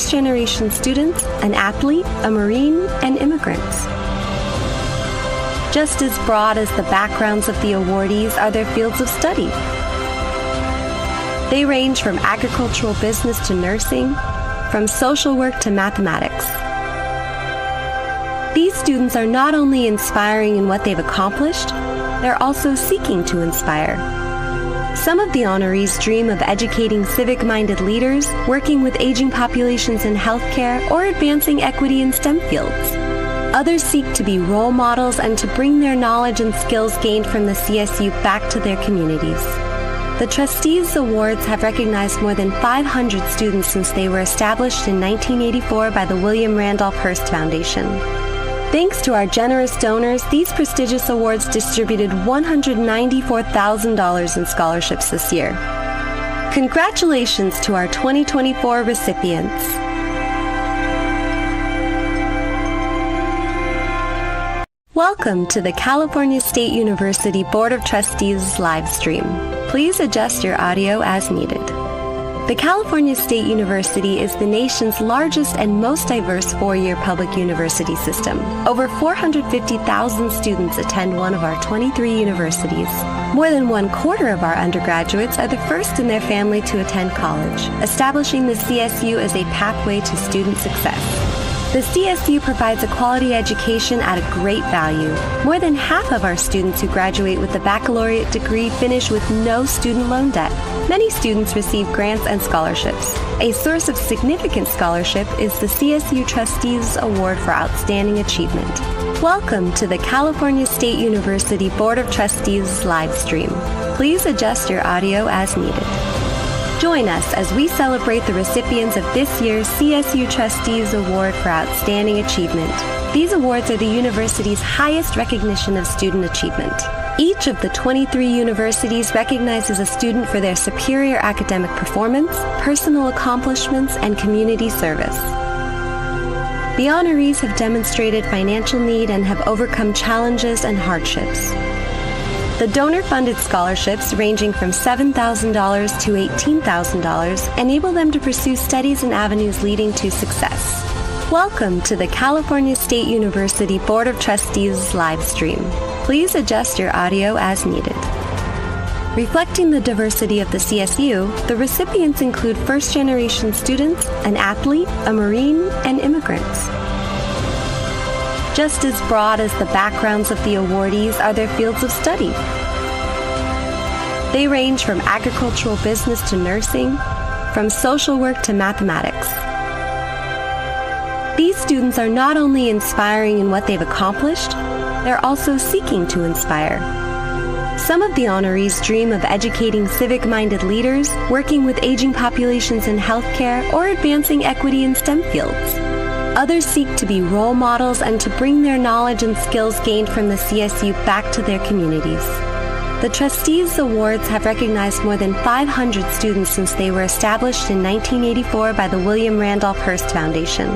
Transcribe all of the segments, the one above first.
first-generation students, an athlete, a Marine, and immigrants. Just as broad as the backgrounds of the awardees are their fields of study. They range from agricultural business to nursing, from social work to mathematics. These students are not only inspiring in what they've accomplished, they're also seeking to inspire. Some of the honorees dream of educating civic-minded leaders, working with aging populations in healthcare, or advancing equity in STEM fields. Others seek to be role models and to bring their knowledge and skills gained from the CSU back to their communities. The Trustees Awards have recognized more than 500 students since they were established in 1984 by the William Randolph Hearst Foundation. Thanks to our generous donors, these prestigious awards distributed $194,000 in scholarships this year. Congratulations to our 2024 recipients. Welcome to the California State University Board of Trustees live stream. Please adjust your audio as needed. The California State University is the nation's largest and most diverse four-year public university system. Over 450,000 students attend one of our 23 universities. More than 1/4 of our undergraduates are the first in their family to attend college, establishing the CSU as a pathway to student success. The CSU provides a quality education at a great value. More than half of our students who graduate with a baccalaureate degree finish with no student loan debt. Many students receive grants and scholarships. A source of significant scholarship is the CSU Trustees Award for Outstanding Achievement. Welcome to the California State University Board of Trustees live stream. Please adjust your audio as needed. Join us as we celebrate the recipients of this year's CSU Trustees Award for Outstanding Achievement. These awards are the university's highest recognition of student achievement. Each of the 23 universities recognizes a student for their superior academic performance, personal accomplishments, and community service. The honorees have demonstrated financial need and have overcome challenges and hardships. The donor-funded scholarships, ranging from $7,000 to $18,000, enable them to pursue studies and avenues leading to success. Welcome to the California State University Board of Trustees live stream. Please adjust your audio as needed. Reflecting the diversity of the CSU, the recipients include first-generation students, an athlete, a Marine, and immigrants. Just as broad as the backgrounds of the awardees are their fields of study. They range from agricultural business to nursing, from social work to mathematics. These students are not only inspiring in what they've accomplished, they're also seeking to inspire. Some of the honorees dream of educating civic-minded leaders, working with aging populations in healthcare, or advancing equity in STEM fields. Others seek to be role models and to bring their knowledge and skills gained from the CSU back to their communities. The Trustees Awards have recognized more than 500 students since they were established in 1984 by the William Randolph Hearst Foundation.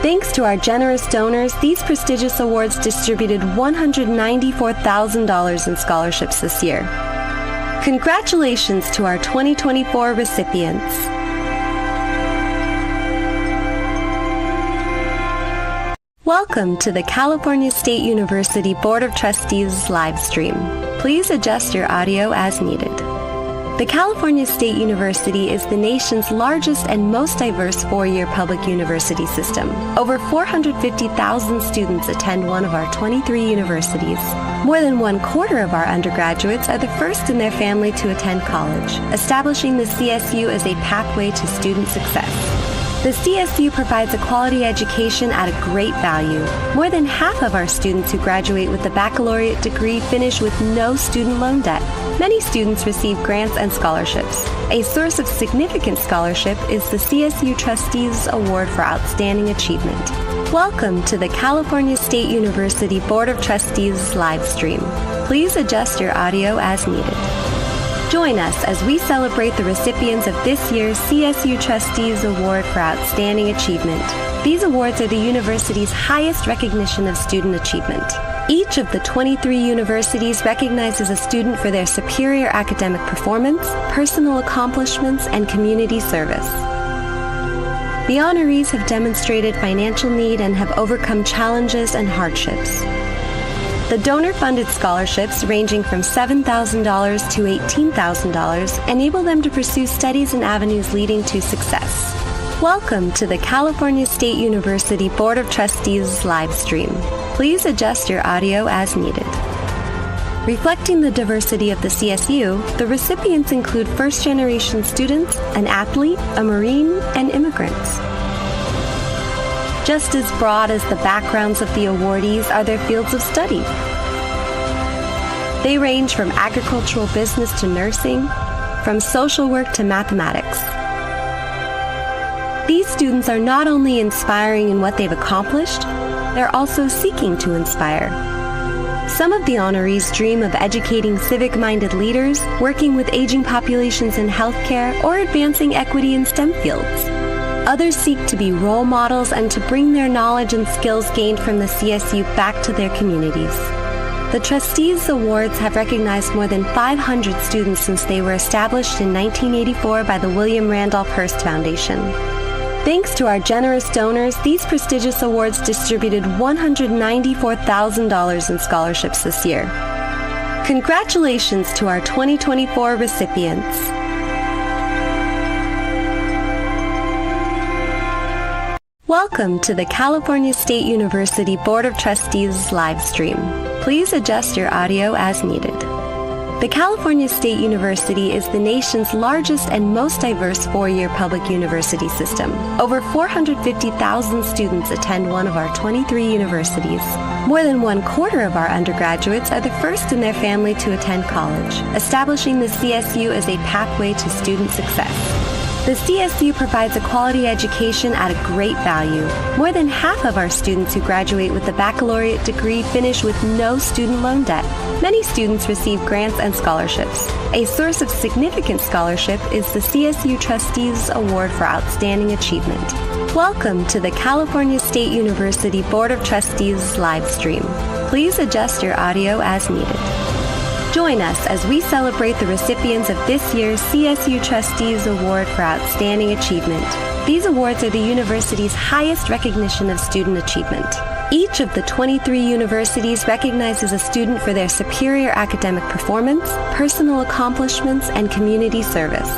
Thanks to our generous donors, these prestigious awards distributed $194,000 in scholarships this year. Congratulations to our 2024 recipients. Welcome to the California State University Board of Trustees live stream. Please adjust your audio as needed. The California State University is the nation's largest and most diverse four-year public university system. Over 450,000 students attend one of our 23 universities. More than 1/4 of our undergraduates are the first in their family to attend college, establishing the CSU as a pathway to student success. The CSU provides a quality education at a great value. More than half of our students who graduate with a baccalaureate degree finish with no student loan debt. Many students receive grants and scholarships. A source of significant scholarship is the CSU Trustees Award for Outstanding Achievement. Welcome to the California State University Board of Trustees live stream. Please adjust your audio as needed. Join us as we celebrate the recipients of this year's CSU Trustees Award for Outstanding Achievement. These awards are the university's highest recognition of student achievement. Each of the 23 universities recognizes a student for their superior academic performance, personal accomplishments, and community service. The honorees have demonstrated financial need and have overcome challenges and hardships. The donor-funded scholarships, ranging from $7,000 to $18,000, enable them to pursue studies and avenues leading to success. Welcome to the California State University Board of Trustees live stream. Please adjust your audio as needed. Reflecting the diversity of the CSU, the recipients include first-generation students, an athlete, a Marine, and immigrants. Just as broad as the backgrounds of the awardees are their fields of study. They range from agricultural business to nursing, from social work to mathematics. These students are not only inspiring in what they've accomplished, they're also seeking to inspire. Some of the honorees dream of educating civic-minded leaders, working with aging populations in healthcare, or advancing equity in STEM fields. Others seek to be role models and to bring their knowledge and skills gained from the CSU back to their communities. The Trustees Awards have recognized more than 500 students since they were established in 1984 by the William Randolph Hearst Foundation. Thanks to our generous donors, these prestigious awards distributed $194,000 in scholarships this year. Congratulations to our 2024 recipients. Welcome to the California State University Board of Trustees live stream. Please adjust your audio as needed. The California State University is the nation's largest and most diverse four-year public university system. Over 450,000 students attend one of our 23 universities. More than 1/4 of our undergraduates are the first in their family to attend college, establishing the CSU as a pathway to student success. The CSU provides a quality education at a great value. More than half of our students who graduate with a baccalaureate degree finish with no student loan debt. Many students receive grants and scholarships. A source of significant scholarship is the CSU Trustees Award for Outstanding Achievement. Welcome to the California State University Board of Trustees live stream. Please adjust your audio as needed. Join us as we celebrate the recipients of this year's CSU Trustees Award for Outstanding Achievement. These awards are the university's highest recognition of student achievement. Each of the 23 universities recognizes a student for their superior academic performance, personal accomplishments, and community service.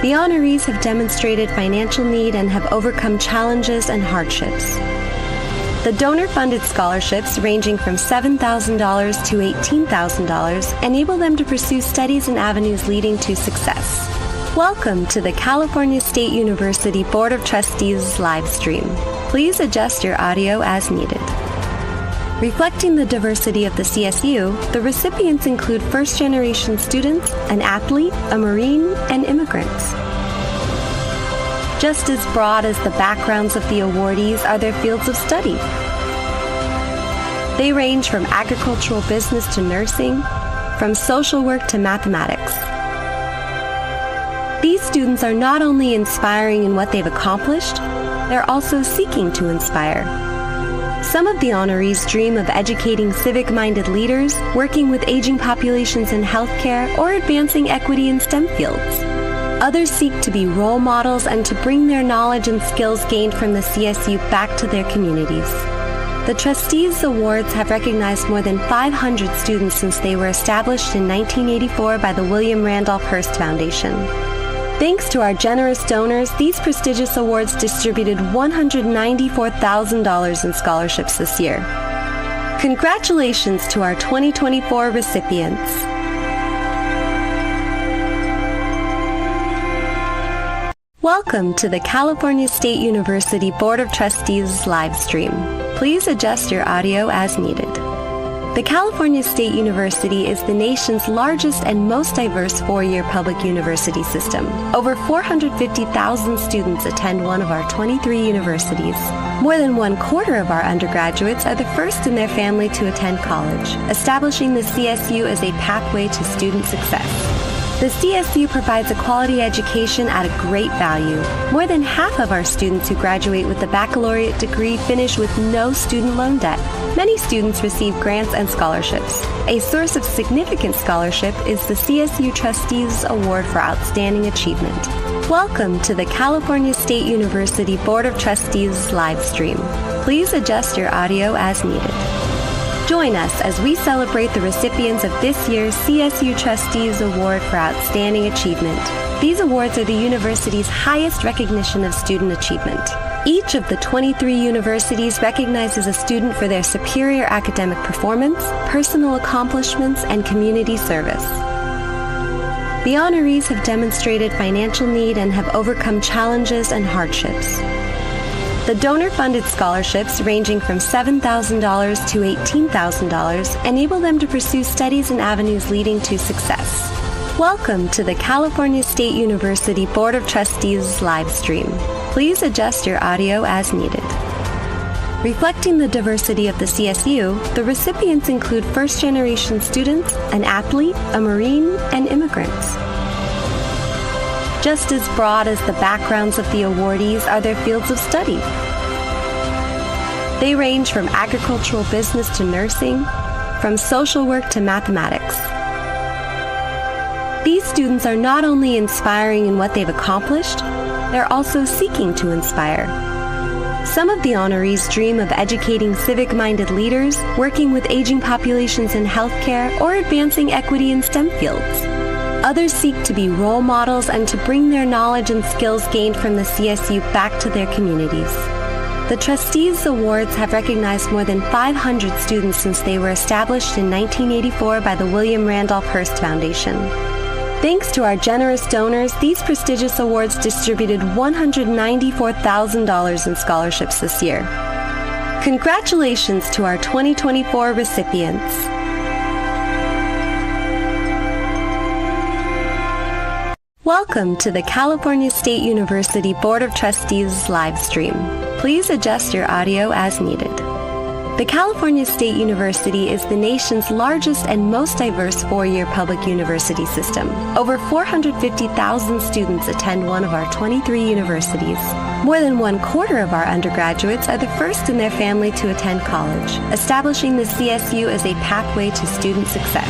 The honorees have demonstrated financial need and have overcome challenges and hardships. The donor-funded scholarships, ranging from $7,000 to $18,000, enable them to pursue studies and avenues leading to success. Welcome to the California State University Board of Trustees live stream. Please adjust your audio as needed. Reflecting the diversity of the CSU, the recipients include first-generation students, an athlete, a Marine, and immigrants. Just as broad as the backgrounds of the awardees are their fields of study. They range from agricultural business to nursing, from social work to mathematics. These students are not only inspiring in what they've accomplished, they're also seeking to inspire. Some of the honorees dream of educating civic-minded leaders, working with aging populations in healthcare, or advancing equity in STEM fields. Others seek to be role models and to bring their knowledge and skills gained from the CSU back to their communities. The Trustees Awards have recognized more than 500 students since they were established in 1984 by the William Randolph Hearst Foundation. Thanks to our generous donors, these prestigious awards distributed $194,000 in scholarships this year. Congratulations to our 2024 recipients. Welcome to the California State University Board of Trustees live stream. Please adjust your audio as needed. The California State University is the nation's largest and most diverse four-year public university system. Over 450,000 students attend one of our 23 universities. More than 1/4 of our undergraduates are the first in their family to attend college, establishing the CSU as a pathway to student success. The CSU provides a quality education at a great value. More than half of our students who graduate with a baccalaureate degree finish with no student loan debt. Many students receive grants and scholarships. A source of significant scholarship is the CSU Trustees Award for Outstanding Achievement. Welcome to the California State University Board of Trustees live stream. Please adjust your audio as needed. Join us as we celebrate the recipients of this year's CSU Trustees Award for Outstanding Achievement. These awards are the university's highest recognition of student achievement. Each of the 23 universities recognizes a student for their superior academic performance, personal accomplishments, and community service. The honorees have demonstrated financial need and have overcome challenges and hardships. The donor-funded scholarships, ranging from $7,000 to $18,000, enable them to pursue studies and avenues leading to success. Welcome to the California State University Board of Trustees live stream. Please adjust your audio as needed. Reflecting the diversity of the CSU, the recipients include first-generation students, an athlete, a Marine, and immigrants. Just as broad as the backgrounds of the awardees are their fields of study. They range from agricultural business to nursing, from social work to mathematics. These students are not only inspiring in what they've accomplished, they're also seeking to inspire. Some of the honorees dream of educating civic-minded leaders, working with aging populations in healthcare, or advancing equity in STEM fields. Others seek to be role models and to bring their knowledge and skills gained from the CSU back to their communities. The Trustees Awards have recognized more than 500 students since they were established in 1984 by the William Randolph Hearst Foundation. Thanks to our generous donors, these prestigious awards distributed $194,000 in scholarships this year. Congratulations to our 2024 recipients. Welcome to the California State University Board of Trustees live stream. Please adjust your audio as needed. The California State University is the nation's largest and most diverse four-year public university system. Over 450,000 students attend one of our 23 universities. More than 1/4 of our undergraduates are the first in their family to attend college, establishing the CSU as a pathway to student success.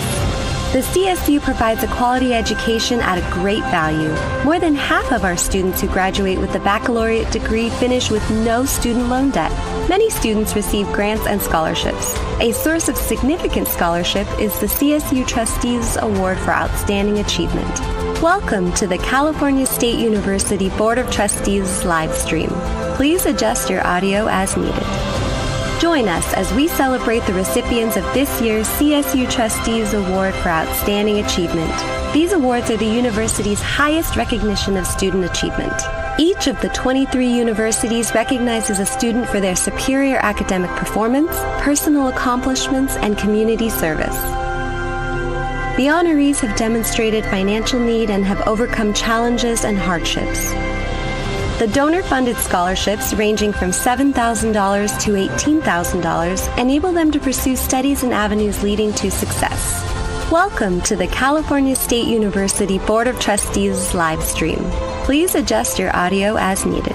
The CSU provides a quality education at a great value. More than half of our students who graduate with a baccalaureate degree finish with no student loan debt. Many students receive grants and scholarships. A source of significant scholarship is the CSU Trustees Award for Outstanding Achievement. Welcome to the California State University Board of Trustees live stream. Please adjust your audio as needed. Join us as we celebrate the recipients of this year's CSU Trustees Award for Outstanding Achievement. These awards are the university's highest recognition of student achievement. Each of the 23 universities recognizes a student for their superior academic performance, personal accomplishments, and community service. The honorees have demonstrated financial need and have overcome challenges and hardships. The donor-funded scholarships, ranging from $7,000 to $18,000, enable them to pursue studies and avenues leading to success. Welcome to the California State University Board of Trustees live stream. Please adjust your audio as needed.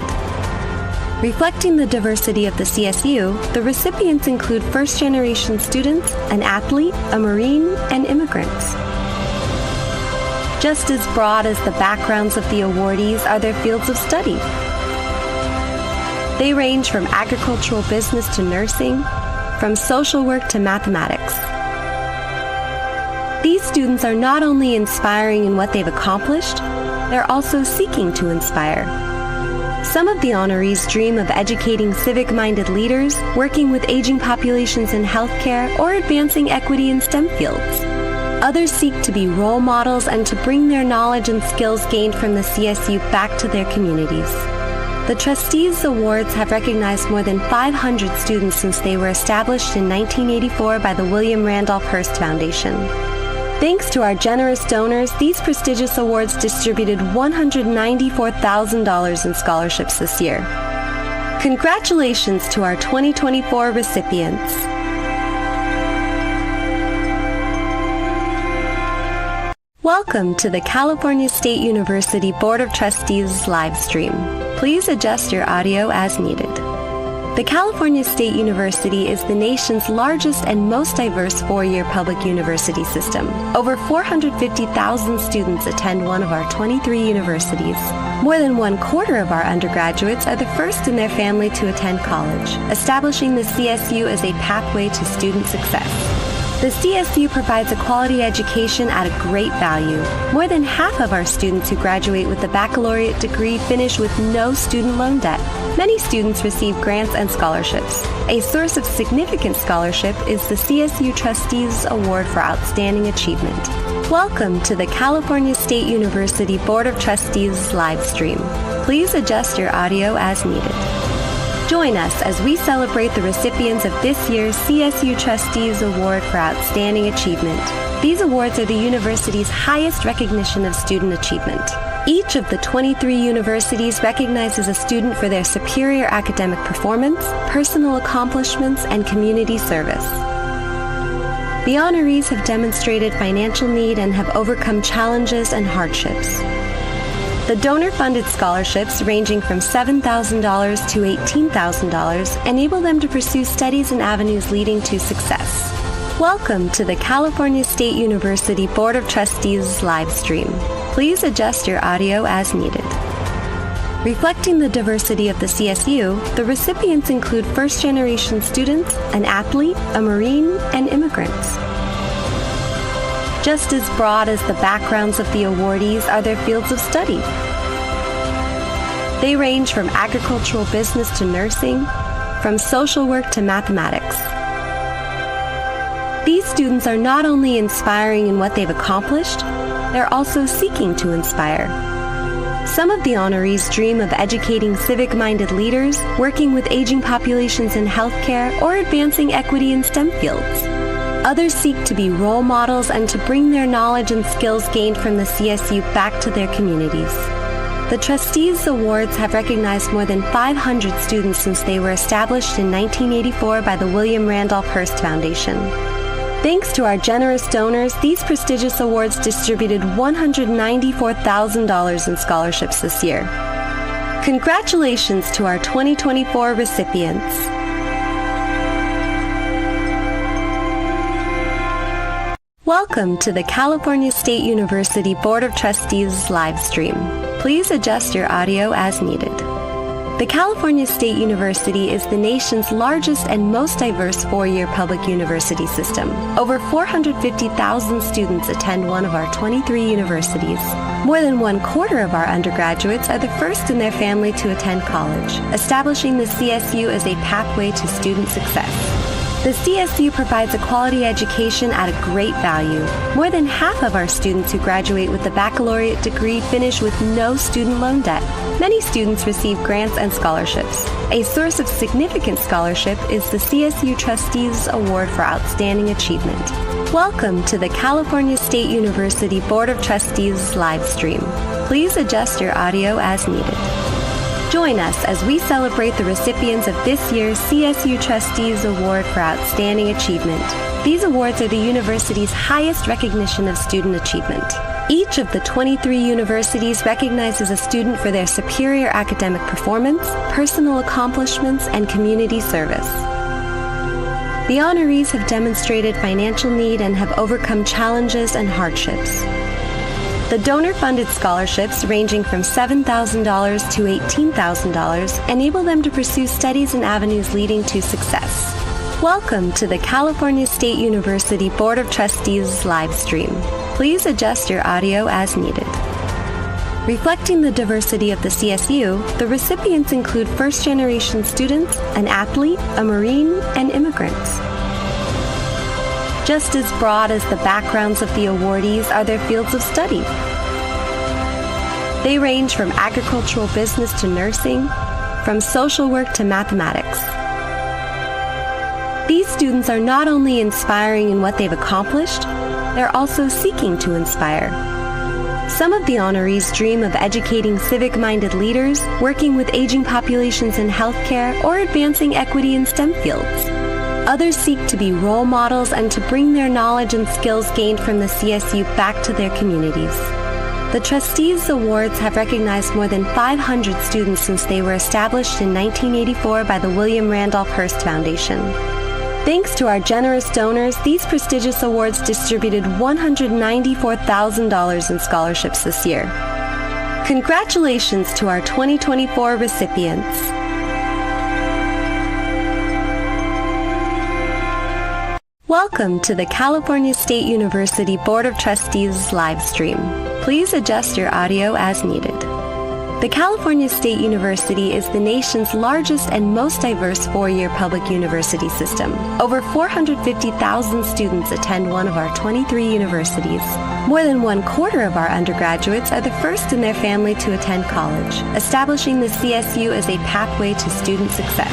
Reflecting the diversity of the CSU, the recipients include first-generation students, an athlete, a Marine, and immigrants. Just as broad as the backgrounds of the awardees are their fields of study. They range from agricultural business to nursing, from social work to mathematics. These students are not only inspiring in what they've accomplished, they're also seeking to inspire. Some of the honorees dream of educating civic-minded leaders, working with aging populations in healthcare, or advancing equity in STEM fields. Others seek to be role models and to bring their knowledge and skills gained from the CSU back to their communities. The Trustees Awards have recognized more than 500 students since they were established in 1984 by the William Randolph Hearst Foundation. Thanks to our generous donors, these prestigious awards distributed $194,000 in scholarships this year. Congratulations to our 2024 recipients. Welcome to the California State University Board of Trustees live stream. Please adjust your audio as needed. The California State University is the nation's largest and most diverse four-year public university system. Over 450,000 students attend one of our 23 universities. More than 1/4 of our undergraduates are the first in their family to attend college, establishing the CSU as a pathway to student success. The CSU provides a quality education at a great value. More than half of our students who graduate with a baccalaureate degree finish with no student loan debt. Many students receive grants and scholarships. A source of significant scholarship is the CSU Trustees Award for Outstanding Achievement. Welcome to the California State University Board of Trustees live stream. Please adjust your audio as needed. Join us as we celebrate the recipients of this year's CSU Trustees Award for Outstanding Achievement. These awards are the university's highest recognition of student achievement. Each of the 23 universities recognizes a student for their superior academic performance, personal accomplishments, and community service. The honorees have demonstrated financial need and have overcome challenges and hardships. The donor-funded scholarships, ranging from $7,000 to $18,000, enable them to pursue studies and avenues leading to success. Welcome to the California State University Board of Trustees live stream. Please adjust your audio as needed. Reflecting the diversity of the CSU, the recipients include first-generation students, an athlete, a Marine, and immigrants. Just as broad as the backgrounds of the awardees are their fields of study. They range from agricultural business to nursing, from social work to mathematics. These students are not only inspiring in what they've accomplished, they're also seeking to inspire. Some of the honorees dream of educating civic-minded leaders, working with aging populations in healthcare, or advancing equity in STEM fields. Others seek to be role models and to bring their knowledge and skills gained from the CSU back to their communities. The Trustees Awards have recognized more than 500 students since they were established in 1984 by the William Randolph Hearst Foundation. Thanks to our generous donors, these prestigious awards distributed $194,000 in scholarships this year. Congratulations to our 2024 recipients. Welcome to the California State University Board of Trustees live stream. Please adjust your audio as needed. The California State University is the nation's largest and most diverse four-year public university system. Over 450,000 students attend one of our 23 universities. More than 1/4 of our undergraduates are the first in their family to attend college, establishing the CSU as a pathway to student success. The CSU provides a quality education at a great value. More than half of our students who graduate with a baccalaureate degree finish with no student loan debt. Many students receive grants and scholarships. A source of significant scholarship is the CSU Trustees Award for Outstanding Achievement. Welcome to the California State University Board of Trustees live stream. Please adjust your audio as needed. Join us as we celebrate the recipients of this year's CSU Trustees Award for Outstanding Achievement. These awards are the university's highest recognition of student achievement. Each of the 23 universities recognizes a student for their superior academic performance, personal accomplishments, and community service. The honorees have demonstrated financial need and have overcome challenges and hardships. The donor-funded scholarships, ranging from $7,000 to $18,000, enable them to pursue studies and avenues leading to success. Welcome to the California State University Board of Trustees live stream. Please adjust your audio as needed. Reflecting the diversity of the CSU, the recipients include first-generation students, an athlete, a Marine, and immigrants. Just as broad as the backgrounds of the awardees are their fields of study. They range from agricultural business to nursing, from social work to mathematics. These students are not only inspiring in what they've accomplished, they're also seeking to inspire. Some of the honorees dream of educating civic-minded leaders, working with aging populations in healthcare, or advancing equity in STEM fields. Others seek to be role models and to bring their knowledge and skills gained from the CSU back to their communities. The Trustees Awards have recognized more than 500 students since they were established in 1984 by the William Randolph Hearst Foundation. Thanks to our generous donors, these prestigious awards distributed $194,000 in scholarships this year. Congratulations to our 2024 recipients. Welcome to the California State University Board of Trustees live stream. Please adjust your audio as needed. The California State University is the nation's largest and most diverse four-year public university system. Over 450,000 students attend one of our 23 universities. More than 1/4 of our undergraduates are the first in their family to attend college, establishing the CSU as a pathway to student success.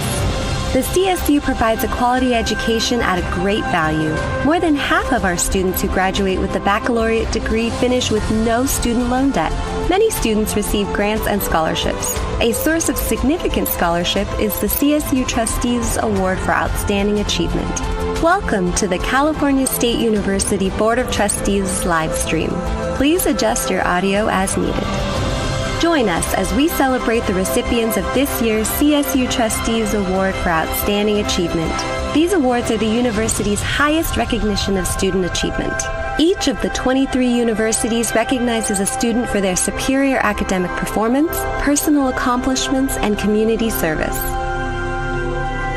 The CSU provides a quality education at a great value. More than half of our students who graduate with a baccalaureate degree finish with no student loan debt. Many students receive grants and scholarships. A source of significant scholarship is the CSU Trustees Award for Outstanding Achievement. Welcome to the California State University Board of Trustees live stream. Please adjust your audio as needed. Join us as we celebrate the recipients of this year's CSU Trustees Award for Outstanding Achievement. These awards are the university's highest recognition of student achievement. Each of the 23 universities recognizes a student for their superior academic performance, personal accomplishments, and community service.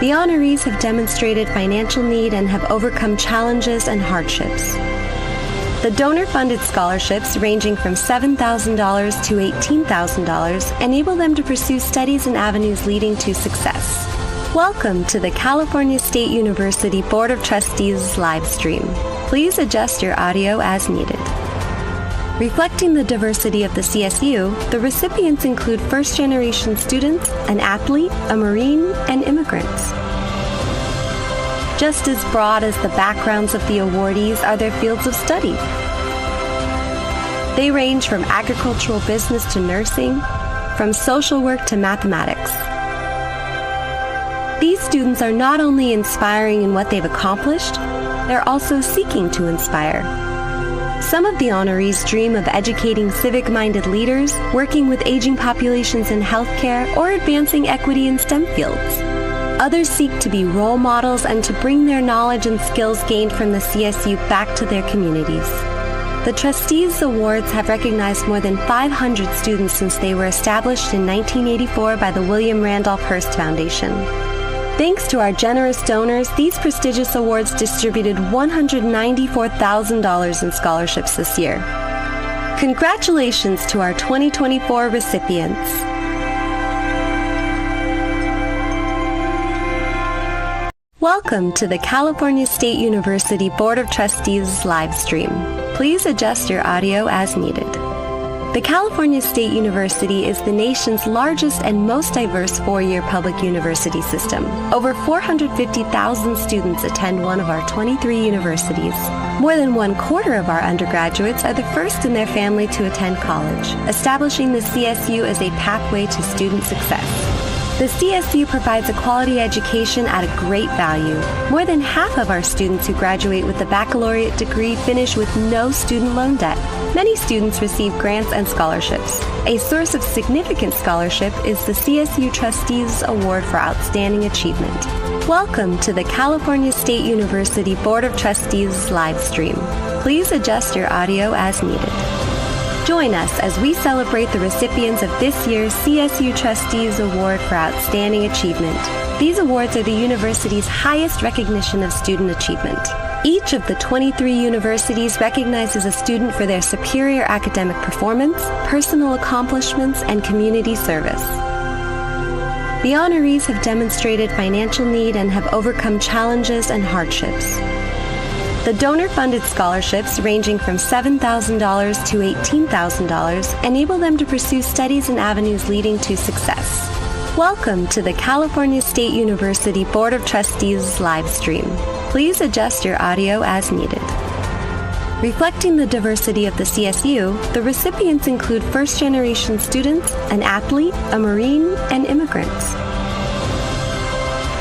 The honorees have demonstrated financial need and have overcome challenges and hardships. The donor-funded scholarships, ranging from $7,000 to $18,000, enable them to pursue studies and avenues leading to success. Welcome to the California State University Board of Trustees live stream. Please adjust your audio as needed. Reflecting the diversity of the CSU, the recipients include first-generation students, an athlete, a Marine, and immigrants. Just as broad as the backgrounds of the awardees are their fields of study. They range from agricultural business to nursing, from social work to mathematics. These students are not only inspiring in what they've accomplished, they're also seeking to inspire. Some of the honorees dream of educating civic-minded leaders, working with aging populations in healthcare, or advancing equity in STEM fields. Others seek to be role models and to bring their knowledge and skills gained from the CSU back to their communities. The Trustees Awards have recognized more than 500 students since they were established in 1984 by the William Randolph Hearst Foundation. Thanks to our generous donors, these prestigious awards distributed $194,000 in scholarships this year. Congratulations to our 2024 recipients. Welcome to the California State University Board of Trustees live stream. Please adjust your audio as needed. The California State University is the nation's largest and most diverse four-year public university system. Over 450,000 students attend one of our 23 universities. More than 1/4 of our undergraduates are the first in their family to attend college, establishing the CSU as a pathway to student success. The CSU provides a quality education at a great value. More than half of our students who graduate with a baccalaureate degree finish with no student loan debt. Many students receive grants and scholarships. A source of significant scholarship is the CSU Trustees Award for Outstanding Achievement. Welcome to the California State University Board of Trustees live stream. Please adjust your audio as needed. Join us as we celebrate the recipients of this year's CSU Trustees Award for Outstanding Achievement. These awards are the university's highest recognition of student achievement. Each of the 23 universities recognizes a student for their superior academic performance, personal accomplishments, and community service. The honorees have demonstrated financial need and have overcome challenges and hardships. The donor-funded scholarships, ranging from $7,000 to $18,000, enable them to pursue studies and avenues leading to success. Welcome to the California State University Board of Trustees live stream. Please adjust your audio as needed. Reflecting the diversity of the CSU, the recipients include first-generation students, an athlete, a Marine, and immigrants.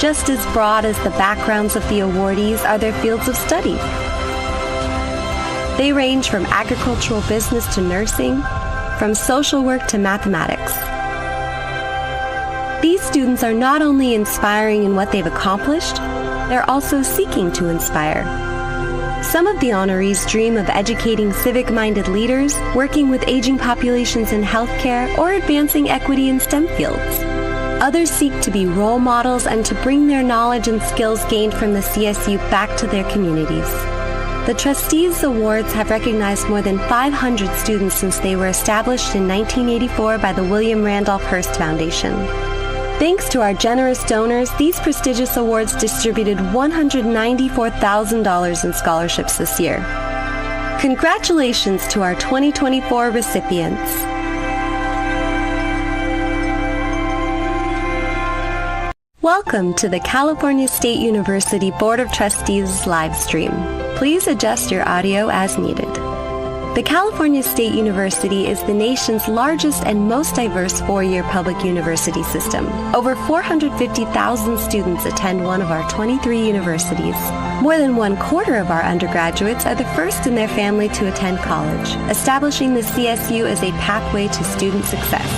Just as broad as the backgrounds of the awardees are their fields of study. They range from agricultural business to nursing, from social work to mathematics. These students are not only inspiring in what they've accomplished, they're also seeking to inspire. Some of the honorees dream of educating civic-minded leaders, working with aging populations in healthcare, or advancing equity in STEM fields. Others seek to be role models and to bring their knowledge and skills gained from the CSU back to their communities. The Trustees Awards have recognized more than 500 students since they were established in 1984 by the William Randolph Hearst Foundation. Thanks to our generous donors, these prestigious awards distributed $194,000 in scholarships this year. Congratulations to our 2024 recipients. Welcome to the California State University Board of Trustees live stream. Please adjust your audio as needed. The California State University is the nation's largest and most diverse four-year public university system. Over 450,000 students attend one of our 23 universities. More than 1/4 of our undergraduates are the first in their family to attend college, establishing the CSU as a pathway to student success.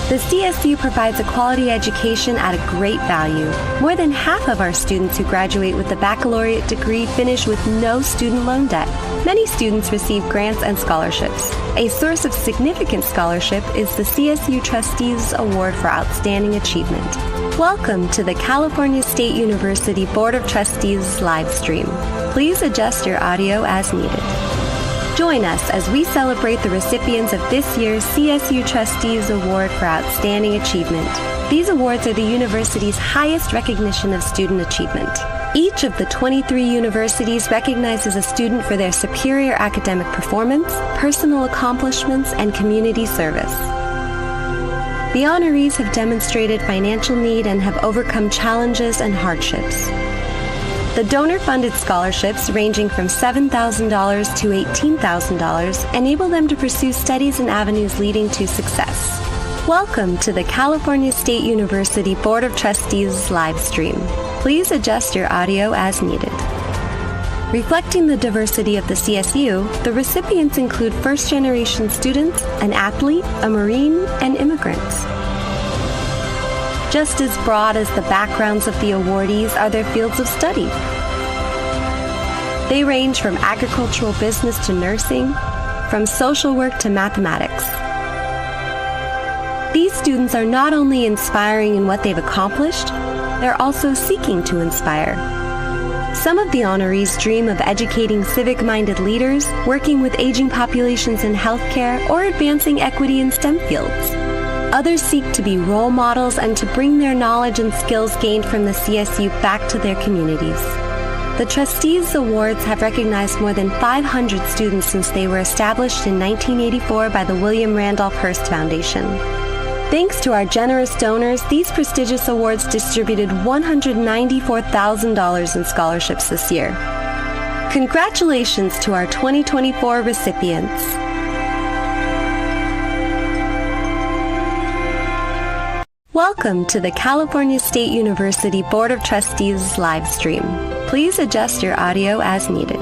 The CSU provides a quality education at a great value. More than half of our students who graduate with a baccalaureate degree finish with no student loan debt. Many students receive grants and scholarships. A source of significant scholarship is the CSU Trustees Award for Outstanding Achievement. Welcome to the California State University Board of Trustees live stream. Please adjust your audio as needed. Join us as we celebrate the recipients of this year's CSU Trustees Award for Outstanding Achievement. These awards are the university's highest recognition of student achievement. Each of the 23 universities recognizes a student for their superior academic performance, personal accomplishments, and community service. The honorees have demonstrated financial need and have overcome challenges and hardships. The donor-funded scholarships, ranging from $7,000 to $18,000, enable them to pursue studies and avenues leading to success. Welcome to the California State University Board of Trustees live stream. Please adjust your audio as needed. Reflecting the diversity of the CSU, the recipients include first-generation students, an athlete, a Marine, and immigrants. Just as broad as the backgrounds of the awardees are their fields of study. They range from agricultural business to nursing, from social work to mathematics. These students are not only inspiring in what they've accomplished, they're also seeking to inspire. Some of the honorees dream of educating civic-minded leaders, working with aging populations in healthcare, or advancing equity in STEM fields. Others seek to be role models and to bring their knowledge and skills gained from the CSU back to their communities. The Trustees Awards have recognized more than 500 students since they were established in 1984 by the William Randolph Hearst Foundation. Thanks to our generous donors, these prestigious awards distributed $194,000 in scholarships this year. Congratulations to our 2024 recipients. Welcome to the California State University Board of Trustees live stream. Please adjust your audio as needed.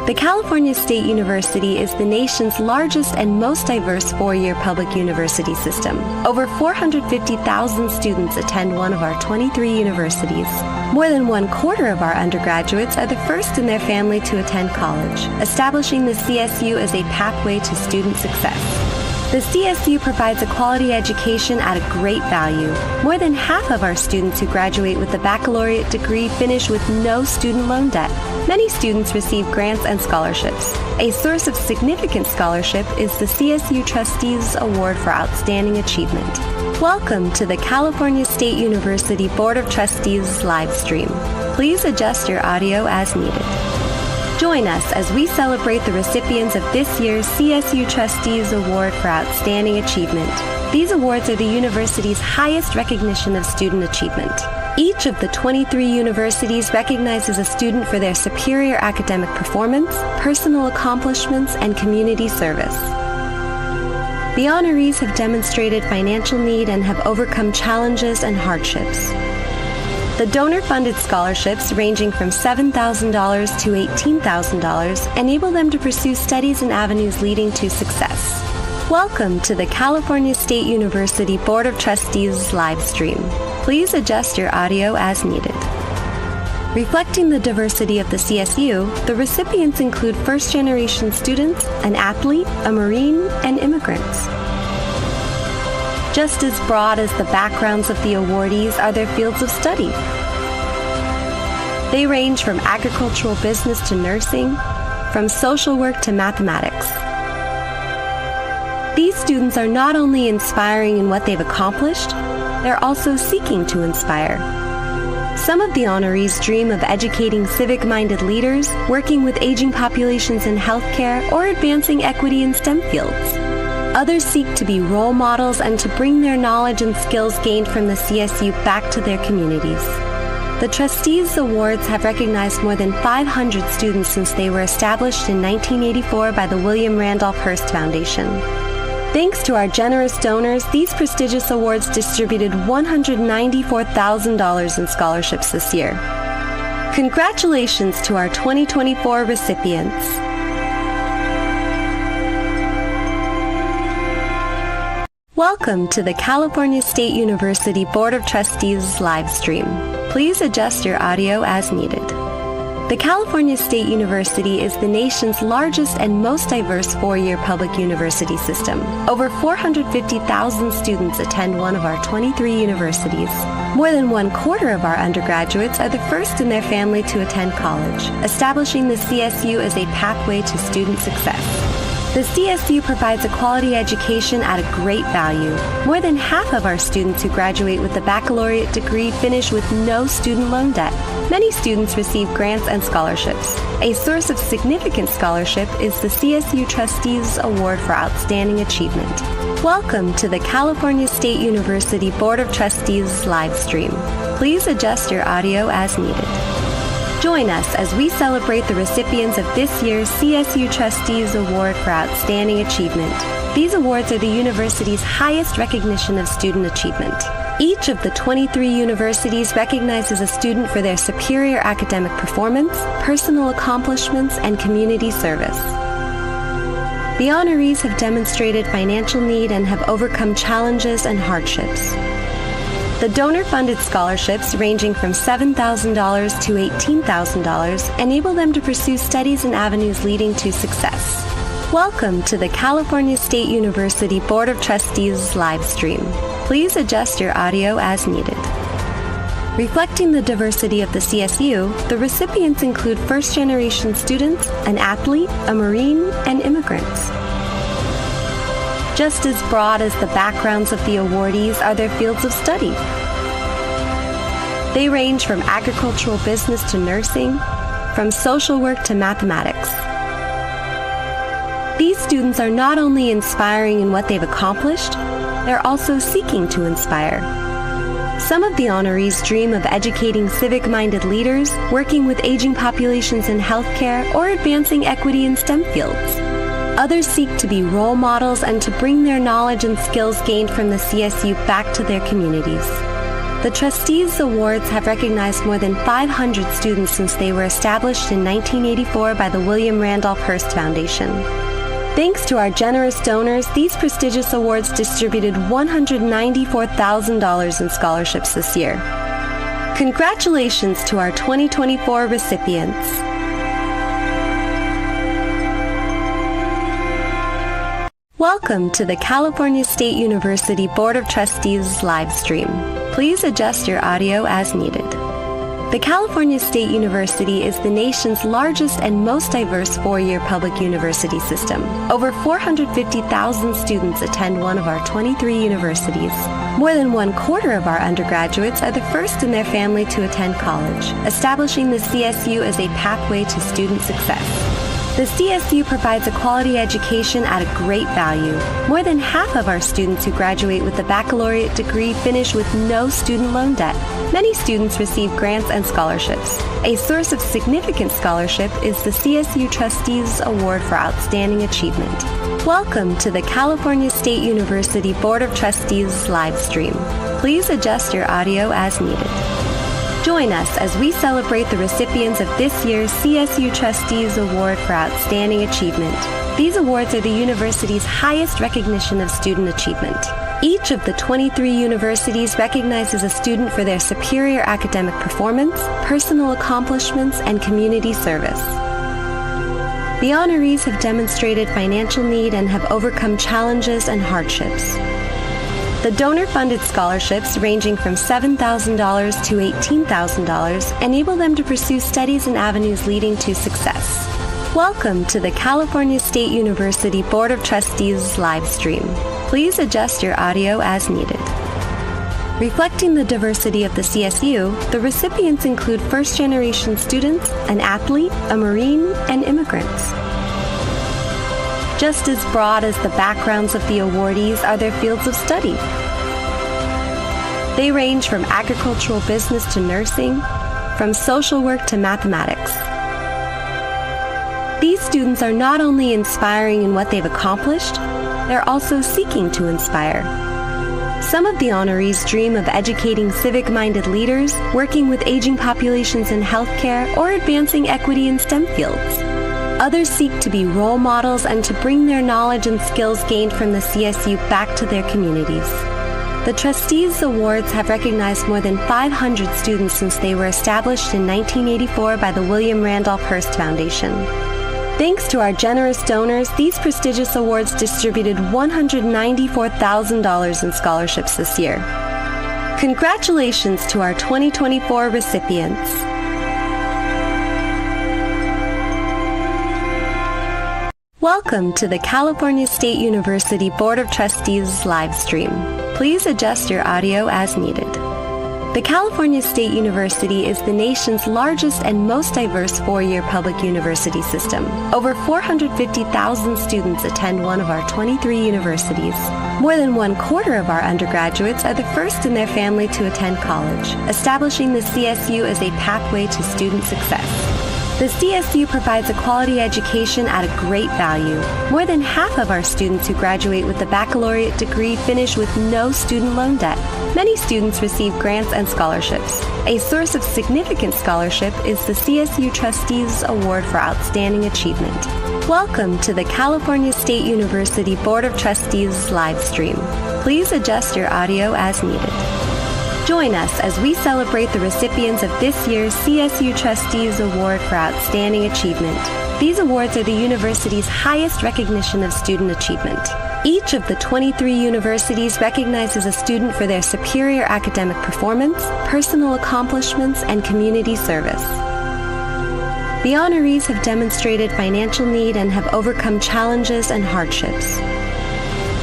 The California State University is the nation's largest and most diverse four-year public university system. Over 450,000 students attend one of our 23 universities. More than 1/4 of our undergraduates are the first in their family to attend college, establishing the CSU as a pathway to student success. The CSU provides a quality education at a great value. More than half of our students who graduate with a baccalaureate degree finish with no student loan debt. Many students receive grants and scholarships. A source of significant scholarship is the CSU Trustees Award for Outstanding Achievement. Welcome to the California State University Board of Trustees live stream. Please adjust your audio as needed. Join us as we celebrate the recipients of this year's CSU Trustees Award for Outstanding Achievement. These awards are the university's highest recognition of student achievement. Each of the 23 universities recognizes a student for their superior academic performance, personal accomplishments, and community service. The honorees have demonstrated financial need and have overcome challenges and hardships. The donor-funded scholarships, ranging from $7,000 to $18,000, enable them to pursue studies and avenues leading to success. Welcome to the California State University Board of Trustees live stream. Please adjust your audio as needed. Reflecting the diversity of the CSU, the recipients include first-generation students, an athlete, a Marine, and immigrants. Just as broad as the backgrounds of the awardees are their fields of study. They range from agricultural business to nursing, from social work to mathematics. These students are not only inspiring in what they've accomplished, they're also seeking to inspire. Some of the honorees dream of educating civic-minded leaders, working with aging populations in healthcare, or advancing equity in STEM fields. Others seek to be role models and to bring their knowledge and skills gained from the CSU back to their communities. The Trustees Awards have recognized more than 500 students since they were established in 1984 by the William Randolph Hearst Foundation. Thanks to our generous donors, these prestigious awards distributed $194,000 in scholarships this year. Congratulations to our 2024 recipients. Welcome to the California State University Board of Trustees live stream. Please adjust your audio as needed. The California State University is the nation's largest and most diverse four-year public university system. Over 450,000 students attend one of our 23 universities. More than 1/4 of our undergraduates are the first in their family to attend college, establishing the CSU as a pathway to student success. The CSU provides a quality education at a great value. More than half of our students who graduate with a baccalaureate degree finish with no student loan debt. Many students receive grants and scholarships. A source of significant scholarship is the CSU Trustees Award for Outstanding Achievement. Welcome to the California State University Board of Trustees live stream. Please adjust your audio as needed. Join us as we celebrate the recipients of this year's CSU Trustees Award for Outstanding Achievement. These awards are the university's highest recognition of student achievement. Each of the 23 universities recognizes a student for their superior academic performance, personal accomplishments, and community service. The honorees have demonstrated financial need and have overcome challenges and hardships. The donor-funded scholarships, ranging from $7,000 to $18,000, enable them to pursue studies and avenues leading to success. Welcome to the California State University Board of Trustees live stream. Please adjust your audio as needed. Reflecting the diversity of the CSU, the recipients include first-generation students, an athlete, a Marine, and immigrants. Just as broad as the backgrounds of the awardees are their fields of study. They range from agricultural business to nursing, from social work to mathematics. These students are not only inspiring in what they've accomplished, they're also seeking to inspire. Some of the honorees dream of educating civic-minded leaders, working with aging populations in healthcare, or advancing equity in STEM fields. Others seek to be role models and to bring their knowledge and skills gained from the CSU back to their communities. The Trustees Awards have recognized more than 500 students since they were established in 1984 by the William Randolph Hearst Foundation. Thanks to our generous donors, these prestigious awards distributed $194,000 in scholarships this year. Congratulations to our 2024 recipients. Welcome to the California State University Board of Trustees live stream. Please adjust your audio as needed. The California State University is the nation's largest and most diverse four-year public university system. Over 450,000 students attend one of our 23 universities. More than 1/4 of our undergraduates are the first in their family to attend college, establishing the CSU as a pathway to student success. The CSU provides a quality education at a great value. More than half of our students who graduate with a baccalaureate degree finish with no student loan debt. Many students receive grants and scholarships. A source of significant scholarship is the CSU Trustees Award for Outstanding Achievement. Welcome to the California State University Board of Trustees live stream. Please adjust your audio as needed. Join us as we celebrate the recipients of this year's CSU Trustees Award for Outstanding Achievement. These awards are the university's highest recognition of student achievement. Each of the 23 universities recognizes a student for their superior academic performance, personal accomplishments, and community service. The honorees have demonstrated financial need and have overcome challenges and hardships. The donor-funded scholarships, ranging from $7,000 to $18,000, enable them to pursue studies and avenues leading to success. Welcome to the California State University Board of Trustees live stream. Please adjust your audio as needed. Reflecting the diversity of the CSU, the recipients include first-generation students, an athlete, a Marine, and immigrants. Just as broad as the backgrounds of the awardees are their fields of study. They range from agricultural business to nursing, from social work to mathematics. These students are not only inspiring in what they've accomplished, they're also seeking to inspire. Some of the honorees dream of educating civic-minded leaders, working with aging populations in healthcare, or advancing equity in STEM fields. Others seek to be role models and to bring their knowledge and skills gained from the CSU back to their communities. The Trustees Awards have recognized more than 500 students since they were established in 1984 by the William Randolph Hearst Foundation. Thanks to our generous donors, these prestigious awards distributed $194,000 in scholarships this year. Congratulations to our 2024 recipients. Welcome to the California State University Board of Trustees live stream. Please adjust your audio as needed. The California State University is the nation's largest and most diverse four-year public university system. Over 450,000 students attend one of our 23 universities. More than 1/4 of our undergraduates are the first in their family to attend college, establishing the CSU as a pathway to student success. The CSU provides a quality education at a great value. More than half of our students who graduate with a baccalaureate degree finish with no student loan debt. Many students receive grants and scholarships. A source of significant scholarship is the CSU Trustees Award for Outstanding Achievement. Welcome to the California State University Board of Trustees live stream. Please adjust your audio as needed. Join us as we celebrate the recipients of this year's CSU Trustees Award for Outstanding Achievement. These awards are the university's highest recognition of student achievement. Each of the 23 universities recognizes a student for their superior academic performance, personal accomplishments, and community service. The honorees have demonstrated financial need and have overcome challenges and hardships.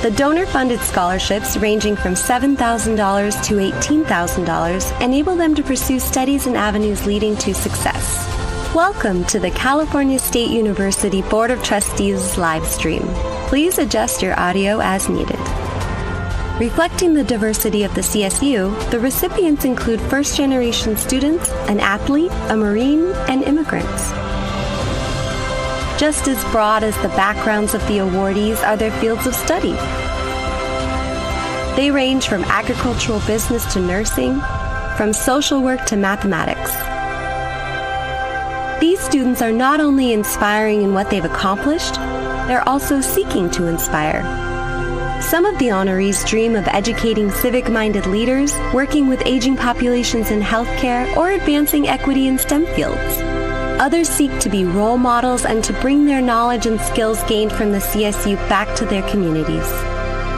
The donor-funded scholarships, ranging from $7,000 to $18,000, enable them to pursue studies and avenues leading to success. Welcome to the California State University Board of Trustees live stream. Please adjust your audio as needed. Reflecting the diversity of the CSU, the recipients include first-generation students, an athlete, a Marine, and immigrants. Just as broad as the backgrounds of the awardees are their fields of study. They range from agricultural business to nursing, from social work to mathematics. These students are not only inspiring in what they've accomplished, they're also seeking to inspire. Some of the honorees dream of educating civic-minded leaders, working with aging populations in healthcare, or advancing equity in STEM fields. Others seek to be role models and to bring their knowledge and skills gained from the CSU back to their communities.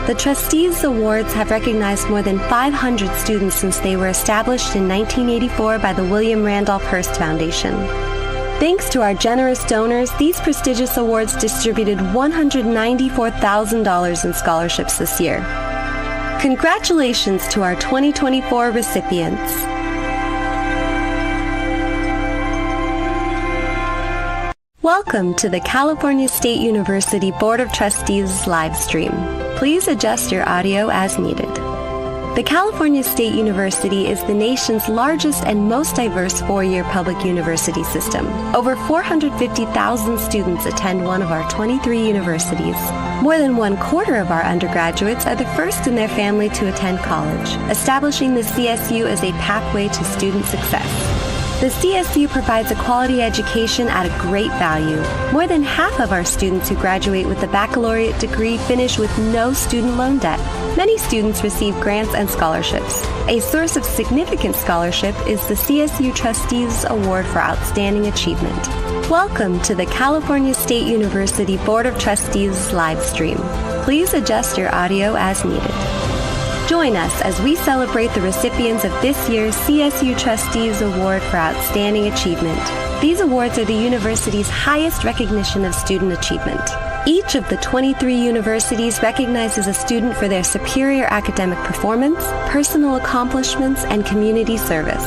The Trustees Awards have recognized more than 500 students since they were established in 1984 by the William Randolph Hearst Foundation. Thanks to our generous donors, these prestigious awards distributed $194,000 in scholarships this year. Congratulations to our 2024 recipients. Welcome to the California State University Board of Trustees live stream. Please adjust your audio as needed. The California State University is the nation's largest and most diverse four-year public university system. Over 450,000 students attend one of our 23 universities. More than 1/4 of our undergraduates are the first in their family to attend college, establishing the CSU as a pathway to student success. The CSU provides a quality education at a great value. More than half of our students who graduate with a baccalaureate degree finish with no student loan debt. Many students receive grants and scholarships. A source of significant scholarship is the CSU Trustees Award for Outstanding Achievement. Welcome to the California State University Board of Trustees live stream. Please adjust your audio as needed. Join us as we celebrate the recipients of this year's CSU Trustees Award for Outstanding Achievement. These awards are the university's highest recognition of student achievement. Each of the 23 universities recognizes a student for their superior academic performance, personal accomplishments, and community service.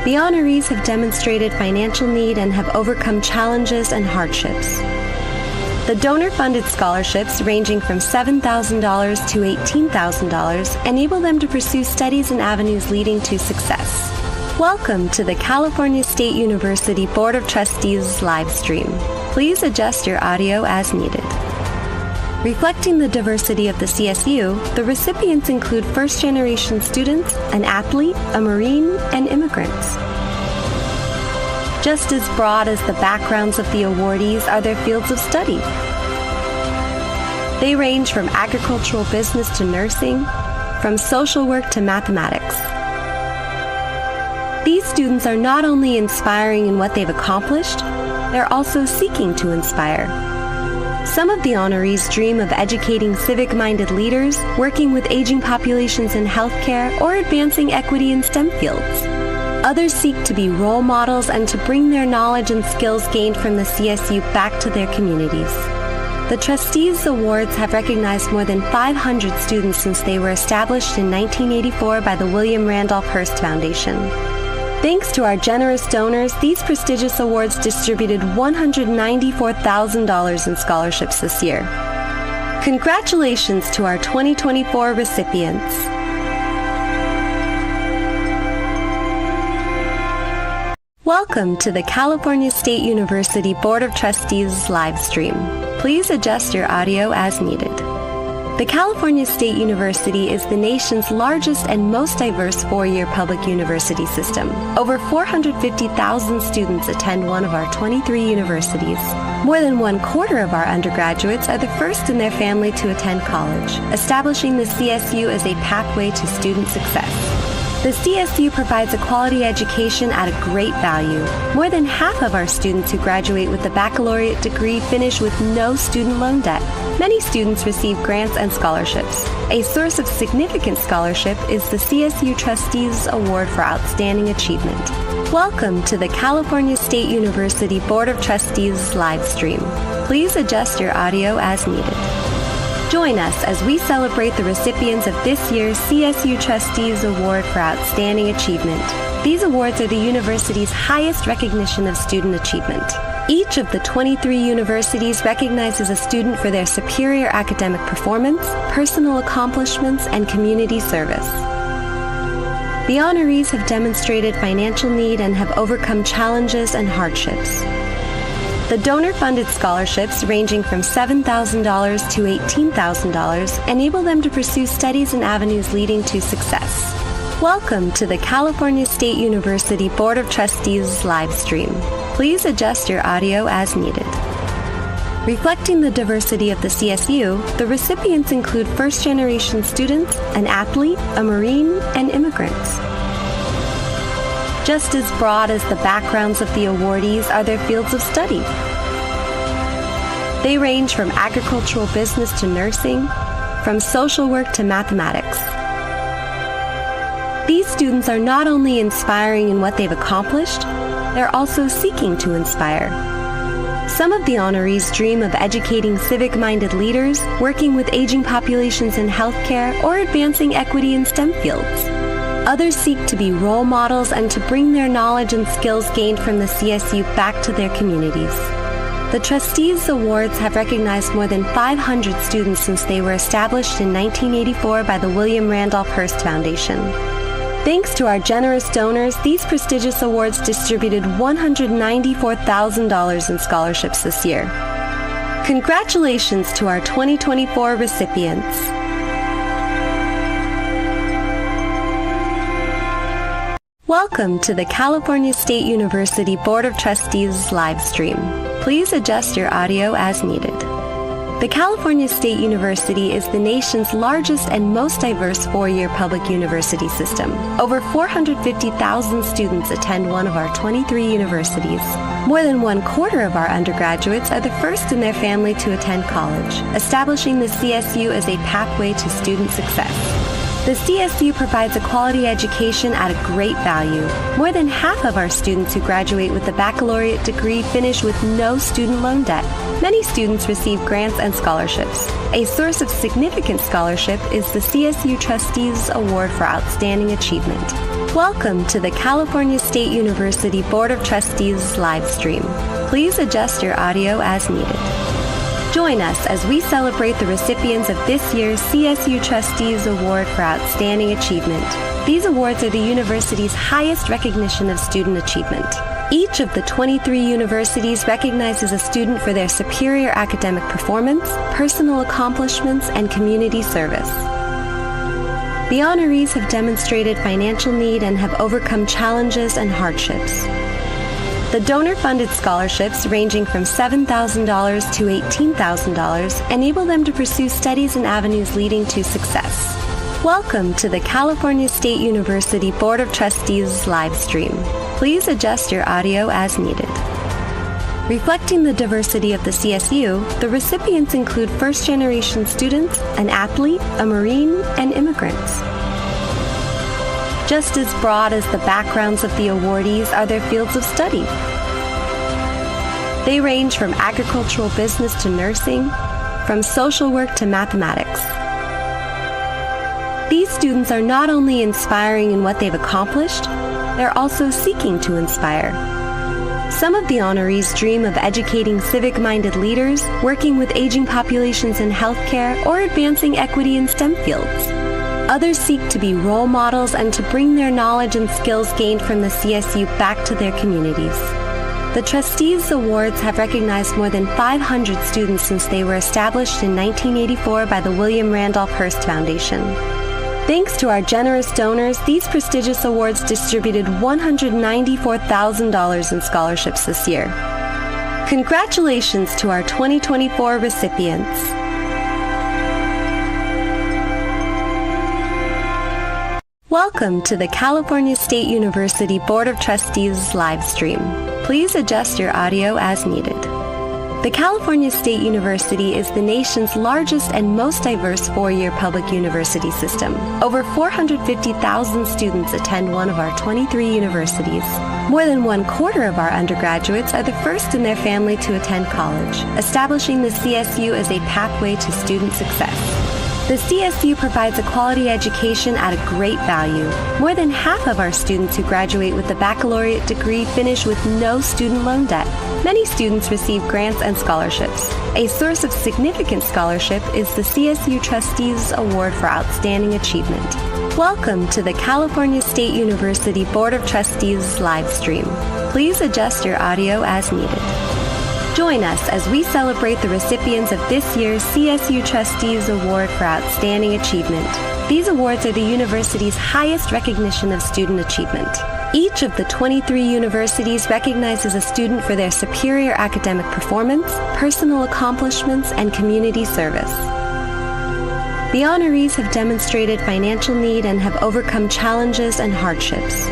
The honorees have demonstrated financial need and have overcome challenges and hardships. The donor-funded scholarships, ranging from $7,000 to $18,000, enable them to pursue studies and avenues leading to success. Welcome to the California State University Board of Trustees live stream. Please adjust your audio as needed. Reflecting the diversity of the CSU, the recipients include first-generation students, an athlete, a Marine, and immigrants. Just as broad as the backgrounds of the awardees are their fields of study. They range from agricultural business to nursing, from social work to mathematics. These students are not only inspiring in what they've accomplished, they're also seeking to inspire. Some of the honorees dream of educating civic-minded leaders, working with aging populations in healthcare, or advancing equity in STEM fields. Others seek to be role models and to bring their knowledge and skills gained from the CSU back to their communities. The Trustees Awards have recognized more than 500 students since they were established in 1984 by the William Randolph Hearst Foundation. Thanks to our generous donors, these prestigious awards distributed $194,000 in scholarships this year. Congratulations to our 2024 recipients. Welcome to the California State University Board of Trustees live stream. Please adjust your audio as needed. The California State University is the nation's largest and most diverse four-year public university system. Over 450,000 students attend one of our 23 universities. More than 1/4 of our undergraduates are the first in their family to attend college, establishing the CSU as a pathway to student success. The CSU provides a quality education at a great value. More than half of our students who graduate with a baccalaureate degree finish with no student loan debt. Many students receive grants and scholarships. A source of significant scholarship is the CSU Trustees Award for Outstanding Achievement. Welcome to the California State University Board of Trustees live stream. Please adjust your audio as needed. Join us as we celebrate the recipients of this year's CSU Trustees Award for Outstanding Achievement. These awards are the university's highest recognition of student achievement. Each of the 23 universities recognizes a student for their superior academic performance, personal accomplishments, and community service. The honorees have demonstrated financial need and have overcome challenges and hardships. The donor-funded scholarships, ranging from $7,000 to $18,000, enable them to pursue studies and avenues leading to success. Welcome to the California State University Board of Trustees live stream. Please adjust your audio as needed. Reflecting the diversity of the CSU, the recipients include first-generation students, an athlete, a Marine, and immigrants. Just as broad as the backgrounds of the awardees are their fields of study. They range from agricultural business to nursing, from social work to mathematics. These students are not only inspiring in what they've accomplished, they're also seeking to inspire. Some of the honorees dream of educating civic-minded leaders, working with aging populations in healthcare, or advancing equity in STEM fields. Others seek to be role models and to bring their knowledge and skills gained from the CSU back to their communities. The Trustees Awards have recognized more than 500 students since they were established in 1984 by the William Randolph Hearst Foundation. Thanks to our generous donors, these prestigious awards distributed $194,000 in scholarships this year. Congratulations to our 2024 recipients. Welcome to the California State University Board of Trustees live stream. Please adjust your audio as needed. The California State University is the nation's largest and most diverse four-year public university system. Over 450,000 students attend one of our 23 universities. More than 1/4 of our undergraduates are the first in their family to attend college, establishing the CSU as a pathway to student success. The CSU provides a quality education at a great value. More than half of our students who graduate with a baccalaureate degree finish with no student loan debt. Many students receive grants and scholarships. A source of significant scholarship is the CSU Trustees Award for Outstanding Achievement. Welcome to the California State University Board of Trustees live stream. Please adjust your audio as needed. Join us as we celebrate the recipients of this year's CSU Trustees Award for Outstanding Achievement. These awards are the university's highest recognition of student achievement. Each of the 23 universities recognizes a student for their superior academic performance, personal accomplishments, and community service. The honorees have demonstrated financial need and have overcome challenges and hardships. The donor-funded scholarships, ranging from $7,000 to $18,000, enable them to pursue studies and avenues leading to success. Welcome to the California State University Board of Trustees live stream. Please adjust your audio as needed. Reflecting the diversity of the CSU, the recipients include first-generation students, an athlete, a Marine, and immigrants. Just as broad as the backgrounds of the awardees are their fields of study. They range from agricultural business to nursing, from social work to mathematics. These students are not only inspiring in what they've accomplished, they're also seeking to inspire. Some of the honorees dream of educating civic-minded leaders, working with aging populations in healthcare, or advancing equity in STEM fields. Others seek to be role models and to bring their knowledge and skills gained from the CSU back to their communities. The Trustees Awards have recognized more than 500 students since they were established in 1984 by the William Randolph Hearst Foundation. Thanks to our generous donors, these prestigious awards distributed $194,000 in scholarships this year. Congratulations to our 2024 recipients. Welcome to the California State University Board of Trustees live stream. Please adjust your audio as needed. The California State University is the nation's largest and most diverse four-year public university system. Over 450,000 students attend one of our 23 universities. More than 1/4 of our undergraduates are the first in their family to attend college, establishing the CSU as a pathway to student success. The CSU provides a quality education at a great value. More than half of our students who graduate with a baccalaureate degree finish with no student loan debt. Many students receive grants and scholarships. A source of significant scholarship is the CSU Trustees Award for Outstanding Achievement. Welcome to the California State University Board of Trustees live stream. Please adjust your audio as needed. Join us as we celebrate the recipients of this year's CSU Trustees Award for Outstanding Achievement. These awards are the university's highest recognition of student achievement. Each of the 23 universities recognizes a student for their superior academic performance, personal accomplishments, and community service. The honorees have demonstrated financial need and have overcome challenges and hardships.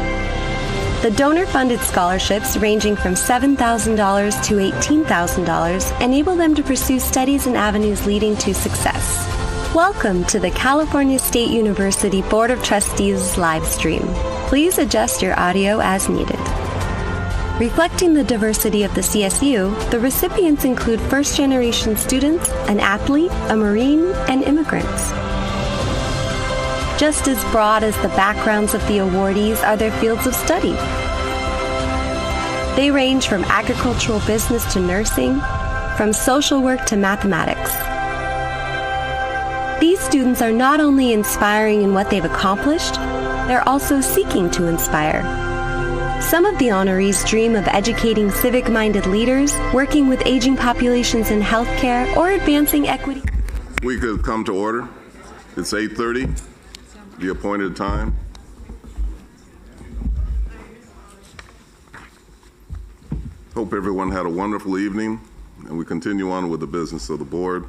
The donor-funded scholarships, ranging from $7,000 to $18,000, enable them to pursue studies and avenues leading to success. Welcome to the California State University Board of Trustees live stream. Please adjust your audio as needed. Reflecting the diversity of the CSU, the recipients include first-generation students, an athlete, a Marine, and immigrants. Just as broad as the backgrounds of the awardees are their fields of study. They range from agricultural business to nursing, from social work to mathematics. These students are not only inspiring in what they've accomplished, they're also seeking to inspire. Some of the honorees dream of educating civic-minded leaders, working with aging populations in healthcare, or advancing equity. We could come to order. It's 8:30, the appointed time. Hope everyone had a wonderful evening, and we continue on with the business of the board.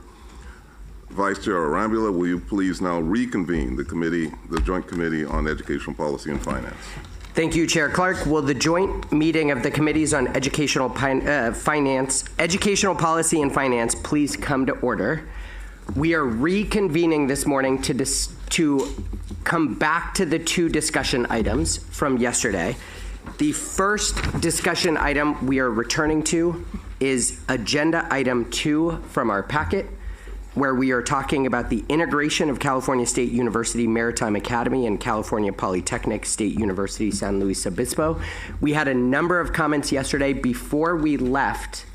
Vice Chair Arambula, will you please now reconvene the Joint Committee on Educational Policy and Finance? Thank you, Chair Clark. Will the joint meeting of the Committees on Educational Policy and Finance please come to order? We are reconvening this morning to come back to the two discussion items from yesterday. The first discussion item we are returning to is Agenda Item 2 from our packet, where we are talking about the integration of California State University Maritime Academy and California Polytechnic State University San Luis Obispo. We had a number of comments yesterday. Before we left,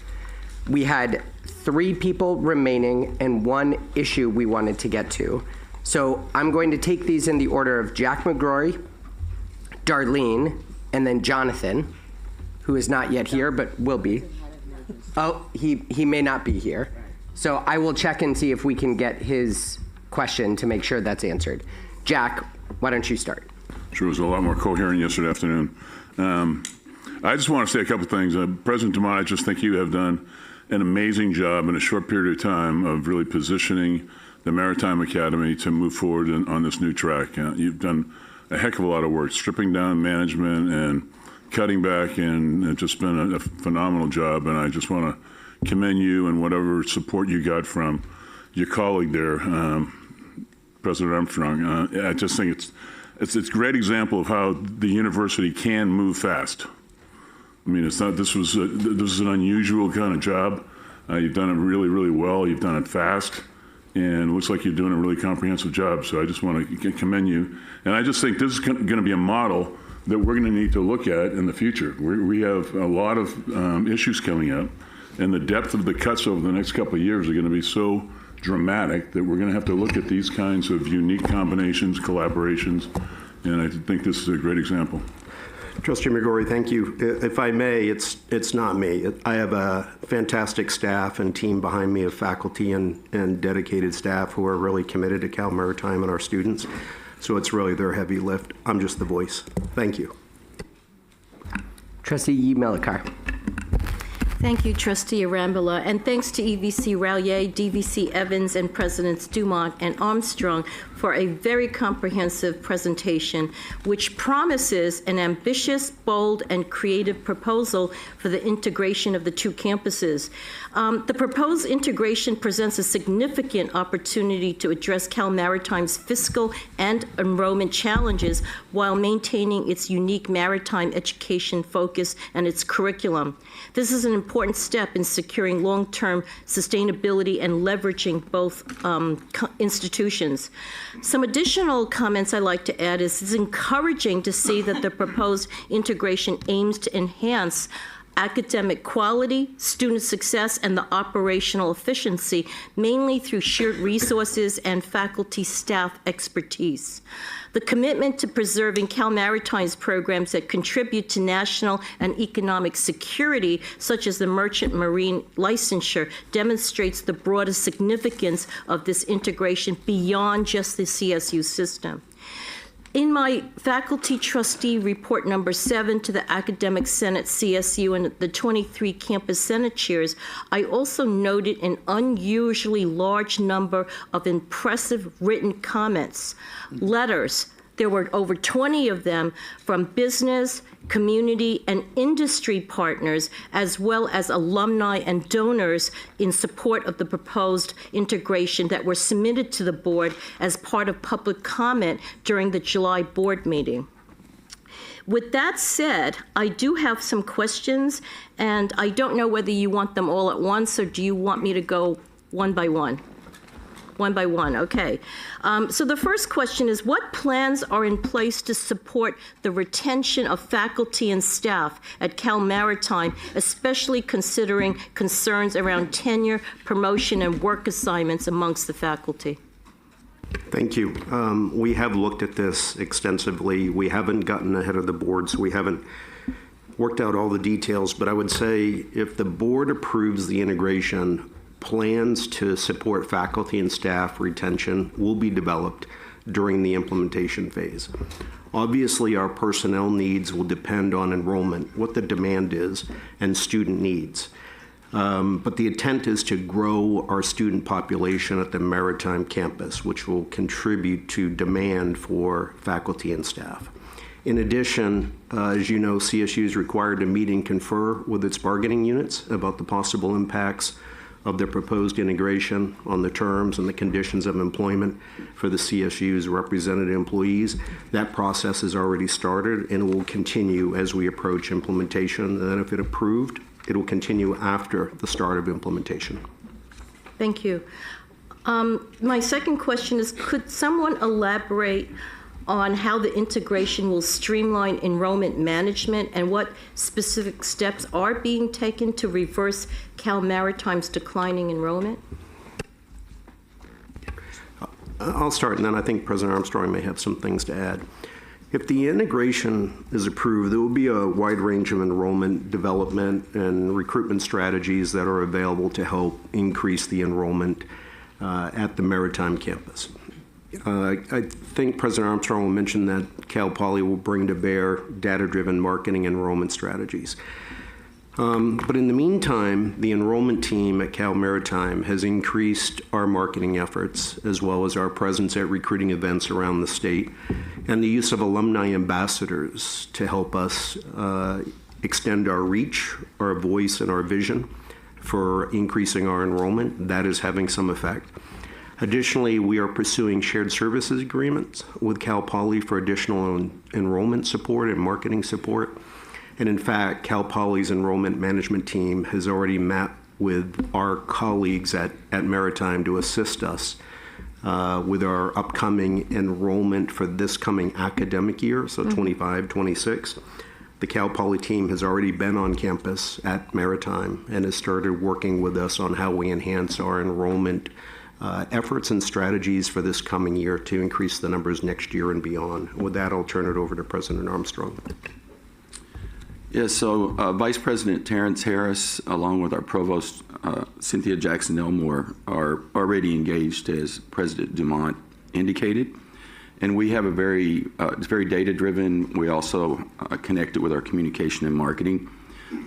we had 3 people remaining and 1 issue we wanted to get to. So I'm going to take these in the order of Jack McGrory, Darlene, and then Jonathan, who is not yet here but will be. Oh, he may not be here. So I will check and see if we can get his question to make sure that's answered. Jack, why don't you start? Sure, it was a lot more coherent yesterday afternoon. I just want to say a couple things. President Dumont, I just think you have done an amazing job in a short period of time of really positioning the Maritime Academy to move forward on this new track. You've done a heck of a lot of work, stripping down management and cutting back, and it's just been a phenomenal job. And I just want to commend you and whatever support you got from your colleague there, President Armstrong. I just think it's a great example of how the university can move fast. I mean, it's not. This is an unusual kind of job. You've done it really, really well. You've done it fast, and it looks like you're doing a really comprehensive job. So I just want to commend you. And I just think this is going to be a model that we're going to need to look at in the future. We have a lot of issues coming up. And the depth of the cuts over the next couple of years are going to be so dramatic that we're going to have to look at these kinds of unique combinations, collaborations, and I think this is a great example. Trustee McGrory, thank you. If I may, it's not me. I have a fantastic staff and team behind me of faculty and dedicated staff who are really committed to Cal Maritime and our students. So it's really their heavy lift. I'm just the voice. Thank you. Trustee Melikar. Thank you, Trustee Arambula, and thanks to EVC Rallier, DVC Evans, and Presidents Dumont and Armstrong for a very comprehensive presentation, which promises an ambitious, bold, and creative proposal for the integration of the two campuses. The proposed integration presents a significant opportunity to address Cal Maritime's fiscal and enrollment challenges while maintaining its unique maritime education focus and its curriculum. This is an important step in securing long-term sustainability and leveraging both institutions. Some additional comments I'd like to add is it's encouraging to see that the proposed integration aims to enhance academic quality, student success, and the operational efficiency, mainly through shared resources and faculty staff expertise. The commitment to preserving Cal Maritime's programs that contribute to national and economic security, such as the merchant marine licensure, demonstrates the broader significance of this integration beyond just the CSU system. In my faculty trustee report number 7 to the Academic Senate CSU and the 23 campus Senate chairs, I also noted an unusually large number of impressive written comments, letters. There were over 20 of them from business, community, and industry partners, as well as alumni and donors in support of the proposed integration that were submitted to the board as part of public comment during the July board meeting. With that said, I do have some questions, and I don't know whether you want them all at once or do you want me to go one by one? One by one, okay. So the first question is, what plans are in place to support the retention of faculty and staff at Cal Maritime, especially considering concerns around tenure, promotion, and work assignments amongst the faculty? Thank you. We have looked at this extensively. We haven't gotten ahead of the board, so we haven't worked out all the details, but I would say if the board approves the integration, plans to support faculty and staff retention will be developed during the implementation phase. Obviously, our personnel needs will depend on enrollment, what the demand is, and student needs. But the intent is to grow our student population at the Maritime campus, which will contribute to demand for faculty and staff. In addition, as you know, CSU is required to meet and confer with its bargaining units about the possible impacts of the proposed integration on the terms and the conditions of employment for the CSU's represented employees. That process has already started and will continue as we approach implementation. And then if it approved, it will continue after the start of implementation. Thank you. My second question is, could someone elaborate on how the integration will streamline enrollment management and what specific steps are being taken to reverse Cal Maritime's declining enrollment? I'll start, and then I think President Armstrong may have some things to add. If the integration is approved, there will be a wide range of enrollment development and recruitment strategies that are available to help increase the enrollment at the Maritime campus. I think President Armstrong will mention that Cal Poly will bring to bear data-driven marketing enrollment strategies. But in the meantime, the enrollment team at Cal Maritime has increased our marketing efforts as well as our presence at recruiting events around the state and the use of alumni ambassadors to help us extend our reach, our voice, and our vision for increasing our enrollment. That is having some effect. Additionally, we are pursuing shared services agreements with Cal Poly for additional enrollment support and marketing support. And in fact, Cal Poly's enrollment management team has already met with our colleagues at Maritime to assist us with our upcoming enrollment for this coming academic year, so 25-26. The Cal Poly team has already been on campus at Maritime and has started working with us on how we enhance our enrollment efforts and strategies for this coming year to increase the numbers next year and beyond. With that, I'll turn it over to President Armstrong. Yes, so Vice President Terrence Harris, along with our Provost Cynthia Jackson-Elmore, are already engaged, as President Dumont indicated. And we have it's very data-driven. We also connect it with our communication and marketing.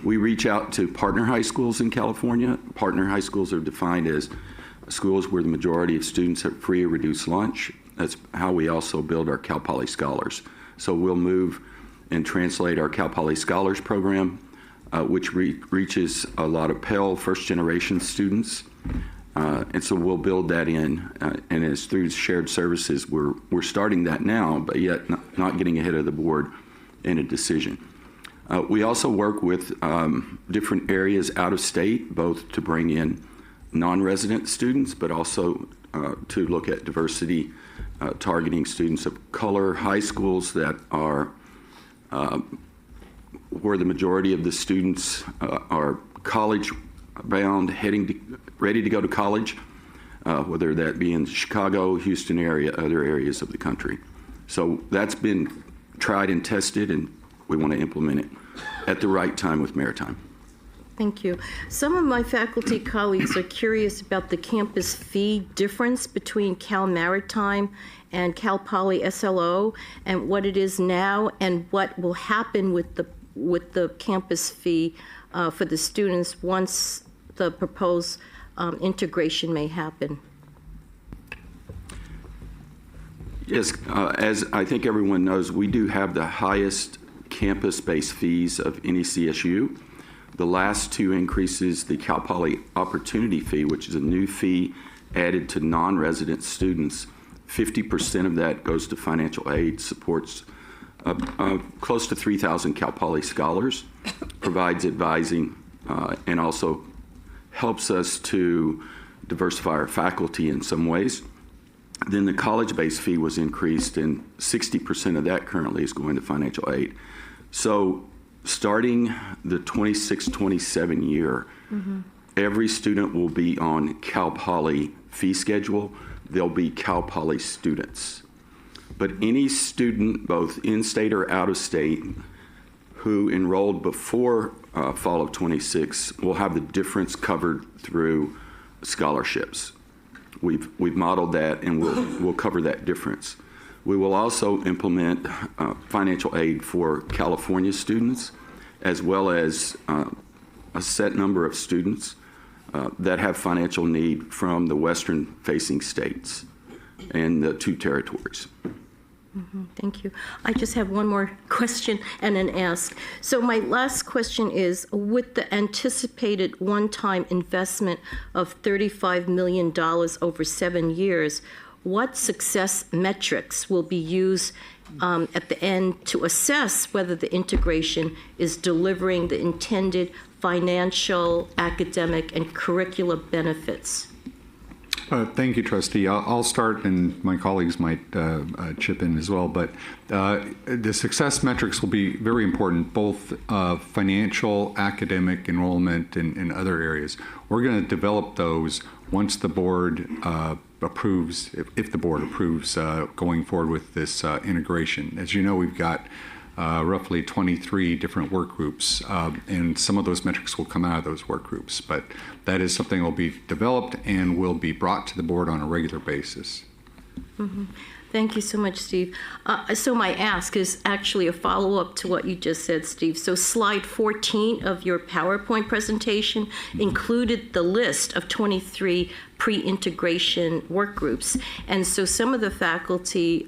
We reach out to partner high schools in California. Partner high schools are defined as schools where the majority of students have free or reduced lunch. That's how we also build our Cal Poly Scholars. So we'll move and translate our Cal Poly Scholars program, which reaches a lot of Pell first-generation students. And so we'll build that in, and it's through shared services. We're starting that now, but yet not getting ahead of the board in a decision. We also work with different areas out of state, both to bring in non-resident students, but also to look at diversity, targeting students of color, high schools that are where the majority of the students are college-bound, ready to go to college, whether that be in the Chicago, Houston area, other areas of the country. So that's been tried and tested, and we want to implement it at the right time with Maritime. Thank you. Some of my faculty colleagues are curious about the campus fee difference between Cal Maritime and Cal Poly SLO, and what it is now and what will happen with the campus fee for the students once the proposed integration may happen. Yes, as I think everyone knows, we do have the highest campus-based fees of any CSU. The last two increases, the Cal Poly Opportunity Fee, which is a new fee added to non-resident students. 50% of that goes to financial aid, supports close to 3,000 Cal Poly scholars, provides advising, and also helps us to diversify our faculty in some ways. Then the college-based fee was increased, and 60% of that currently is going to financial aid. So starting the 26-27 year, every student will be on Cal Poly fee schedule. They'll be Cal Poly students. But any student, both in-state or out-of-state, who enrolled before fall of 26 will have the difference covered through scholarships. We've modeled that, and we'll cover that difference. We will also implement financial aid for California students, as well as a set number of students that have financial need from the western-facing states and the 2 territories. Thank you. I just have one more question and an ask. So my last question is, with the anticipated one-time investment of $35 million over 7 years, what success metrics will be used at the end to assess whether the integration is delivering the intended financial, academic, and curricular benefits? Thank you, Trustee. I'll start, and my colleagues might chip in as well. But the success metrics will be very important, both financial, academic, enrollment, and other areas. We're going to develop those once the board approves, if the board approves going forward with this integration. As you know, we've got roughly 23 different work groups, and some of those metrics will come out of those work groups. But that is something that will be developed and will be brought to the board on a regular basis. Thank you so much, Steve. So my ask is actually a follow-up to what you just said, Steve. So slide 14 of your PowerPoint presentation included the list of 23 pre-integration work groups. And so some of the faculty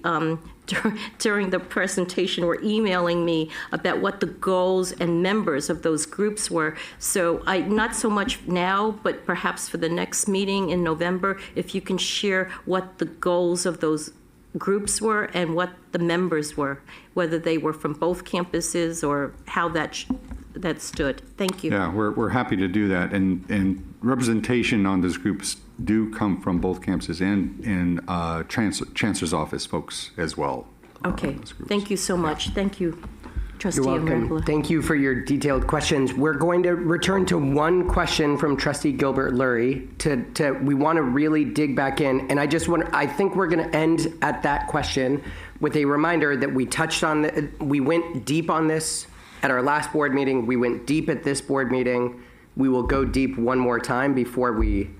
during the presentation were emailing me about what the goals and members of those groups were. So not so much now, but perhaps for the next meeting in November, if you can share what the goals of those groups were and what the members were, whether they were from both campuses or how that stood. Thank you. Yeah, we're happy to do that. And representation on those groups do come from both campuses and Chancellor's Office folks as well. Okay. Thank you so much. Thank you, Trustee You're welcome. Arambula. Thank you for your detailed questions. We're going to return to one question from Trustee Gilbert Lurie. We want to really dig back in, and I think we're going to end at that question with a reminder that we touched on. We went deep on this at our last board meeting. We went deep at this board meeting. We will go deep one more time before we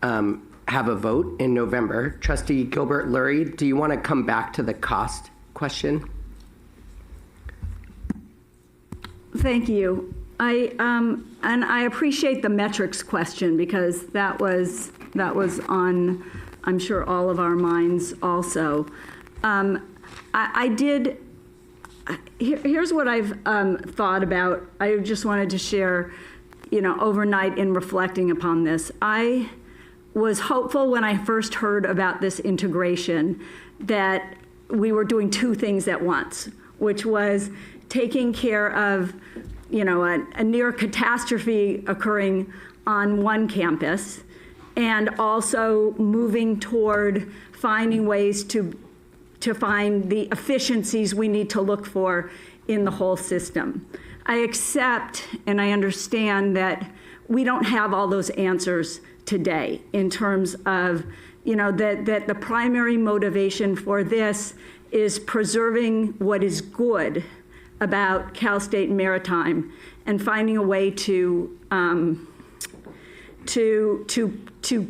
have a vote in November. Trustee Gilbert Lurie, do you want to come back to the cost question? Thank you. And I appreciate the metrics question, because that was on, I'm sure, all of our minds also. Here's what I've thought about. I just wanted to share, overnight in reflecting upon this. I was hopeful when I first heard about this integration that we were doing 2 things at once, which was taking care of, a near catastrophe occurring on one campus, and also moving toward finding ways to find the efficiencies we need to look for in the whole system. I accept and I understand that we don't have all those answers today in terms of, that the primary motivation for this is preserving what is good about Cal State Maritime and finding a way to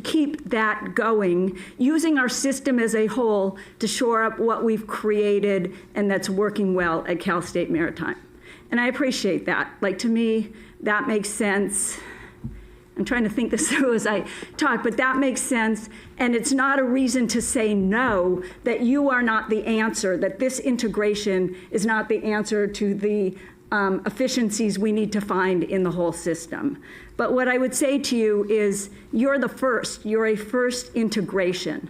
keep that going, using our system as a whole to shore up what we've created and that's working well at Cal State Maritime. And I appreciate that. To me, that makes sense. I'm trying to think this through as I talk, but that makes sense. And it's not a reason to say no, that you are not the answer, that this integration is not the answer to the efficiencies we need to find in the whole system. But what I would say to you is you're a first integration.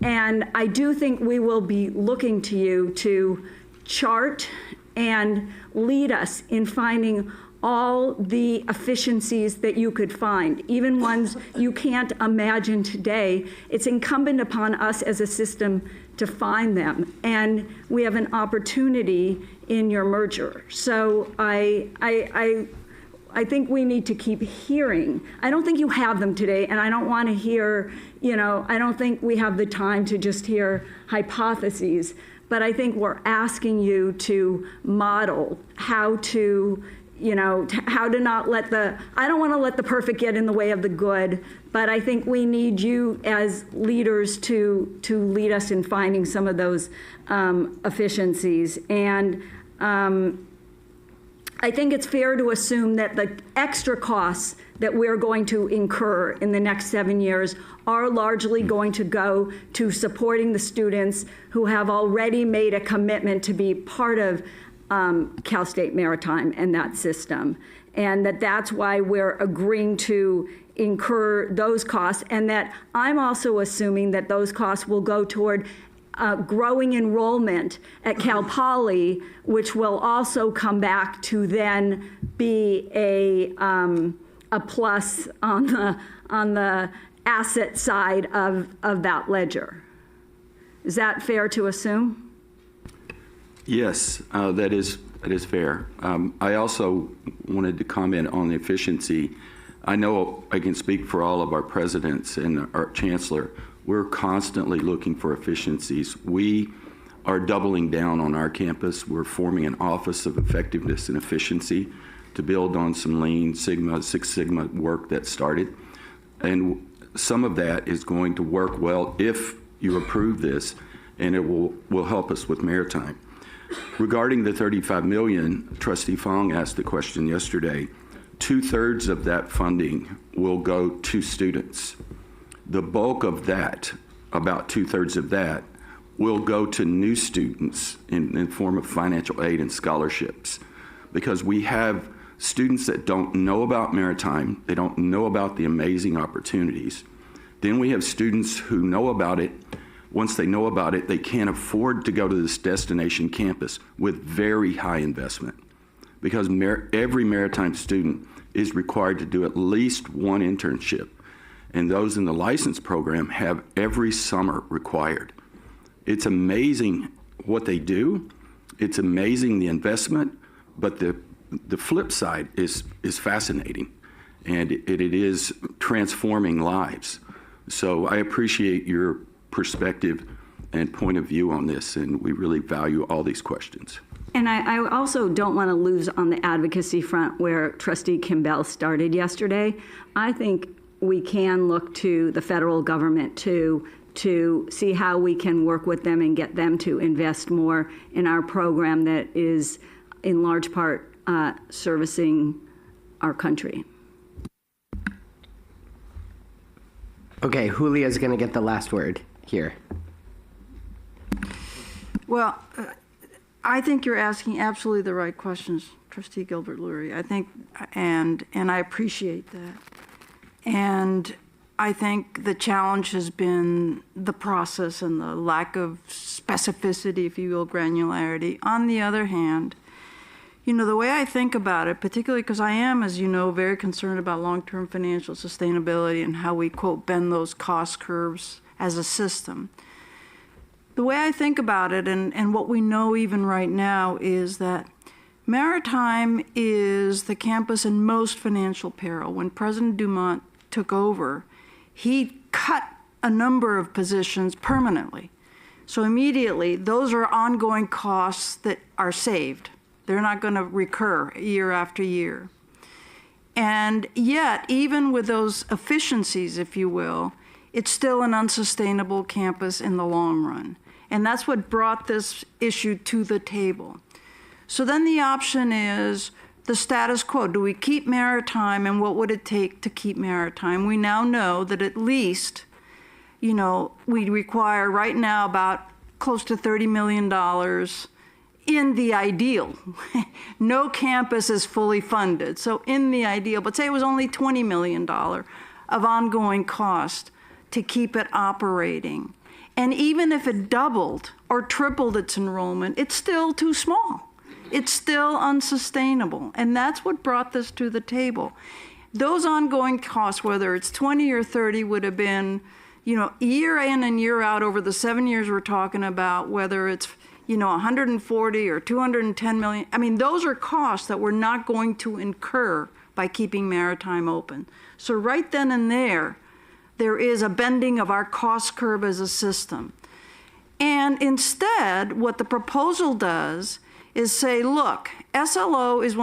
And I do think we will be looking to you to chart and lead us in finding all the efficiencies that you could find, even ones you can't imagine today. It's incumbent upon us as a system to find them. And we have an opportunity in your merger. So I think we need to keep hearing. I don't think you have them today, and I don't want to hear, I don't think we have the time to just hear hypotheses. but I think we're asking you to model how to, how to not let I don't want to let the perfect get in the way of the good, but I think we need you as leaders to lead us in finding some of those efficiencies. And I think it's fair to assume that the extra costs that we're going to incur in the next 7 years are largely going to go to supporting the students who have already made a commitment to be part of Cal State Maritime and that system. And that's why we're agreeing to incur those costs, and that I'm also assuming that those costs will go toward growing enrollment at Cal Poly, which will also come back to then be a plus on the asset side of that ledger. Is that fair to assume? Yes, that is fair. I also wanted to comment on the efficiency. I know I can speak for all of our presidents and our chancellor. We're constantly looking for efficiencies. We are doubling down on our campus. We're forming an Office of Effectiveness and Efficiency to build on some Lean Six Sigma work that started. And some of that is going to work well if you approve this, and it will help us with maritime. Regarding the $35 million, Trustee Fong asked the question yesterday. 2/3 of that funding will go to students. The bulk of that, about 2/3 of that, will go to new students in form of financial aid and scholarships, because we have students that don't know about maritime, they don't know about the amazing opportunities. Then we have students who know about it. Once they know about it, they can't afford to go to this destination campus with very high investment, because every maritime student is required to do at least one internship. And those in the license program have every summer required. It's amazing what they do. It's amazing the investment, but the flip side is fascinating, and it is transforming lives. So I appreciate your perspective and point of view on this, and we really value all these questions. And I also don't want to lose on the advocacy front where Trustee Kimbell started yesterday. I think we can look to the federal government to see how we can work with them and get them to invest more in our program that is in large part servicing our country. Okay, Julia's going to get the last word here. Well, I think you're asking absolutely the right questions, Trustee Gilbert-Lurie. I think, and I appreciate that. And I think the challenge has been the process and the lack of specificity, if you will, granularity. On the other hand, the way I think about it, particularly because I am, as you know, very concerned about long-term financial sustainability and how we, quote, bend those cost curves as a system. The way I think about it, and what we know even right now, is that maritime is the campus in most financial peril. When President Dumont took over, he cut a number of positions permanently. So immediately, those are ongoing costs that are saved. They're not going to recur year after year. And yet, even with those efficiencies, if you will, it's still an unsustainable campus in the long run. And that's what brought this issue to the table. So then the option is the status quo. Do we keep maritime, and what would it take to keep maritime? We now know that at least, we require right now about close to $30 million in the ideal. No campus is fully funded. So in the ideal, but say it was only $20 million of ongoing cost to keep it operating. And even if it doubled or tripled its enrollment, it's still too small. It's still unsustainable. And that's what brought this to the table. Those ongoing costs, whether it's 20 or 30, would have been, year in and year out over the 7 years we're talking about, whether it's, 140 or 210 million. I mean, those are costs that we're not going to incur by keeping maritime open. So right then and there is a bending of our cost curve as a system. And instead, what the proposal does is say, look, SLO is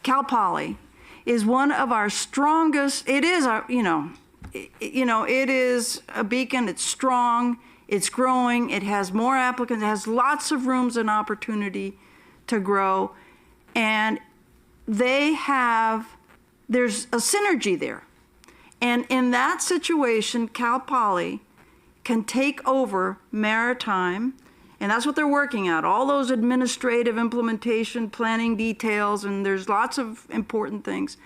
Cal Poly is one of our strongest, it is our, it is a beacon, it's strong, it's growing, it has more applicants, it has lots of rooms and opportunity to grow, and there's a synergy there. And in that situation, Cal Poly can take over maritime, and that's what they're working at, all those administrative implementation, planning details, and there's lots of important things.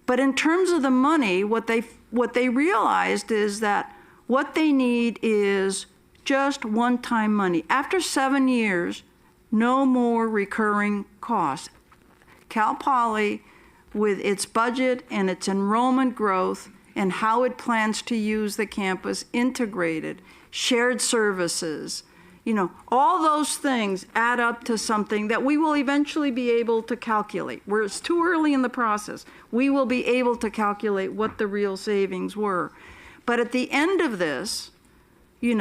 But in terms of the money, what they realized is that what they need is just one-time money. After 7 years, no more recurring costs. Cal Poly, with its budget and its enrollment growth and how it plans to use the campus, integrated, shared services, all those things add up to something that we will eventually be able to calculate. Where it's too early in the process, we will be able to calculate what the real savings were. But at the end of this, we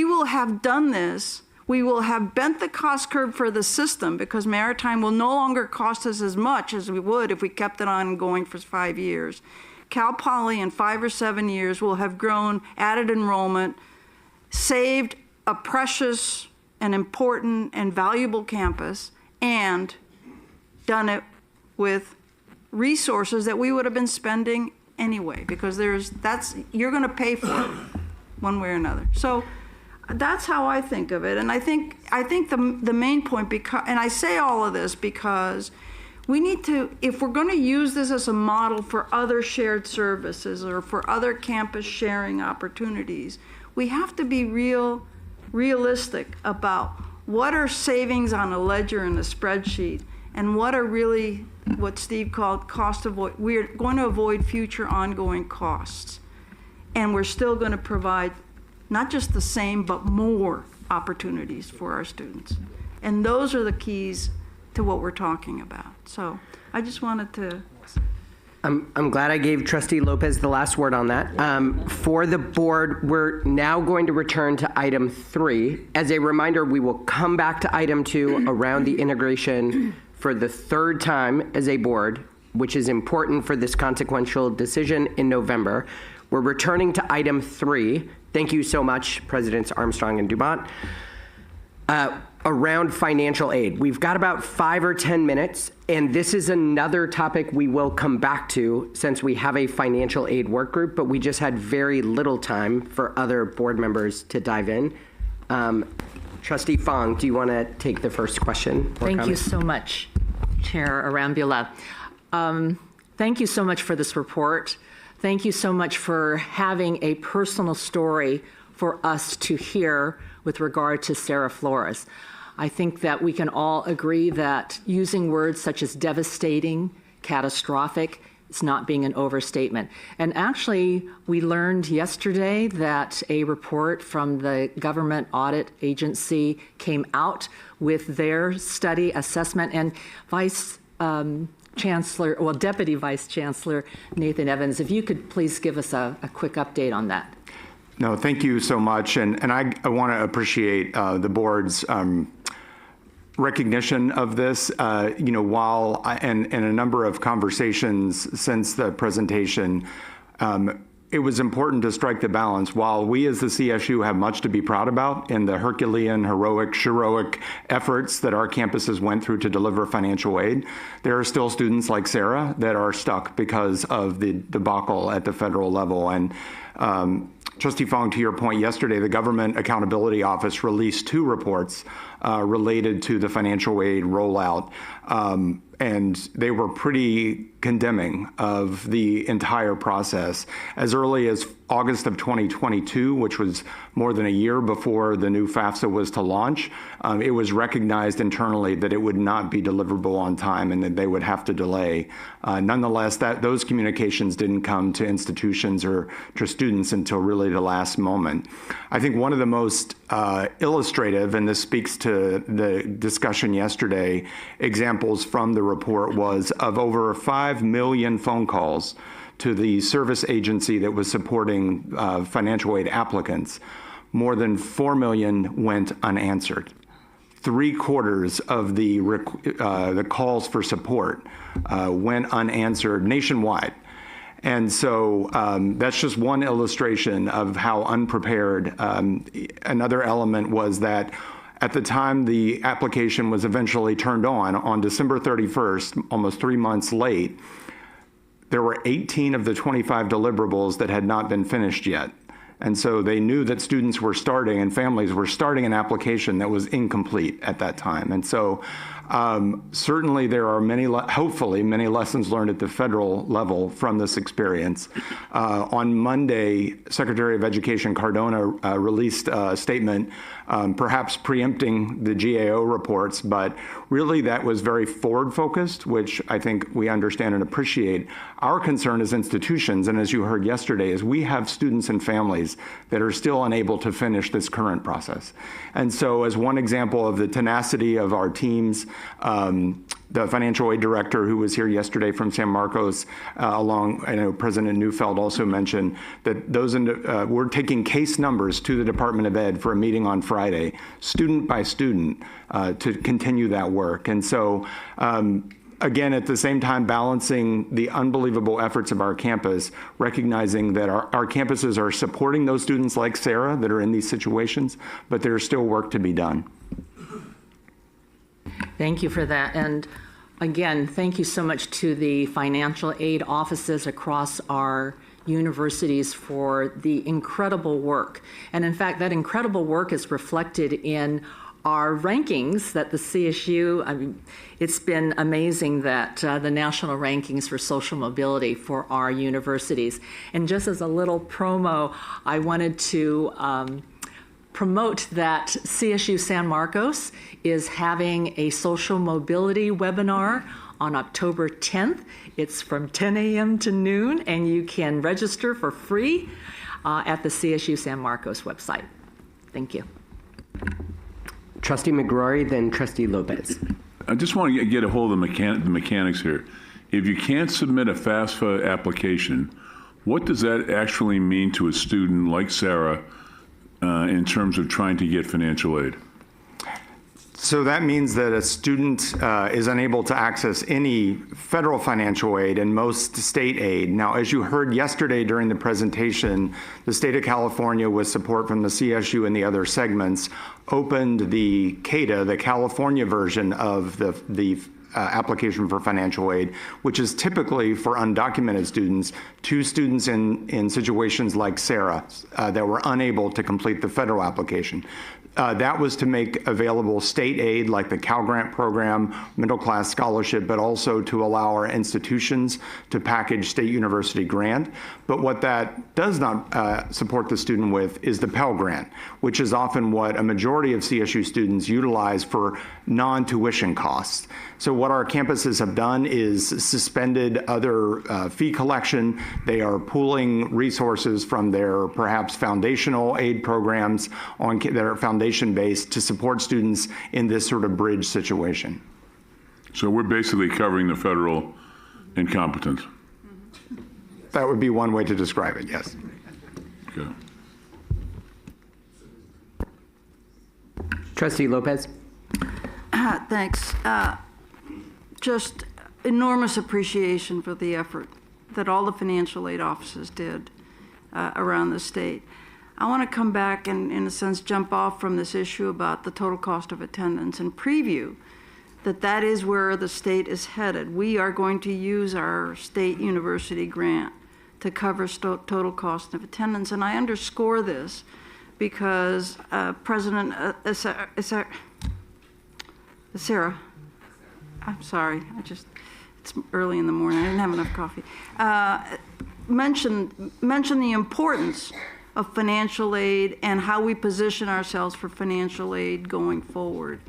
will have done this. We will have bent the cost curve for the system, because maritime will no longer cost us as much as we would if we kept it on going for 5 years. Cal Poly in 5 or 7 years will have grown, added enrollment, saved a precious and important and valuable campus, and done it with resources that we would have been spending anyway, because you're going to pay for it one way or another. So that's how I think of it. And I think the main point, and I say all of this because we need to, if we're going to use this as a model for other shared services or for other campus sharing opportunities, we have to be realistic about what are savings on a ledger and a spreadsheet, and what are really what Steve called cost avoid. We're going to avoid future ongoing costs, and we're still going to provide not just the same but more opportunities for our students. And those are the keys to what we're talking about. So I just wanted to. I'm glad I gave Trustee Lopez the last word on that. For the board, we're now going to return to item 3. As a reminder, we will come back to item 2 around the integration for the 3rd time as a board, which is important for this consequential decision in November. We're returning to item 3. Thank you so much, Presidents Armstrong and Dumont. Around financial aid. We've got about 5 or 10 minutes, and this is another topic we will come back to since we have a financial aid work group, but we just had very little time for other board members to dive in. Trustee Fong, do you want to take the first question? Thank you so much, Chair Arambula. Thank you so much for this report. Thank you so much for having a personal story for us to hear with regard to Sarah Flores. I think that we can all agree that using words such as devastating, catastrophic, is not being an overstatement. And actually, we learned yesterday that a report from the Government Audit Agency came out with their study assessment, and Deputy Vice Chancellor Nathan Evans, if you could please give us a quick update on that. No, thank you so much. And I want to appreciate the board's recognition of this, while and a number of conversations since the presentation, it was important to strike the balance. While we as the CSU have much to be proud about in the Herculean, heroic efforts that our campuses went through to deliver financial aid, there are still students like Sarah that are stuck because of the debacle at the federal level. And Trustee Fong, to your point, yesterday, the Government Accountability Office released 2 reports related to the financial aid rollout, and they were pretty condemning of the entire process. As early as August of 2022, which was more than a year before the new FAFSA was to launch, it was recognized internally that it would not be deliverable on time and that they would have to delay. Nonetheless, those communications didn't come to institutions or to students until really the last moment. I think one of the most illustrative, and this speaks to the discussion yesterday, examples from the report was of over 5 million phone calls to the service agency that was supporting financial aid applicants. more than 4 million went unanswered. 3/4 of the calls for support went unanswered nationwide. And so that's just one illustration of how unprepared. Another element was that at the time the application was eventually turned on December 31st, almost 3 months late, there were 18 of the 25 deliverables that had not been finished yet. And so they knew that students were starting and families were starting an application that was incomplete at that time. And so certainly there are hopefully many lessons learned at the federal level from this experience. On Monday, Secretary of Education Cardona released a statement, perhaps preempting the GAO reports, but really that was very forward-focused, which I think we understand and appreciate. Our concern as institutions, and as you heard yesterday, is we have students and families that are still unable to finish this current process. And so as one example of the tenacity of our teams, the financial aid director who was here yesterday from San Marcos, along, I know President Neufeld also mentioned that we're taking case numbers to the Department of Ed for a meeting on Friday, student by student, to continue that work. And so, again, at the same time, balancing the unbelievable efforts of our campus, recognizing that our campuses are supporting those students like Sarah that are in these situations, but there's still work to be done. Thank you for that. And again, thank you so much to the financial aid offices across our universities for the incredible work. And in fact, that incredible work is reflected in our rankings that the CSU, I mean, it's been amazing that the national rankings for social mobility for our universities. And just as a little promo, I wanted to promote that CSU San Marcos is having a social mobility webinar on October 10th. It's from 10 a.m. to noon, and you can register for free at the CSU San Marcos website. Thank you. Trustee McGrory, then Trustee Lopez. I just want to get a hold of the mechanics here. If you can't submit a FAFSA application, what does that actually mean to a student like Sarah in terms of trying to get financial aid? So that means that a student is unable to access any federal financial aid and most state aid. Now, as you heard yesterday during the presentation, the state of California, with support from the CSU and the other segments, opened the CADA, the California version of the application for financial aid, which is typically for undocumented students, to students in situations like Sarah that were unable to complete the federal application. That was to make available state aid like the Cal Grant program, middle class scholarship, but also to allow our institutions to package state university grant. But what that does not support the student with is the Pell Grant, which is often what a majority of CSU students utilize for non-tuition costs. So what our campuses have done is suspended other fee collection. They are pooling resources from their perhaps foundational aid programs that are foundation-based to support students in this sort of bridge situation. So we're basically covering the federal incompetence. That would be one way to describe it, yes. Okay. Trustee Lopez. Thanks. Just enormous appreciation for the effort that all the financial aid offices did around the state. I want to come back and, in a sense, jump off from this issue about the total cost of attendance and preview that is where the state is headed. We are going to use our state university grant to cover total cost of attendance. And I underscore this because President Sarah, I'm sorry, it's early in the morning, I didn't have enough coffee, mentioned the importance of financial aid and how we position ourselves for financial aid going forward.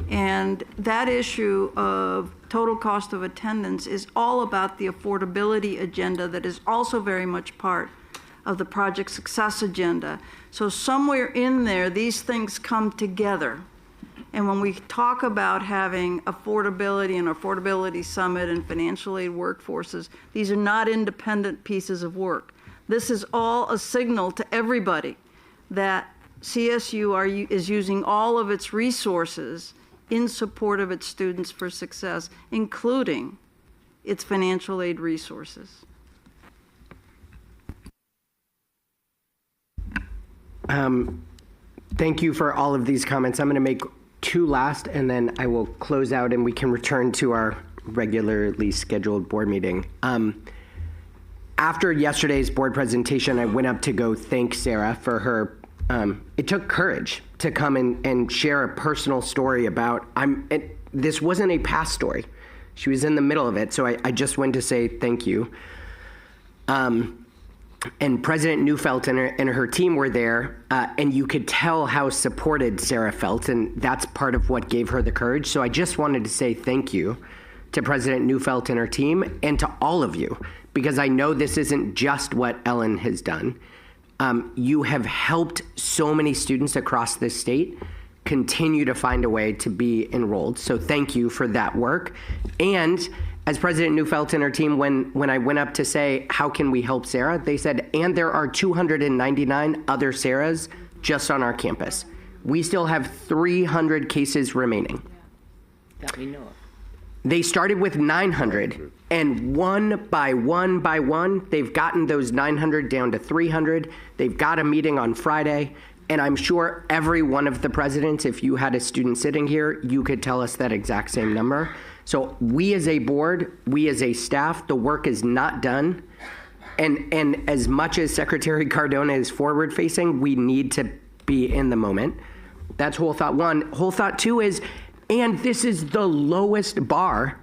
And that issue of total cost of attendance is all about the affordability agenda that is also very much part of the Project Success agenda. So somewhere in there, these things come together. And when we talk about having affordability and affordability summit and financial aid workforces, these are not independent pieces of work. This is all a signal to everybody that CSU is using all of its resources in support of its students for success, including its financial aid resources. Thank you for all of these comments. I'm going to make two last, and then I will close out and we can return to our regularly scheduled board meeting. After yesterday's board presentation, I went up to go thank Sarah for her. It took courage to come and share a personal story about, this wasn't a past story. She was in the middle of it, so I just went to say thank you. And President Neufeld and her team were there, and you could tell how supported Sarah felt, and that's part of what gave her the courage. So I just wanted to say thank you to President Neufeld and her team, and to all of you, because I know this isn't just what Ellen has done. You have helped so many students across this state continue to find a way to be enrolled. So thank you for that work. And as President Neufeld and her team, when I went up to say, how can we help Sarah? They said, and there are 299 other Sarahs just on our campus. We still have 300 cases remaining. That we know of. They started with 900, and one by one, they've gotten those 900 down to 300. They've got a meeting on Friday, and I'm sure every one of the presidents, if you had a student sitting here, you could tell us that exact same number. So we as a board, we as a staff, the work is not done. And as much as Secretary Cardona is forward-facing, we need to be in the moment. That's whole thought one. Whole thought two is, and this is the lowest bar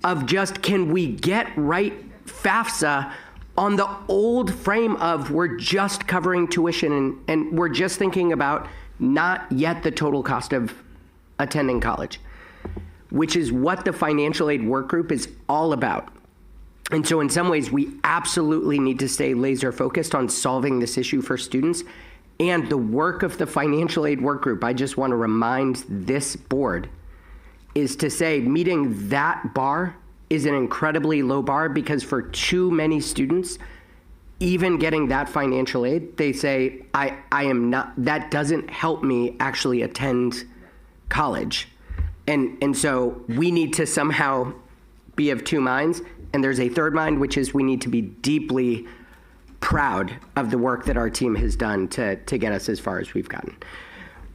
of just, can we get right FAFSA on the old frame of we're just covering tuition and we're just thinking about not yet the total cost of attending college, which is what the financial aid work group is all about. And so in some ways, we absolutely need to stay laser focused on solving this issue for students. And the work of the financial aid work group, I just want to remind this board, is to say meeting that bar is an incredibly low bar, because for too many students, even getting that financial aid, they say, I am not, that doesn't help me actually attend college. And so we need to somehow be of two minds. And there's a third mind, which is we need to be deeply proud of the work that our team has done to get us as far as we've gotten.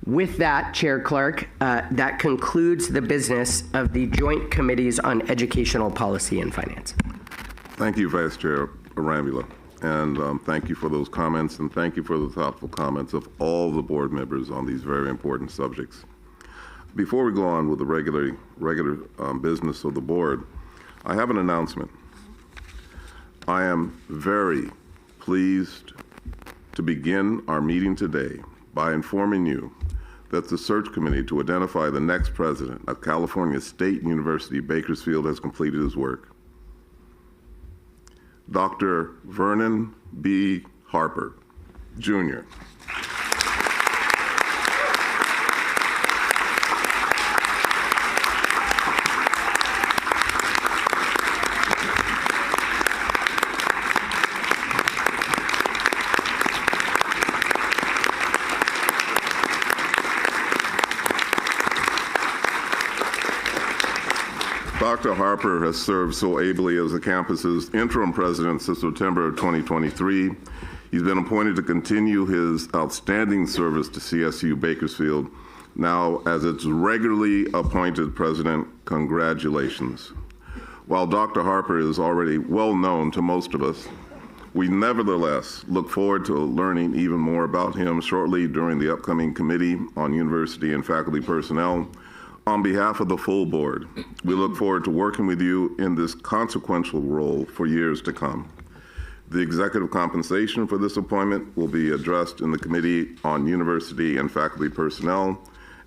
With that, Chair Clark, that concludes the business of the Joint Committees on Educational Policy and Finance. Thank you, Vice Chair Arambula. And thank you for those comments, and thank you for the thoughtful comments of all the board members on these very important subjects. Before we go on with the regular business of the board, I have an announcement. I am very pleased to begin our meeting today by informing you that the search committee to identify the next president of California State University, Bakersfield, has completed his work. Dr. Vernon B. Harper, Jr. Dr. Harper has served so ably as the campus's interim president since September of 2023. He's been appointed to continue his outstanding service to CSU Bakersfield. Now, as its regularly appointed president, congratulations. While Dr. Harper is already well known to most of us, we nevertheless look forward to learning even more about him shortly during the upcoming Committee on University and Faculty Personnel. On behalf of the full board, we look forward to working with you in this consequential role for years to come. The executive compensation for this appointment will be addressed in the Committee on University and Faculty Personnel,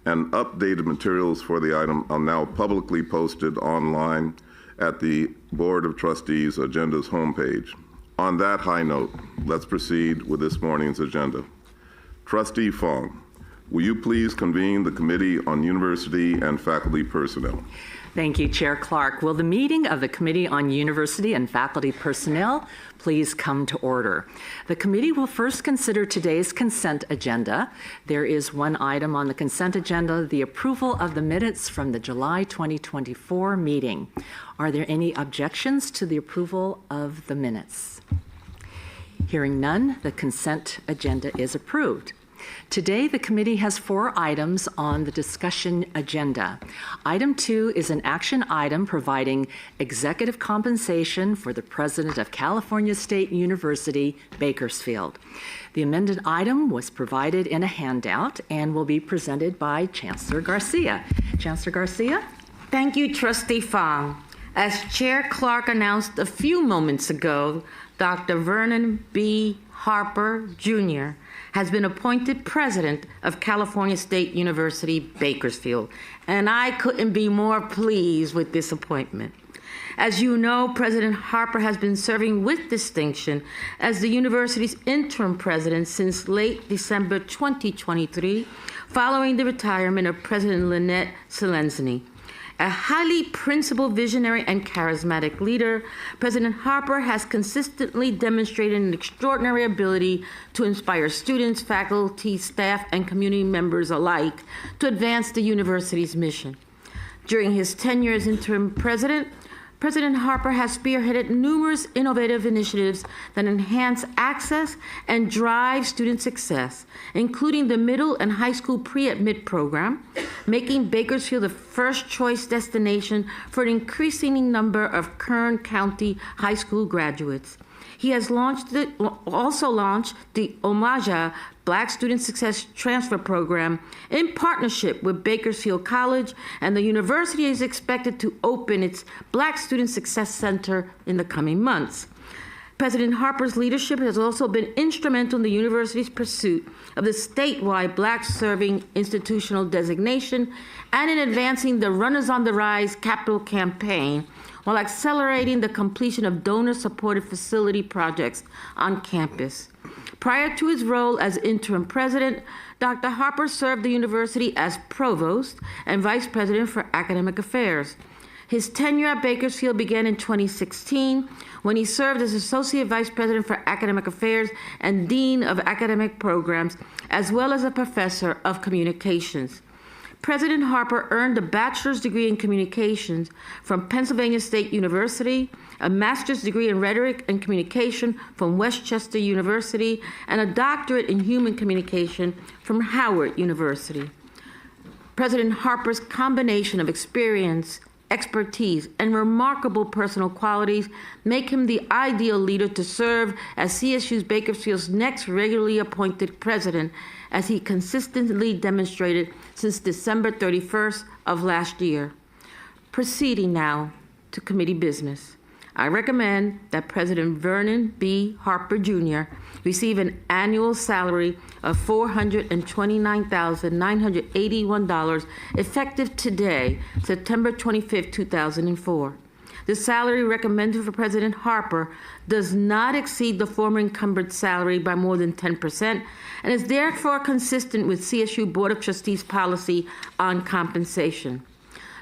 and updated materials for the item are now publicly posted online at the Board of Trustees Agenda's homepage. On that high note, let's proceed with this morning's agenda. Trustee Fong, will you please convene the Committee on University and Faculty Personnel? Thank you, Chair Clark. Will the meeting of the Committee on University and Faculty Personnel please come to order? The committee will first consider today's consent agenda. There is one item on the consent agenda, the approval of the minutes from the July 2024 meeting. Are there any objections to the approval of the minutes? Hearing none, the consent agenda is approved. Today, the committee has 4 items on the discussion agenda. Item 2 is an action item providing executive compensation for the president of California State University, Bakersfield. The amended item was provided in a handout and will be presented by Chancellor Garcia. Chancellor Garcia? Thank you, Trustee Fong. As Chair Clark announced a few moments ago, Dr. Vernon B. Harper, Jr., has been appointed president of California State University, Bakersfield, and I couldn't be more pleased with this appointment. As you know, President Harper has been serving with distinction as the university's interim president since late December 2023, following the retirement of President Lynette Selenzny. A highly principled, visionary, and charismatic leader, President Harper has consistently demonstrated an extraordinary ability to inspire students, faculty, staff, and community members alike to advance the university's mission. During his tenure as interim president, President Harper has spearheaded numerous innovative initiatives that enhance access and drive student success, including the middle and high school pre-admit program, making Bakersfield the first choice destination for an increasing number of Kern County high school graduates. He has also launched the Omaja Black Student Success Transfer Program in partnership with Bakersfield College, and the university is expected to open its Black Student Success Center in the coming months. President Harper's leadership has also been instrumental in the university's pursuit of the statewide Black Serving Institutional designation and in advancing the Runners on the Rise capital campaign, while accelerating the completion of donor-supported facility projects on campus. Prior to his role as interim president, Dr. Harper served the university as provost and vice president for academic affairs. His tenure at Bakersfield began in 2016 when he served as associate vice president for academic affairs and dean of academic programs, as well as a professor of communications. President Harper earned a bachelor's degree in communications from Pennsylvania State University, a master's degree in rhetoric and communication from Westchester University, and a doctorate in human communication from Howard University. President Harper's combination of experience, expertise, and remarkable personal qualities make him the ideal leader to serve as CSU's Bakersfield's next regularly appointed president, as he consistently demonstrated since December 31st of last year. Proceeding now to committee business. I recommend that President Vernon B. Harper Jr. receive an annual salary of $429,981 effective today, September 25, 2004. The salary recommended for President Harper does not exceed the former incumbent salary by more than 10% and is therefore consistent with CSU Board of Trustees policy on compensation.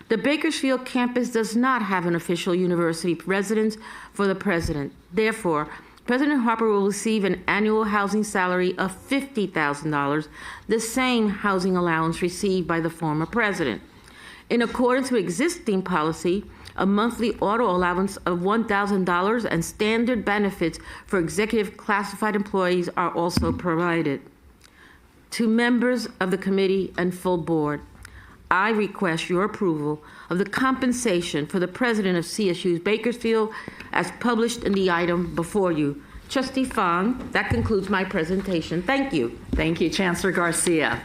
The Bakersfield campus does not have an official university residence for the president. Therefore, President Harper will receive an annual housing salary of $50,000, the same housing allowance received by the former president. In accordance with existing policy, a monthly auto allowance of $1,000 and standard benefits for executive classified employees are also provided. To members of the committee and full board, I request your approval of the compensation for the president of CSU's Bakersfield as published in the item before you. Trustee Fong, that concludes my presentation. Thank you. Thank you, Chancellor Garcia.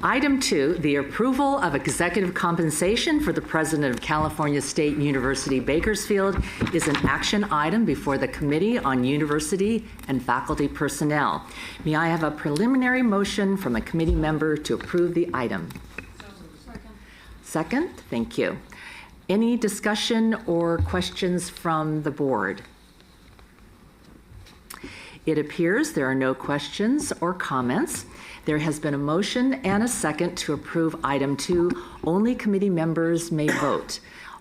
Item 2, the approval of executive compensation for the president of California State University, Bakersfield, is an action item before the Committee on University and Faculty Personnel. May I have a preliminary motion from a committee member to approve the item? Second, thank you. Any discussion or questions from the board? It appears there are no questions or comments. There has been a motion and a second to approve item 2. Only committee members may vote.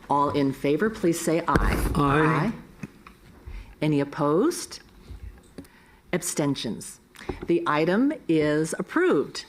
All in favor, please say aye. Aye. Any opposed? Abstentions. The item is approved.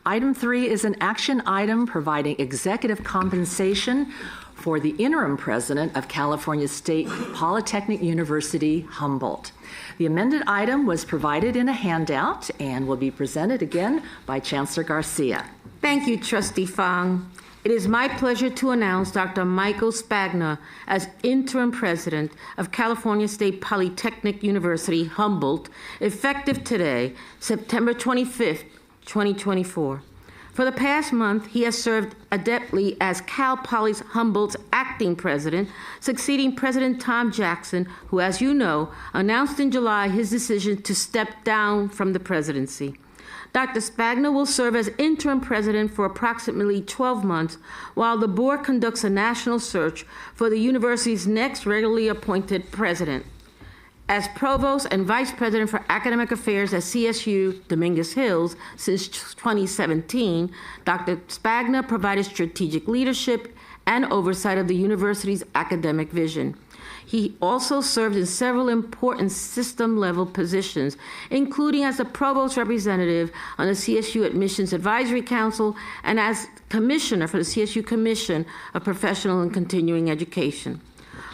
Item 3 is an action item providing executive compensation for the interim president of California State Polytechnic University, Humboldt. The amended item was provided in a handout and will be presented again by Chancellor Garcia. Thank you, Trustee Fong. It is my pleasure to announce Dr. Michael Spagna as interim president of California State Polytechnic University, Humboldt, effective today, September 25th, 2024. For the past month, he has served adeptly as Cal Poly's Humboldt's acting president, succeeding President Tom Jackson, who, as you know, announced in July his decision to step down from the presidency. Dr. Spagna will serve as interim president for approximately 12 months while the board conducts a national search for the university's next regularly appointed president. As Provost and Vice President for Academic Affairs at CSU Dominguez Hills since 2017, Dr. Spagna provided strategic leadership and oversight of the university's academic vision. He also served in several important system-level positions, including as the Provost representative on the CSU Admissions Advisory Council and as commissioner for the CSU Commission of Professional and Continuing Education.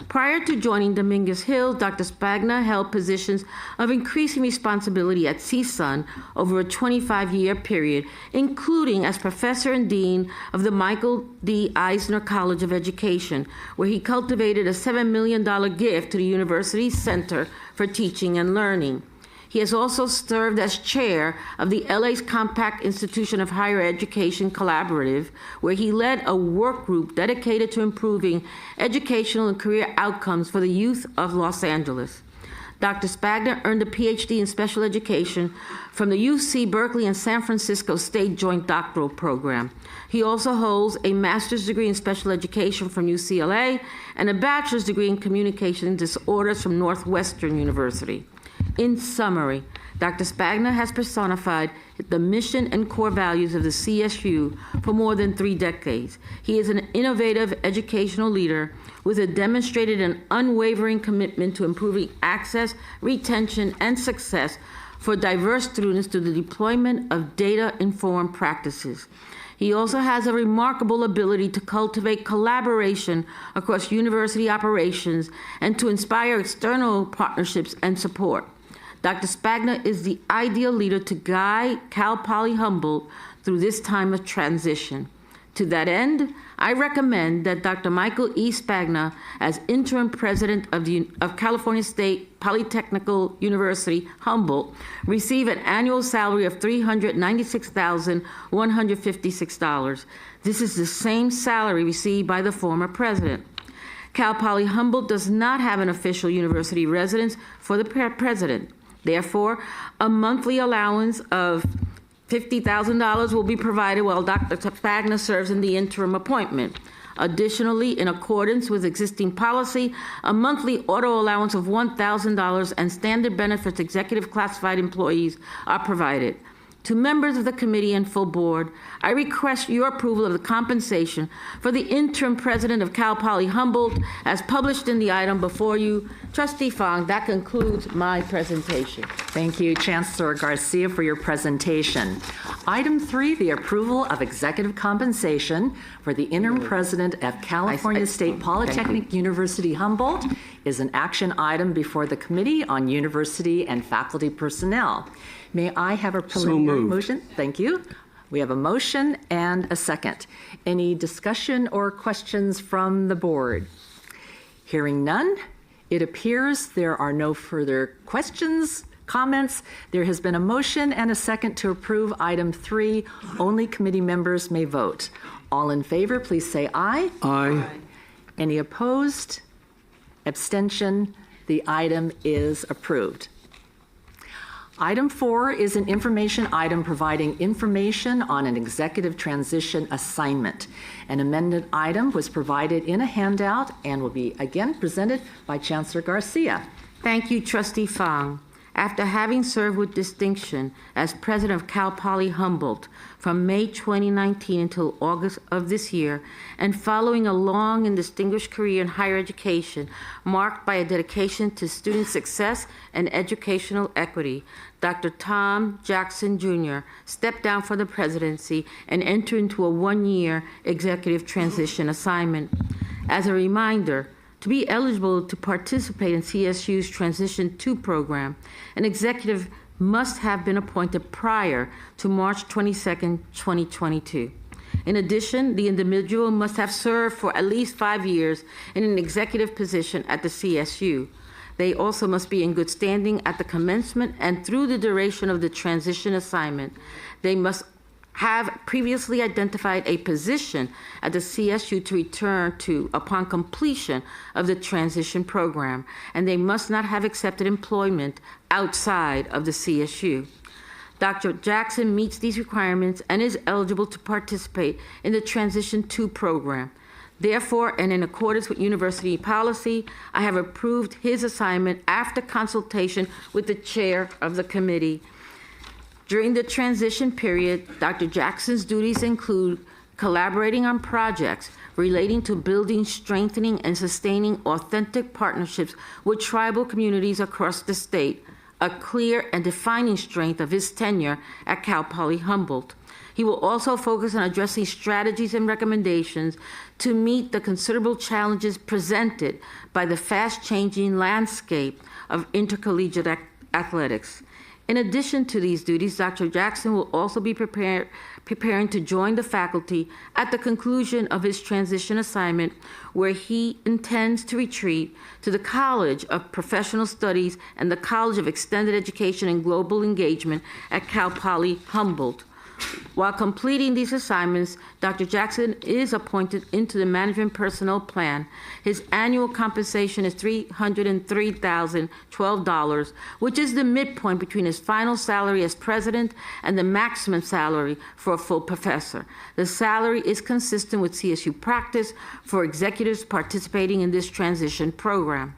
Prior to joining Dominguez Hills, Dr. Spagna held positions of increasing responsibility at CSUN over a 25-year period, including as professor and dean of the Michael D. Eisner College of Education, where he cultivated a $7 million gift to the university's Center for Teaching and Learning. He has also served as chair of the LA's Compact Institution of Higher Education Collaborative, where he led a work group dedicated to improving educational and career outcomes for the youth of Los Angeles. Dr. Spagna earned a PhD in special education from the UC Berkeley and San Francisco State Joint Doctoral Program. He also holds a master's degree in special education from UCLA and a bachelor's degree in communication disorders from Northwestern University. In summary, Dr. Spagna has personified the mission and core values of the CSU for more than 3 decades. He is an innovative educational leader with a demonstrated and unwavering commitment to improving access, retention, and success for diverse students through the deployment of data-informed practices. He also has a remarkable ability to cultivate collaboration across university operations and to inspire external partnerships and support. Dr. Spagna is the ideal leader to guide Cal Poly Humboldt through this time of transition. To that end, I recommend that Dr. Michael E. Spagna, as interim president of California State Polytechnical University, Humboldt, receive an annual salary of $396,156. This is the same salary received by the former president. Cal Poly Humboldt does not have an official university residence for the president. Therefore, a monthly allowance of $50,000 will be provided while Dr. Spagna serves in the interim appointment. Additionally, in accordance with existing policy, a monthly auto allowance of $1,000 and standard benefits executive classified employees are provided. To members of the committee and full board, I request your approval of the compensation for the interim president of Cal Poly Humboldt as published in the item before you. Trustee Fong, that concludes my presentation. Thank you, Chancellor Garcia, for your presentation. Item 3, the approval of executive compensation for the interim president of California State Polytechnic University, Humboldt, is an action item before the Committee on University and Faculty Personnel. May I have a preliminary motion? Thank you. We have a motion and a second. Any discussion or questions from the board? Hearing none, it appears there are no further questions, comments. There has been a motion and a second to approve item 3. Only committee members may vote. All in favor, please say aye. Aye. Any opposed? Abstention? The item is approved. Item 4 is an information item providing information on an executive transition assignment. An amended item was provided in a handout and will be again presented by Chancellor Garcia. Thank you, Trustee Fong. After having served with distinction as president of Cal Poly Humboldt from May 2019 until August of this year, and following a long and distinguished career in higher education marked by a dedication to student success and educational equity, Dr. Tom Jackson Jr. stepped down from the presidency and entered into a one-year executive transition assignment. As a reminder, to be eligible to participate in CSU's Transition 2 program, an executive must have been appointed prior to March 22, 2022. In addition, the individual must have served for at least 5 years in an executive position at the CSU. They also must be in good standing at the commencement and through the duration of the transition assignment. They must have previously identified a position at the CSU to return to upon completion of the transition program, and they must not have accepted employment outside of the CSU. Dr. Jackson meets these requirements and is eligible to participate in the Transition 2 program. Therefore, and in accordance with university policy, I have approved his assignment after consultation with the chair of the committee. During the transition period, Dr. Jackson's duties include collaborating on projects relating to building, strengthening, and sustaining authentic partnerships with tribal communities across the state, a clear and defining strength of his tenure at Cal Poly Humboldt. He will also focus on addressing strategies and recommendations to meet the considerable challenges presented by the fast-changing landscape of intercollegiate athletics. In addition to these duties, Dr. Jackson will also be preparing to join the faculty at the conclusion of his transition assignment, where he intends to retreat to the College of Professional Studies and the College of Extended Education and Global Engagement at Cal Poly Humboldt. While completing these assignments, Dr. Jackson is appointed into the Management Personnel Plan. His annual compensation is $303,012, which is the midpoint between his final salary as president and the maximum salary for a full professor. The salary is consistent with CSU practice for executives participating in this transition program.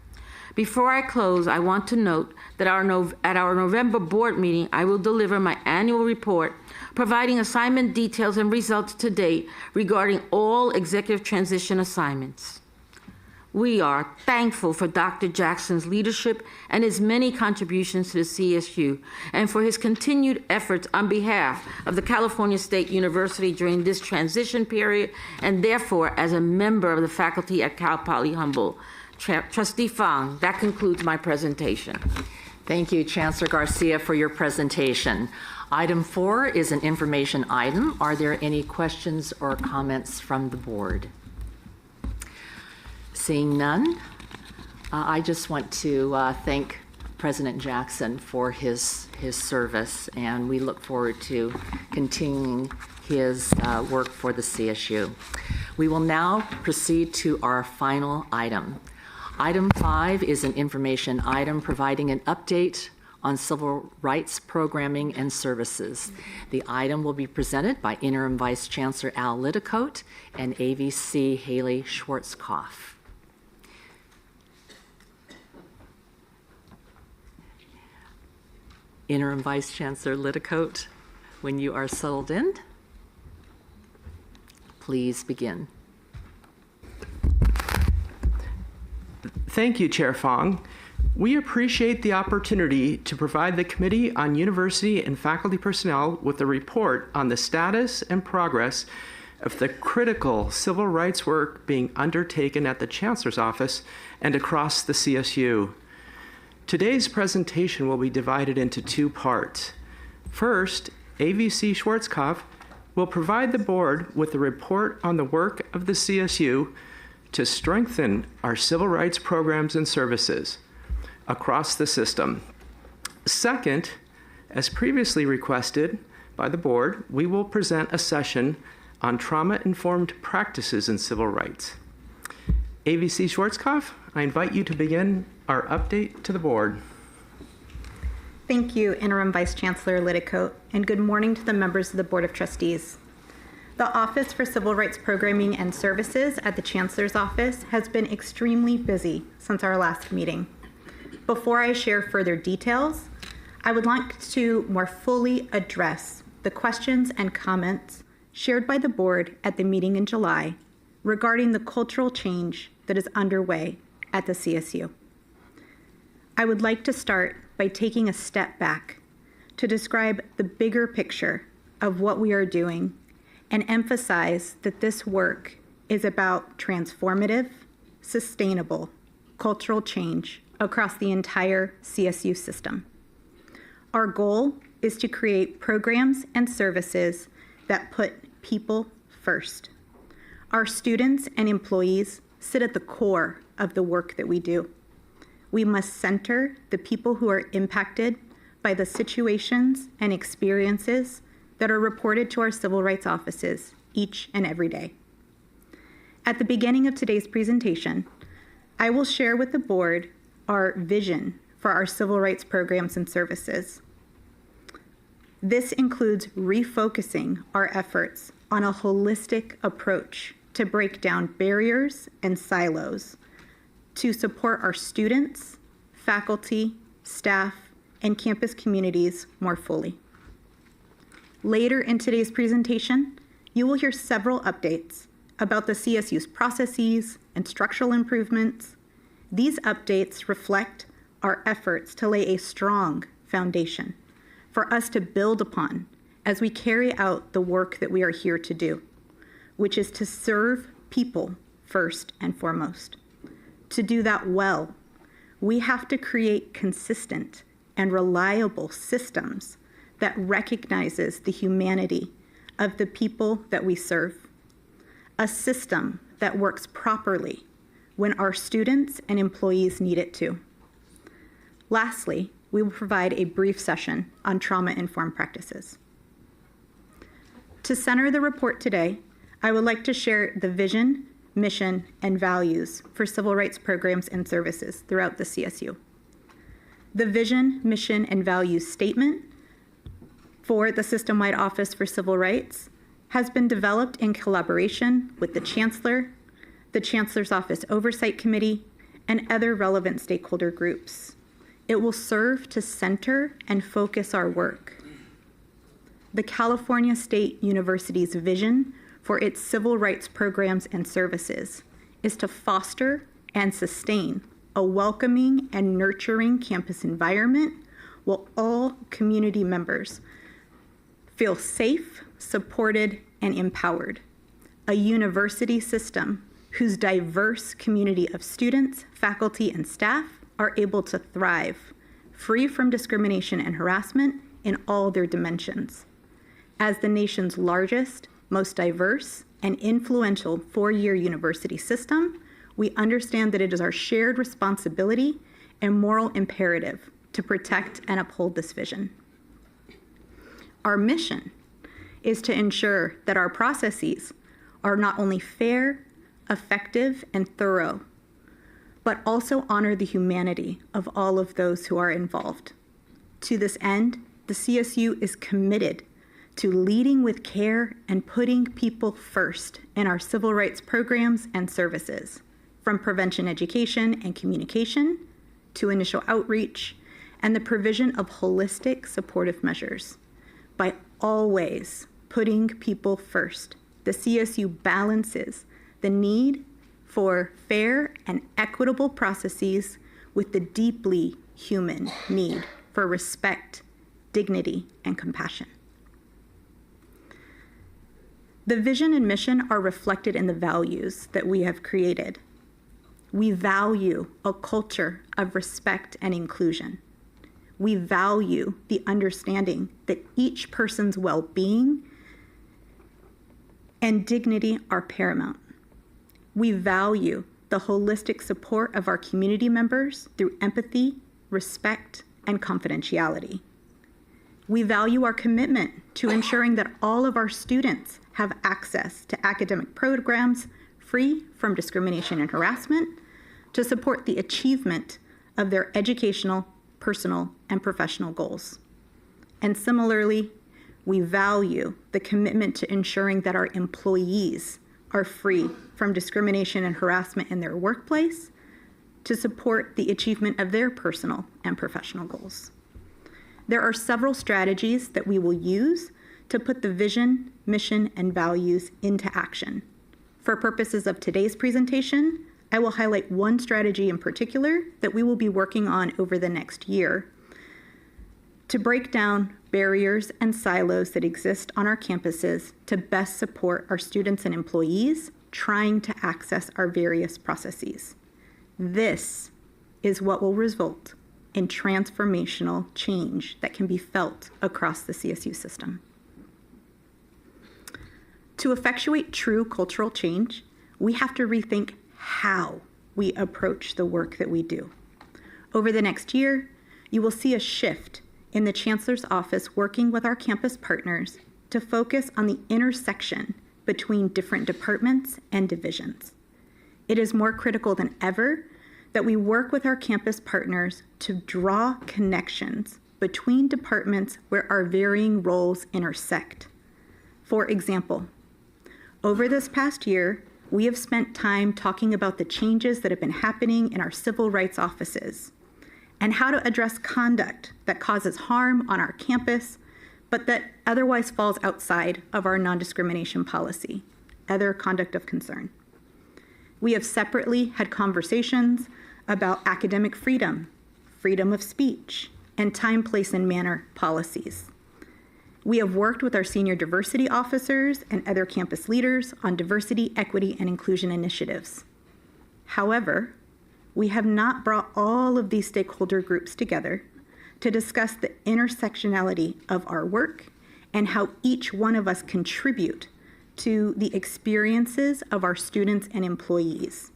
Before I close, I want to note that at our November board meeting, I will deliver my annual report providing assignment details and results to date regarding all executive transition assignments. We are thankful for Dr. Jackson's leadership and his many contributions to the CSU, and for his continued efforts on behalf of the California State University during this transition period, and therefore as a member of the faculty at Cal Poly Humboldt. Trustee Fong, that concludes my presentation. Thank you, Chancellor Garcia, for your presentation. Item 4 is an information item. Are there any questions or comments from the board? Seeing none, I just want to thank President Jackson for his service, and we look forward to continuing his work for the CSU. We will now proceed to our final item. Item 5 is an information item providing an update on civil rights programming and services. The item will be presented by Interim Vice Chancellor Al Liddicoat and AVC Haley Schwarzkopf. Interim Vice Chancellor Liddicoat, when you are settled in, please begin. Thank you, Chair Fong. We appreciate the opportunity to provide the Committee on University and Faculty Personnel with a report on the status and progress of the critical civil rights work being undertaken at the Chancellor's Office and across the CSU. Today's presentation will be divided into 2 parts. First, AVC Schwarzkopf will provide the board with a report on the work of the CSU to strengthen our civil rights programs and services across the system. Second, as previously requested by the board, we will present a session on trauma-informed practices in civil rights. AVC Schwarzkopf, I invite you to begin our update to the board. Thank you, Interim Vice Chancellor Liddicoat, and good morning to the members of the Board of Trustees. The Office for Civil Rights Programming and Services at the Chancellor's Office has been extremely busy since our last meeting. Before I share further details, I would like to more fully address the questions and comments shared by the board at the meeting in July regarding the cultural change that is underway at the CSU. I would like to start by taking a step back to describe the bigger picture of what we are doing and emphasize that this work is about transformative, sustainable cultural change across the entire CSU system. Our goal is to create programs and services that put people first. Our students and employees sit at the core of the work that we do. We must center the people who are impacted by the situations and experiences that are reported to our civil rights offices each and every day. At the beginning of today's presentation, I will share with the board our vision for our civil rights programs and services. This includes refocusing our efforts on a holistic approach to break down barriers and silos to support our students, faculty, staff, and campus communities more fully. Later in today's presentation, you will hear several updates about the CSU's processes and structural improvements. These updates reflect our efforts to lay a strong foundation for us to build upon as we carry out the work that we are here to do, which is to serve people first and foremost. To do that well, we have to create consistent and reliable systems that recognizes the humanity of the people that we serve. A system that works properly when our students and employees need it to. Lastly, we will provide a brief session on trauma-informed practices. To center the report today, I would like to share the vision, mission, and values for civil rights programs and services throughout the CSU. The vision, mission, and values statement for the System-Wide Office for Civil Rights has been developed in collaboration with the Chancellor, the Chancellor's Office Oversight Committee, and other relevant stakeholder groups. It will serve to center and focus our work. The California State University's vision for its civil rights programs and services is to foster and sustain a welcoming and nurturing campus environment while all community members feel safe, supported, and empowered. A university system whose diverse community of students, faculty, and staff are able to thrive, free from discrimination and harassment in all their dimensions. As the nation's largest, most diverse, and influential four-year university system, we understand that it is our shared responsibility and moral imperative to protect and uphold this vision. Our mission is to ensure that our processes are not only fair, effective, and thorough, but also honor the humanity of all of those who are involved. To this end, the CSU is committed to leading with care and putting people first in our civil rights programs and services, from prevention education and communication to initial outreach and the provision of holistic supportive measures. By always putting people first, the CSU balances the need for fair and equitable processes with the deeply human need for respect, dignity, and compassion. The vision and mission are reflected in the values that we have created. We value a culture of respect and inclusion. We value the understanding that each person's well-being and dignity are paramount. We value the holistic support of our community members through empathy, respect, and confidentiality. We value our commitment to ensuring that all of our students have access to academic programs free from discrimination and harassment to support the achievement of their educational, personal, and professional goals. And similarly, we value the commitment to ensuring that our employees are free from discrimination and harassment in their workplace to support the achievement of their personal and professional goals. There are several strategies that we will use to put the vision, mission, and values into action. For purposes of today's presentation, I will highlight one strategy in particular that we will be working on over the next year to break down barriers and silos that exist on our campuses to best support our students and employees trying to access our various processes. This is what will result in transformational change that can be felt across the CSU system. To effectuate true cultural change, we have to rethink how we approach the work that we do. Over the next year, you will see a shift in the Chancellor's Office working with our campus partners to focus on the intersection between different departments and divisions. It is more critical than ever that we work with our campus partners to draw connections between departments where our varying roles intersect. For example, over this past year, we have spent time talking about the changes that have been happening in our civil rights offices and how to address conduct that causes harm on our campus, but that otherwise falls outside of our non-discrimination policy, other conduct of concern. We have separately had conversations about academic freedom, freedom of speech, and time, place, and manner policies. We have worked with our senior diversity officers and other campus leaders on diversity, equity, and inclusion initiatives. However, we have not brought all of these stakeholder groups together to discuss the intersectionality of our work and how each one of us contribute to the experiences of our students and employees.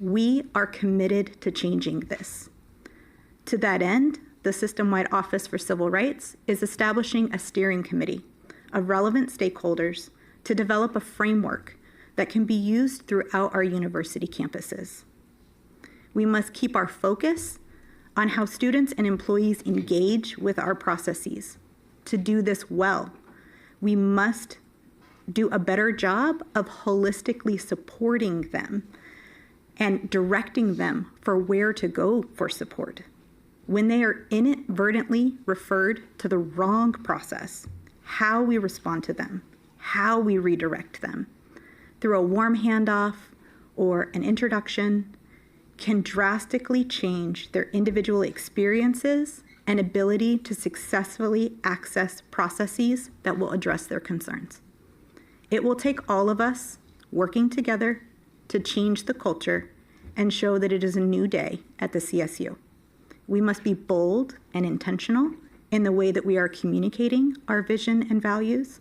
We are committed to changing this. To that end, the System-Wide Office for Civil Rights is establishing a steering committee of relevant stakeholders to develop a framework that can be used throughout our university campuses. We must keep our focus on how students and employees engage with our processes. To do this well, we must do a better job of holistically supporting them and directing them for where to go for support. When they are inadvertently referred to the wrong process, how we respond to them, how we redirect them through a warm handoff or an introduction can drastically change their individual experiences and ability to successfully access processes that will address their concerns. It will take all of us working together to change the culture and show that it is a new day at the CSU. We must be bold and intentional in the way that we are communicating our vision and values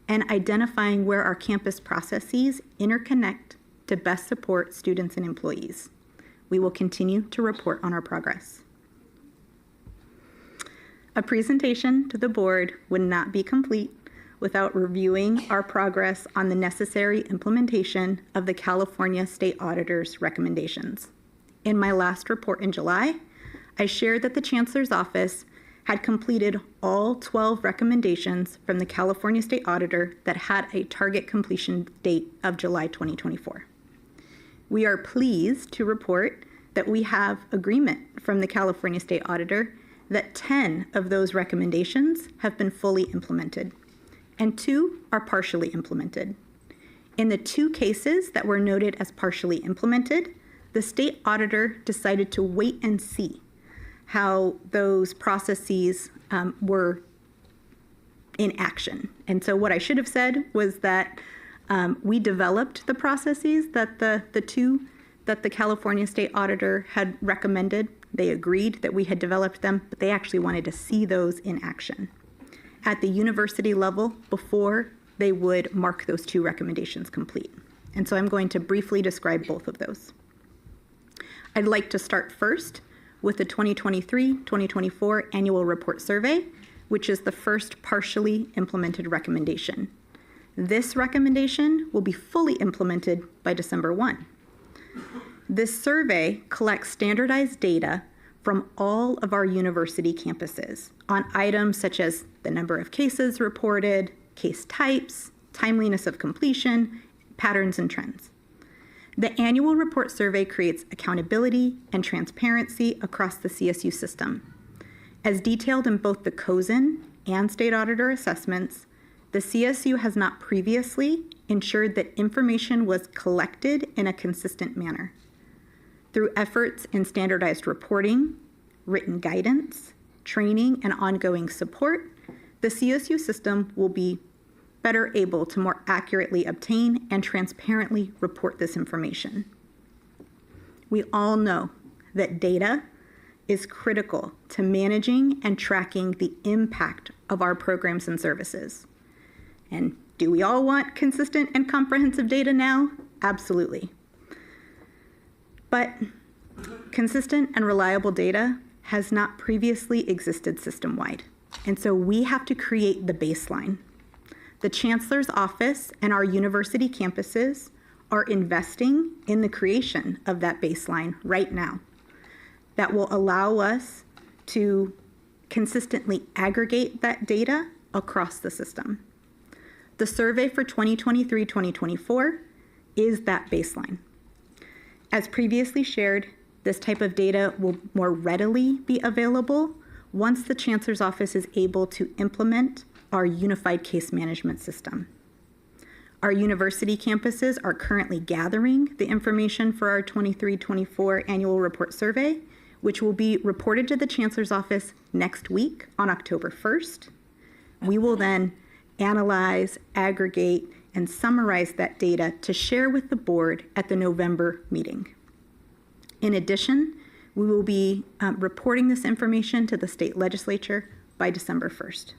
and identifying where our campus processes interconnect to best support students and employees. We will continue to report on our progress. A presentation to the board would not be complete without reviewing our progress on the necessary implementation of the California State Auditor's recommendations. In my last report in July, I shared that the Chancellor's Office had completed all 12 recommendations from the California State Auditor that had a target completion date of July 2024. We are pleased to report that we have agreement from the California State Auditor that 10 of those recommendations have been fully implemented, and 2 are partially implemented. In the 2 cases that were noted as partially implemented, the State Auditor decided to wait and see how those processes were in action. And so what I should have said was that we developed the processes that the 2 that the California State Auditor had recommended. They agreed that we had developed them, but they actually wanted to see those in action at the university level before they would mark those 2 recommendations complete. And so I'm going to briefly describe both of those. I'd like to start first with the 2023-2024 Annual Report Survey, which is the first partially implemented recommendation. This recommendation will be fully implemented by December 1. This survey collects standardized data from all of our university campuses on items such as the number of cases reported, case types, timeliness of completion, patterns and trends. The annual report survey creates accountability and transparency across the CSU system. As detailed in both the COSIN and state auditor assessments, the CSU has not previously ensured that information was collected in a consistent manner. Through efforts in standardized reporting, written guidance, training, and ongoing support, the CSU system will be better able to more accurately obtain and transparently report this information. We all know that data is critical to managing and tracking the impact of our programs and services. And do we all want consistent and comprehensive data now? Absolutely. But consistent and reliable data has not previously existed system-wide. And so we have to create the baseline. The Chancellor's Office and our university campuses are investing in the creation of that baseline right now that will allow us to consistently aggregate that data across the system. The survey for 2023-2024 is that baseline. As previously shared, this type of data will more readily be available once the Chancellor's Office is able to implement our unified case management system. Our university campuses are currently gathering the information for our 23-24 annual report survey, which will be reported to the Chancellor's Office next week on October 1st. We will then analyze, aggregate, and summarize that data to share with the board at the November meeting. In addition, we will be reporting this information to the state legislature by December 1st.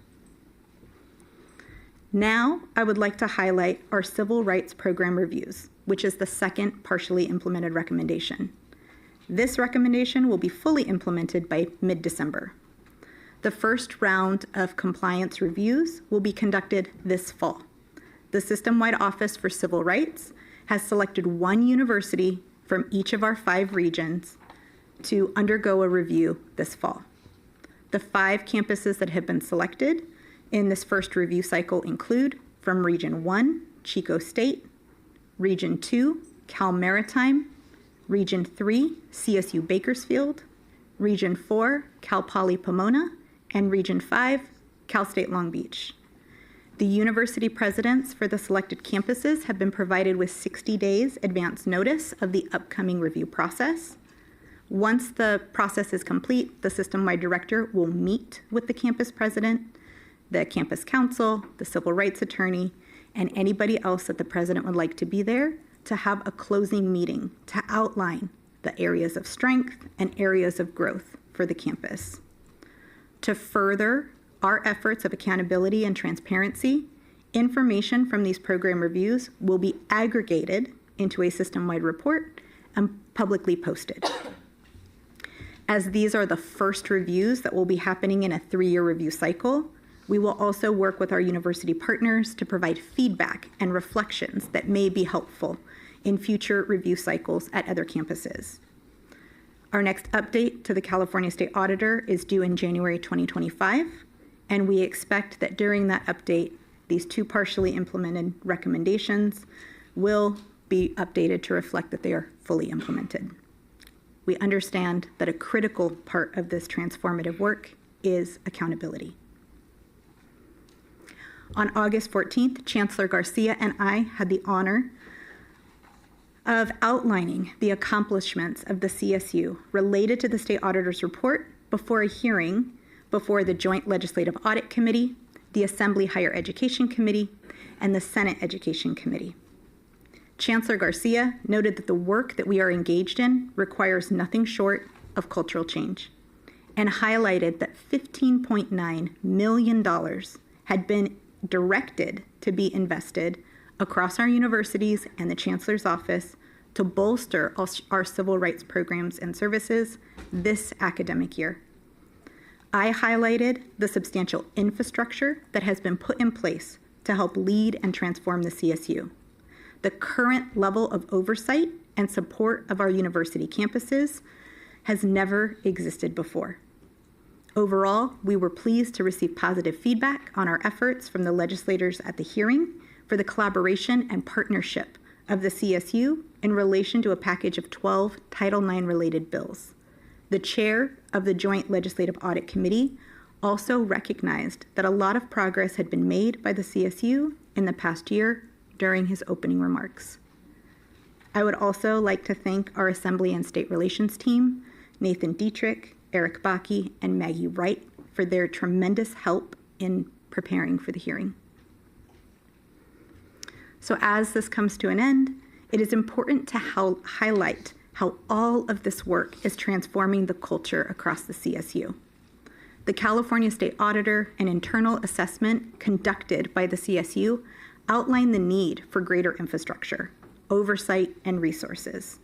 Now, I would like to highlight our civil rights program reviews, which is the second partially implemented recommendation. This recommendation will be fully implemented by mid-December. The first round of compliance reviews will be conducted this fall. The System-Wide Office for Civil Rights has selected one university from each of our 5 regions to undergo a review this fall. The 5 campuses that have been selected in this first review cycle include from Region 1, Chico State, Region 2, Cal Maritime, Region 3, CSU Bakersfield, Region 4, Cal Poly Pomona, and Region 5, Cal State Long Beach. The university presidents for the selected campuses have been provided with 60 days advance notice of the upcoming review process. Once the process is complete, the system-wide director will meet with the campus president, the campus council, the civil rights attorney, and anybody else that the president would like to be there to have a closing meeting to outline the areas of strength and areas of growth for the campus. To further our efforts of accountability and transparency, information from these program reviews will be aggregated into a system-wide report and publicly posted. As these are the first reviews that will be happening in a 3-year review cycle, we will also work with our university partners to provide feedback and reflections that may be helpful in future review cycles at other campuses. Our next update to the California State Auditor is due in January 2025, and we expect that during that update, these 2 partially implemented recommendations will be updated to reflect that they are fully implemented. We understand that a critical part of this transformative work is accountability. On August 14th, Chancellor Garcia and I had the honor of outlining the accomplishments of the CSU related to the State Auditor's report before a hearing before the Joint Legislative Audit Committee, the Assembly Higher Education Committee, and the Senate Education Committee. Chancellor Garcia noted that the work that we are engaged in requires nothing short of cultural change, and highlighted that $15.9 million had been directed to be invested across our universities and the Chancellor's Office to bolster our civil rights programs and services this academic year. I highlighted the substantial infrastructure that has been put in place to help lead and transform the CSU. The current level of oversight and support of our university campuses has never existed before. Overall, we were pleased to receive positive feedback on our efforts from the legislators at the hearing for the collaboration and partnership of the CSU in relation to a package of 12 Title IX related bills. The chair of the Joint Legislative Audit Committee also recognized that a lot of progress had been made by the CSU in the past year during his opening remarks. I would also like to thank our Assembly and State Relations team, Nathan Dietrich, Eric Bakke, and Maggie Wright, for their tremendous help in preparing for the hearing. So as this comes to an end, it is important to highlight how all of this work is transforming the culture across the CSU. The California State Auditor and internal assessment conducted by the CSU outline the need for greater infrastructure, oversight, and resources.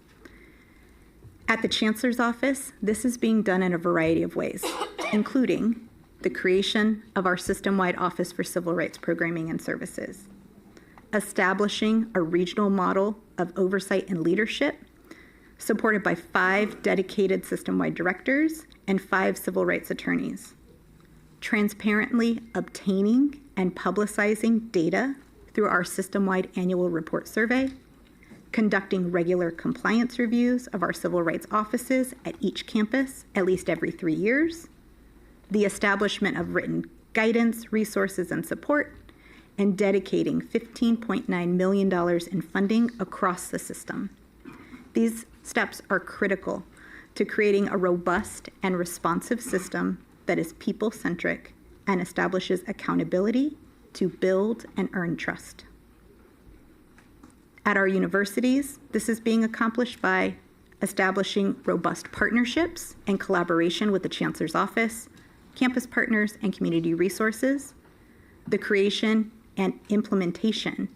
At the Chancellor's Office, this is being done in a variety of ways, including the creation of our system-wide Office for Civil Rights Programming and Services, establishing a regional model of oversight and leadership, supported by 5 dedicated system-wide directors and 5 civil rights attorneys, transparently obtaining and publicizing data through our system-wide annual report survey, conducting regular compliance reviews of our civil rights offices at each campus at least every 3 years, the establishment of written guidance, resources, and support, and dedicating $15.9 million in funding across the system. These steps are critical to creating a robust and responsive system that is people-centric and establishes accountability to build and earn trust. At our universities, this is being accomplished by establishing robust partnerships and collaboration with the Chancellor's Office, campus partners, and community resources, the creation and implementation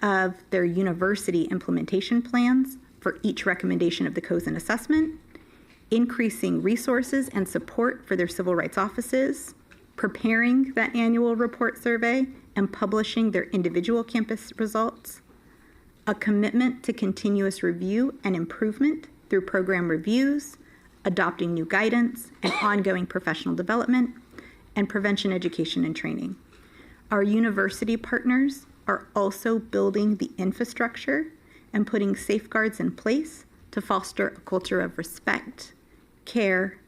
of their university implementation plans for each recommendation of the COSN assessment, increasing resources and support for their civil rights offices, preparing that annual report survey, and publishing their individual campus results, a commitment to continuous review and improvement through program reviews, adopting new guidance and ongoing professional development, and prevention education and training. Our university partners are also building the infrastructure and putting safeguards in place to foster a culture of respect, care,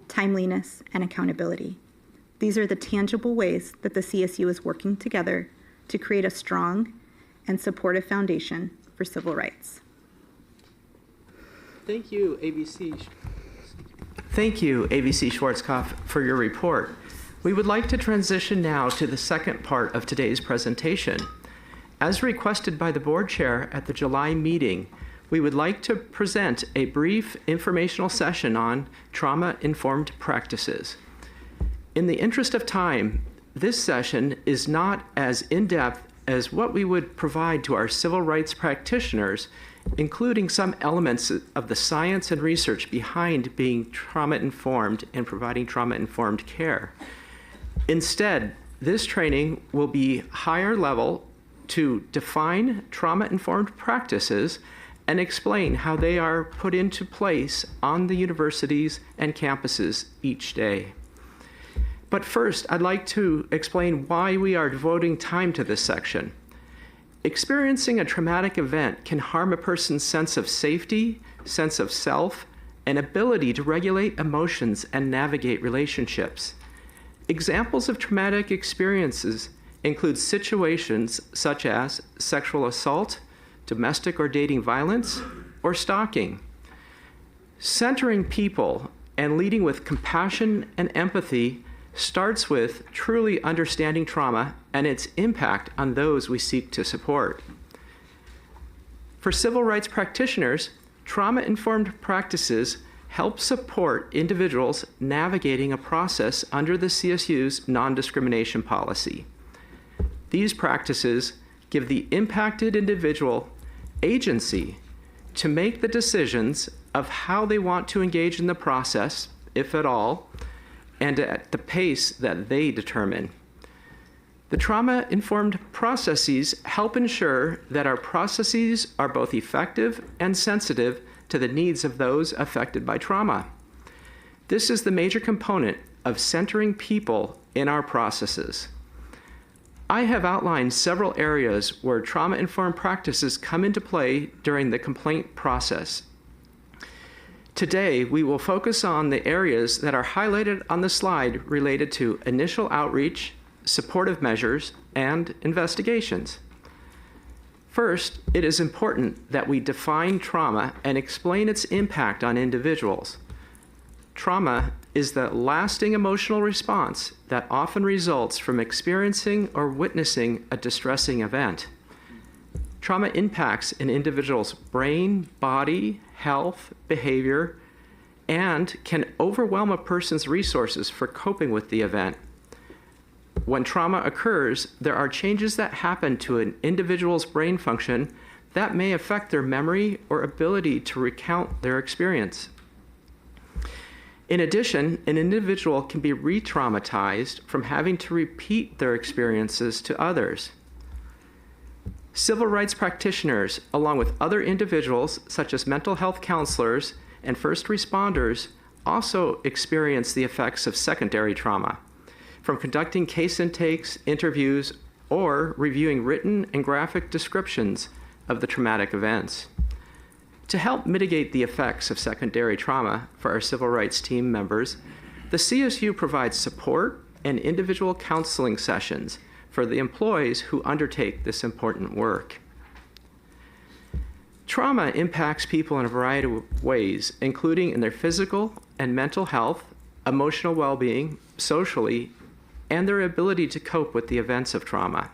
timeliness, and accountability. These are the tangible ways that the CSU is working together to create a strong and supportive foundation for civil rights. Thank you, ABC. Thank you, ABC Schwarzkopf, for your report. We would like to transition now to the second part of today's presentation. As requested by the board chair at the July meeting, we would like to present a brief informational session on trauma-informed practices. In the interest of time, this session is not as in-depth as what we would provide to our civil rights practitioners, including some elements of the science and research behind being trauma-informed and providing trauma-informed care. Instead, this training will be higher level to define trauma-informed practices and explain how they are put into place on the universities and campuses each day. But first, I'd like to explain why we are devoting time to this section. Experiencing a traumatic event can harm a person's sense of safety, sense of self, and ability to regulate emotions and navigate relationships. Examples of traumatic experiences include situations such as sexual assault, domestic or dating violence, or stalking. Centering people and leading with compassion and empathy starts with truly understanding trauma and its impact on those we seek to support. For civil rights practitioners, trauma-informed practices help support individuals navigating a process under the CSU's non-discrimination policy. These practices give the impacted individual agency to make the decisions of how they want to engage in the process, if at all, and at the pace that they determine. The trauma-informed processes help ensure that our processes are both effective and sensitive to the needs of those affected by trauma. This is the major component of centering people in our processes. I have outlined several areas where trauma-informed practices come into play during the complaint process. Today, we will focus on the areas that are highlighted on the slide related to initial outreach, supportive measures, and investigations. First, it is important that we define trauma and explain its impact on individuals. Trauma is the lasting emotional response that often results from experiencing or witnessing a distressing event. Trauma impacts an individual's brain, body, health, behavior, and can overwhelm a person's resources for coping with the event. When trauma occurs, there are changes that happen to an individual's brain function that may affect their memory or ability to recount their experience. In addition, an individual can be re-traumatized from having to repeat their experiences to others. Civil rights practitioners, along with other individuals such as mental health counselors and first responders, also experience the effects of secondary trauma, from conducting case intakes, interviews, or reviewing written and graphic descriptions of the traumatic events. To help mitigate the effects of secondary trauma for our civil rights team members, the CSU provides support and individual counseling sessions for the employees who undertake this important work. Trauma impacts people in a variety of ways, including in their physical and mental health, emotional well-being, socially, and their ability to cope with the events of trauma.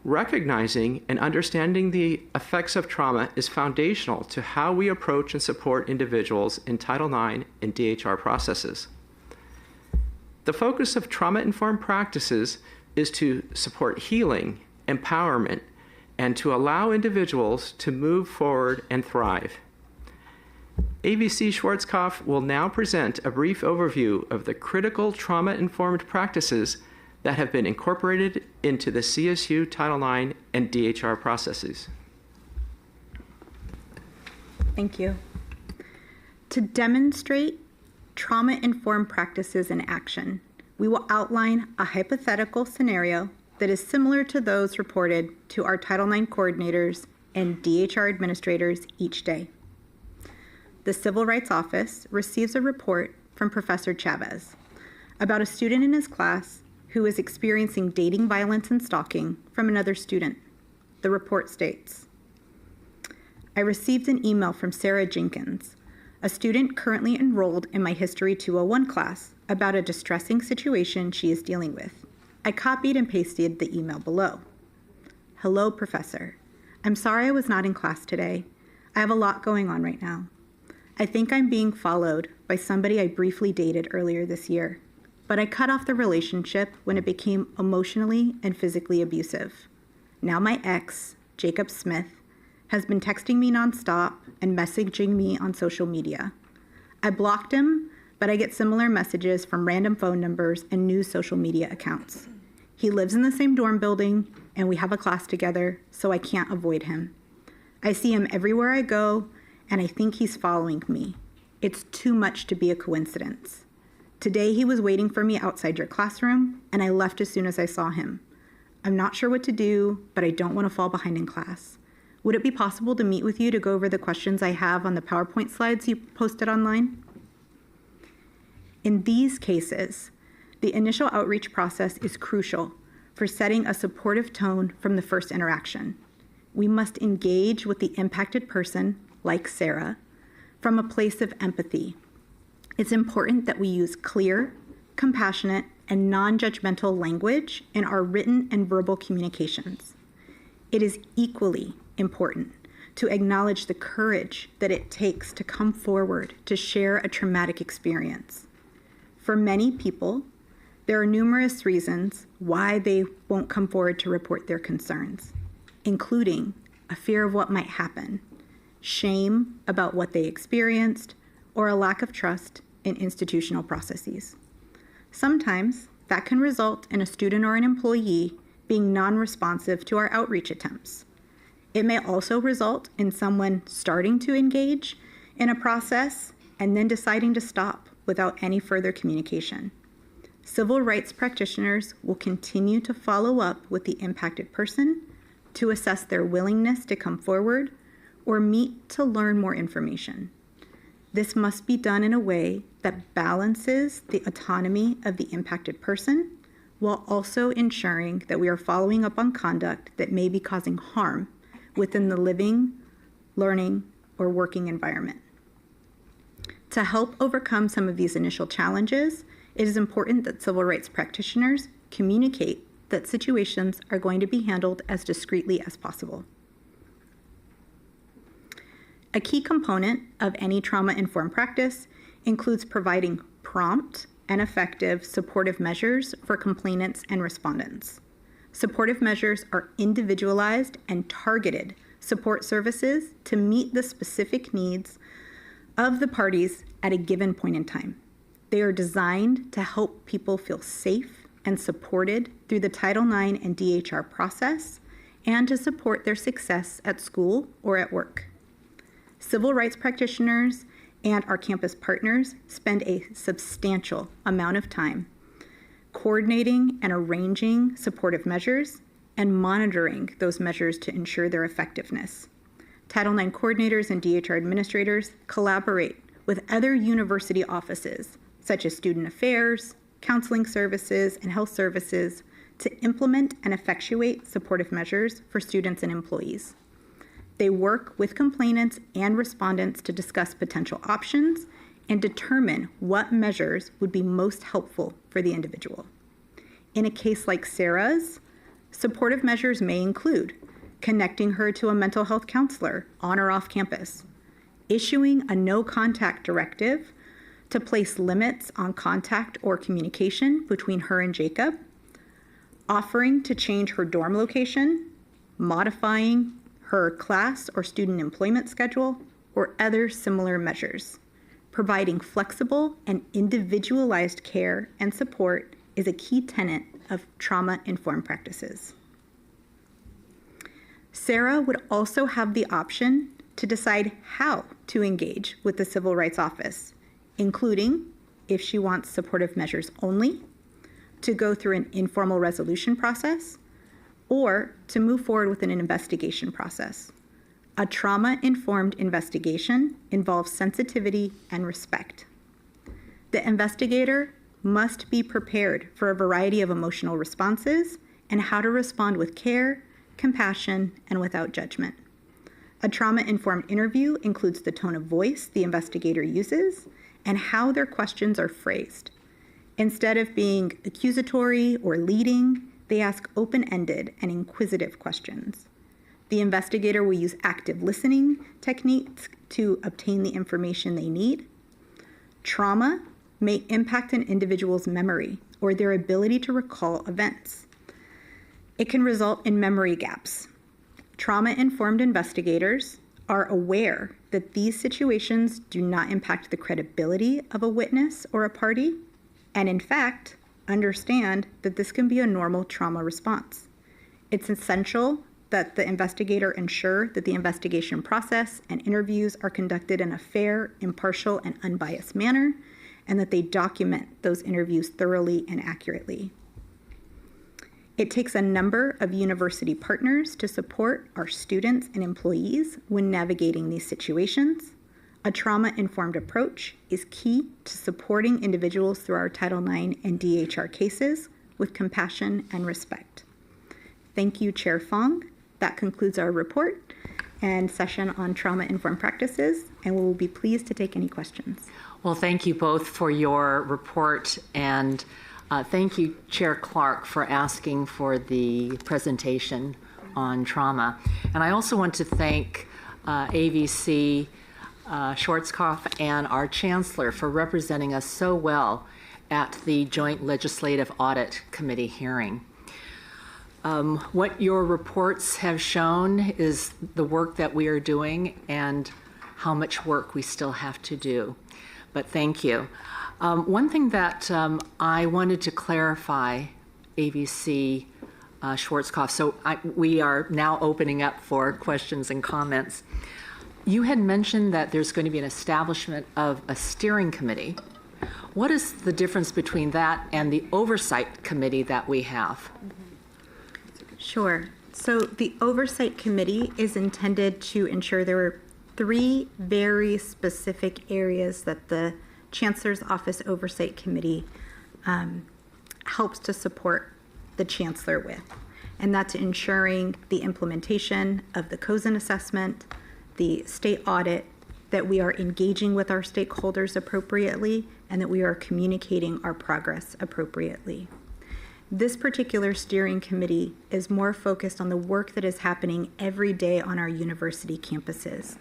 Recognizing and understanding the effects of trauma is foundational to how we approach and support individuals in Title IX and DHR processes. The focus of trauma-informed practices is to support healing, empowerment, and to allow individuals to move forward and thrive. AVC Schwarzkopf will now present a brief overview of the critical trauma-informed practices that have been incorporated into the CSU Title IX and DHR processes. Thank you. To demonstrate trauma-informed practices in action, we will outline a hypothetical scenario that is similar to those reported to our Title IX coordinators and DHR administrators each day. The Civil Rights Office receives a report from Professor Chavez about a student in his class who is experiencing dating violence and stalking from another student. The report states, I received an email from Sarah Jenkins, a student currently enrolled in my History 201 class, about a distressing situation she is dealing with. I copied and pasted the email below. Hello, Professor. I'm sorry I was not in class today. I have a lot going on right now. I think I'm being followed by somebody I briefly dated earlier this year, but I cut off the relationship when it became emotionally and physically abusive. Now my ex, Jacob Smith, has been texting me nonstop and messaging me on social media. I blocked him, but I get similar messages from random phone numbers and new social media accounts. He lives in the same dorm building, and we have a class together, so I can't avoid him. I see him everywhere I go, and I think he's following me. It's too much to be a coincidence. Today he was waiting for me outside your classroom, and I left as soon as I saw him. I'm not sure what to do, but I don't want to fall behind in class. Would it be possible to meet with you to go over the questions I have on the PowerPoint slides you posted online? In these cases, the initial outreach process is crucial for setting a supportive tone from the first interaction. We must engage with the impacted person, like Sarah, from a place of empathy. It's important that we use clear, compassionate, and non-judgmental language in our written and verbal communications. It is equally important to acknowledge the courage that it takes to come forward to share a traumatic experience. For many people, there are numerous reasons why they won't come forward to report their concerns, including a fear of what might happen, shame about what they experienced, or a lack of trust in institutional processes. Sometimes that can result in a student or an employee being non-responsive to our outreach attempts. It may also result in someone starting to engage in a process and then deciding to stop without any further communication. Civil rights practitioners will continue to follow up with the impacted person to assess their willingness to come forward or meet to learn more information. This must be done in a way that balances the autonomy of the impacted person while also ensuring that we are following up on conduct that may be causing harm within the living, learning, or working environment. To help overcome some of these initial challenges, it is important that civil rights practitioners communicate that situations are going to be handled as discreetly as possible. A key component of any trauma-informed practice includes providing prompt and effective supportive measures for complainants and respondents. Supportive measures are individualized and targeted support services to meet the specific needs of the parties at a given point in time. They are designed to help people feel safe and supported through the Title IX and DHR process and to support their success at school or at work. Civil rights practitioners and our campus partners spend a substantial amount of time coordinating and arranging supportive measures and monitoring those measures to ensure their effectiveness. Title IX coordinators and DHR administrators collaborate with other university offices, such as student affairs, counseling services, and health services, to implement and effectuate supportive measures for students and employees. They work with complainants and respondents to discuss potential options and determine what measures would be most helpful for the individual. In a case like Sarah's, supportive measures may include connecting her to a mental health counselor on or off campus, issuing a no-contact directive to place limits on contact or communication between her and Jacob, offering to change her dorm location, modifying her class or student employment schedule, or other similar measures. Providing flexible and individualized care and support is a key tenet of trauma-informed practices. Sarah would also have the option to decide how to engage with the Civil Rights Office, including if she wants supportive measures only, to go through an informal resolution process, or to move forward with an investigation process. A trauma-informed investigation involves sensitivity and respect. The investigator must be prepared for a variety of emotional responses and how to respond with care, compassion, and without judgment. A trauma-informed interview includes the tone of voice the investigator uses and how their questions are phrased. Instead of being accusatory or leading, they ask open-ended and inquisitive questions. The investigator will use active listening techniques to obtain the information they need. Trauma may impact an individual's memory or their ability to recall events. It can result in memory gaps. Trauma-informed investigators are aware that these situations do not impact the credibility of a witness or a party, and in fact, understand that this can be a normal trauma response. It's essential that the investigator ensure that the investigation process and interviews are conducted in a fair, impartial, and unbiased manner, and that they document those interviews thoroughly and accurately. It takes a number of university partners to support our students and employees when navigating these situations. A trauma-informed approach is key to supporting individuals through our Title IX and DHR cases with compassion and respect. Thank you, Chair Fong. That concludes our report and session on trauma-informed practices, and we will be pleased to take any questions. Well, thank you both for your report, and thank you, Chair Clark, for asking for the presentation on trauma. And I also want to thank AVC Schwarzkopf and our Chancellor for representing us so well at the Joint Legislative Audit Committee hearing. What your reports have shown is the work that we are doing and how much work we still have to do. But thank you. One thing that I wanted to clarify, AVC Schwarzkopf, so we are now opening up for questions and comments. You had mentioned that there's going to be an establishment of a steering committee. What is the difference between that and the oversight committee that we have? Sure. So the oversight committee is intended to ensure there three very specific areas that the Chancellor's Office Oversight Committee helps to support the Chancellor with. And that's ensuring the implementation of the COSIN assessment, the state audit, that we are engaging with our stakeholders appropriately, and that we are communicating our progress appropriately. This particular steering committee is more focused on the work that is happening every day on our university campuses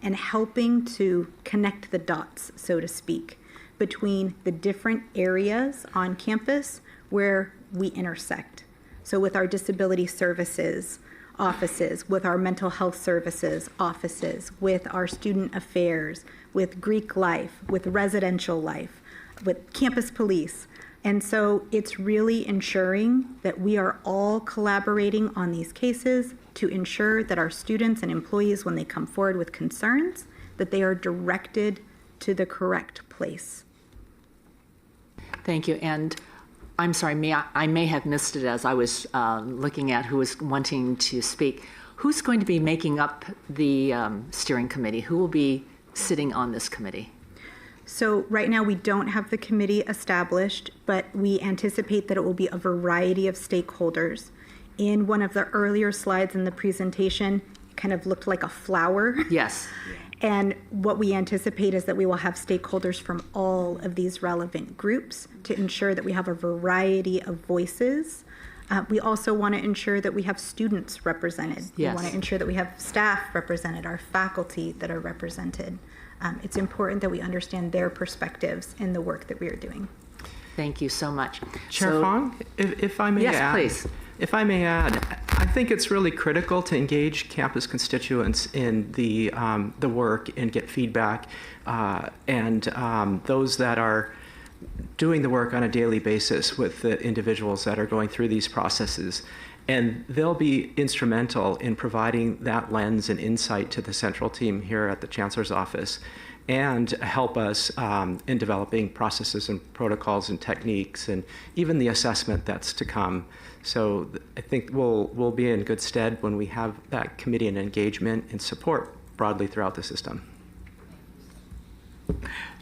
and helping to connect the dots, so to speak, between the different areas on campus where we intersect. So with our disability services offices, with our mental health services offices, with our student affairs, with Greek life, with residential life, with campus police. And so it's really ensuring that we are all collaborating on these cases to ensure that our students and employees, when they come forward with concerns, that they are directed to the correct place. Thank you. And I'm sorry, I may have missed it as I was looking at who was wanting to speak. Who's going to be making up the steering committee? Who will be sitting on this committee? So right now we don't have the committee established, but we anticipate that it will be a variety of stakeholders. In one of the earlier slides in the presentation, it kind of looked like a flower. Yes. And what we anticipate is that we will have stakeholders from all of these relevant groups to ensure that we have a variety of voices. We also want to ensure that we have students represented. Yes. We want to ensure that we have staff represented, our faculty that are represented. It's important that we understand their perspectives in the work that we are doing. Thank you so much. Chair Fong, if I may add. Yes, please. If I may add, I think it's really critical to engage campus constituents in the work and get feedback, and those that are doing the work on a daily basis with the individuals that are going through these processes. And they'll be instrumental in providing that lens and insight to the central team here at the Chancellor's Office, and help us in developing processes and protocols and techniques, and even the assessment that's to come. So I think we'll be in good stead when we have that committee and engagement and support broadly throughout the system.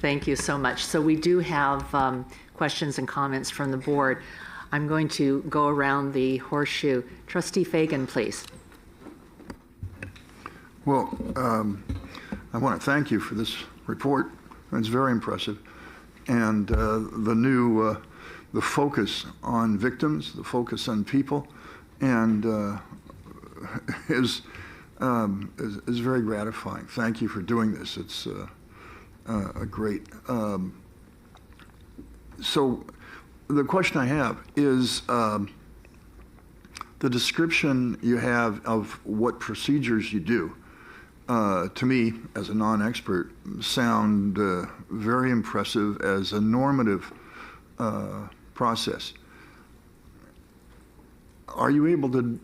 Thank you so much. So we do have questions and comments from the board. I'm going to go around the horseshoe. Trustee Fagan, please. Well, I want to thank you for this report. It's very impressive. And the focus on victims, the focus on people, and is very gratifying. Thank you for doing this. It's a great. So the question I have is the description you have of what procedures you do. To me, as a non-expert, sound very impressive as a normative process. Are you able to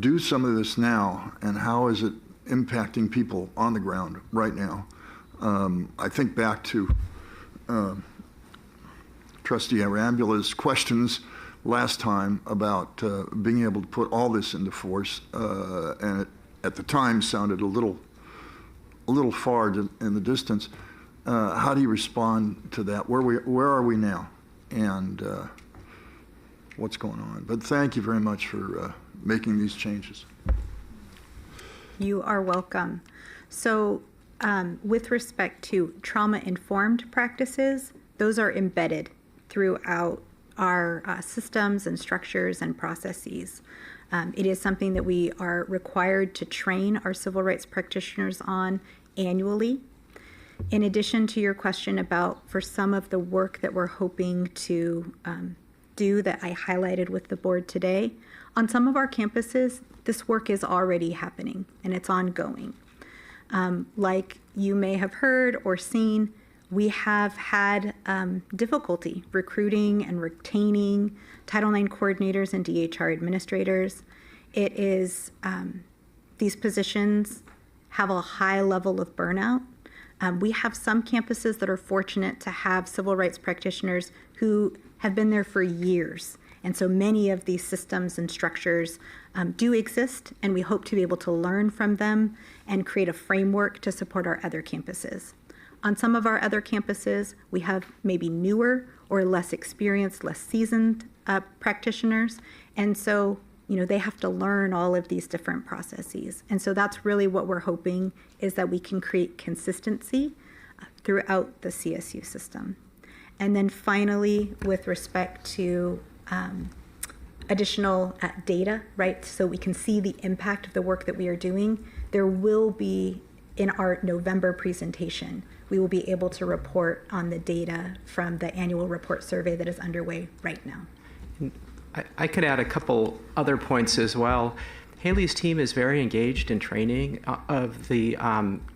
do some of this now, and how is it impacting people on the ground right now? I think back to Trustee Arambula's questions last time about being able to put all this into force, and it at the time sounded a little far in the distance. How do you respond to that? Where are we now, and what's going on? But thank you very much for making these changes. You are welcome. So with respect to trauma-informed practices, those are embedded throughout our systems and structures and processes. It is something that we are required to train our civil rights practitioners on annually. In addition to your question about for some of the work that we're hoping to do that I highlighted with the board today, on some of our campuses, this work is already happening and it's ongoing. Like you may have heard or seen, we have had difficulty recruiting and retaining Title IX coordinators and DHR administrators. It is, these positions have a high level of burnout. We have some campuses that are fortunate to have civil rights practitioners who have been there for years And so many of these systems and structures do exist, and we hope to be able to learn from them and create a framework to support our other campuses. On some of our other campuses, we have maybe newer or less experienced, less seasoned practitioners, and so they have to learn all of these different processes. And so that's really what we're hoping, is that we can create consistency throughout the CSU system. And then finally, with respect to additional data, right, so we can see the impact of the work that we are doing, there will be, in our November presentation, we will be able to report on the data from the annual report survey that is underway right now. I could add a couple other points as well. Haley's team is very engaged in training of the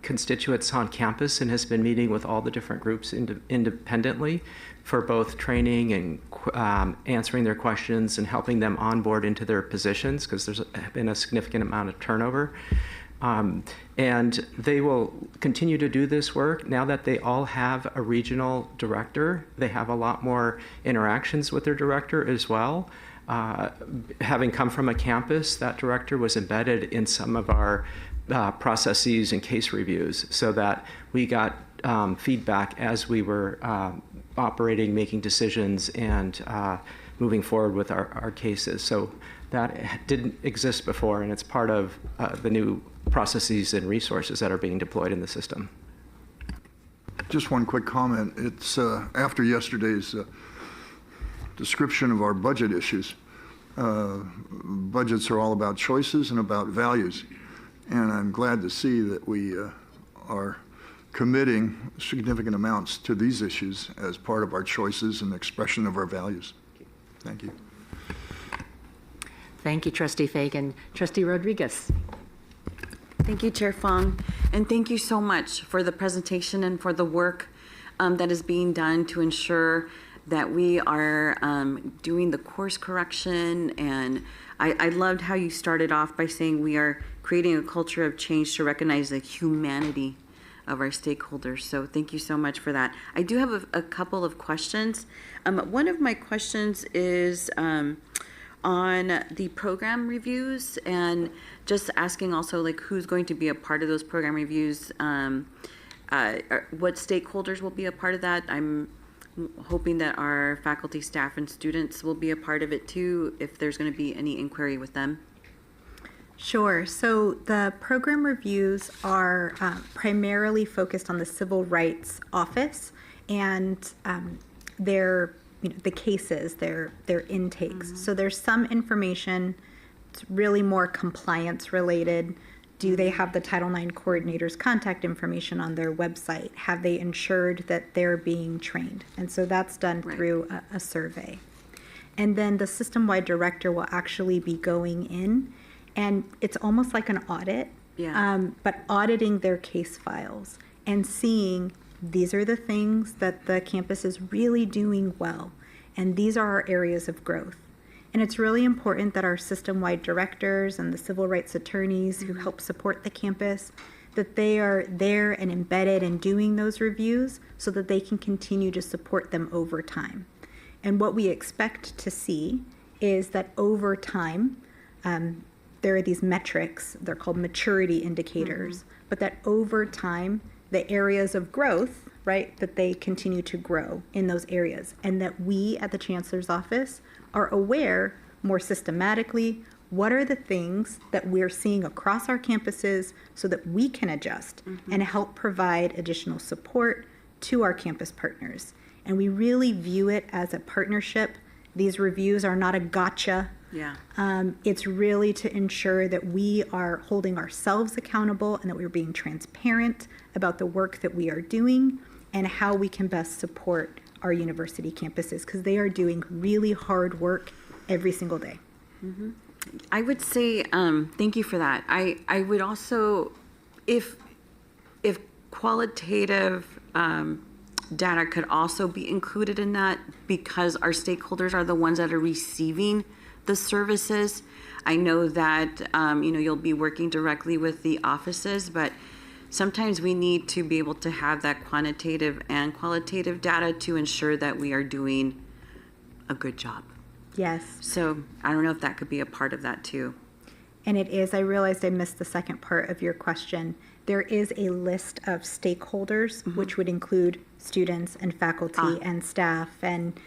constituents on campus and has been meeting with all the different groups independently for both training and answering their questions and helping them onboard into their positions, because there's been a significant amount of turnover. And they will continue to do this work. Now that they all have a regional director, they have a lot more interactions with their director as well. Having come from a campus, that director was embedded in some of our processes and case reviews, so that we got feedback as we were operating, making decisions, and moving forward with our cases. So that didn't exist before, and it's part of the new processes and resources that are being deployed in the system. Just one quick comment. It's after yesterday's description of our budget issues. Budgets are all about choices and about values, and I'm glad to see that we are committing significant amounts to these issues as part of our choices and expression of our values. Thank you. Thank you, Trustee Fagan. Trustee Rodriguez. Thank you, Chair Fong, and thank you so much for the presentation and for the work that is being done to ensure that we are doing the course correction. And I loved how you started off by saying we are creating a culture of change to recognize the humanity of our stakeholders. So thank you so much for that. I do have a couple of questions. One of my questions is on the program reviews, and just asking also like who's going to be a part of those program reviews, what stakeholders will be a part of that. I'm hoping that our faculty, staff, and students will be a part of it too, if there's going to be any inquiry with them. Sure. So the program reviews are primarily focused on the Civil Rights Office and their the cases, their intakes. Mm-hmm. So there's some information. It's really more compliance related. Do they have the Title IX coordinator's contact information on their website? Have they ensured that they're being trained? And so that's done through a survey. And then the system-wide director will actually be going in, and it's almost like an audit, but auditing their case files and seeing these are the things that the campus is really doing well, and these are our areas of growth. And it's really important that our system-wide directors and the civil rights attorneys who help support the campus, that they are there and embedded in doing those reviews so that they can continue to support them over time. And what we expect to see is that over time, there are these metrics, they're called maturity indicators, but that over time, the areas of growth, right, that they continue to grow in those areas, and that we at the Chancellor's Office are aware more systematically what are the things that we're seeing across our campuses so that we can adjust and help provide additional support to our campus partners. And we really view it as a partnership. These reviews are not a gotcha. It's really to ensure that we are holding ourselves accountable and that we're being transparent about the work that we are doing and how we can best support our university campuses, because they are doing really hard work every single day. I would say, thank you for that. I would also, if qualitative data could also be included in that, because our stakeholders are the ones that are receiving the services. I know that you'll be working directly with the offices, but sometimes we need to be able to have that quantitative and qualitative data to ensure that we are doing a good job. Yes. So I don't know if that could be a part of that too. And it is, I realized I missed the second part of your question. There is a list of stakeholders, which would include students and faculty and staff and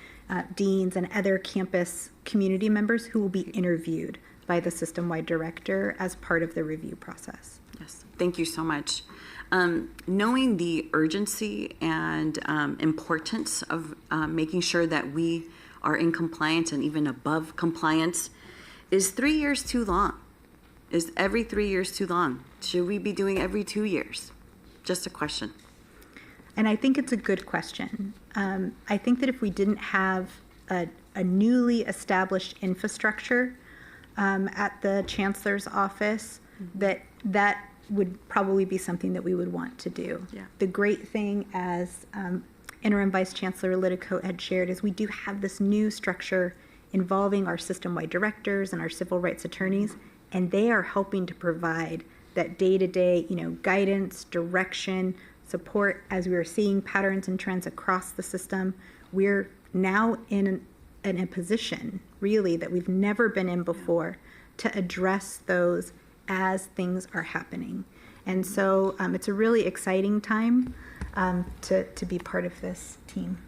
deans and other campus community members who will be interviewed by the system-wide director as part of the review process. Yes, thank you so much. Knowing the urgency and importance of making sure that we are in compliance and even above compliance, is 3 years too long? Is every 3 years too long? Should we be doing every 2 years? Just a question. And I think it's a good question. I think that if we didn't have a newly established infrastructure at the chancellor's office, that would probably be something that we would want to do. Yeah. The great thing, as Interim Vice Chancellor Liticote had shared, is we do have this new structure involving our system-wide directors and our civil rights attorneys, and they are helping to provide that day-to-day, guidance, direction, support as we are seeing patterns and trends across the system. We're now in a position, really, that we've never been in before to address those as things are happening. And so it's a really exciting time to be part of this team.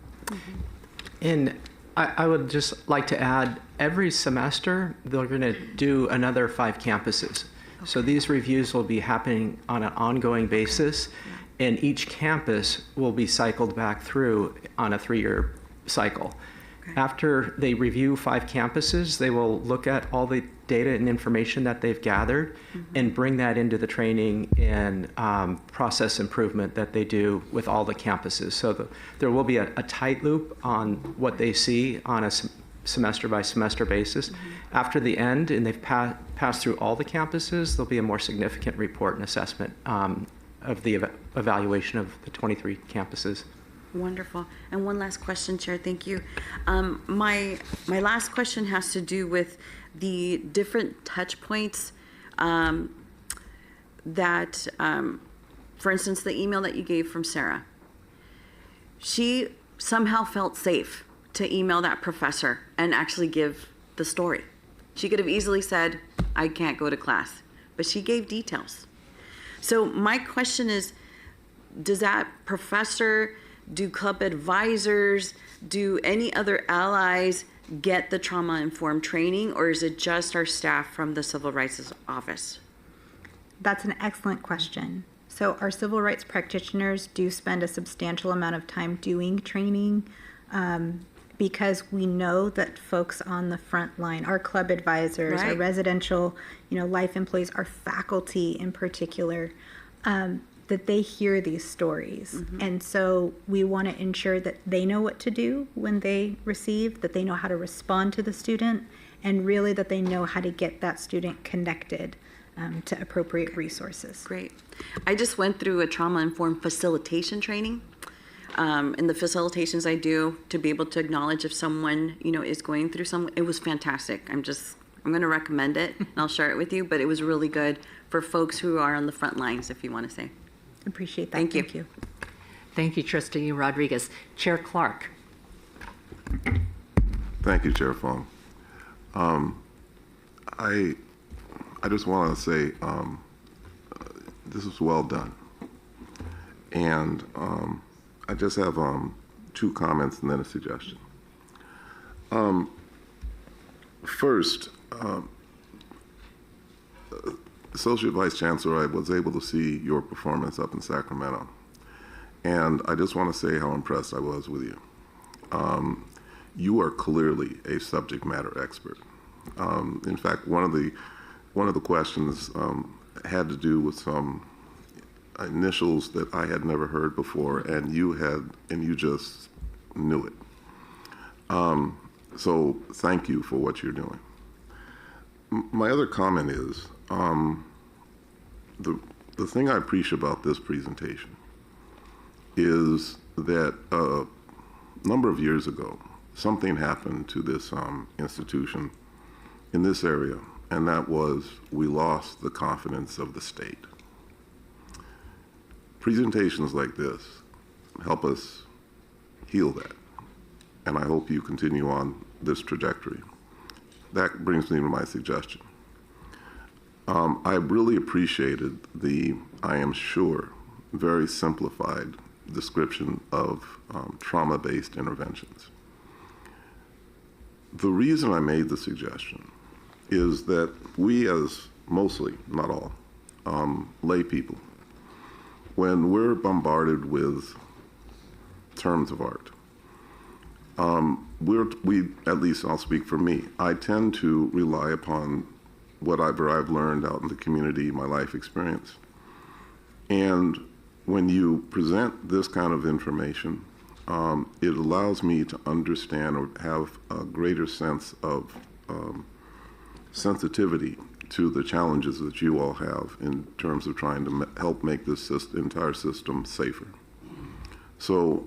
And I would just like to add, every semester, they're going to do another 5 campuses. Okay. So these reviews will be happening on an ongoing basis, and each campus will be cycled back through on a 3-year cycle. Okay. After they review 5 campuses, they will look at all the data and information that they've gathered and bring that into the training and process improvement that they do with all the campuses. So there will be a tight loop on what they see on a semester by semester basis. After the end, and they've passed through all the campuses, there'll be a more significant report and assessment of the evaluation of the 23 campuses. Wonderful. And one last question, Chair. Thank you. My last question has to do with the different touch points that, for instance, the email that you gave from Sarah. She somehow felt safe to email that professor and actually give the story. She could have easily said, I can't go to class, but she gave details. So my question is, does that professor, do club advisors, do any other allies get the trauma-informed training, or is it just our staff from the Civil Rights Office? That's an excellent question. So our civil rights practitioners do spend a substantial amount of time doing training because we know that folks on the front line, our club advisors, our residential, life employees, our faculty in particular, that they hear these stories. And so we want to ensure that they know what to do when they receive, that they know how to respond to the student, and really that they know how to get that student connected to appropriate resources. Great. I just went through a trauma-informed facilitation training. In the facilitations I do, to be able to acknowledge if someone, is going through something, it was fantastic. I'm going to recommend it, and I'll share it with you, but it was really good for folks who are on the front lines, if you want to say. Appreciate that. Thank you. Thank you. Thank you, Trustee Rodriguez. Chair Clark. Thank you, Chair Fong. I just want to say this was well done. And I just have 2 comments and then a suggestion. First, Associate Vice Chancellor, I was able to see your performance up in Sacramento. And I just want to say how impressed I was with you. You are clearly a subject matter expert. In fact, one of the questions had to do with some initials that I had never heard before, and you just knew it. So thank you for what you're doing. My other comment is, the thing I appreciate about this presentation is that a number of years ago, something happened to this institution in this area, and that was we lost the confidence of the state. Presentations like this help us heal that, and I hope you continue on this trajectory. that brings me to my suggestion. I really appreciated the, I am sure, very simplified description of trauma-based interventions. The reason I made the suggestion is that we as mostly, not all, lay people, when we're bombarded with terms of art, at least I'll speak for me, I tend to rely upon whatever I've learned out in the community, my life experience. And when you present this kind of information, it allows me to understand or have a greater sense of sensitivity to the challenges that you all have in terms of trying to help make this entire system safer. So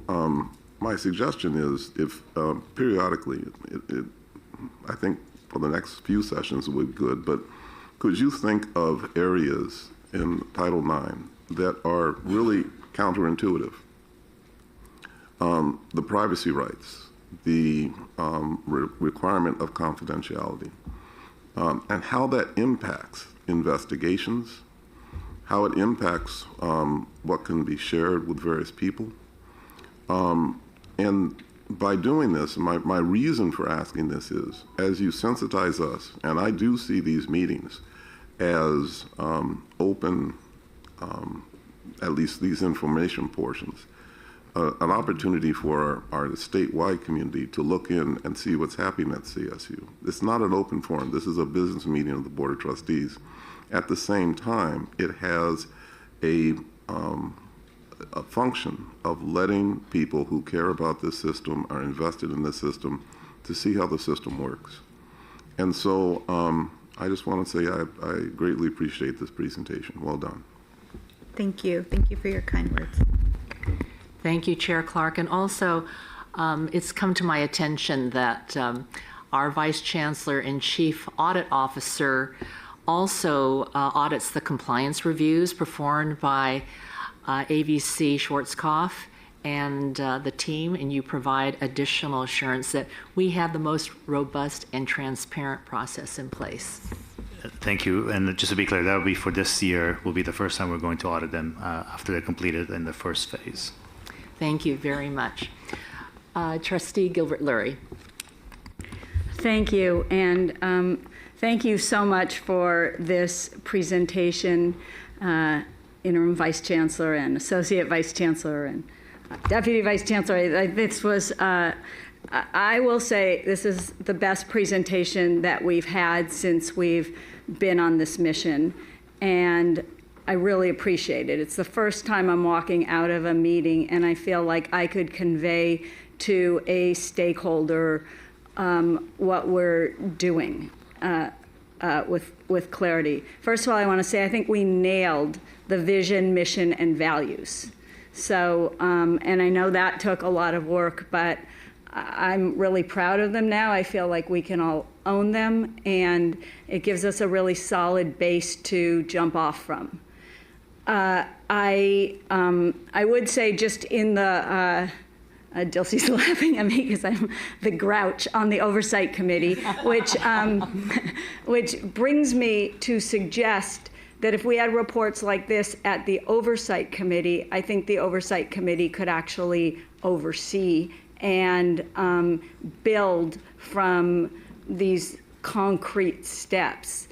my suggestion is if periodically, I think for the next few sessions would be good, but could you think of areas in Title IX that are really counterintuitive? The privacy rights, the requirement of confidentiality, and how that impacts investigations, how it impacts what can be shared with various people. And by doing this, my reason for asking this is, as you sensitize us, and I do see these meetings as open, at least these information portions, an opportunity for our statewide community to look in and see what's happening at CSU. It's not an open forum. This is a business meeting of the Board of Trustees. At the same time, it has a function of letting people who care about this system, are invested in this system, to see how the system works. And so I just want to say I greatly appreciate this presentation. Well done. Thank you. Thank you for your kind words. Thank you, Chair Clark. And also, it's come to my attention that our Vice Chancellor and Chief Audit Officer also audits the compliance reviews performed by AVC Schwarzkopf and the team, and you provide additional assurance that we have the most robust and transparent process in place. Thank you. And just to be clear, that will be for this year, will be the first time we're going to audit them after they're completed in the first phase. Thank you very much. Trustee Gilbert-Lurie. Thank you, and thank you so much for this presentation, Interim Vice Chancellor and Associate Vice Chancellor and Deputy Vice Chancellor. This was, I will say, this is the best presentation that we've had since we've been on this mission, and I really appreciate it. It's the first time I'm walking out of a meeting and I feel like I could convey to a stakeholder what we're doing with clarity. First of all, I want to say I think we nailed the vision, mission, and values. So, and I know that took a lot of work, but I'm really proud of them now. I feel like we can all own them, and it gives us a really solid base to jump off from. I would say just in the, Dilsey's laughing at me because I'm the grouch on the Oversight Committee, which brings me to suggest that if we had reports like this at the Oversight Committee, I think the Oversight Committee could actually oversee and build from these concrete steps.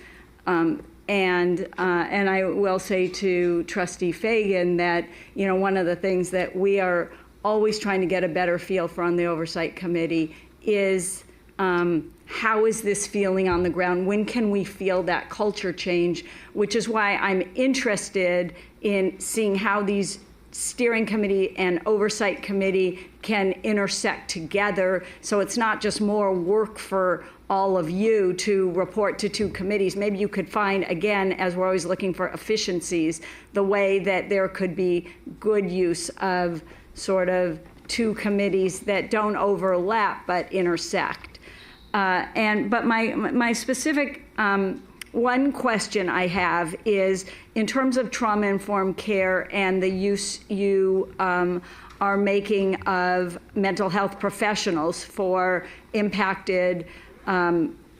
And I will say to Trustee Fagan that, you know, one of the things that we are always trying to get a better feel for on the Oversight Committee is how is this feeling on the ground? When can we feel that culture change? Which is why I'm interested in seeing how these steering committee and oversight committee can intersect together, so it's not just more work for all of you to report to two committees. Maybe you could find, again, as we're always looking for efficiencies, the way that there could be good use of sort of two committees that don't overlap but intersect. But my specific one question I have is, in terms of trauma-informed care and the use you are making of mental health professionals for impacted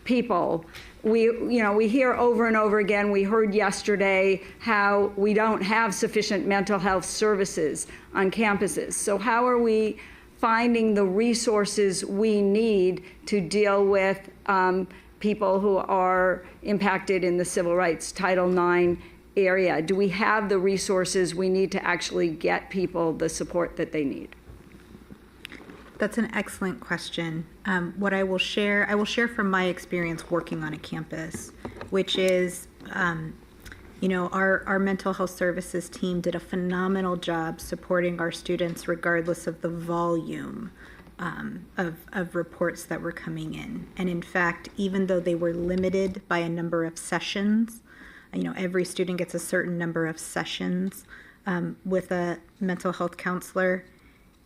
people. We hear over and over again, we heard yesterday how we don't have sufficient mental health services on campuses. So how are we finding the resources we need to deal with people who are impacted in the civil rights Title IX area? Do we have the resources we need to actually get people the support that they need? That's an excellent question. What I will share from my experience working on a campus, which is, our mental health services team did a phenomenal job supporting our students regardless of the volume of reports that were coming in. And in fact, even though they were limited by a number of sessions, every student gets a certain number of sessions with a mental health counselor.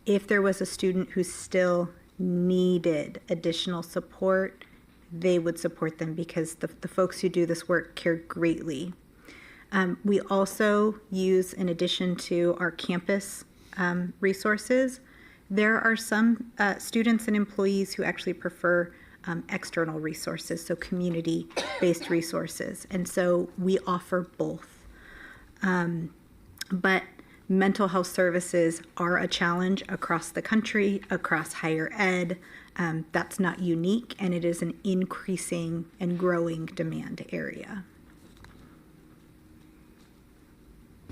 If there was a student who still needed additional support, they would support them because the folks who do this work care greatly. We also use, in addition to our campus resources, there are some students and employees who actually prefer external resources, so community-based resources. And so we offer both. But mental health services are a challenge across the country, across higher ed. That's not unique, and it is an increasing and growing demand area.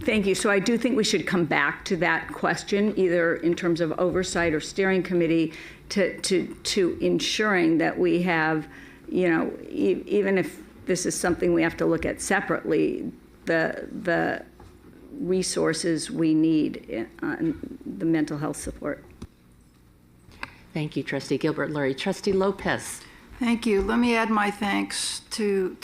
Thank you. So I do think we should come back to that question, either in terms of oversight or steering committee, to ensuring that we have, even if this is something we have to look at separately, the resources we need on the mental health support. Thank you, Trustee Gilbert-Lurie. Trustee Lopez. Thank you. Let me add my thanks to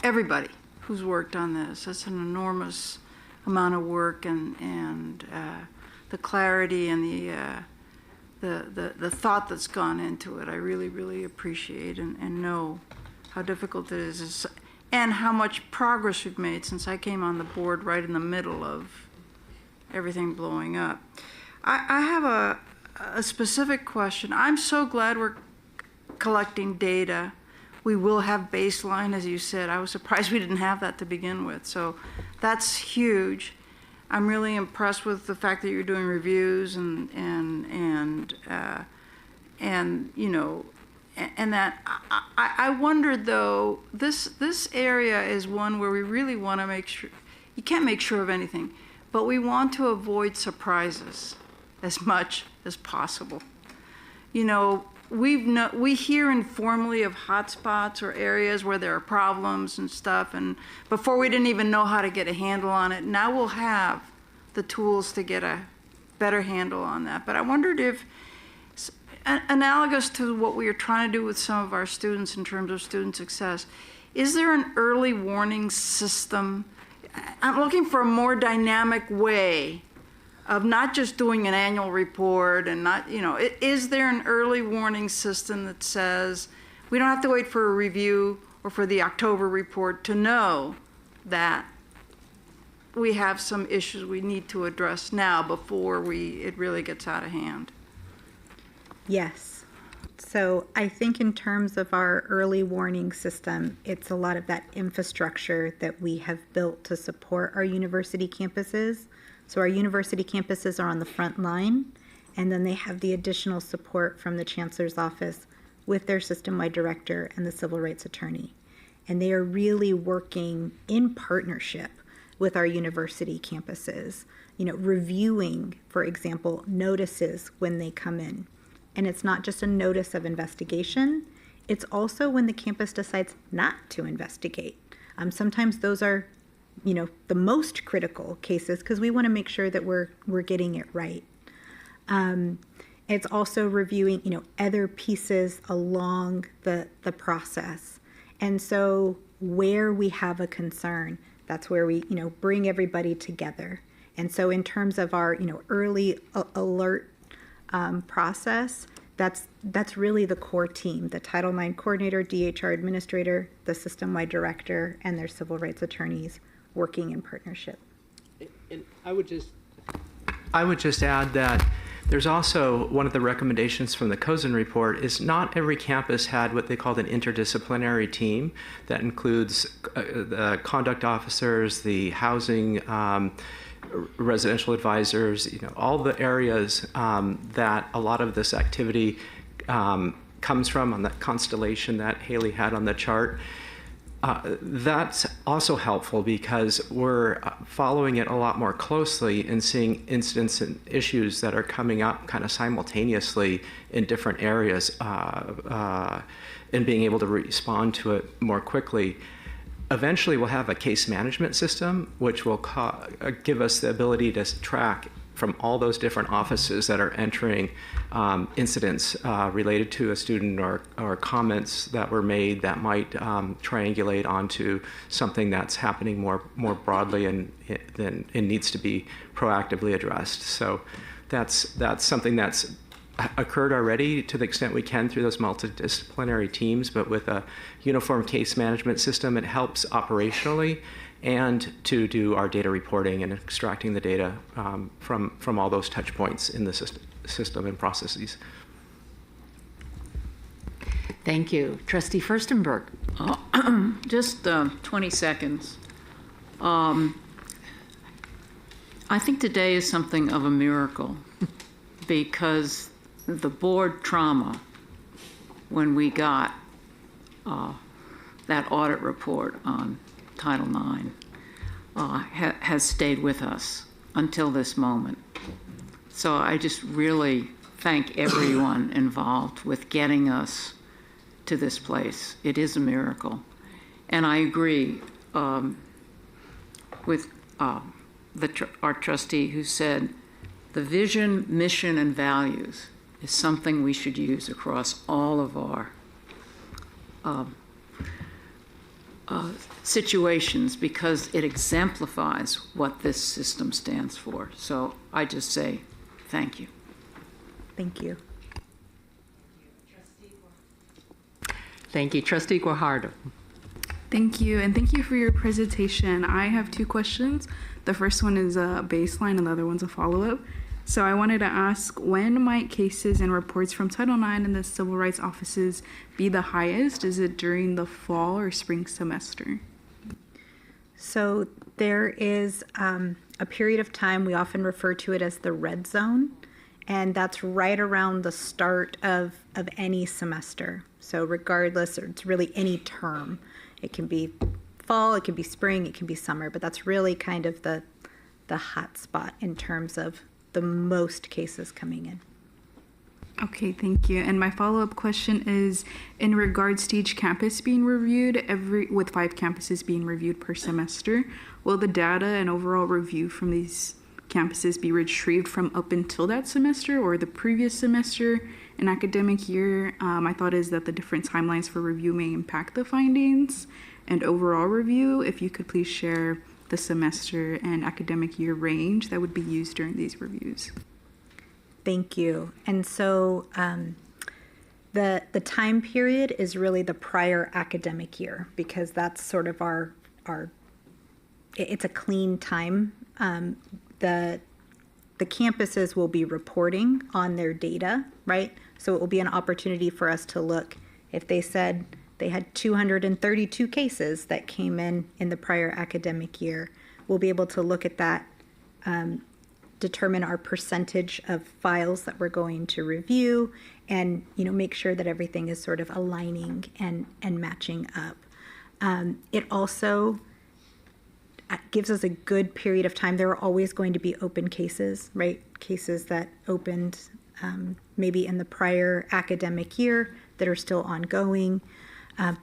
everybody who's worked on this. That's an enormous amount of work, and the clarity and the thought that's gone into it. I really, really appreciate and know how difficult it is. And how much progress we've made since I came on the board right in the middle of everything blowing up. I have a specific question. I'm so glad we're collecting data. We will have baseline, as you said. I was surprised we didn't have that to begin with. So that's huge. I'm really impressed with the fact that you're doing reviews and that I wondered, though, this area is one where we really want to make sure, you can't make sure of anything, but we want to avoid surprises as much as possible. We hear informally of hotspots or areas where there are problems and stuff, and before we didn't even know how to get a handle on it. Now we'll have the tools to get a better handle on that. But I wondered if, analogous to what we are trying to do with some of our students in terms of student success, is there an early warning system? I'm looking for a more dynamic way of not just doing an annual report and not, is there an early warning system that says we don't have to wait for a review or for the October report to know that we have some issues we need to address now before it really gets out of hand? Yes. So I think in terms of our early warning system, it's a lot of that infrastructure that we have built to support our university campuses. So our university campuses are on the front line, and then they have the additional support from the Chancellor's office with their system-wide director and the civil rights attorney. And they are really working in partnership with our university campuses, reviewing, for example, notices when they come in. And it's not just a notice of investigation, it's also when the campus decides not to investigate. Sometimes those are, the most critical cases because we want to make sure that we're getting it right. It's also reviewing, other pieces along the process. And so where we have a concern, that's where we, bring everybody together. And so in terms of our, early alert process, that's really the core team, the Title IX coordinator, DHR administrator, the system-wide director, and their civil rights attorneys working in partnership. And I would just I would just add that there's also one of the recommendations from the Cozen report is not every campus had what they called an interdisciplinary team that includes the conduct officers, the housing residential advisors, all the areas that a lot of this activity comes from on that constellation that Haley had on the chart. That's also helpful because we're following it a lot more closely and seeing incidents and issues that are coming up kind of simultaneously in different areas and being able to respond to it more quickly. Eventually, we'll have a case management system, which will give us the ability to track from all those different offices that are entering incidents related to a student or comments that were made that might triangulate onto something that's happening more broadly and needs to be proactively addressed. So that's something that's occurred already to the extent we can through those multidisciplinary teams, but with a uniform case management system, it helps operationally and to do our data reporting and extracting the data from all those touch points in the system and processes. Thank you. Trustee Furstenberg. Just 20 seconds. I think today is something of a miracle because the board trauma when we got that audit report on Title IX has stayed with us until this moment. So I just really thank everyone involved with getting us to this place. It is a miracle. And I agree with our trustee who said the vision, mission, and values is something we should use across all of our situations because it exemplifies what this system stands for. So I just say thank you. Thank you. Thank you. Trustee Guajardo. Thank you, and thank you for your presentation. I have two questions. The first one is a baseline and the other one's a follow-up. So I wanted to ask, when might cases and reports from Title IX and the civil rights offices be the highest? Is it during the fall or spring semester? So there is a period of time, we often refer to it as the red zone, and that's right around the start of any semester. So regardless, it's really any term. It can be fall, it can be spring, it can be summer, but that's really kind of the hot spot in terms of the most cases coming in. Okay, thank you. And my follow-up question is, in regards to each campus being reviewed, with 5 campuses being reviewed per semester, will the data and overall review from these campuses be retrieved from up until that semester or the previous semester and academic year? My thought is that the different timelines for review may impact the findings and overall review. If you could please share the semester and academic year range that would be used during these reviews. Thank you. And so the time period is really the prior academic year because that's sort of our it's a clean time. The campuses will be reporting on their data, right? So it will be an opportunity for us to look. If they said they had 232 cases that came in the prior academic year, we'll be able to look at that, determine our percentage of files that we're going to review, and make sure that everything is sort of aligning and matching up. It also gives us a good period of time. There are always going to be open cases, right? Cases that opened maybe in the prior academic year that are still ongoing.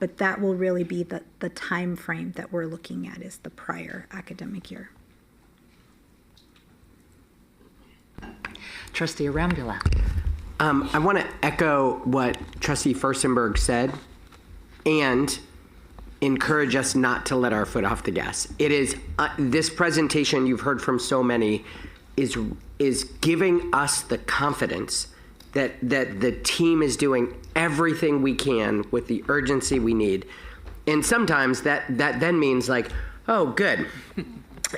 But that will really be the time frame that we're looking at is the prior academic year. Trustee Arambula. I want to echo what Trustee Furstenberg said and encourage us not to let our foot off the gas. It is this presentation you've heard from so many is giving us the confidence that the team is doing everything we can with the urgency we need. And sometimes that then means like, oh, good.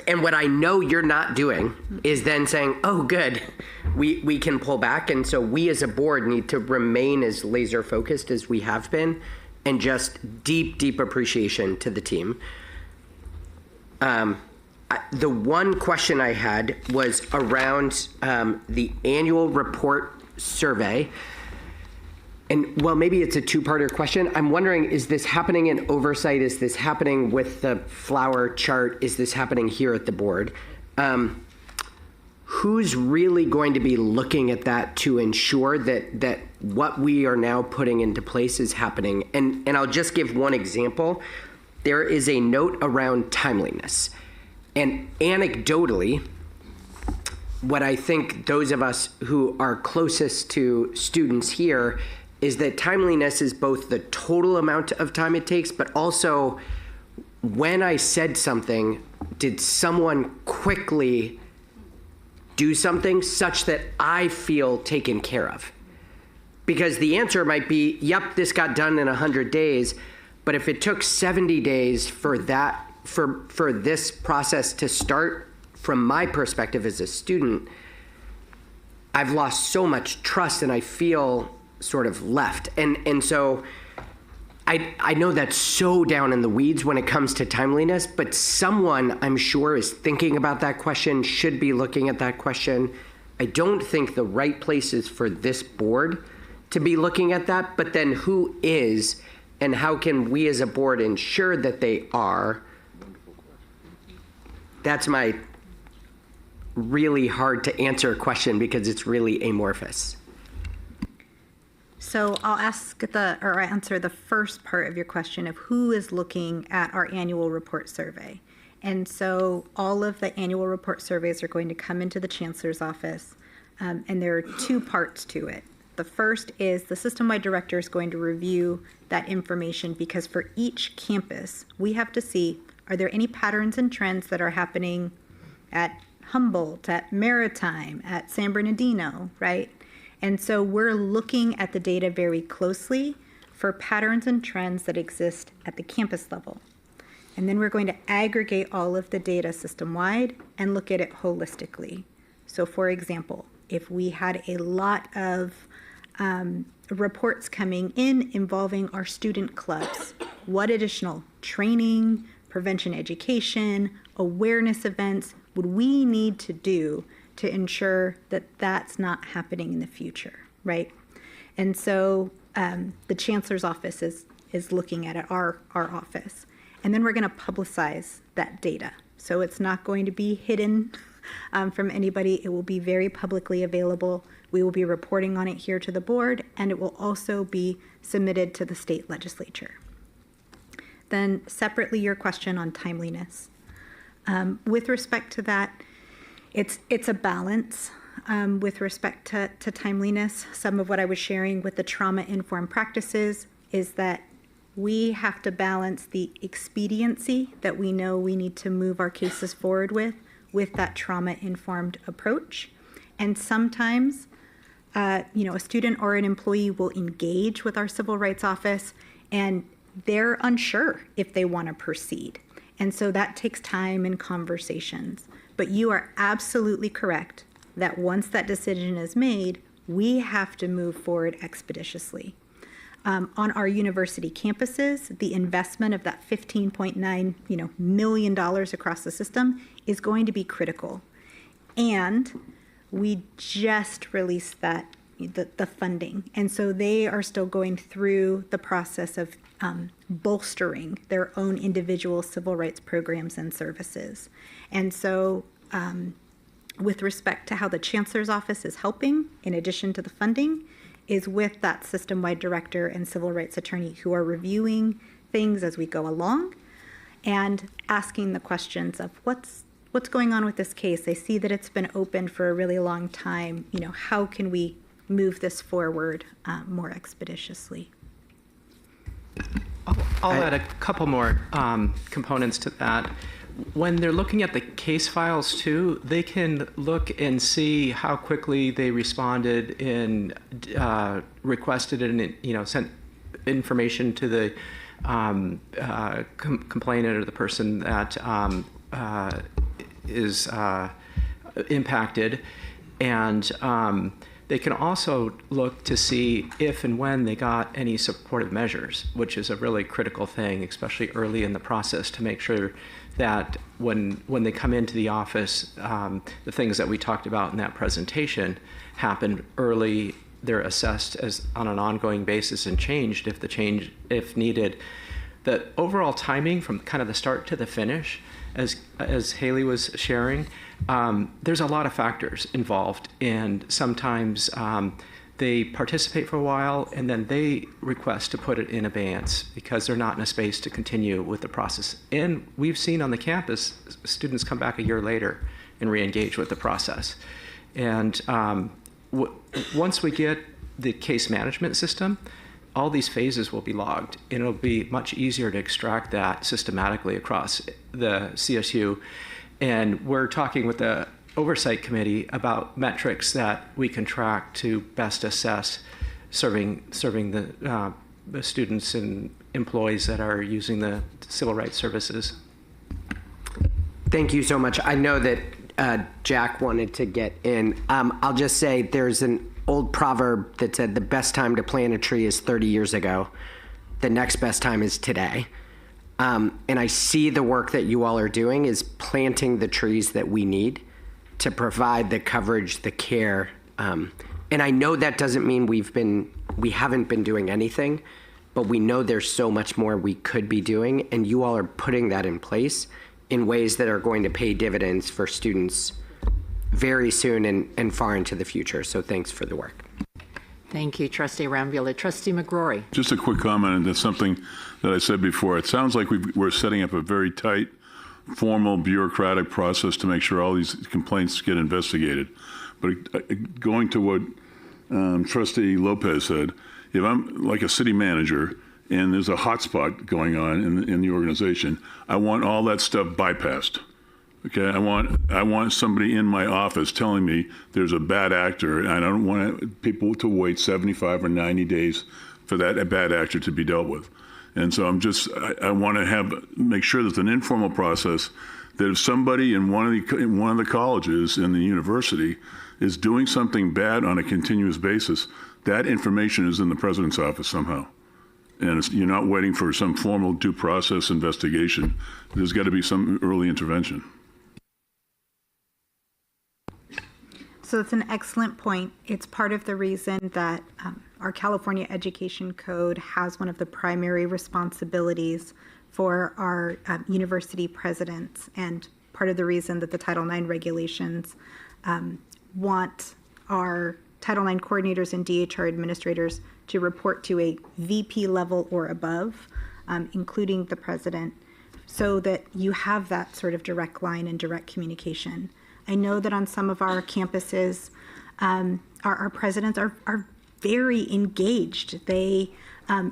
And what I know you're not doing is then saying, oh, good, we can pull back. And so we as a board need to remain as laser focused as we have been, and just deep appreciation to the team. The one question I had was around the annual report survey. And well, maybe it's a two-parter question. I'm wondering, is this happening in oversight? Is this happening with the flower chart? Is this happening here at the board? Who's really going to be looking at that to ensure that what we are now putting into place is happening? And I'll just give one example. There is a note around timeliness. And anecdotally, what I think those of us who are closest to students here is that timeliness is both the total amount of time it takes, but also when I said something, did someone quickly do something such that I feel taken care of? Because the answer might be, yep, this got done in 100 days, but if it took 70 days for this process to start, from my perspective as a student, I've lost so much trust and I feel sort of left. And so I know that's so down in the weeds when it comes to timeliness, but someone I'm sure is thinking about that question, should be looking at that question. I don't think the right place is for this board to be looking at that, but then who is, and how can we as a board ensure that they are? That's my really hard to answer question because it's really amorphous. So I'll answer the first part of your question of who is looking at our annual report survey. And so all of the annual report surveys are going to come into the Chancellor's office, and there are two parts to it. The first is the system-wide director is going to review that information, because for each campus, we have to see, are there any patterns and trends that are happening at Humboldt, at Maritime, at San Bernardino, right? And so we're looking at the data very closely for patterns and trends that exist at the campus level. And then we're going to aggregate all of the data system-wide and look at it holistically. So for example, if we had a lot of reports coming in involving our student clubs, what additional training, prevention education, awareness events would we need to do to ensure that that's not happening in the future, right? And so the Chancellor's office is looking at it, our office. And then we're going to publicize that data. So it's not going to be hidden from anybody. It will be very publicly available. We will be reporting on it here to the board, and it will also be submitted to the state legislature. Then separately, your question on timeliness. With respect to that, it's a balance with respect to timeliness. Some of what I was sharing with the trauma-informed practices is that we have to balance the expediency that we know we need to move our cases forward with that trauma-informed approach. And sometimes, a student or an employee will engage with our civil rights office and they're unsure if they want to proceed. And so that takes time and conversations. But you are absolutely correct that once that decision is made, we have to move forward expeditiously. On our university campuses, the investment of that $15.9 million across the system is going to be critical. And we just released the funding. And so they are still going through the process of bolstering their own individual civil rights programs and services. And so with respect to how the Chancellor's office is helping, in addition to the funding, is with that system-wide director and civil rights attorney who are reviewing things as we go along and asking the questions of what's going on with this case. I see that it's been open for a really long time. How can we move this forward more expeditiously? I'll add a couple more components to that. When they're looking at the case files too, they can look and see how quickly they responded and requested and sent information to the complainant or the person that is impacted, and they can also look to see if and when they got any supportive measures, which is a really critical thing, especially early in the process, to make sure that when they come into the office, the things that we talked about in that presentation happen early. They're assessed as on an ongoing basis and changed if needed. The overall timing from kind of the start to the finish, as Haley was sharing, there's a lot of factors involved, and sometimes they participate for a while and then they request to put it in abeyance because they're not in a space to continue with the process. And we've seen on the campus students come back a year later and re-engage with the process. And once we get the case management system, all these phases will be logged, and it'll be much easier to extract that systematically across the CSU. And we're talking with the Oversight Committee about metrics that we can track to best assess serving the students and employees that are using the civil rights services. Thank you so much. I know that Jack wanted to get in. I'll just say there's an old proverb that said the best time to plant a tree is 30 years ago. The next best time is today. And I see the work that you all are doing is planting the trees that we need to provide the coverage, the care. And I know that doesn't mean we haven't been doing anything, but we know there's so much more we could be doing, and you all are putting that in place in ways that are going to pay dividends for students very soon and far into the future. So thanks for the work. Thank you, Trustee Rambula. Trustee McGrory. Just a quick comment, and that's something that I said before. It sounds like we're setting up a very tight, formal, bureaucratic process to make sure all these complaints get investigated. But going to what Trustee Lopez said, if I'm like a city manager and there's a hotspot going on in the organization, I want all that stuff bypassed. Okay, I want somebody in my office telling me there's a bad actor, and I don't want people to wait 75 or 90 days for that bad actor to be dealt with. And so I want to make sure there's an informal process that if somebody in one of the colleges in the university is doing something bad on a continuous basis, that information is in the president's office somehow. And you're not waiting for some formal due process investigation. There's got to be some early intervention. So it's an excellent point. It's part of the reason that our California Education Code has one of the primary responsibilities for our university presidents, and part of the reason that the Title IX regulations want our Title IX coordinators and DHR administrators to report to a VP level or above, including the president, so that you have that sort of direct line and direct communication. I know that on some of our campuses, our presidents are very engaged. They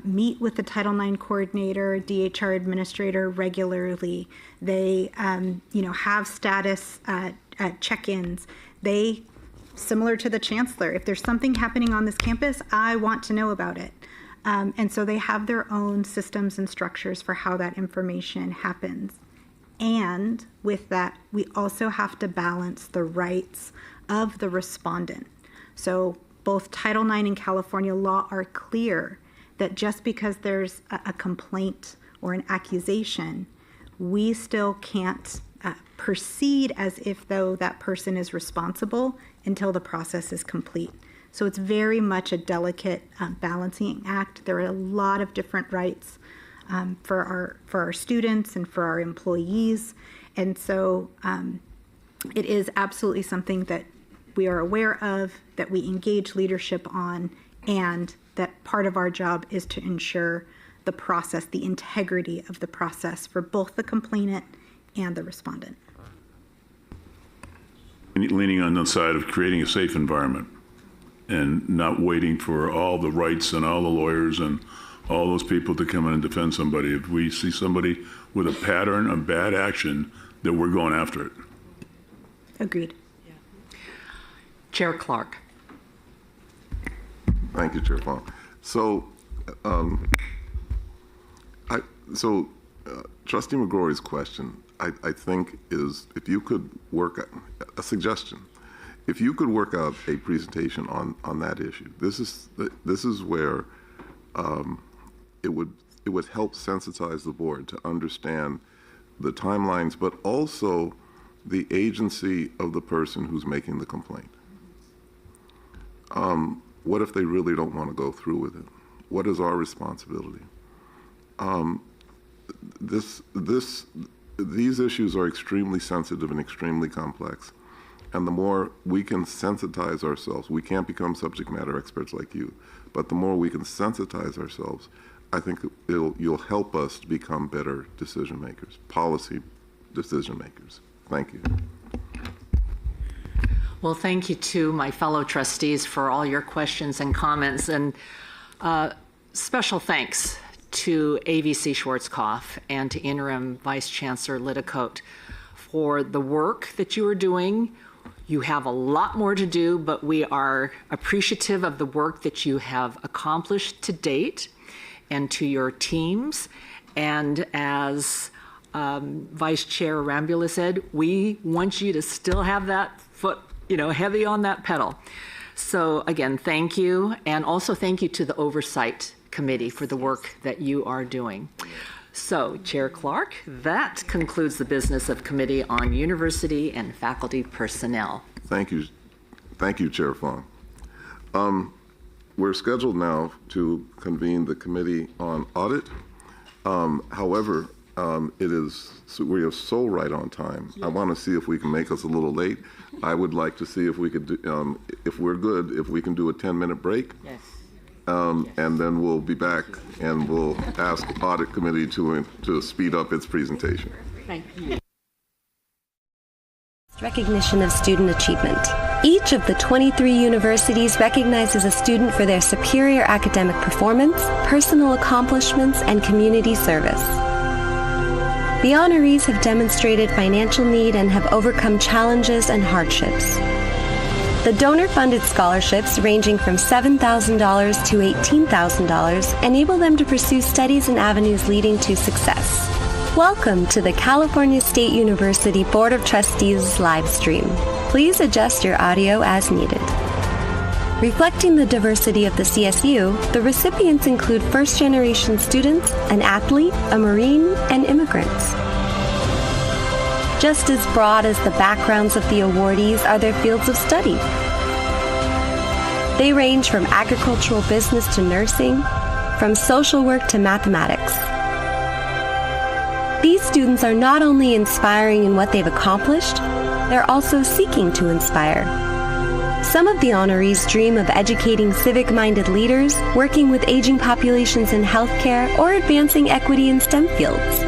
meet with the Title IX coordinator, DHR administrator regularly. They, have status check-ins. They, similar to the chancellor, if there's something happening on this campus, I want to know about it. And so they have their own systems and structures for how that information happens. And with that, we also have to balance the rights of the respondent. So both Title IX and California law are clear that just because there's a complaint or an accusation, we still can't proceed as if though that person is responsible until the process is complete. So it's very much a delicate balancing act. There are a lot of different rights for our students and for our employees. And so it is absolutely something that we are aware of, that we engage leadership on, and that part of our job is to ensure the process, the integrity of the process for both the complainant and the respondent. Leaning on the side of creating a safe environment and not waiting for all the rights and all the lawyers and all those people to come in and defend somebody. If we see somebody with a pattern of bad action, that we're going after it. Agreed. Chair Clark. Thank you, Chair Fong. So, Trustee McGrory's question, I think, is if you could work a suggestion. If you could work out a presentation on that issue, this is where it would help sensitize the board to understand the timelines, but also the agency of the person who's making the complaint. What if they really don't want to go through with it? What is our responsibility? These issues are extremely sensitive and extremely complex. And the more we can sensitize ourselves, we can't become subject matter experts like you, but the more we can sensitize ourselves, I think you'll help us to become better decision makers, policy decision makers. Thank you. Well, thank you to my fellow trustees for all your questions and comments, and special thanks to AVC Schwarzkopf and to Interim Vice Chancellor Liddicoat for the work that you are doing. You have a lot more to do, but we are appreciative of the work that you have accomplished to date, and to your teams. And as Vice Chair Arambula said, we want you to still have that foot, heavy on that pedal. So again, thank you. And also thank you to the Oversight Committee for the work that you are doing. So, Chair Clark, that concludes the business of Committee on University and Faculty Personnel. Thank you, Chair Fong. We're scheduled now to convene the Committee on Audit. However, we are so right on time. I want to see if we can make us a little late. I would like to see if we could do, if we're good, if we can do a 10-minute break. Yes. And then we'll be back and we'll ask the Audit Committee to speed up its presentation. Thank you. Recognition of student achievement. Each of the 23 universities recognizes a student for their superior academic performance, personal accomplishments, and community service. The honorees have demonstrated financial need and have overcome challenges and hardships. The donor-funded scholarships, ranging from $7,000 to $18,000, enable them to pursue studies and avenues leading to success. Welcome to the California State University Board of Trustees live stream. Please adjust your audio as needed. Reflecting the diversity of the CSU, the recipients include first-generation students, an athlete, a Marine, and immigrants. Just as broad as the backgrounds of the awardees are their fields of study. They range from agricultural business to nursing, from social work to mathematics. These students are not only inspiring in what they've accomplished, they're also seeking to inspire. Some of the honorees dream of educating civic-minded leaders, working with aging populations in healthcare, or advancing equity in STEM fields.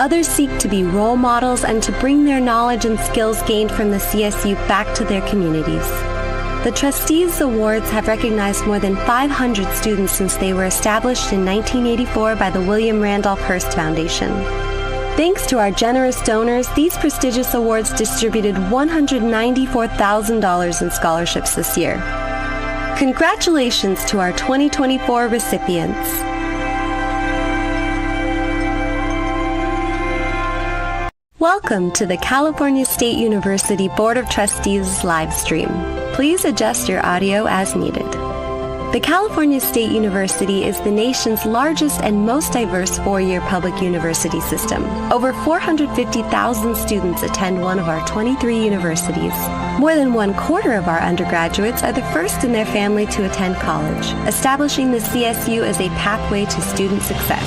Others seek to be role models and to bring their knowledge and skills gained from the CSU back to their communities. The Trustees Awards have recognized more than 500 students since they were established in 1984 by the William Randolph Hearst Foundation. Thanks to our generous donors, these prestigious awards distributed $194,000 in scholarships this year. Congratulations to our 2024 recipients. Welcome to the California State University Board of Trustees live stream. Please adjust your audio as needed. The California State University is the nation's largest and most diverse four-year public university system. Over 450,000 students attend one of our 23 universities. More than 1/4 of our undergraduates are the first in their family to attend college, establishing the CSU as a pathway to student success.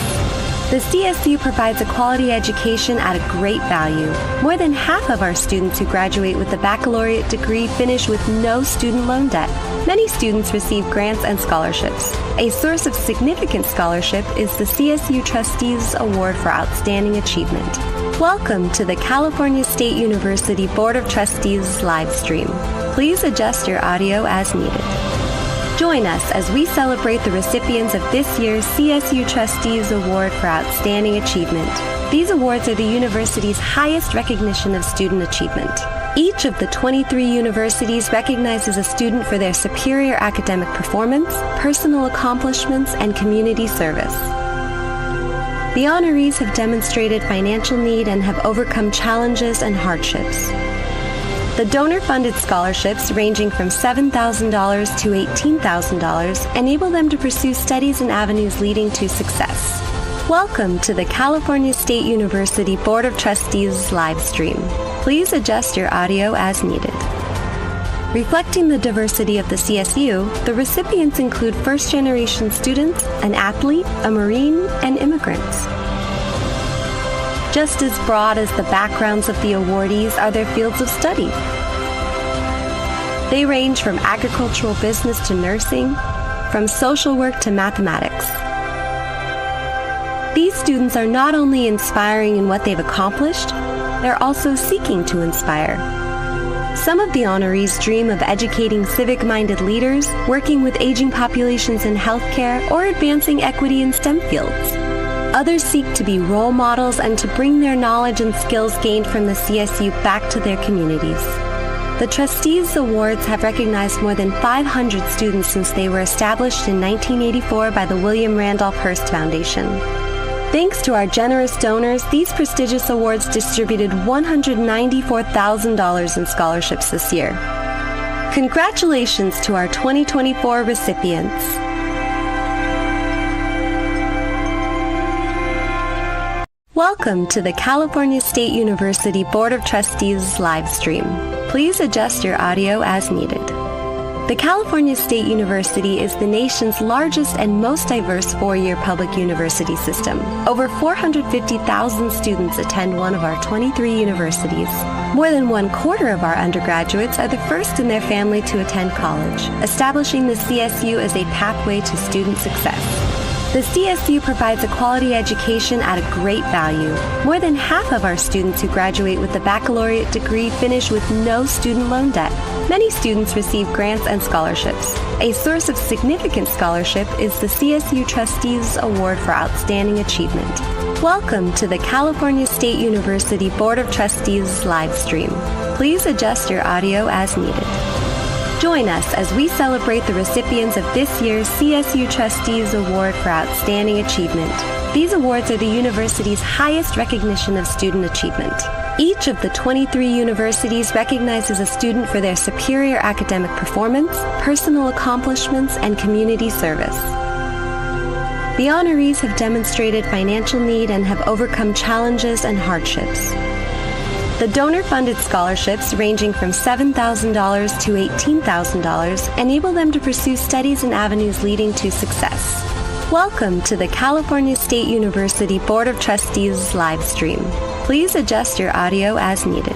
The CSU provides a quality education at a great value. More than half of our students who graduate with a baccalaureate degree finish with no student loan debt. Many students receive grants and scholarships. A source of significant scholarship is the CSU Trustees Award for Outstanding Achievement. Welcome to the California State University Board of Trustees live stream. Please adjust your audio as needed. Join us as we celebrate the recipients of this year's CSU Trustees Award for Outstanding Achievement. These awards are the university's highest recognition of student achievement. Each of the 23 universities recognizes a student for their superior academic performance, personal accomplishments, and community service. The honorees have demonstrated financial need and have overcome challenges and hardships. The donor-funded scholarships, ranging from $7,000 to $18,000, enable them to pursue studies and avenues leading to success. Welcome to the California State University Board of Trustees live stream. Please adjust your audio as needed. Reflecting the diversity of the CSU, the recipients include first-generation students, an athlete, a Marine, and immigrants. Just as broad as the backgrounds of the awardees are their fields of study. They range from agricultural business to nursing, from social work to mathematics. These students are not only inspiring in what they've accomplished, they're also seeking to inspire. Some of the honorees dream of educating civic-minded leaders, working with aging populations in healthcare, or advancing equity in STEM fields. Others seek to be role models and to bring their knowledge and skills gained from the CSU back to their communities. The Trustees Awards have recognized more than 500 students since they were established in 1984 by the William Randolph Hearst Foundation. Thanks to our generous donors, these prestigious awards distributed $194,000 in scholarships this year. Congratulations to our 2024 recipients. Welcome to the California State University Board of Trustees live stream. Please adjust your audio as needed. The California State University is the nation's largest and most diverse four-year public university system. Over 450,000 students attend one of our 23 universities. More than 1/4 of our undergraduates are the first in their family to attend college, establishing the CSU as a pathway to student success. The CSU provides a quality education at a great value. More than half of our students who graduate with a baccalaureate degree finish with no student loan debt. Many students receive grants and scholarships. A source of significant scholarship is the CSU Trustees Award for Outstanding Achievement. Welcome to the California State University Board of Trustees live stream. Please adjust your audio as needed. Join us as we celebrate the recipients of this year's CSU Trustees Award for Outstanding Achievement. These awards are the university's highest recognition of student achievement. Each of the 23 universities recognizes a student for their superior academic performance, personal accomplishments, and community service. The honorees have demonstrated financial need and have overcome challenges and hardships. The donor-funded scholarships, ranging from $7,000 to $18,000, enable them to pursue studies and avenues leading to success. Welcome to the California State University Board of Trustees live stream. Please adjust your audio as needed.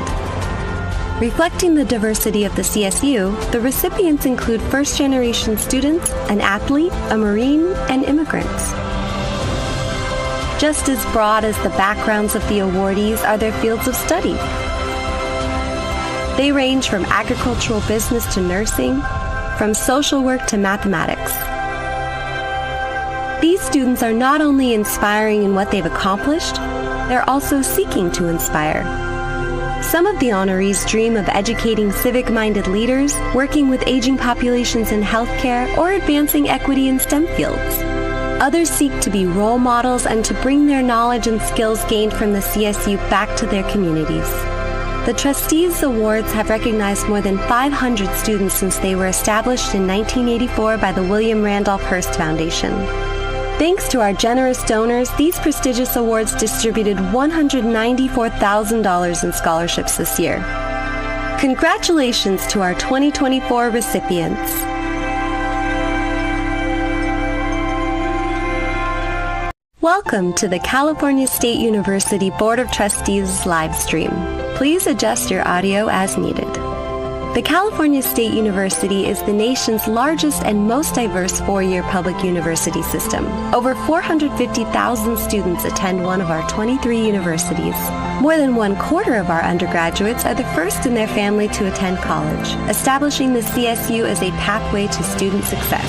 Reflecting the diversity of the CSU, the recipients include first-generation students, an athlete, a Marine, and immigrants. Just as broad as the backgrounds of the awardees are their fields of study. They range from agricultural business to nursing, from social work to mathematics. These students are not only inspiring in what they've accomplished, they're also seeking to inspire. Some of the honorees dream of educating civic-minded leaders, working with aging populations in healthcare, or advancing equity in STEM fields. Others seek to be role models and to bring their knowledge and skills gained from the CSU back to their communities. The Trustees Awards have recognized more than 500 students since they were established in 1984 by the William Randolph Hearst Foundation. Thanks to our generous donors, these prestigious awards distributed $194,000 in scholarships this year. Congratulations to our 2024 recipients. Welcome to the California State University Board of Trustees live stream. Please adjust your audio as needed. The California State University is the nation's largest and most diverse four-year public university system. Over 450,000 students attend one of our 23 universities. More than 1/4 of our undergraduates are the first in their family to attend college, establishing the CSU as a pathway to student success.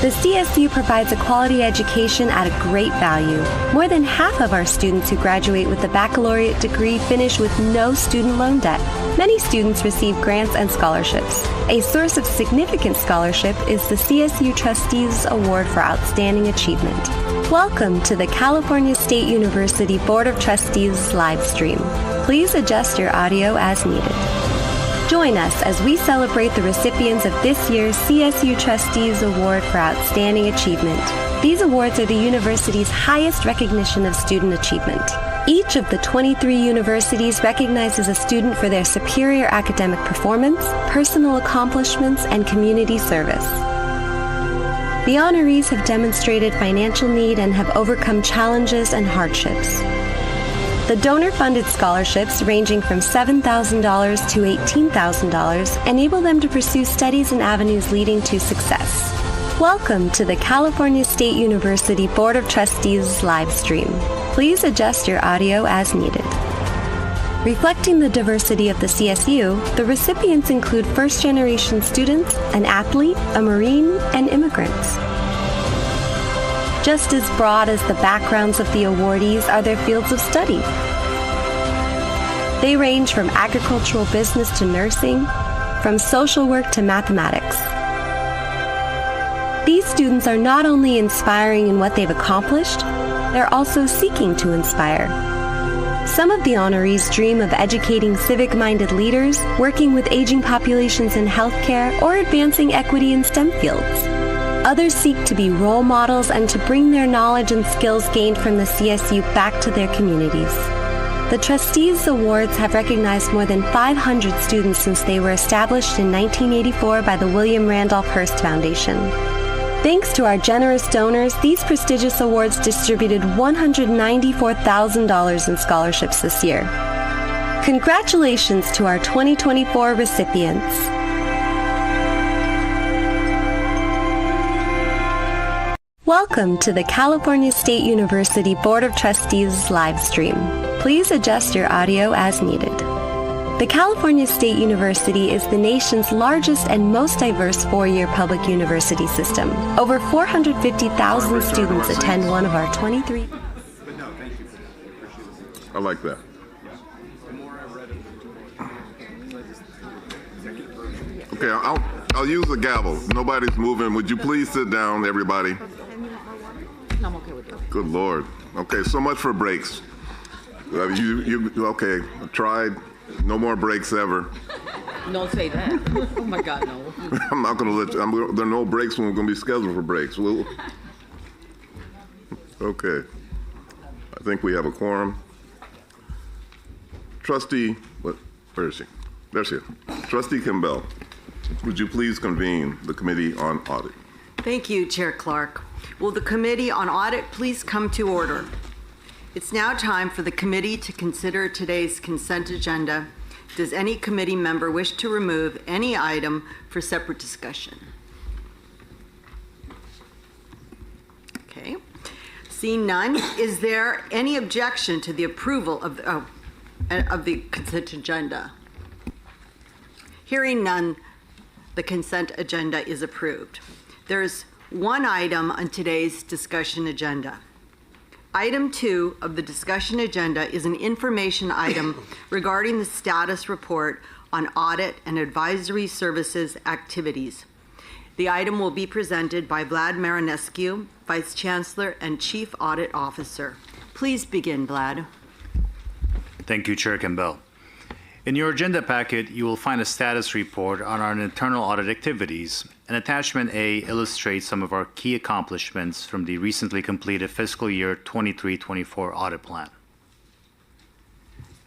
The CSU provides a quality education at a great value. More than half of our students who graduate with a baccalaureate degree finish with no student loan debt. Many students receive grants and scholarships. A source of significant scholarship is the CSU Trustees Award for Outstanding Achievement. Welcome to the California State University Board of Trustees live stream. Please adjust your audio as needed. Join us as we celebrate the recipients of this year's CSU Trustees Award for Outstanding Achievement. These awards are the university's highest recognition of student achievement. Each of the 23 universities recognizes a student for their superior academic performance, personal accomplishments, and community service. The honorees have demonstrated financial need and have overcome challenges and hardships. The donor-funded scholarships, ranging from $7,000 to $18,000, enable them to pursue studies and avenues leading to success. Welcome to the California State University Board of Trustees live stream. Please adjust your audio as needed. Reflecting the diversity of the CSU, the recipients include first-generation students, an athlete, a Marine, and immigrants. Just as broad as the backgrounds of the awardees are their fields of study. They range from agricultural business to nursing, from social work to mathematics. These students are not only inspiring in what they've accomplished, they're also seeking to inspire. Some of the honorees dream of educating civic-minded leaders, working with aging populations in healthcare, or advancing equity in STEM fields. Others seek to be role models and to bring their knowledge and skills gained from the CSU back to their communities. The Trustees Awards have recognized more than 500 students since they were established in 1984 by the William Randolph Hearst Foundation. Thanks to our generous donors, these prestigious awards distributed $194,000 in scholarships this year. Congratulations to our 2024 recipients. Welcome to the California State University Board of Trustees live stream. Please adjust your audio as needed. The California State University is the nation's largest and most diverse four-year public university system. Over 450,000 students attend one of our 23... I like that. Okay, I'll use the gavel. Nobody's moving. Would you please sit down, everybody? I'm okay with it. Good Lord. Okay, so much for breaks. Okay, I tried. No more breaks ever. Don't say that. Oh my God, no. I'm not going to let you. There are no breaks when we're going to be scheduled for breaks. Okay. I think we have a quorum. Trustee, where is she? There she is. Trustee Campbell, would you please convene the Committee on Audit? Thank you, Chair Clark. Will the Committee on Audit please come to order? It's now time for the committee to consider today's consent agenda. Does any committee member wish to remove any item for separate discussion? Okay. Seeing none, is there any objection to the approval of the consent agenda? Hearing none, the consent agenda is approved. There's one item on today's discussion agenda. Item 2 of the discussion agenda is an information item regarding the status report on audit and advisory services activities. The item will be presented by Vlad Marinescu, Vice Chancellor and Chief Audit Officer. Please begin, Vlad. Thank you, Chair Campbell. In your agenda packet, you will find a status report on our internal audit activities, and Attachment A illustrates some of our key accomplishments from the recently completed fiscal year 23-24 audit plan.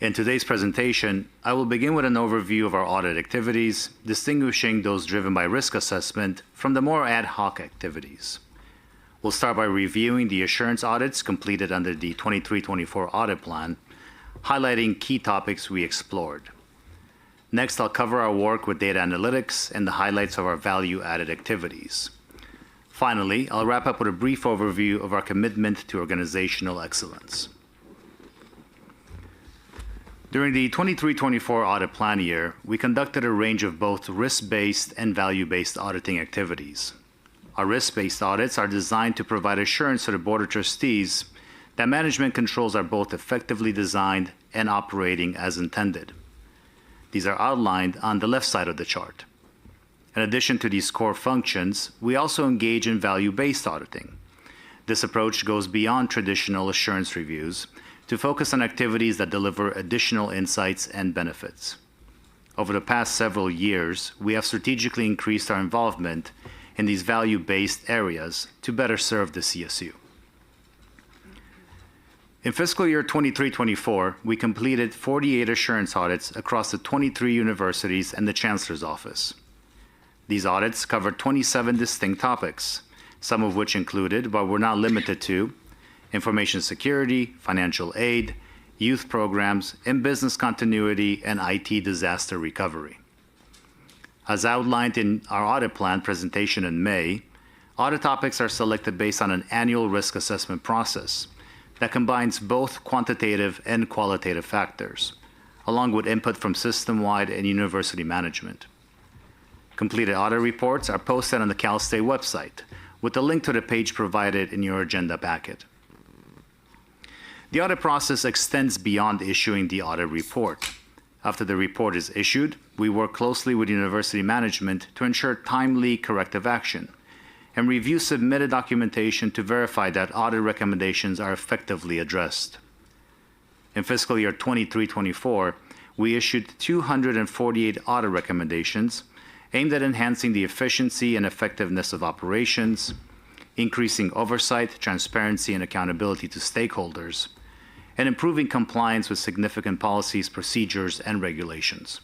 In today's presentation, I will begin with an overview of our audit activities, distinguishing those driven by risk assessment from the more ad hoc activities. We'll start by reviewing the assurance audits completed under the 23-24 audit plan, highlighting key topics we explored. Next, I'll cover our work with data analytics and the highlights of our value-added activities. Finally, I'll wrap up with a brief overview of our commitment to organizational excellence. During the 23-24 audit plan year, we conducted a range of both risk-based and value-based auditing activities. Our risk-based audits are designed to provide assurance to the Board of Trustees that management controls are both effectively designed and operating as intended. These are outlined on the left side of the chart. In addition to these core functions, we also engage in value-based auditing. This approach goes beyond traditional assurance reviews to focus on activities that deliver additional insights and benefits. Over the past several years, we have strategically increased our involvement in these value-based areas to better serve the CSU. In fiscal year 23-24, we completed 48 assurance audits across the 23 universities and the Chancellor's Office. These audits covered 27 distinct topics, some of which included, but were not limited to, information security, financial aid, youth programs, and business continuity and IT disaster recovery. As outlined in our audit plan presentation in May, audit topics are selected based on an annual risk assessment process that combines both quantitative and qualitative factors, along with input from system-wide and university management. Completed audit reports are posted on the Cal State website with a link to the page provided in your agenda packet. The audit process extends beyond issuing the audit report. After the report is issued, we work closely with university management to ensure timely corrective action and review submitted documentation to verify that audit recommendations are effectively addressed. In fiscal year 23-24, we issued 248 audit recommendations aimed at enhancing the efficiency and effectiveness of operations, increasing oversight, transparency, and accountability to stakeholders, and improving compliance with significant policies, procedures, and regulations.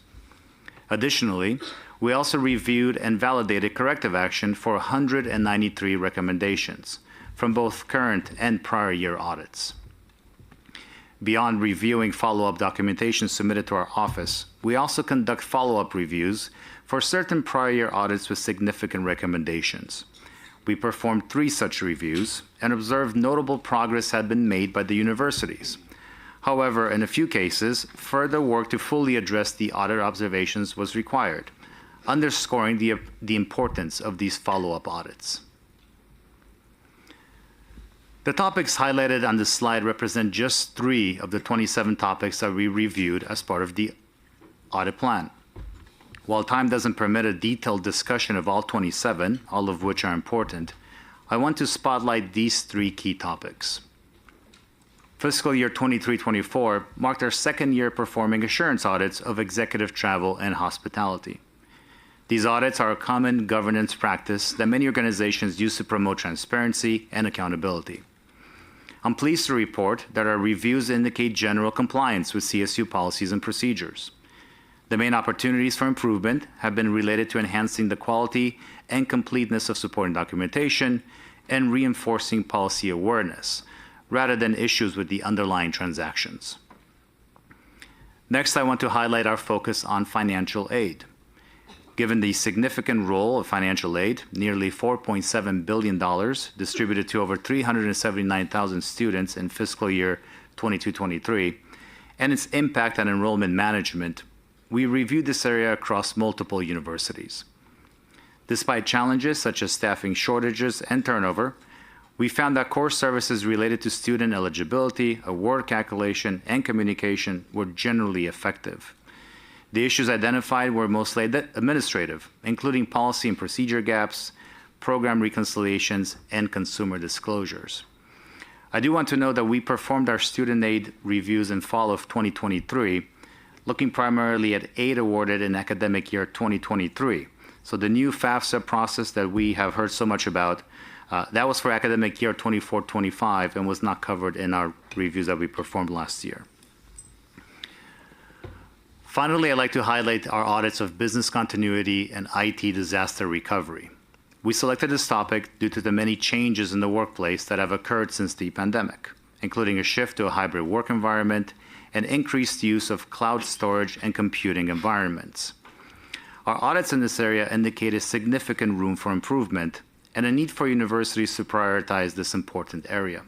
Additionally, we also reviewed and validated corrective action for 193 recommendations from both current and prior year audits. Beyond reviewing follow-up documentation submitted to our office, we also conduct follow-up reviews for certain prior year audits with significant recommendations. We performed 3 such reviews and observed notable progress had been made by the universities. However, in a few cases, further work to fully address the audit observations was required, underscoring the importance of these follow-up audits. The topics highlighted on this slide represent just 3 of the 27 topics that we reviewed as part of the audit plan. While time doesn't permit a detailed discussion of all 27, all of which are important, I want to spotlight these 3 key topics. Fiscal year 23-24 marked our second year performing assurance audits of executive travel and hospitality. These audits are a common governance practice that many organizations use to promote transparency and accountability. I'm pleased to report that our reviews indicate general compliance with CSU policies and procedures. The main opportunities for improvement have been related to enhancing the quality and completeness of supporting documentation and reinforcing policy awareness, rather than issues with the underlying transactions. Next, I want to highlight our focus on financial aid. Given the significant role of financial aid, nearly $4.7 billion distributed to over 379,000 students in fiscal year 22-23, and its impact on enrollment management, we reviewed this area across multiple universities. Despite challenges such as staffing shortages and turnover, we found that core services related to student eligibility, award calculation, and communication were generally effective. The issues identified were mostly administrative, including policy and procedure gaps, program reconciliations, and consumer disclosures. I do want to note that we performed our student aid reviews in fall of 2023, looking primarily at aid awarded in academic year 2023. So the new FAFSA process that we have heard so much about, that was for academic year 24-25 and was not covered in our reviews that we performed last year. Finally, I'd like to highlight our audits of business continuity and IT disaster recovery. We selected this topic due to the many changes in the workplace that have occurred since the pandemic, including a shift to a hybrid work environment and increased use of cloud storage and computing environments. Our audits in this area indicated significant room for improvement and a need for universities to prioritize this important area.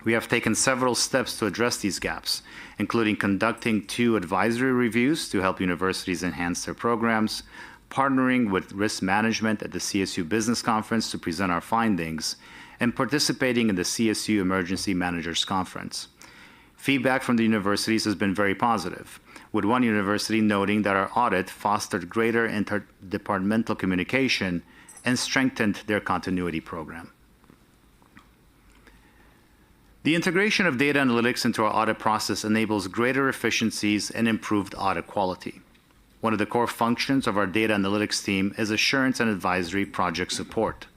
We have taken several steps to address these gaps, including conducting 2 advisory reviews to help universities enhance their programs, partnering with risk management at the CSU Business Conference to present our findings, and participating in the CSU Emergency Managers Conference. Feedback from the universities has been very positive, with one university noting that our audit fostered greater interdepartmental communication and strengthened their continuity program. The integration of data analytics into our audit process enables greater efficiencies and improved audit quality. One of the core functions of our data analytics team is assurance and advisory project support.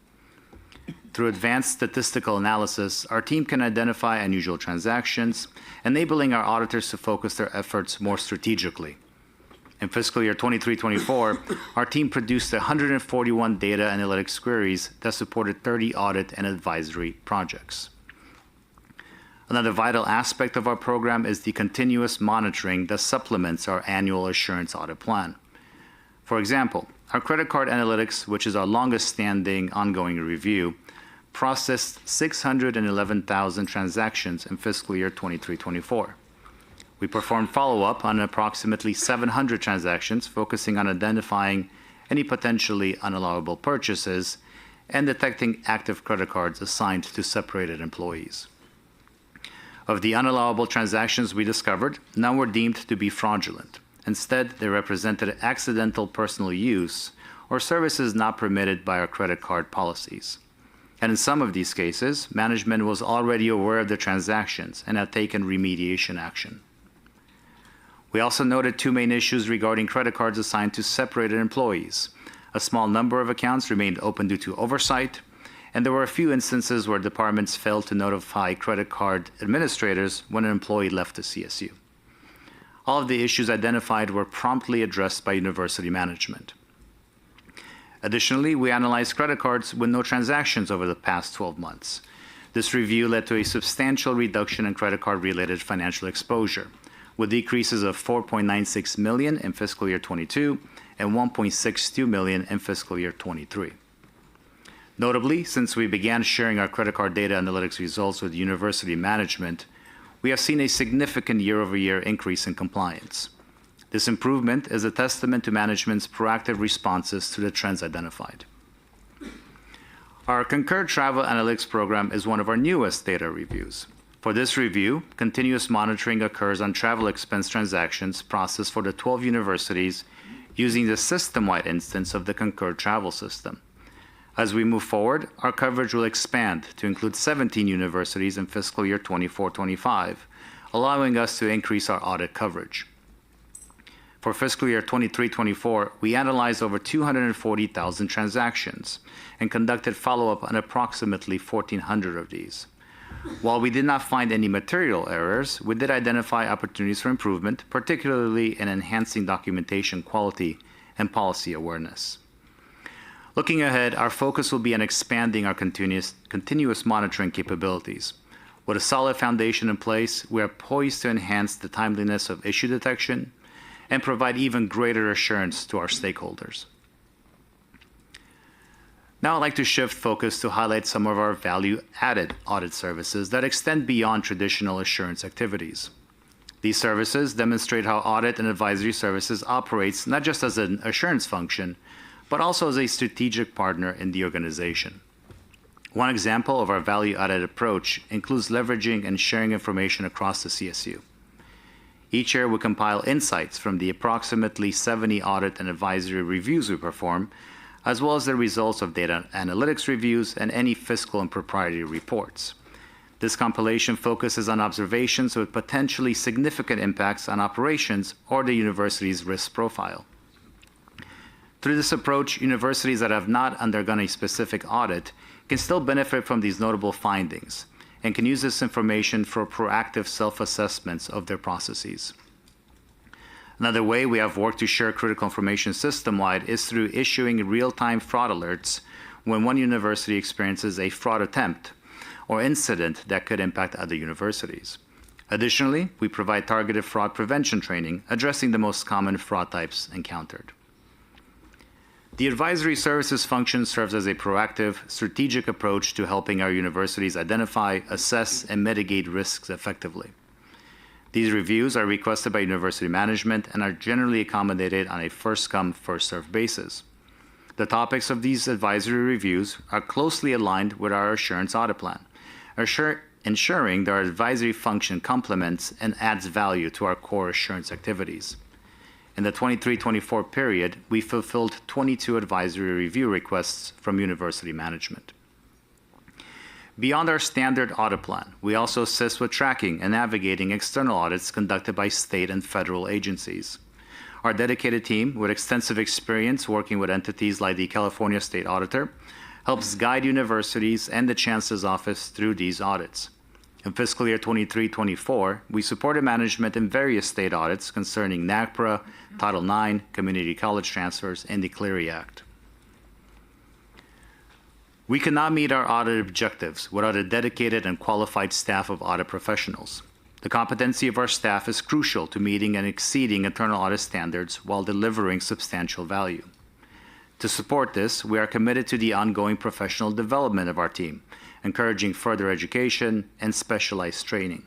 Through advanced statistical analysis, our team can identify unusual transactions, enabling our auditors to focus their efforts more strategically. In fiscal year 23-24, our team produced 141 data analytics queries that supported 30 audit and advisory projects. Another vital aspect of our program is the continuous monitoring that supplements our annual assurance audit plan. For example, our credit card analytics, which is our longest-standing ongoing review, processed 611,000 transactions in fiscal year 23-24. We performed follow-up on approximately 700 transactions, focusing on identifying any potentially unallowable purchases and detecting active credit cards assigned to separated employees. Of the unallowable transactions we discovered, none were deemed to be fraudulent. Instead, they represented accidental personal use or services not permitted by our credit card policies. And in some of these cases, management was already aware of the transactions and had taken remediation action. We also noted two main issues regarding credit cards assigned to separated employees. A small number of accounts remained open due to oversight, and there were a few instances where departments failed to notify credit card administrators when an employee left the CSU. All of the issues identified were promptly addressed by university management. Additionally, we analyzed credit cards with no transactions over the past 12 months. This review led to a substantial reduction in credit card-related financial exposure, with decreases of $4.96 million in fiscal year 22 and $1.62 million in fiscal year 23. Notably, since we began sharing our credit card data analytics results with university management, we have seen a significant year-over-year increase in compliance. This improvement is a testament to management's proactive responses to the trends identified. Our Concurred Travel Analytics program is one of our newest data reviews. For this review, continuous monitoring occurs on travel expense transactions processed for the 12 universities using the system-wide instance of the Concurred Travel System. As we move forward, our coverage will expand to include 17 universities in fiscal year 24-25, allowing us to increase our audit coverage. For fiscal year 23-24, we analyzed over 240,000 transactions and conducted follow-up on approximately 1,400 of these. While we did not find any material errors, we did identify opportunities for improvement, particularly in enhancing documentation quality and policy awareness. Looking ahead, our focus will be on expanding our continuous monitoring capabilities. With a solid foundation in place, we are poised to enhance the timeliness of issue detection and provide even greater assurance to our stakeholders. Now I'd like to shift focus to highlight some of our value-added audit services that extend beyond traditional assurance activities. These services demonstrate how audit and advisory services operates not just as an assurance function, but also as a strategic partner in the organization. One example of our value-added approach includes leveraging and sharing information across the CSU. Each year, we compile insights from the approximately 70 audit and advisory reviews we perform, as well as the results of data analytics reviews and any fiscal and proprietary reports. This compilation focuses on observations with potentially significant impacts on operations or the university's risk profile. Through this approach, universities that have not undergone a specific audit can still benefit from these notable findings and can use this information for proactive self-assessments of their processes. Another way we have worked to share critical information system-wide is through issuing real-time fraud alerts when one university experiences a fraud attempt or incident that could impact other universities. Additionally, we provide targeted fraud prevention training addressing the most common fraud types encountered. The advisory services function serves as a proactive, strategic approach to helping our universities identify, assess, and mitigate risks effectively. These reviews are requested by university management and are generally accommodated on a first-come, first-served basis. The topics of these advisory reviews are closely aligned with our assurance audit plan, ensuring that our advisory function complements and adds value to our core assurance activities. In the 23-24 period, we fulfilled 22 advisory review requests from university management. Beyond our standard audit plan, we also assist with tracking and navigating external audits conducted by state and federal agencies. Our dedicated team, with extensive experience working with entities like the California State Auditor, helps guide universities and the Chancellor's Office through these audits. In fiscal year 23-24, we supported management in various state audits concerning NAGPRA, Title IX, community college transfers, and the Clery Act. We cannot meet our audit objectives without a dedicated and qualified staff of audit professionals. The competency of our staff is crucial to meeting and exceeding internal audit standards while delivering substantial value. To support this, we are committed to the ongoing professional development of our team, encouraging further education and specialized training.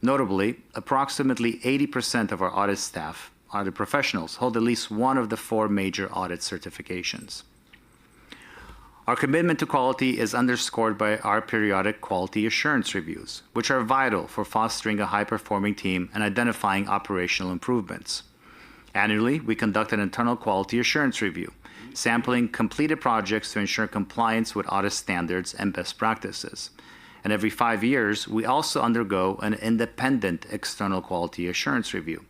Notably, approximately 80% of our audit staff, audit professionals, hold at least one of the 4 major audit certifications. Our commitment to quality is underscored by our periodic quality assurance reviews, which are vital for fostering a high-performing team and identifying operational improvements. Annually, we conduct an internal quality assurance review, sampling completed projects to ensure compliance with audit standards and best practices. And every 5 years, we also undergo an independent external quality assurance review.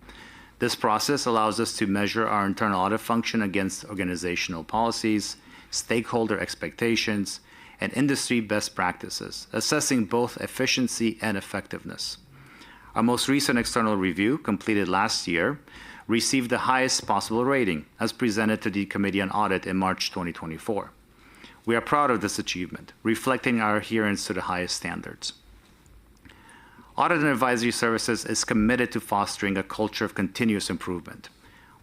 This process allows us to measure our internal audit function against organizational policies, stakeholder expectations, and industry best practices, assessing both efficiency and effectiveness. Our most recent external review, completed last year, received the highest possible rating as presented to the Committee on Audit in March 2024. We are proud of this achievement, reflecting our adherence to the highest standards. Audit and Advisory Services is committed to fostering a culture of continuous improvement.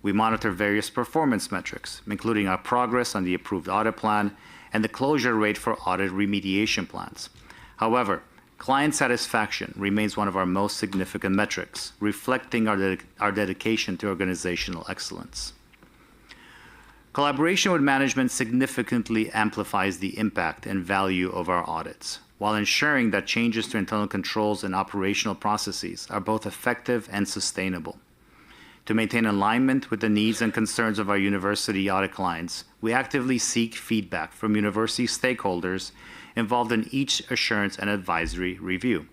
We monitor various performance metrics, including our progress on the approved audit plan and the closure rate for audit remediation plans. However, client satisfaction remains one of our most significant metrics, reflecting our dedication to organizational excellence. Collaboration with management significantly amplifies the impact and value of our audits, while ensuring that changes to internal controls and operational processes are both effective and sustainable. To maintain alignment with the needs and concerns of our university audit clients, we actively seek feedback from university stakeholders involved in each assurance and advisory review.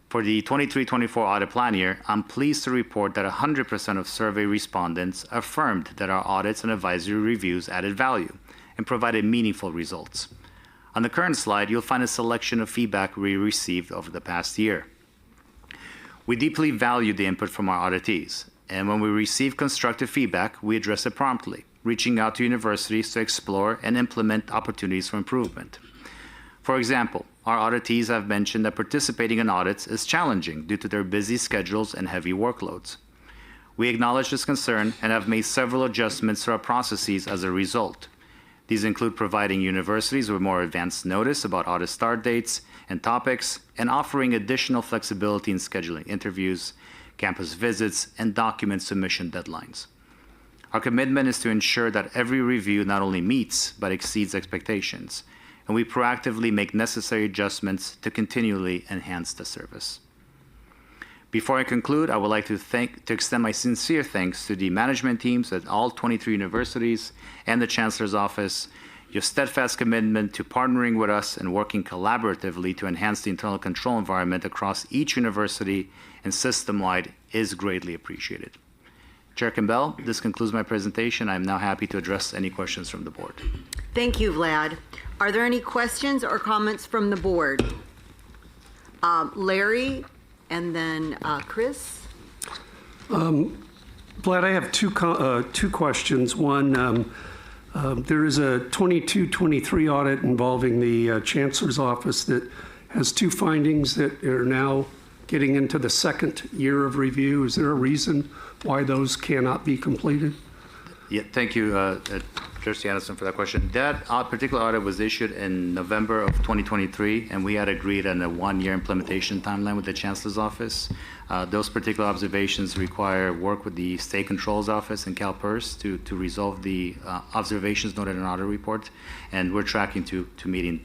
For the 23-24 audit plan year, I'm pleased to report that 100% of survey respondents affirmed that our audits and advisory reviews added value and provided meaningful results. On the current slide, you'll find a selection of feedback we received over the past year. We deeply value the input from our auditees, and when we receive constructive feedback, we address it promptly, reaching out to universities to explore and implement opportunities for improvement. For example, our auditees have mentioned that participating in audits is challenging due to their busy schedules and heavy workloads. We acknowledge this concern and have made several adjustments to our processes as a result. These include providing universities with more advanced notice about audit start dates and topics, and offering additional flexibility in scheduling interviews, campus visits, and document submission deadlines. Our commitment is to ensure that every review not only meets but exceeds expectations, and we proactively make necessary adjustments to continually enhance the service. Before I conclude, I would like to extend my sincere thanks to the management teams at all 23 universities and the Chancellor's Office. Your steadfast commitment to partnering with us and working collaboratively to enhance the internal control environment across each university and system-wide is greatly appreciated. Chair Campbell, this concludes my presentation. I'm now happy to address any questions from the board. Thank you, Vlad. Are there any questions or comments from the board? Larry, and then Chris. Vlad, I have two questions. One, there is a 22-23 audit involving the Chancellor's Office that has 2 findings that are now getting into the 2nd year of review. Is there a reason why those cannot be completed? Yeah, thank you, Trustee Anderson, for that question. That particular audit was issued in November of 2023, and we had agreed on a one-year implementation timeline with the Chancellor's Office. Those particular observations require work with the State Control's Office and CalPERS to resolve the observations noted in our audit report, and we're tracking to meeting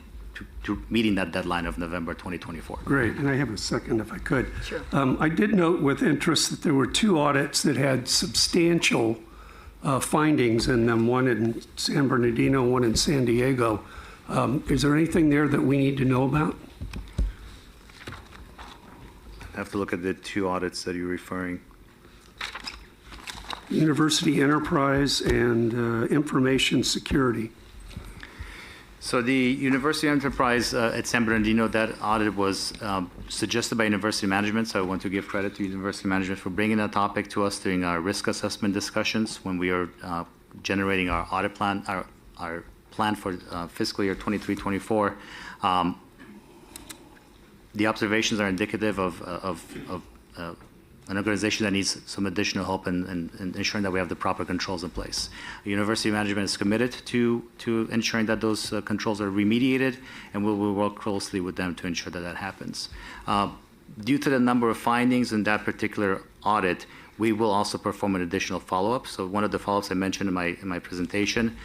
that deadline of November 2024. Great, and I have a second if I could. Sure. I did note with interest that there were 2 audits that had substantial findings in them, one in San Bernardino, one in San Diego. Is there anything there that we need to know about? I have to look at the 2 audits that you're referring. University enterprise and information security. So the University Enterprise at San Bernardino, that audit was suggested by University Management, so I want to give credit to University Management for bringing that topic to us during our risk assessment discussions when we are generating our audit plan, our plan for fiscal year 23-24. The observations are indicative of an organization that needs some additional help in ensuring that we have the proper controls in place. University Management is committed to ensuring that those controls are remediated, and we will work closely with them to ensure that that happens. Due to the number of findings in that particular audit, we will also perform an additional follow-up. So one of the follow-ups I mentioned in my presentation,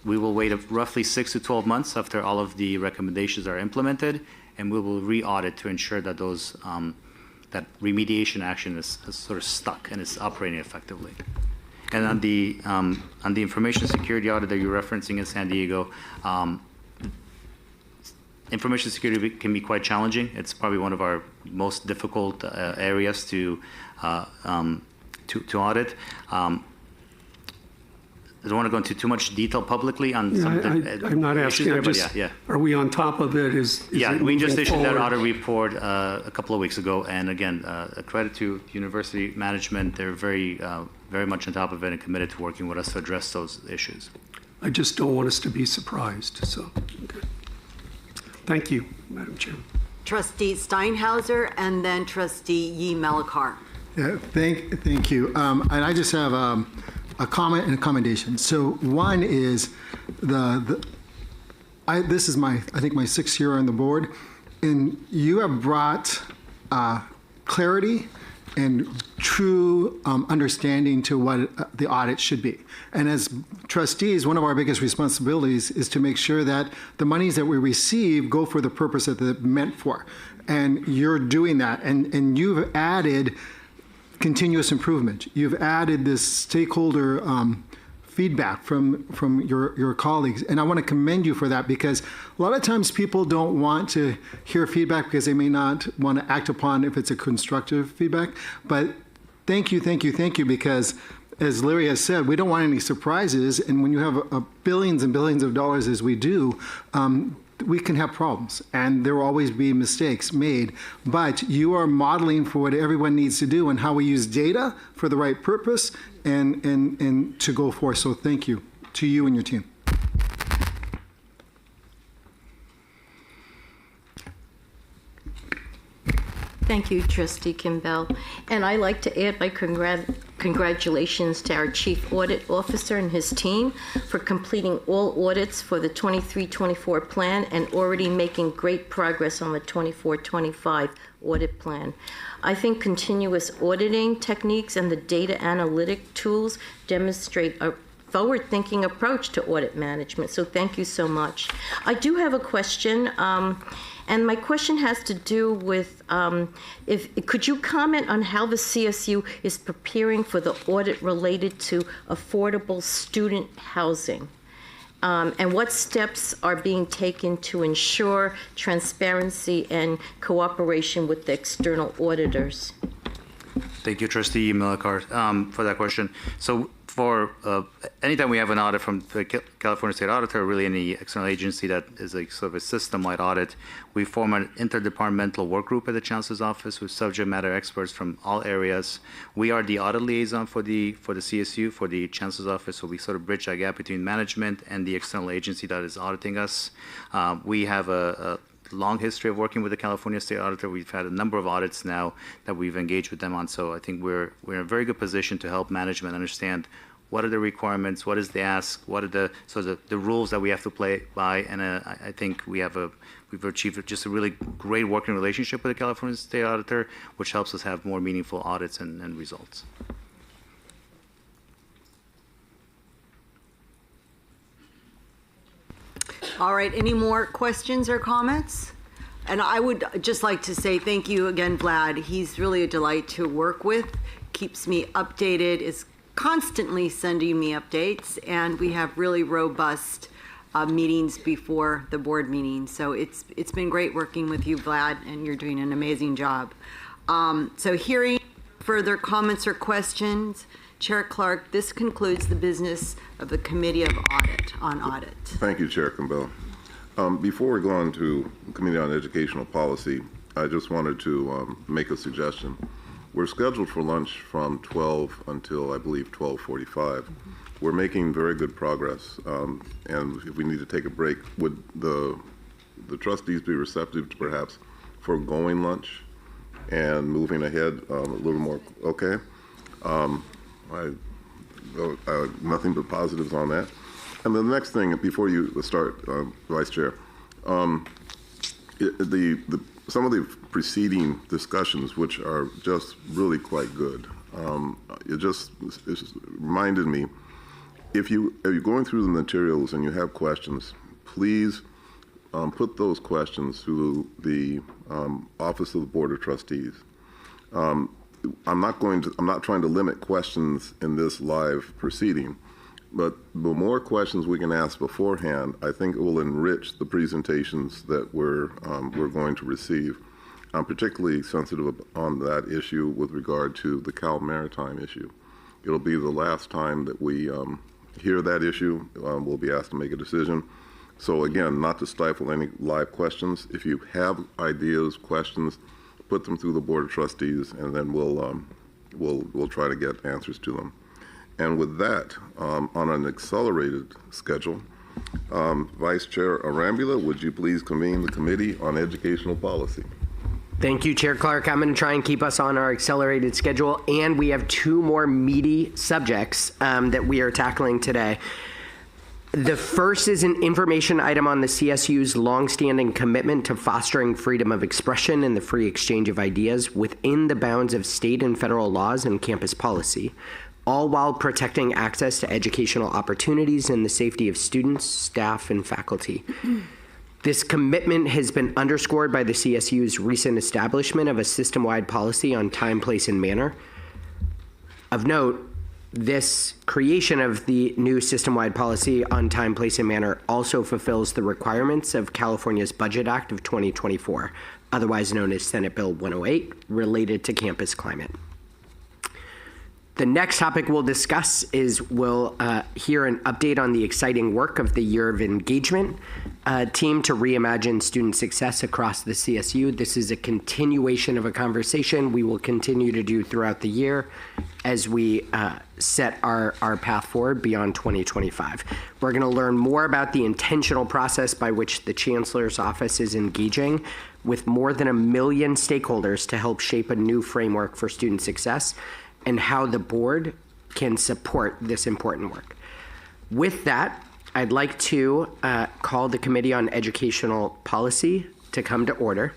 we will wait roughly 6 to 12 months after all of the recommendations are implemented, and we will re-audit to ensure that those that remediation action is sort of stuck and is operating effectively. And on the information security audit that you're referencing in San Diego, information security can be quite challenging. It's probably one of our most difficult areas to audit. I don't want to go into too much detail publicly on some of the I'm not issues asking, there, but yeah. Are we on top of it? Yeah, it we just moving issued that forward? audit report a couple of weeks ago, and again, a credit to University Management. They're very much on top of it and committed to working with us to address those issues. I just don't want us to be surprised, so, okay. Thank you, Madam Chair. Trustee Steinhauser and then Trustee Yi Melikar. Yeah, thank you. And I just have a comment and a commendation. So one is this is I think my 6th year on the board, and you have brought clarity and true understanding to what the audit should be. And as trustees, one of our biggest responsibilities is to make sure that the monies that we receive go for the purpose that they're meant for. And you're doing that, and you've added continuous improvement. You've added this stakeholder feedback from your colleagues, and I want to commend you for that, because a lot of times people don't want to hear feedback because they may not want to act upon if it's a constructive feedback. But thank you, because as Larry has said, we don't want any surprises, and when you have billions and billions of dollars as we do, we can have problems, and there will always be mistakes made, but you are modeling for what everyone needs to do and how we use data for the right purpose and to go forth. So thank you to you and your team. Thank you, Trustee Kimbell. And I'd like to add my congratulations to our Chief Audit Officer and his team for completing all audits for the 23-24 plan and already making great progress on the 24-25 audit plan. I think continuous auditing techniques and the data analytic tools demonstrate a forward-thinking approach to audit management, so thank you so much. I do have a question, and my question has to do with, could you comment on how the CSU is preparing for the audit related to affordable student housing? And what steps are being taken to ensure transparency and cooperation with the external auditors? Thank you, Trustee Melikar, for that question. So for anytime we have an audit from the California State Auditor, or really any external agency that is a sort of a system-wide audit, we form an interdepartmental work group at the Chancellor's Office with subject matter experts from all areas. We are the audit liaison for the CSU, for the Chancellor's Office, so we sort of bridge that gap between management and the external agency that is auditing us. We have a long history of working with the California State Auditor. We've had a number of audits now that we've engaged with them on, so I think we're in a very good position to help management understand what are the requirements, what is the ask, what are the rules that we have to play by, and I think we've achieved just a really great working relationship with the California State Auditor, which helps us have more meaningful audits and results. All right, any more questions or comments? And I would just like to say thank you again, Vlad. He's really a delight to work with, keeps me updated, is constantly sending me updates, and we have really robust meetings before the board meeting. So it's been great working with you, Vlad, and you're doing an amazing job. So hearing further comments or questions, Chair Clark, this concludes the business of the Committee on Audit. Thank you, Chair Campbell. Before we go on to the Committee on Educational Policy, I just wanted to make a suggestion. We're scheduled for lunch from 12 until, I believe, 12:45. We're making very good progress, and if we need to take a break, would the trustees be receptive to perhaps foregoing lunch and moving ahead a little more? Okay. Nothing but positives on that. And the next thing, before you start, Vice Chair, some of the preceding discussions, which are just really quite good, it reminded me, if you're going through the materials and you have questions, please put those questions through the Office of the Board of Trustees. I'm not trying to limit questions in this live proceeding, but the more questions we can ask beforehand, I think it will enrich the presentations that we're going to receive. I'm particularly sensitive on that issue with regard to the Cal Maritime issue. It'll be the last time that we hear that issue. We'll be asked to make a decision. So again, not to stifle any live questions. If you have ideas, questions, put them through the Board of Trustees, and then we'll try to get answers to them. And with that, on an accelerated schedule, Vice Chair Arambula, would you please convene the Committee on Educational Policy? Thank you, Chair Clark. I'm going to try and keep us on our accelerated schedule, and we have two more meaty subjects that we are tackling today. The first is an information item on the CSU's longstanding commitment to fostering freedom of expression and the free exchange of ideas within the bounds of state and federal laws and campus policy, all while protecting access to educational opportunities and the safety of students, staff, and faculty. This commitment has been underscored by the CSU's recent establishment of a system-wide policy on time, place, and manner. Of note, this creation of the new system-wide policy on time, place, and manner also fulfills the requirements of California's Budget Act of 2024, otherwise known as Senate Bill 108, related to campus climate. The next topic we'll discuss is we'll hear an update on the exciting work of the Year of Engagement team to reimagine student success across the CSU. This is a continuation of a conversation we will continue to do throughout the year as we set our path forward beyond 2025. We're going to learn more about the intentional process by which the Chancellor's Office is engaging with more than 1 million stakeholders to help shape a new framework for student success, and how the board can support this important work. With that, I'd like to call the Committee on Educational Policy to come to order.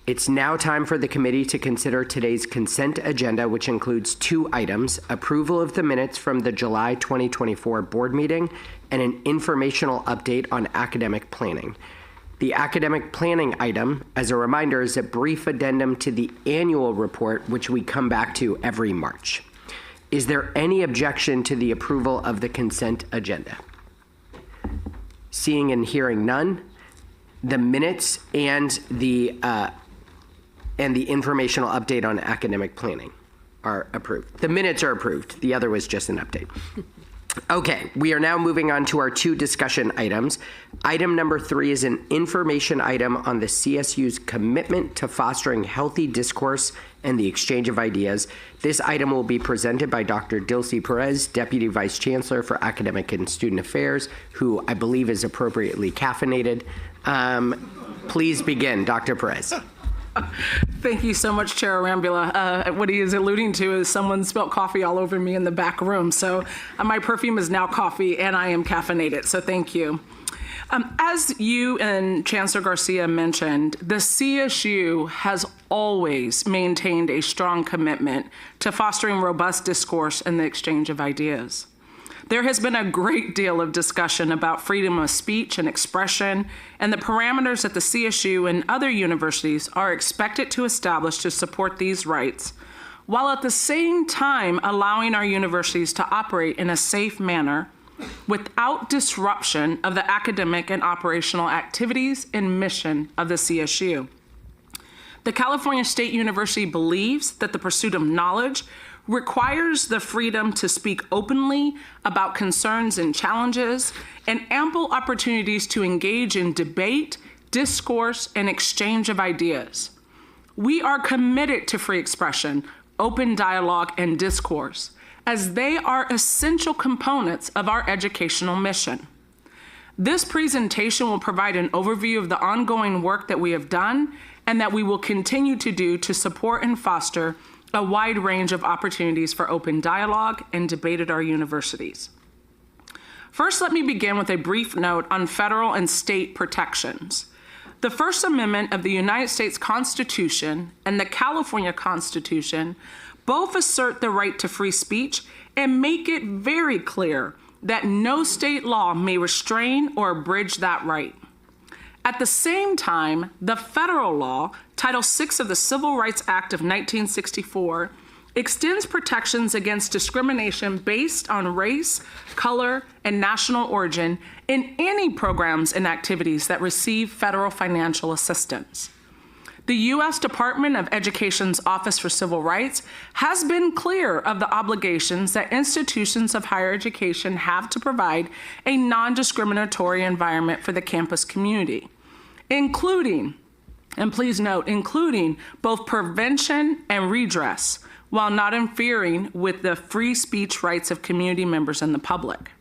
It's now time for the committee to consider today's consent agenda, which includes 2 items: approval of the minutes from the July 2024 board meeting and an informational update on academic planning. The academic planning item, as a reminder, is a brief addendum to the annual report, which we come back to every March. Is there any objection to the approval of the consent agenda? Seeing and hearing none, the minutes and the informational update on academic planning are approved. The minutes are approved. The other was just an update. Okay, we are now moving on to our 2 discussion items. Item number 3 is an information item on the CSU's commitment to fostering healthy discourse and the exchange of ideas. This item will be presented by Dr. Dilcy Perez, Deputy Vice Chancellor for Academic and Student Affairs, who I believe is appropriately caffeinated. Please begin, Dr. Perez. Thank you so much, Chair Arambula. What he is alluding to is someone spilled coffee all over me in the back room. So my perfume is now coffee, and I am caffeinated. So thank you. As you and Chancellor Garcia mentioned, the CSU has always maintained a strong commitment to fostering robust discourse and the exchange of ideas. There has been a great deal of discussion about freedom of speech and expression and the parameters that the CSU and other universities are expected to establish to support these rights, while at the same time allowing our universities to operate in a safe manner without disruption of the academic and operational activities and mission of the CSU. The California State University believes that the pursuit of knowledge requires the freedom to speak openly about concerns and challenges and ample opportunities to engage in debate, discourse, and exchange of ideas. We are committed to free expression, open dialogue, and discourse, as they are essential components of our educational mission. This presentation will provide an overview of the ongoing work that we have done and that we will continue to do to support and foster a wide range of opportunities for open dialogue and debate at our universities. First, let me begin with a brief note on federal and state protections. The First Amendment of the United States Constitution and the California Constitution both assert the right to free speech and make it very clear that no state law may restrain or abridge that right. At the same time, the federal law, Title VI of the Civil Rights Act of 1964, extends protections against discrimination based on race, color, and national origin in any programs and activities that receive federal financial assistance. The U.S. Department of Education's Office for Civil Rights has been clear of the obligations that institutions of higher education have to provide a non-discriminatory environment for the campus community, including, and please note, including both prevention and redress, while not interfering with the free speech rights of community members and the public.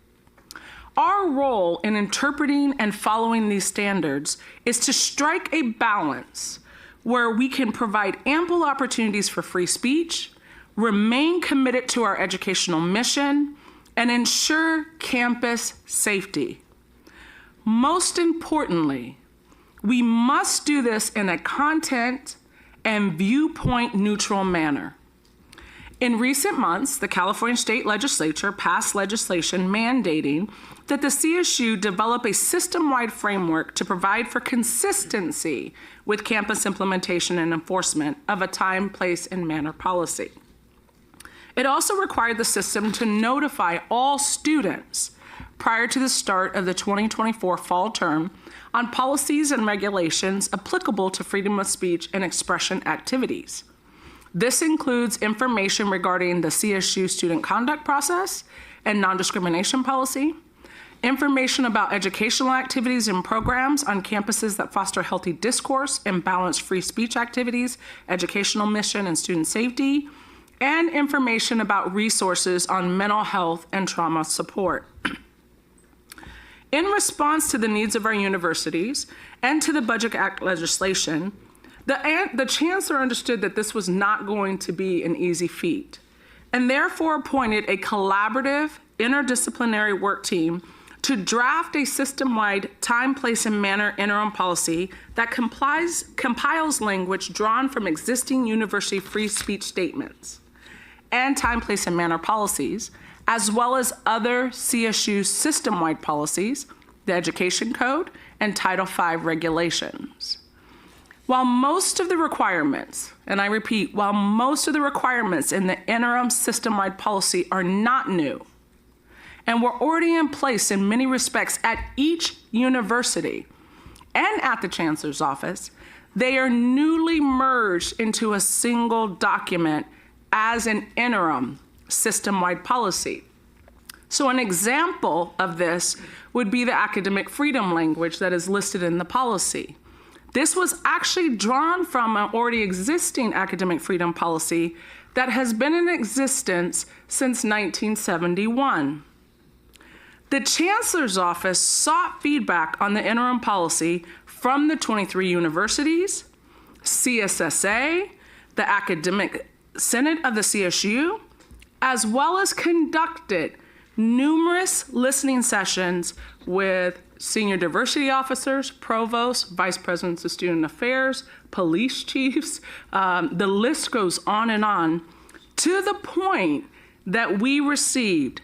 Our role in interpreting and following these standards is to strike a balance where we can provide ample opportunities for free speech, remain committed to our educational mission, and ensure campus safety. Most importantly, we must do this in a content and viewpoint neutral manner. In recent months, the California State Legislature passed legislation mandating that the CSU develop a system-wide framework to provide for consistency with campus implementation and enforcement of a time, place, and manner policy. It also required the system to notify all students prior to the start of the 2024 fall term on policies and regulations applicable to freedom of speech and expression activities. This includes information regarding the CSU student conduct process and non-discrimination policy, information about educational activities and programs on campuses that foster healthy discourse and balance free speech activities, educational mission, and student safety, and information about resources on mental health and trauma support. In response to the needs of our universities and to the Budget Act legislation, the Chancellor understood that this was not going to be an easy feat, and therefore appointed a collaborative, interdisciplinary work team to draft a system-wide time, place, and manner interim policy that compiles language drawn from existing university free speech statements and time, place, and manner policies, as well as other CSU system-wide policies, the Education Code, and Title V regulations. While most of the requirements, and I repeat, while most of the requirements in the interim system-wide policy are not new, and were already in place in many respects at each university and at the Chancellor's office, they are newly merged into a single document as an interim system-wide policy. So an example of this would be the academic freedom language that is listed in the policy. This was actually drawn from an already existing academic freedom policy that has been in existence since 1971. The Chancellor's Office sought feedback on the interim policy from the 23 universities, CSSA, the Academic Senate of the CSU, as well as conducted numerous listening sessions with senior diversity officers, provosts, vice presidents of student affairs, police chiefs. The list goes on, to the point that we received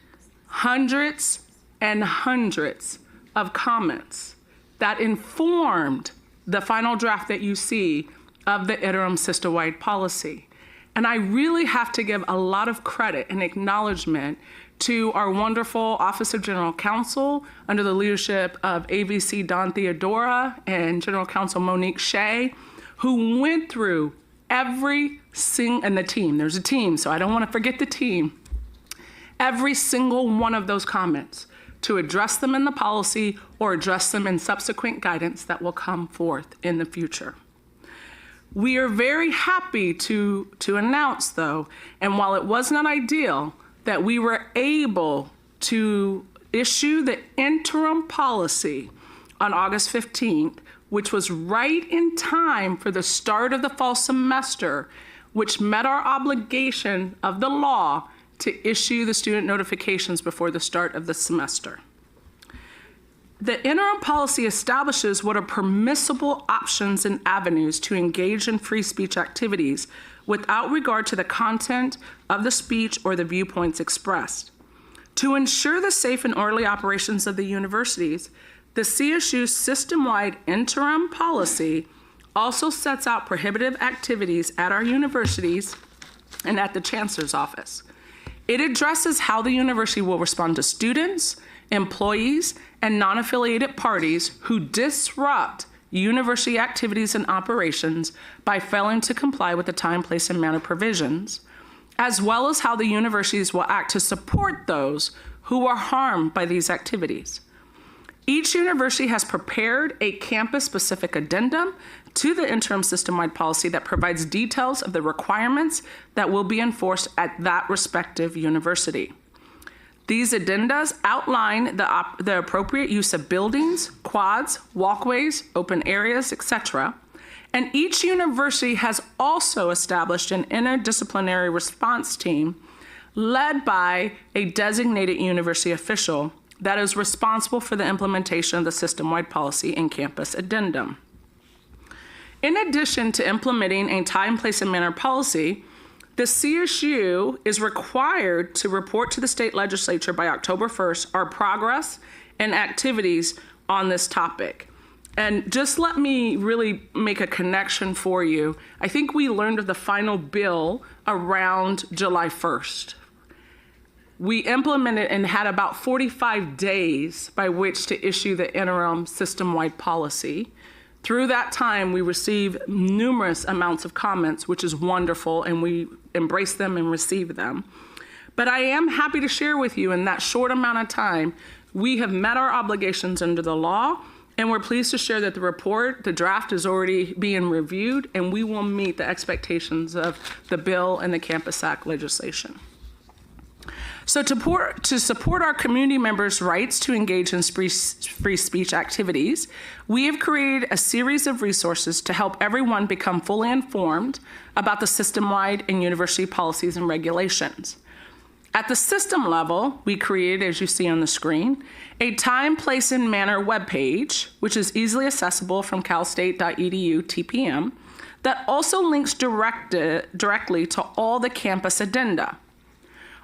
hundreds and hundreds of comments that informed the final draft that you see of the interim system-wide policy. And I really have to give a lot of credit and acknowledgement to our wonderful Office of General Counsel under the leadership of AVC Don Theodora and General Counsel Monique Shea, who went through every single, and the team, there's a team, so I don't want to forget the team, every single one of those comments to address them in the policy or address them in subsequent guidance that will come forth in the future. We are very happy to announce, though, and while it was not ideal, that we were able to issue the interim policy on August 15th, which was right in time for the start of the fall semester, which met our obligation of the law to issue the student notifications before the start of the semester. The interim policy establishes what are permissible options and avenues to engage in free speech activities without regard to the content of the speech or the viewpoints expressed. To ensure the safe and orderly operations of the universities, the CSU's system-wide interim policy also sets out prohibitive activities at our universities and at the Chancellor's office. It addresses how the university will respond to students, employees, and non-affiliated parties who disrupt university activities and operations by failing to comply with the time, place, and manner provisions, as well as how the universities will act to support those who are harmed by these activities. Each university has prepared a campus-specific addendum to the interim system-wide policy that provides details of the requirements that will be enforced at that respective university. These addendas outline the appropriate use of buildings, quads, walkways, open areas, etc. And each university has also established an interdisciplinary response team led by a designated university official that is responsible for the implementation of the system-wide policy and campus addendum. In addition to implementing a time, place, and manner policy, the CSU is required to report to the state legislature by October 1st our progress and activities on this topic. And just let me really make a connection for you. I think we learned of the final bill around July 1st. We implemented and had about 45 days by which to issue the interim system-wide policy. Through that time, we received numerous amounts of comments, which is wonderful, and we embrace them and receive them. But I am happy to share with you in that short amount of time, we have met our obligations under the law, and we're pleased to share that the report, the draft, is already being reviewed, and we will meet the expectations of the bill and the Campus Act legislation. So to support our community members' rights to engage in free speech activities, we have created a series of resources to help everyone become fully informed about the system-wide and university policies and regulations. At the system level, we created, as you see on the screen, a time, place, and manner webpage, which is easily accessible from calstate.edu TPM, that also links directly to all the campus addenda.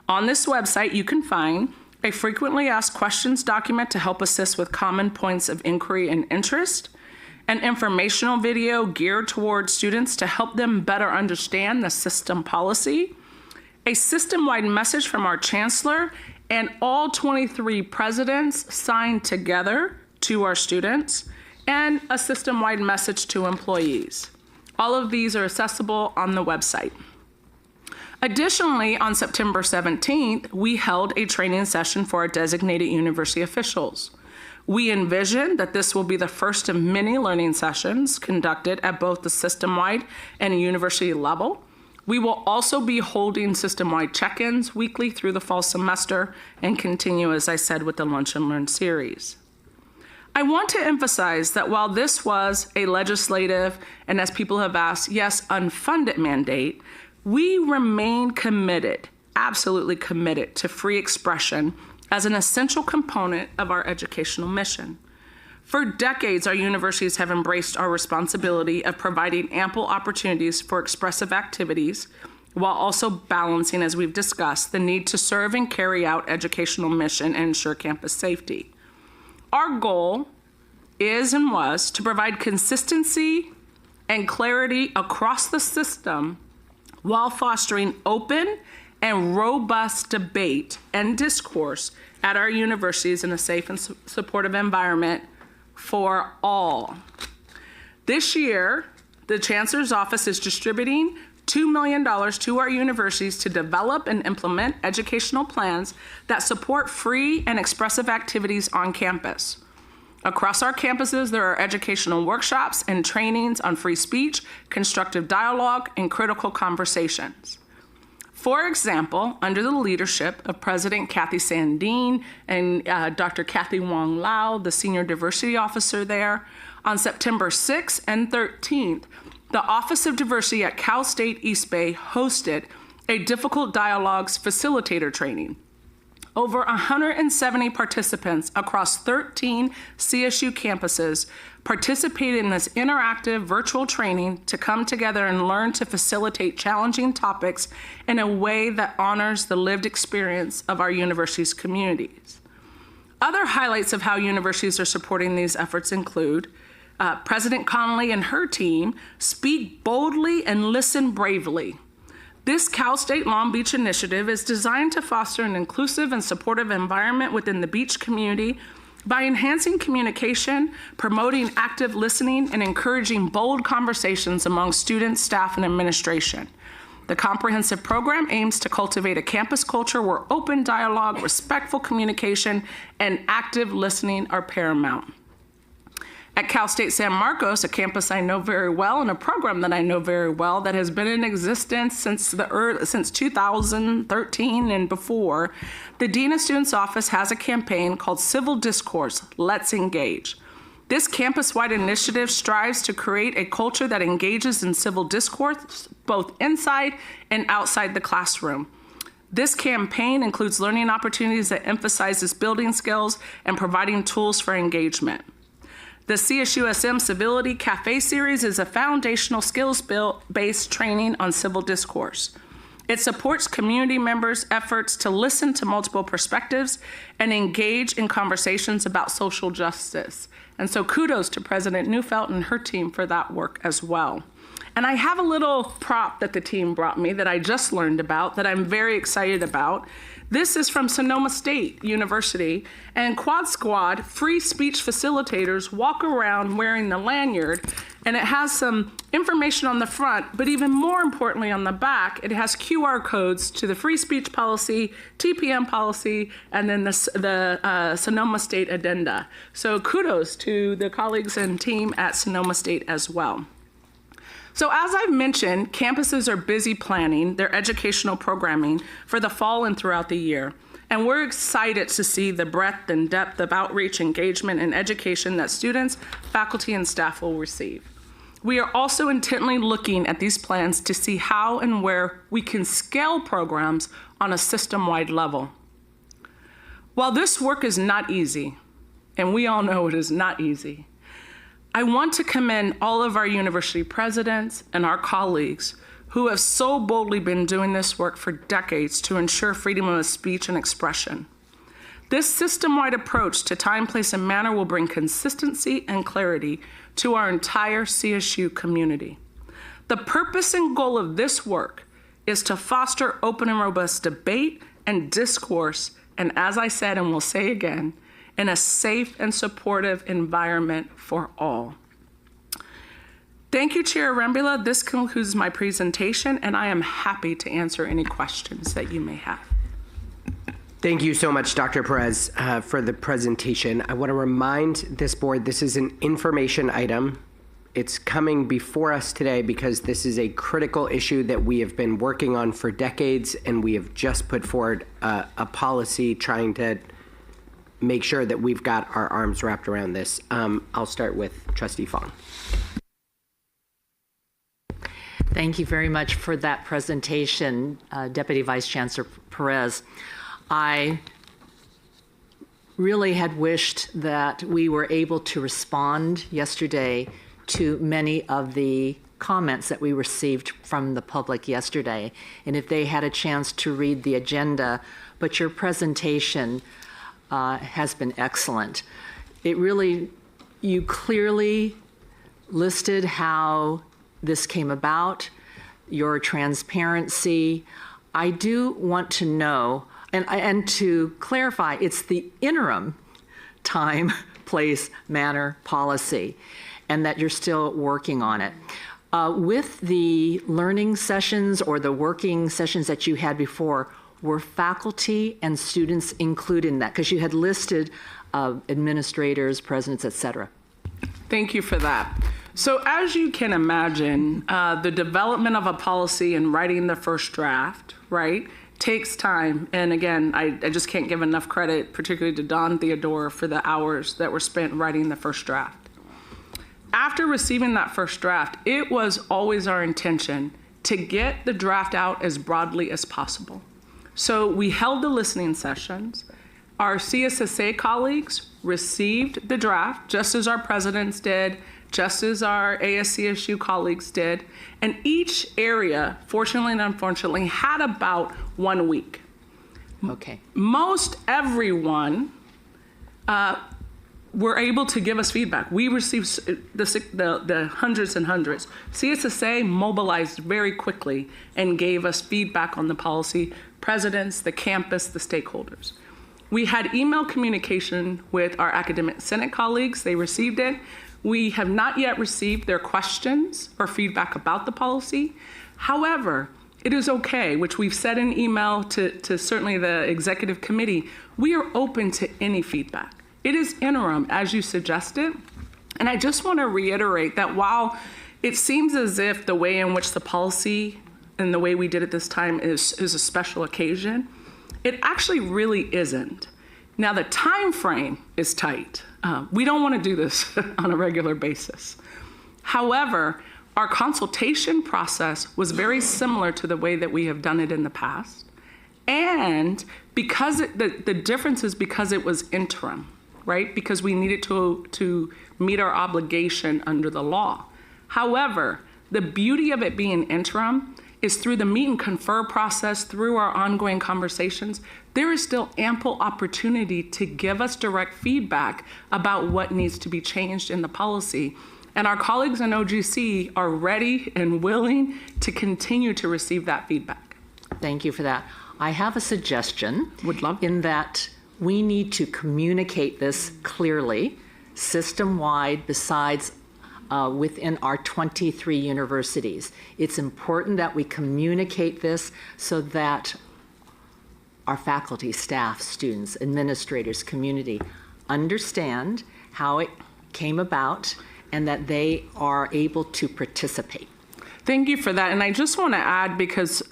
On this website, you can find a frequently asked questions document to help assist with common points of inquiry and interest, an informational video geared towards students to help them better understand the system policy, a system-wide message from our chancellor and all 23 presidents signed together to our students, and a system-wide message to employees. All of these are accessible on the website. Additionally, on September 17th, we held a training session for our designated university officials. We envision that this will be the first of many learning sessions conducted at both the system-wide and university level. We will also be holding system-wide check-ins weekly through the fall semester and continue, as I said, with the Lunch and Learn series. I want to emphasize that while this was a legislative, and as people have asked, yes, unfunded mandate, we remain committed, absolutely committed, to free expression as an essential component of our educational mission. For decades, our universities have embraced our responsibility of providing ample opportunities for expressive activities, while also balancing, as we've discussed, the need to serve and carry out educational mission and ensure campus safety. Our goal is and was to provide consistency and clarity across the system while fostering open and robust debate and discourse at our universities in a safe and supportive environment for all. This year, the Chancellor's Office is distributing $2 million to our universities to develop and implement educational plans that support free and expressive activities on campus. Across our campuses, there are educational workshops and trainings on free speech, constructive dialogue, and critical conversations. For example, under the leadership of President Kathy Sandine and Dr. Kathy Wong Lau, the Senior Diversity Officer there, on September 6th and 13th, the Office of Diversity at Cal State East Bay hosted a Difficult Dialogues Facilitator training. Over 170 participants across 13 CSU campuses participated in this interactive virtual training to come together and learn to facilitate challenging topics in a way that honors the lived experience of our university's communities. Other highlights of how universities are supporting these efforts include President Connolly and her team speak boldly and listen bravely. This Cal State Long Beach initiative is designed to foster an inclusive and supportive environment within the beach community by enhancing communication, promoting active listening, and encouraging bold conversations among students, staff, and administration. The comprehensive program aims to cultivate a campus culture where open dialogue, respectful communication, and active listening are paramount. At Cal State San Marcos, a campus I know very well and a program that I know very well that has been in existence since 2013 and before, the Dean of Students Office has a campaign called Civil Discourse, Let's Engage. This campus-wide initiative strives to create a culture that engages in civil discourse both inside and outside the classroom. This campaign includes learning opportunities that emphasizes building skills and providing tools for engagement. The CSUSM Civility Cafe Series is a foundational skills-based training on civil discourse. It supports community members' efforts to listen to multiple perspectives and engage in conversations about social justice. And so kudos to President Neufeld and her team for that work as well. And I have a little prop that the team brought me that I just learned about that I'm very excited about. This is from Sonoma State University, and Quad Squad free speech facilitators walk around wearing the lanyard, and it has some information on the front, but even more importantly on the back, it has QR codes to the free speech policy, TPM policy, and then the Sonoma State addenda. So kudos to the colleagues and team at Sonoma State as well. So as I've mentioned, campuses are busy planning their educational programming for the fall and throughout the year. And we're excited to see the breadth and depth of outreach, engagement, and education that students, faculty, and staff will receive. We are also intently looking at these plans to see how and where we can scale programs on a system-wide level. While this work is not easy, and we all know it is not easy, I want to commend all of our university presidents and our colleagues who have so boldly been doing this work for decades to ensure freedom of speech and expression. This system-wide approach to time, place, and manner will bring consistency and clarity to our entire CSU community. The purpose and goal of this work is to foster open and robust debate and discourse, and as I said and will say again, in a safe and supportive environment for all. Thank you, Chair Arambula. This concludes my presentation, and I am happy to answer any questions that you may have. Thank you so much, Dr. Perez, for the presentation. I want to remind this board this is an information item. It's coming before us today because this is a critical issue that we have been working on for decades, and we have just put forward a policy trying to make sure that we've got our arms wrapped around this. I'll start with Trustee Fong. Thank you very much for that presentation, Deputy Vice Chancellor Perez. I really had wished that we were able to respond yesterday to many of the comments that we received from the public yesterday, and if they had a chance to read the agenda, but your presentation has been excellent. You clearly listed how this came about, your transparency. I do want to know, and to clarify, it's the interim time, place, manner policy, and that you're still working on it. With the learning sessions or the working sessions that you had before, were faculty and students included in that? Because you had listed administrators, presidents, et cetera. Thank you for that. So as you can imagine, the development of a policy and writing the first draft, right, takes time. And again, I just can't give enough credit, particularly to Don Theodore, for the hours that were spent writing the first draft. After receiving that first draft, it was always our intention to get the draft out as broadly as possible. So we held the listening sessions. Our CSSA colleagues received the draft, just as our presidents did, just as our ASCSU colleagues did. And each area, fortunately and unfortunately, had about 1 week. Okay. Most everyone were able to give us feedback. We received the hundreds and hundreds. CSSA mobilized very quickly and gave us feedback on the policy, presidents, the campus, the stakeholders. We had email communication with our academic senate colleagues. They received it. We have not yet received their questions or feedback about the policy. However, it is okay, which we've said in email to certainly the executive committee, we are open to any feedback. It is interim, as you suggested. And I just want to reiterate that while it seems as if the way in which the policy and the way we did it this time is a special occasion, it actually really isn't. Now, the time frame is tight. We don't want to do this on a regular basis. However, our consultation process was very similar to the way that we have done it in the past. And because the difference is because it was interim, right? Because we needed to meet our obligation under the law. However, the beauty of it being interim is through the meet and confer process, through our ongoing conversations, there is still ample opportunity to give us direct feedback about what needs to be changed in the policy. And our colleagues in OGC are ready and willing to continue to receive that feedback. Thank you for that. I have a suggestion. Would love. In that we need to communicate this clearly, system-wide, besides within our 23 universities. It's important that we communicate this so that our faculty, staff, students, administrators, community understand how it came about and that they are able to participate. Thank you for that. And I just want to add, because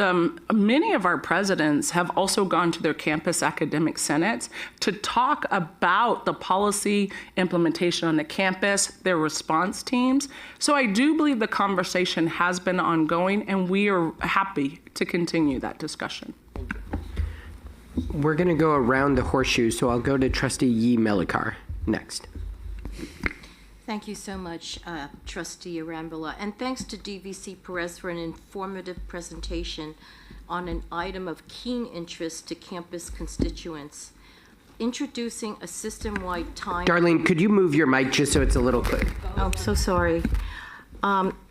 many of our presidents have also gone to their campus academic senates to talk about the policy implementation on the campus, their response teams. So I do believe the conversation has been ongoing, and we are happy to continue that discussion. We're going to go around the horseshoe, so I'll go to Trustee Yee Melikar next. Thank you so much, Trustee Arambula, and thanks to DVC Perez for an informative presentation on an item of keen interest to campus constituents. Introducing a system-wide time... Darlene, could you move your mic just so it's a little clear? Oh, I'm so sorry.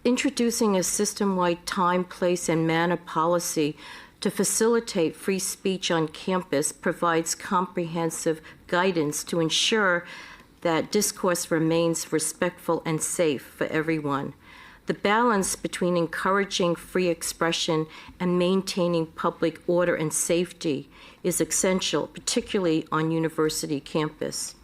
Introducing a system-wide time, place, and manner policy to facilitate free speech on campus provides comprehensive guidance to ensure that discourse remains respectful and safe for everyone. The balance between encouraging free expression and maintaining public order and safety is essential, particularly on university campus.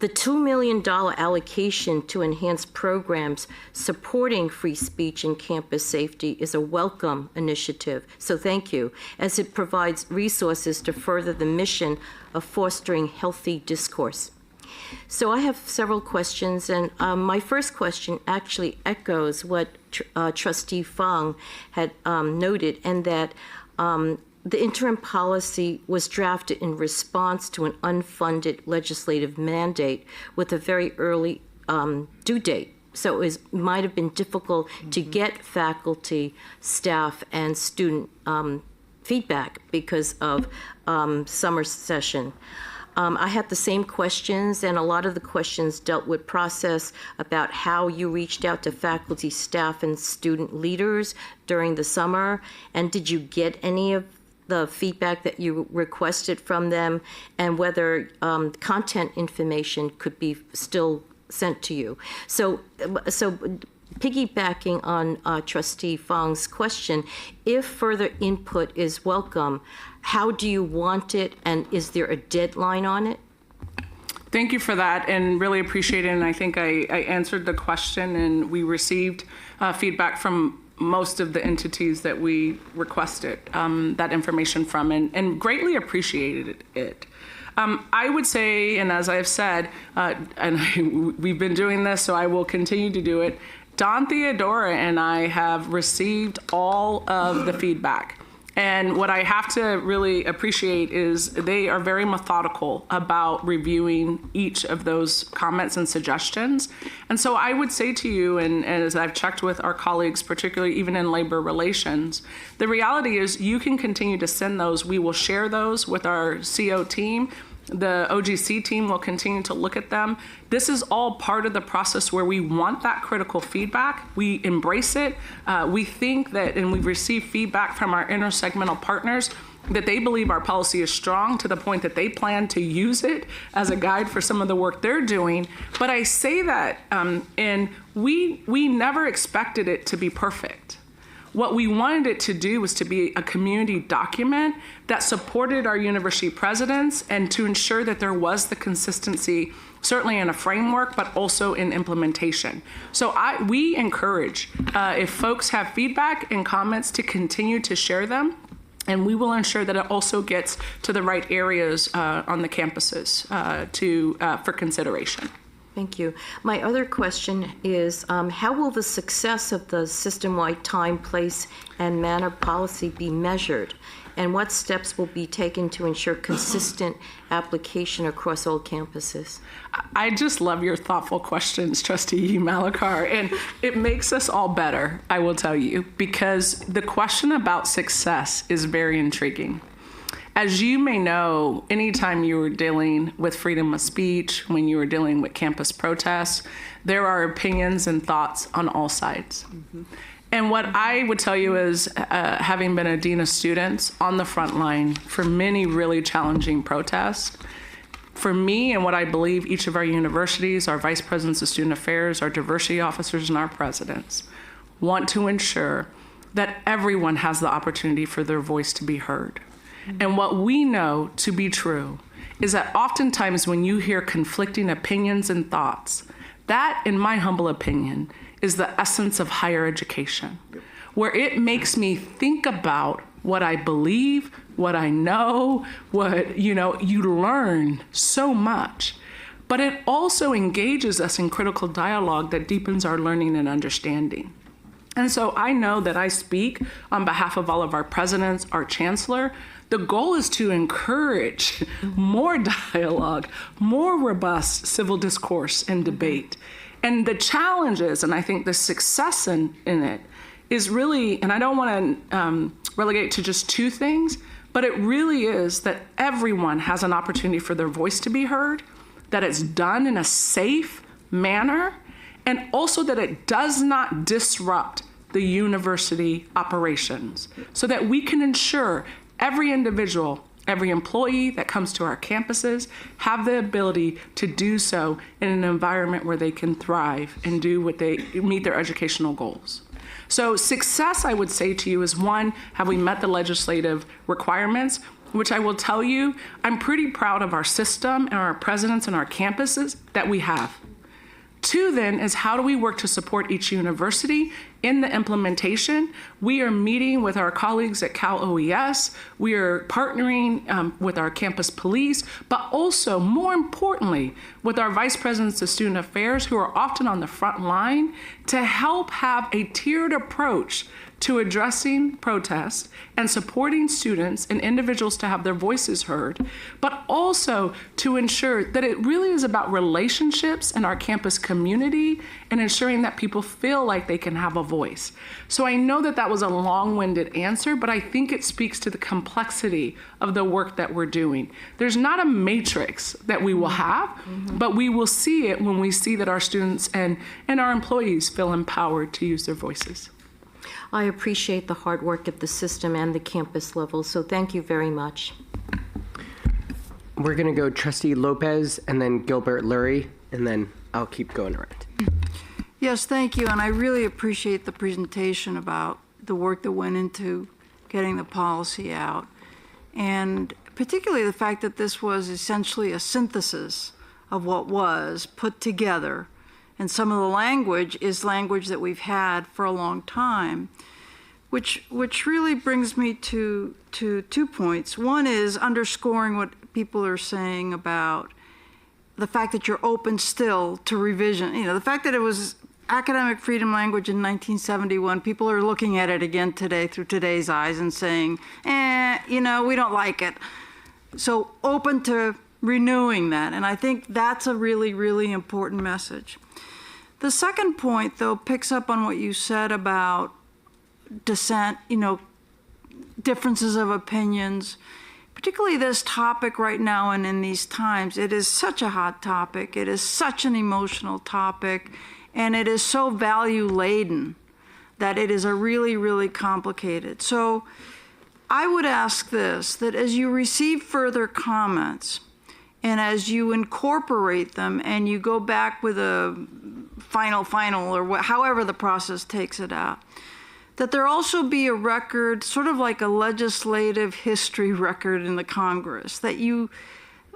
The $2 million allocation to enhance programs supporting free speech and campus safety is a welcome initiative, so thank you, as it provides resources to further the mission of fostering healthy discourse. So I have several questions, and my first question actually echoes what Trustee Fong had noted, and that the interim policy was drafted in response to an unfunded legislative mandate with a very early due date. So it might have been difficult to get faculty, staff, and student feedback because of summer session. I had the same questions, and a lot of the questions dealt with process about how you reached out to faculty, staff, and student leaders during the summer, and did you get any of the feedback that you requested from them, and whether content information could be still sent to you. So piggybacking on Trustee Fong's question, if further input is welcome, how do you want it, and is there a deadline on it? Thank you for that, and really appreciate it. And I think I answered the question, and we received feedback from most of the entities that we requested that information from, and greatly appreciated it. I would say, and as I've said, we've been doing this, so I will continue to do it, Don Theodora and I have received all of the feedback. And what I have to really appreciate is they are very methodical about reviewing each of those comments and suggestions. And so I would say to you, and as I've checked with our colleagues, particularly even in labor relations, the reality is you can continue to send those. We will share those with our CO team. The OGC team will continue to look at them. This is all part of the process where we want that critical feedback. We embrace it. We think that, and we've received feedback from our intersegmental partners, that they believe our policy is strong to the point that they plan to use it as a guide for some of the work they're doing. But I say that, and we never expected it to be perfect. What we wanted it to do was to be a community document that supported our university presidents and to ensure that there was the consistency, certainly in a framework, but also in implementation. So we encourage, if folks have feedback and comments, to continue to share them, and we will ensure that it also gets to the right areas on the campuses for consideration. Thank you. My other question is, how will the success of the system-wide time, place, and manner policy be measured? And what steps will be taken to ensure consistent application across all campuses? I just love your thoughtful questions, Trustee Malakar, and it makes us all better, I will tell you, because the question about success is very intriguing. As you may know, anytime you are dealing with freedom of speech, when you are dealing with campus protests, there are opinions and thoughts on all sides. Mm-hmm. And what I would tell you is, having been a dean of students on the front line for many really challenging protests, for me and what I believe each of our universities, our vice presidents of student affairs, our diversity officers, and our presidents want to ensure that everyone has the opportunity for their voice to be heard. And what we know to be true is that oftentimes when you hear conflicting opinions and thoughts, that, in my humble opinion, is the essence of higher education, where it makes me think about what I believe, what I know, what, you learn so much. But it also engages us in critical dialogue that deepens our learning and understanding. And so I know that I speak on behalf of all of our presidents, our chancellor. The goal is to encourage more dialogue, more robust civil discourse and debate. And the challenges, and I think the success in it, is really, and I don't want to relegate to just two things, but it really is that everyone has an opportunity for their voice to be heard, that it's done in a safe manner, and also that it does not disrupt the university operations, so that we can ensure every individual, every employee that comes to our campuses have the ability to do so in an environment where they can thrive and do what they meet their educational goals. So success, I would say to you, is one, have we met the legislative requirements? which I will tell you, I'm pretty proud of our system and our presidents and our campuses that we have. 2 then is how do we work to support each university in the implementation? We are meeting with our colleagues at Cal OES. We are partnering with our campus police, but also more importantly, with our vice presidents of student affairs who are often on the front line to help have a tiered approach to addressing protests and supporting students and individuals to have their voices heard, but also to ensure that it really is about relationships in our campus community and ensuring that people feel like they can have a voice. So I know that that was a long-winded answer, but I think it speaks to the complexity of the work that we're doing. There's not a matrix that we will have, but we will see it when we see that our students and our employees feel empowered to use their voices. I appreciate the hard work at the system and the campus level, so thank you very much. We're going to go Trustee Lopez and then Gilbert Lurie, and then I'll keep going around. Yes, thank you, and I really appreciate the presentation about the work that went into getting the policy out, and particularly the fact that this was essentially a synthesis of what was put together. And some of the language is language that we've had for a long time, which really brings me to 2 points. One is underscoring what people are saying about the fact that you're open still to revision. You know, the fact that it was academic freedom language in 1971, people are looking at it again today through today's eyes and saying, we don't like it. So open to renewing that. And I think that's a really, really important message. The second point, though, picks up on what you said about dissent, differences of opinions, particularly this topic right now and in these times. It is such a hot topic. It is such an emotional topic, and it is so value-laden that it is a really, really complicated. So I would ask this, that as you receive further comments, and as you incorporate them and you go back with a final, or however the process takes it out, that there also be a record, sort of like a legislative history record in the Congress, that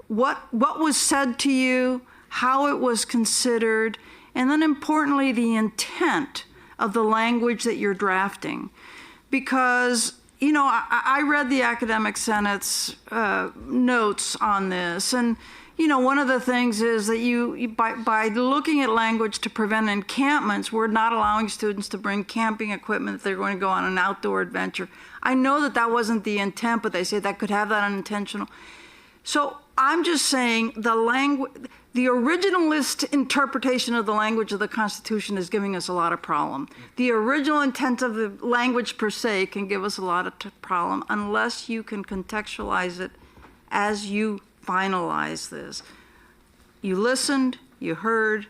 what was said to you, how it was considered, and then importantly, the intent of the language that you're drafting. Because I read the Academic Senate's notes on this, and one of the things is that by looking at language to prevent encampments, we're not allowing students to bring camping equipment if they're going to go on an outdoor adventure. I know that that wasn't the intent, but they say that could have that unintentional. So I'm just saying the originalist interpretation of the language of the Constitution is giving us a lot of problem. The original intent of the language per se can give us a lot of problem unless you can contextualize it as you finalize this. You listened, you heard,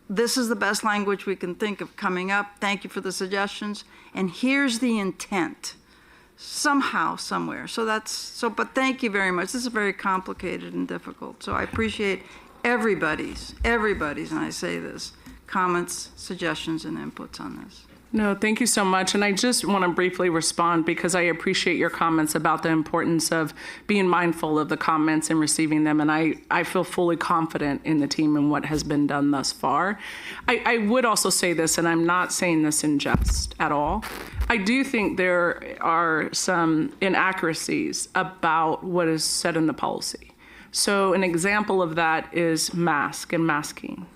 this is the best language we can think of coming up. Thank you for the suggestions. And here's the intent. Somehow, somewhere. But thank you very much. This is very complicated and difficult. So I appreciate everybody's, and I say this, comments, suggestions, and inputs on this. No, thank you so much. And I just want to briefly respond because I appreciate your comments about the importance of being mindful of the comments and receiving them. And I feel fully confident in the team and what has been done thus far. I would also say this, and I'm not saying this in jest at all. I do think there are some inaccuracies about what is said in the policy. So an example of that is mask and masking.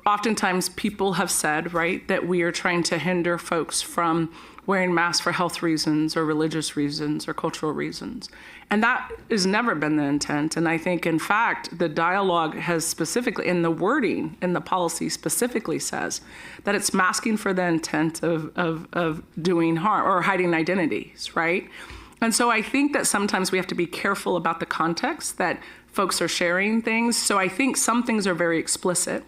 Oftentimes people have said, right, that we are trying to hinder folks from wearing masks for health reasons or religious reasons or cultural reasons. And that has never been the intent. And I think, in fact, the dialogue has specifically, in the wording in the policy specifically says that it's masking for the intent of doing harm or hiding identities, right? And so I think that sometimes we have to be careful about the context that folks are sharing things. So I think some things are very explicit.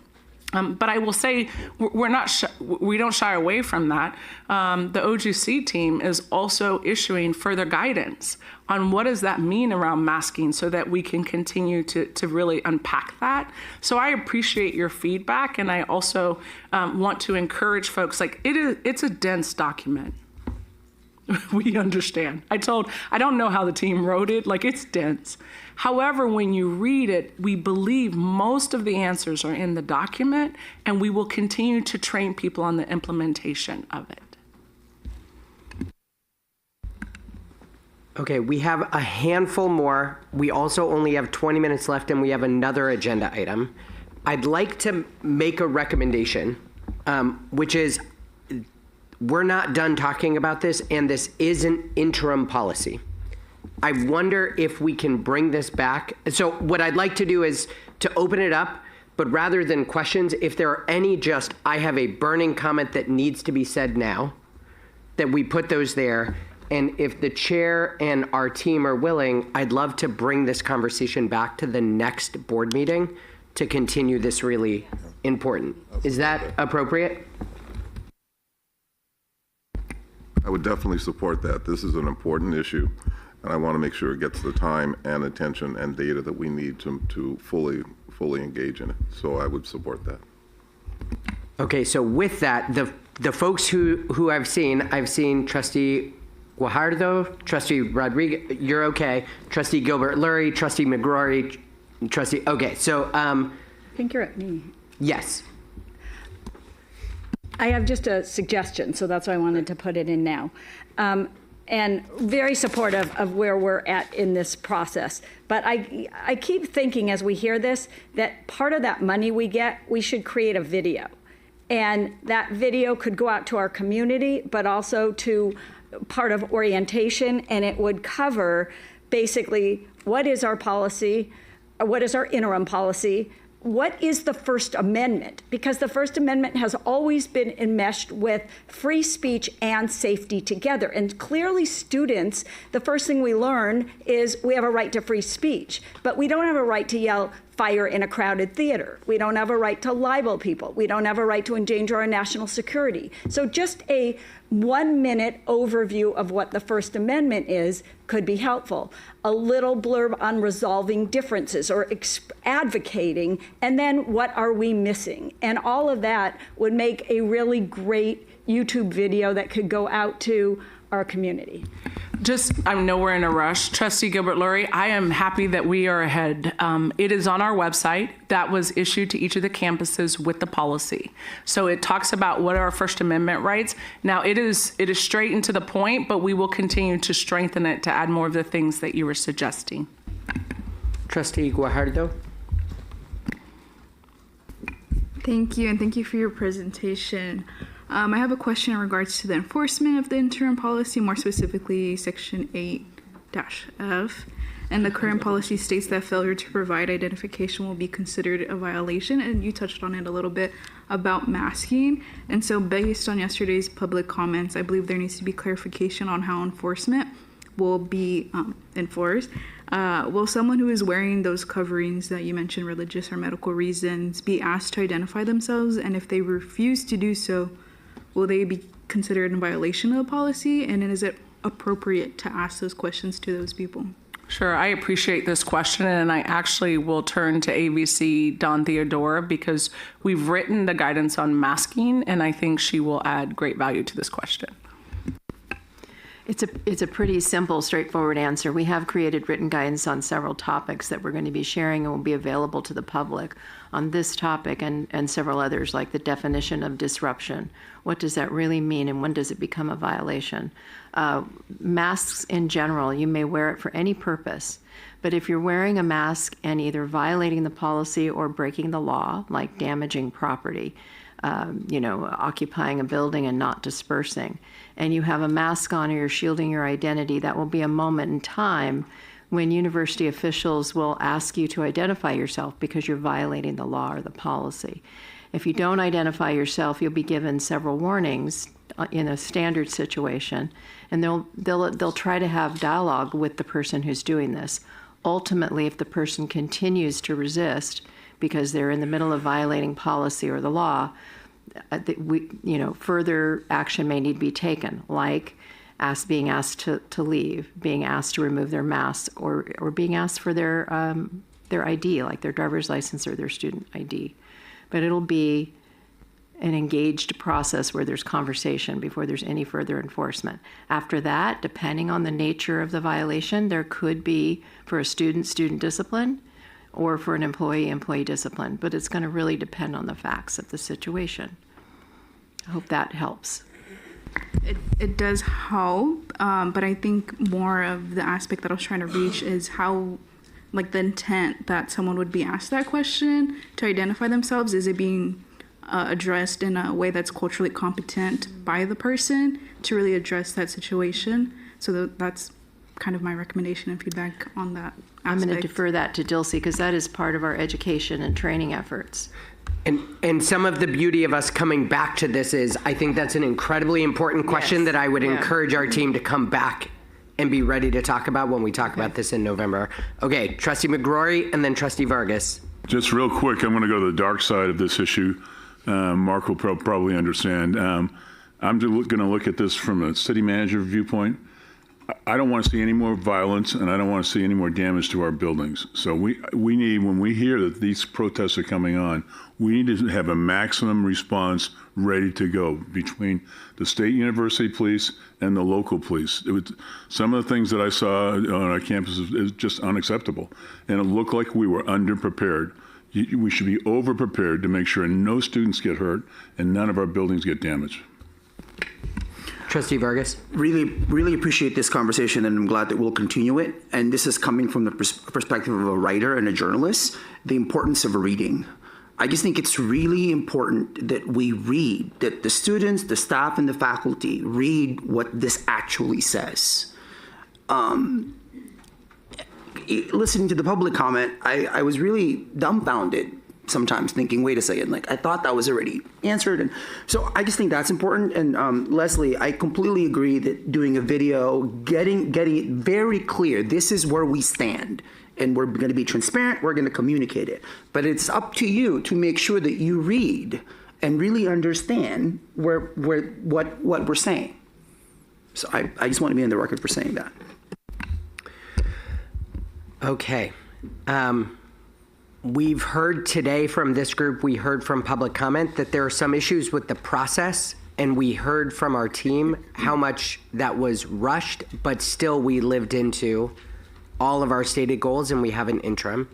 But I will say we don't shy away from that. The OGC team is also issuing further guidance on what does that mean around masking so that we can continue to really unpack that. So I appreciate your feedback, and I also want to encourage folks, it's a dense document. We understand. I don't know how the team wrote it, like it's dense. However, when you read it, we believe most of the answers are in the document, and we will continue to train people on the implementation of it. Okay, we have a handful more. We also only have 20 minutes left, and we have another agenda item. I'd like to make a recommendation, which is we're not done talking about this, and this is an interim policy. I wonder if we can bring this back. So what I'd like to do is to open it up, but rather than questions, if there are any I have a burning comment that needs to be said now, that we put those there. And if the chair and our team are willing, I'd love to bring this conversation back to the next board meeting to continue this really important. Is that appropriate? I would definitely support that. This is an important issue, and I want to make sure it gets the time and attention and data that we need to fully engage in it. So I would support that. Okay, so with that, the folks who I've seen Trustee Guajardo, Trustee Rodriguez, you're okay. Trustee Gilbert-Lurie, Trustee McGrory, okay, so. I think you're at me. Yes. I have just a suggestion, so that's why I wanted to put it in now. And very supportive of where we're at in this process. But I keep thinking as we hear this, that part of that money we get, we should create a video. And that video could go out to our community, but also to part of orientation, and it would cover basically what is our policy, what is our interim policy, what is the First Amendment? Because the First Amendment has always been enmeshed with free speech and safety together. And clearly students, the first thing we learn is we have a right to free speech, but we don't have a right to yell fire in a crowded theater. We don't have a right to libel people. We don't have a right to endanger our national security. So just a 1-minute overview of what the First Amendment is could be helpful. A little blurb on resolving differences or advocating, and then what are we missing? And all of that would make a really great YouTube video that could go out to our community. I know we're in a rush. Trustee Gilbert-Lurie, I am happy that we are ahead. It is on our website. That was issued to each of the campuses with the policy. So it talks about what are our First Amendment rights. Now it is straight and to the point, but we will continue to strengthen it to add more of the things that you were suggesting. Trustee Guajardo. Thank you, and thank you for your presentation. I have a question in regards to the enforcement of the interim policy, more specifically Section 8-F. And the current policy states that failure to provide identification will be considered a violation. And you touched on it a little bit about masking. And so based on yesterday's public comments, I believe there needs to be clarification on how enforcement will be enforced. Will someone who is wearing those coverings that you mentioned, religious or medical reasons, be asked to identify themselves? And if they refuse to do so, will they be considered in violation of the policy? And is it appropriate to ask those questions to those people? Sure, I appreciate this question, and I actually will turn to AVC Dawn Theodora because we've written the guidance on masking, and I think she will add great value to this question. It's a pretty simple, straightforward answer. We have created written guidance on several topics that we're going to be sharing and will be available to the public on this topic and several others, like the definition of disruption. What does that really mean, and when does it become a violation? Masks in general, you may wear it for any purpose, but if you're wearing a mask and either violating the policy or breaking the law, like damaging property, occupying a building and not dispersing, and you have a mask on or you're shielding your identity, that will be a moment in time when university officials will ask you to identify yourself because you're violating the law or the policy. If you don't identify yourself, you'll be given several warnings in a standard situation, and they'll try to have dialogue with the person who's doing this. Ultimately, if the person continues to resist because they're in the middle of violating policy or the law, further action may need to be taken, like being asked to leave, being asked to remove their mask, or being asked for their ID, like their driver's license or their student ID. But it'll be an engaged process where there's conversation before there's any further enforcement. After that, depending on the nature of the violation, there could be, for a student, student discipline, or for an employee, employee discipline. But it's going to really depend on the facts of the situation. I hope that helps. It does help, but I think more of the aspect that I was trying to reach is how, like, the intent that someone would be asked that question to identify themselves. Is it being addressed in a way that's culturally competent by the person to really address that situation? So that's kind of my recommendation and feedback on that aspect. I'm going to defer that to Dilsey because that is part of our education and training efforts. And some of the beauty of us coming back to this is I think that's an incredibly important question that I would encourage our team to come back and be ready to talk about when we talk about this in November. Okay, Trustee McGrory and then Trustee Vargas. Just real quick, I'm going to go to the dark side of this issue. Mark will probably understand. I'm going to look at this from a city manager viewpoint. I don't want to see any more violence, and I don't want to see any more damage to our buildings. So we need, when we hear that these protests are coming on, we need to have a maximum response ready to go between the state university police and the local police. Some of the things that I saw on our campus is just unacceptable, and it looked like we were underprepared. We should be over-prepared to make sure no students get hurt and none of our buildings get damaged. Trustee Vargas. Really appreciate this conversation, and I'm glad that we'll continue it. And this is coming from the perspective of a writer and a journalist, the importance of reading. I just think it's really important that we read, that the students, the staff, and the faculty read what this actually says. Listening to the public comment, I was really dumbfounded sometimes thinking, wait a second, like I thought that was already answered. And so I just think that's important. And Leslie, I completely agree that doing a video, getting it very clear, this is where we stand. And we're going to be transparent, we're going to communicate it. But it's up to you to make sure that you read and really understand what we're saying. So I just want to be on the record for saying that. Okay. We've heard today from this group, we heard from public comment that there are some issues with the process, and we heard from our team how much that was rushed, but still we lived into all of our stated goals and we have an interim.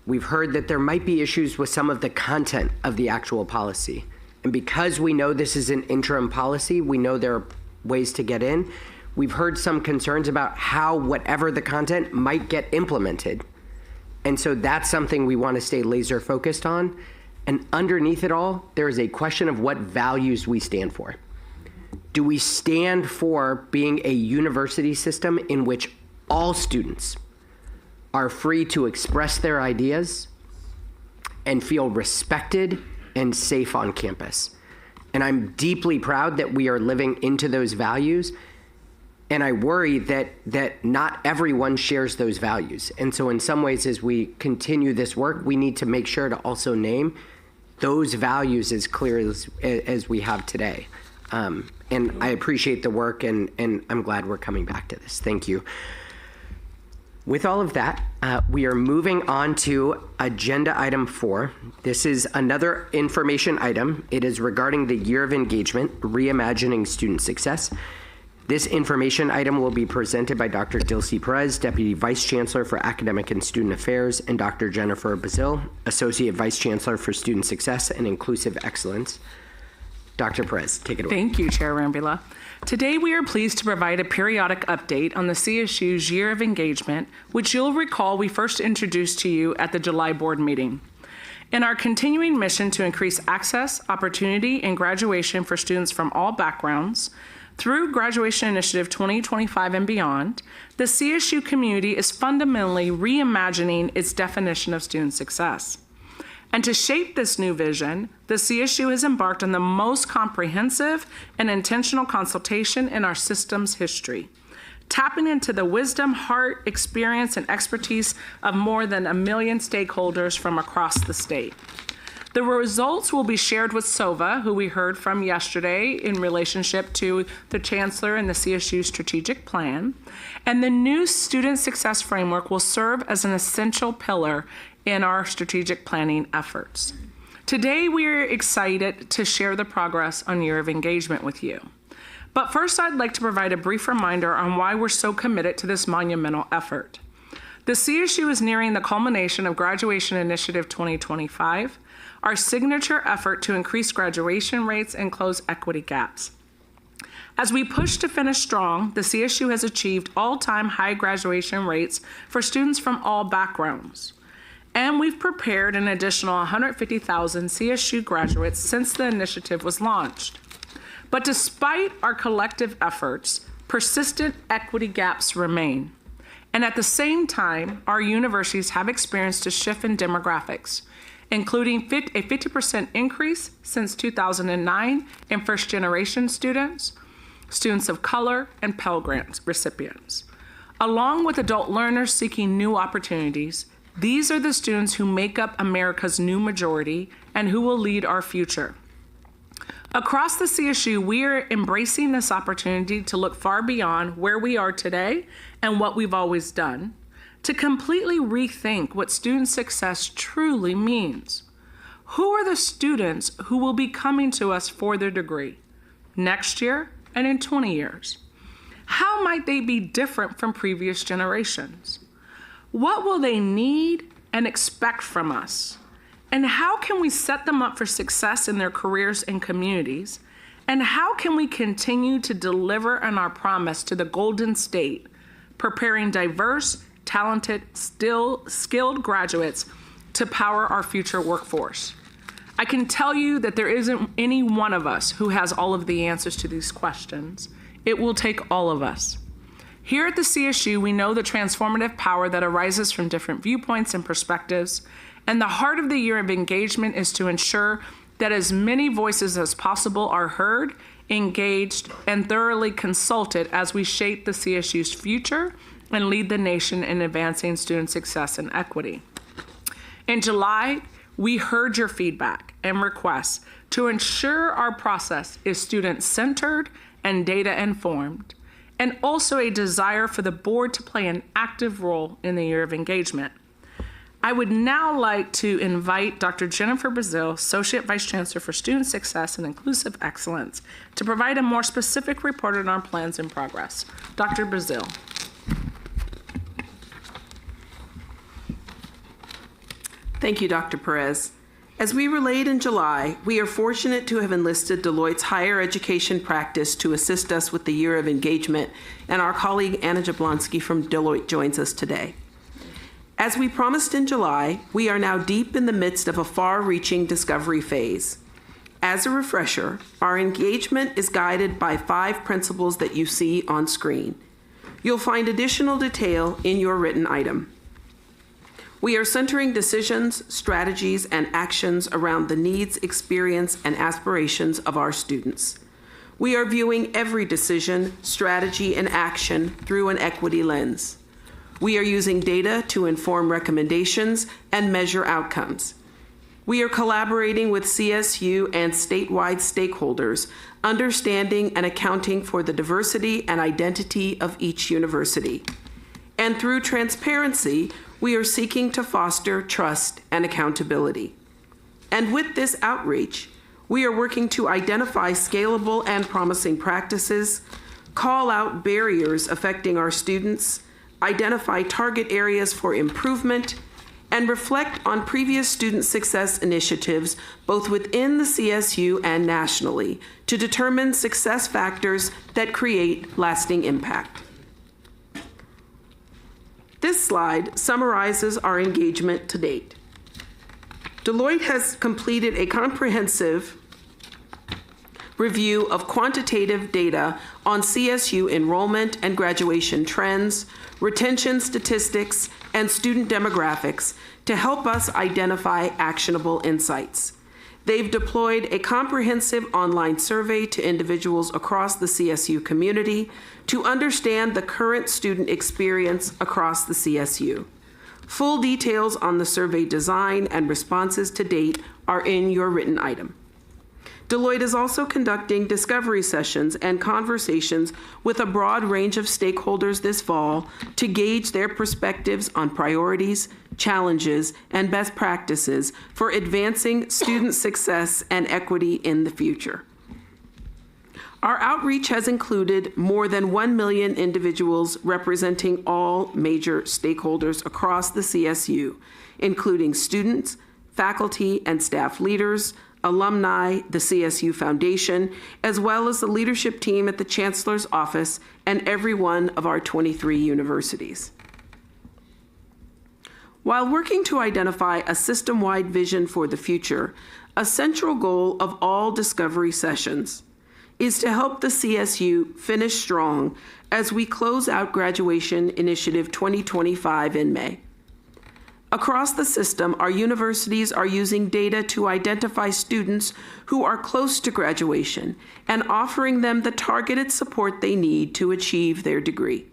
We've heard that there might be issues with some of the content of the actual policy. And because we know this is an interim policy, we know there are ways to get in. We've heard some concerns about how whatever the content might get implemented. And so that's something we want to stay laser focused on. And underneath it all, there is a question of what values we stand for. Do we stand for being a university system in which all students are free to express their ideas and feel respected and safe on campus? And I'm deeply proud that we are living into those values. And I worry that not everyone shares those values. And so in some ways, as we continue this work, we need to make sure to also name those values as clear as we have today. And I appreciate the work, and I'm glad we're coming back to this. Thank you. With all of that, we are moving on to agenda item 4. This is another information item. It is regarding the year of engagement, reimagining student success. This information item will be presented by Dr. Dilsey Perez, Deputy Vice Chancellor for Academic and Student Affairs, and Dr. Jennifer Bazil, Associate Vice Chancellor for Student Success and Inclusive Excellence. Dr. Perez, take it away. Thank you, Chair Rambula. Today, we are pleased to provide a periodic update on the CSU's Year of Engagement, which you'll recall we first introduced to you at the July board meeting. In our continuing mission to increase access, opportunity, and graduation for students from all backgrounds, through Graduation Initiative 2025 and beyond, the CSU community is fundamentally reimagining its definition of student success. And to shape this new vision, the CSU has embarked on the most comprehensive and intentional consultation in our system's history, tapping into the wisdom, heart, experience, and expertise of more than 1 million stakeholders from across the state. The results will be shared with SOVA, who we heard from yesterday in relationship to the Chancellor and the CSU strategic plan. And the new student success framework will serve as an essential pillar in our strategic planning efforts. Today, we are excited to share the progress on Year of Engagement with you. But first, I'd like to provide a brief reminder on why we're so committed to this monumental effort. The CSU is nearing the culmination of Graduation Initiative 2025, our signature effort to increase graduation rates and close equity gaps. As we push to finish strong, the CSU has achieved all-time high graduation rates for students from all backgrounds. And we've prepared an additional 150,000 CSU graduates since the initiative was launched. But despite our collective efforts, persistent equity gaps remain. And at the same time, our universities have experienced a shift in demographics, including a 50% increase since 2009 in first-generation students, students of color, and Pell Grant recipients. Along with adult learners seeking new opportunities, these are the students who make up America's new majority and who will lead our future. Across the CSU, we are embracing this opportunity to look far beyond where we are today and what we've always done, to completely rethink what student success truly means. Who are the students who will be coming to us for their degree next year and in 20 years? How might they be different from previous generations? What will they need and expect from us? And how can we set them up for success in their careers and communities? And how can we continue to deliver on our promise to the Golden State, preparing diverse, talented, skilled graduates to power our future workforce? I can tell you that there isn't any one of us who has all of the answers to these questions. It will take all of us. Here at the CSU, we know the transformative power that arises from different viewpoints and perspectives, and the heart of the Year of Engagement is to ensure that as many voices as possible are heard, engaged, and thoroughly consulted as we shape the CSU's future and lead the nation in advancing student success and equity. In July, we heard your feedback and requests to ensure our process is student-centered and data-informed, and also a desire for the board to play an active role in the Year of Engagement. I would now like to invite Dr. Jennifer Brazil, Associate Vice Chancellor for Student Success and Inclusive Excellence, to provide a more specific report on our plans and progress. Dr. Brazil. Thank you, Dr. Perez. As we relayed in July, we are fortunate to have enlisted Deloitte's higher education practice to assist us with the Year of Engagement, and our colleague Anna Jablonski from Deloitte joins us today. As we promised in July, we are now deep in the midst of a far-reaching discovery phase. As a refresher, our engagement is guided by 5 principles that you see on screen. You'll find additional detail in your written item. We are centering decisions, strategies, and actions around the needs, experience, and aspirations of our students. We are viewing every decision, strategy, and action through an equity lens. We are using data to inform recommendations and measure outcomes. We are collaborating with CSU and statewide stakeholders, understanding and accounting for the diversity and identity of each university. And through transparency, we are seeking to foster trust and accountability. And with this outreach, we are working to identify scalable and promising practices, call out barriers affecting our students, identify target areas for improvement, and reflect on previous student success initiatives, both within the CSU and nationally, to determine success factors that create lasting impact. This slide summarizes our engagement to date. Deloitte has completed a comprehensive review of quantitative data on CSU enrollment and graduation trends, retention statistics, and student demographics to help us identify actionable insights. They've deployed a comprehensive online survey to individuals across the CSU community to understand the current student experience across the CSU. Full details on the survey design and responses to date are in your written item. Deloitte is also conducting discovery sessions and conversations with a broad range of stakeholders this fall to gauge their perspectives on priorities, challenges, and best practices for advancing student success and equity in the future. Our outreach has included more than 1 million individuals representing all major stakeholders across the CSU, including students, faculty and staff leaders, alumni, the CSU Foundation, as well as the leadership team at the Chancellor's Office and every one of our 23 universities. While working to identify a system-wide vision for the future, a central goal of all discovery sessions is to help the CSU finish strong as we close out Graduation Initiative 2025 in May. Across the system, our universities are using data to identify students who are close to graduation and offering them the targeted support they need to achieve their degree.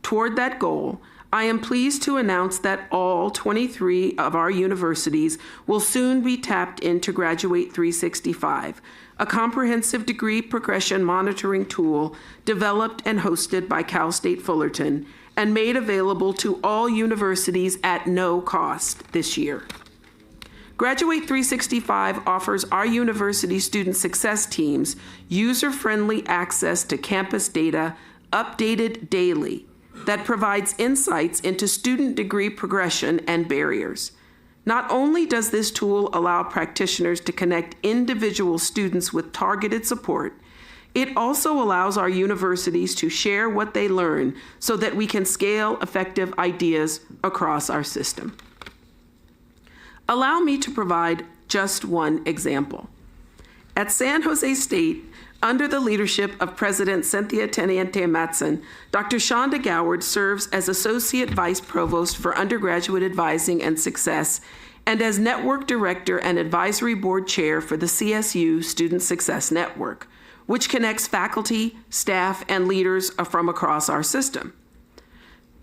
Toward that goal, I am pleased to announce that all 23 of our universities will soon be tapped into Graduate 365, a comprehensive degree progression monitoring tool developed and hosted by Cal State Fullerton and made available to all universities at no cost this year. Graduate 365 offers our university student success teams user-friendly access to campus data updated daily that provides insights into student degree progression and barriers. Not only does this tool allow practitioners to connect individual students with targeted support, it also allows our universities to share what they learn so that we can scale effective ideas across our system. Allow me to provide just one example. At San Jose State, under the leadership of President Cynthia Teniente Matson, Dr. Shonda Goward serves as Associate Vice Provost for Undergraduate Advising and Success and as Network Director and Advisory Board Chair for the CSU Student Success Network, which connects faculty, staff, and leaders from across our system.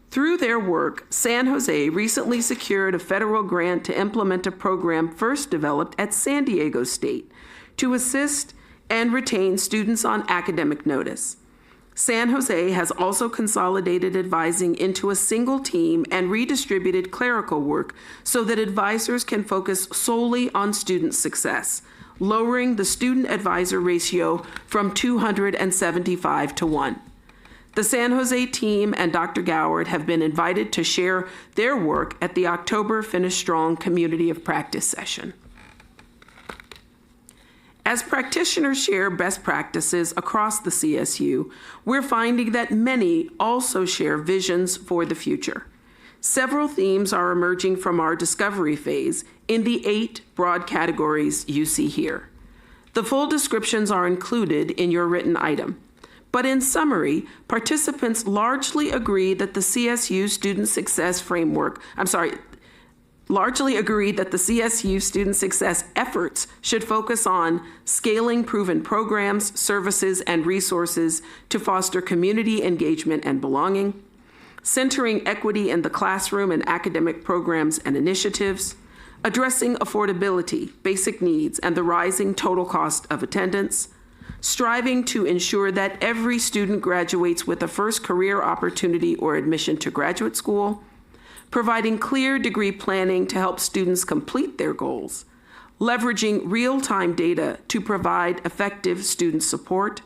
Through their work, San Jose recently secured a federal grant to implement a program first developed at San Diego State to assist and retain students on academic notice. San Jose has also consolidated advising into a single team and redistributed clerical work so that advisors can focus solely on student success, lowering the student advisor ratio from 275 to 1. The San Jose team and Dr. Goward have been invited to share their work at the October Finish Strong Community of Practice session. As practitioners share best practices across the CSU, we're finding that many also share visions for the future. Several themes are emerging from our discovery phase in the 8 broad categories you see here. The full descriptions are included in your written item. But in summary, participants largely agree that the CSU Student Success efforts should focus on scaling proven programs, services, and resources to foster community engagement and belonging, centering equity in the classroom and academic programs and initiatives, addressing affordability, basic needs, and the rising total cost of attendance, striving to ensure that every student graduates with a first career opportunity or admission to graduate school, providing clear degree planning to help students complete their goals, leveraging real-time data to provide effective student support,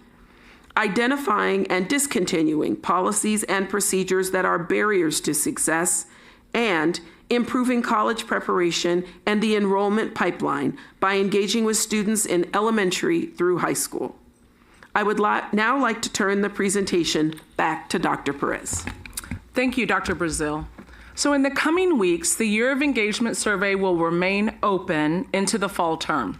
identifying and discontinuing policies and procedures that are barriers to success, and improving college preparation and the enrollment pipeline by engaging with students in elementary through high school. I would now like to turn the presentation back to Dr. Perez. Thank you, Dr. Brazil. So in the coming weeks, the Year of Engagement survey will remain open into the fall term.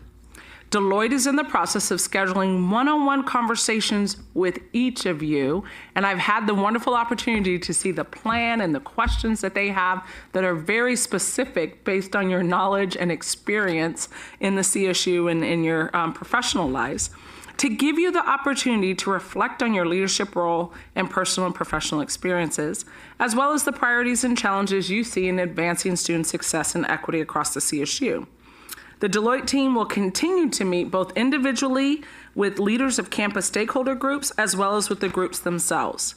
Deloitte is in the process of scheduling one-on-one conversations with each of you, and I've had the wonderful opportunity to see the plan and the questions that they have that are very specific based on your knowledge and experience in the CSU and in your professional lives, to give you the opportunity to reflect on your leadership role and personal and professional experiences, as well as the priorities and challenges you see in advancing student success and equity across the CSU. The Deloitte team will continue to meet both individually with leaders of campus stakeholder groups as well as with the groups themselves.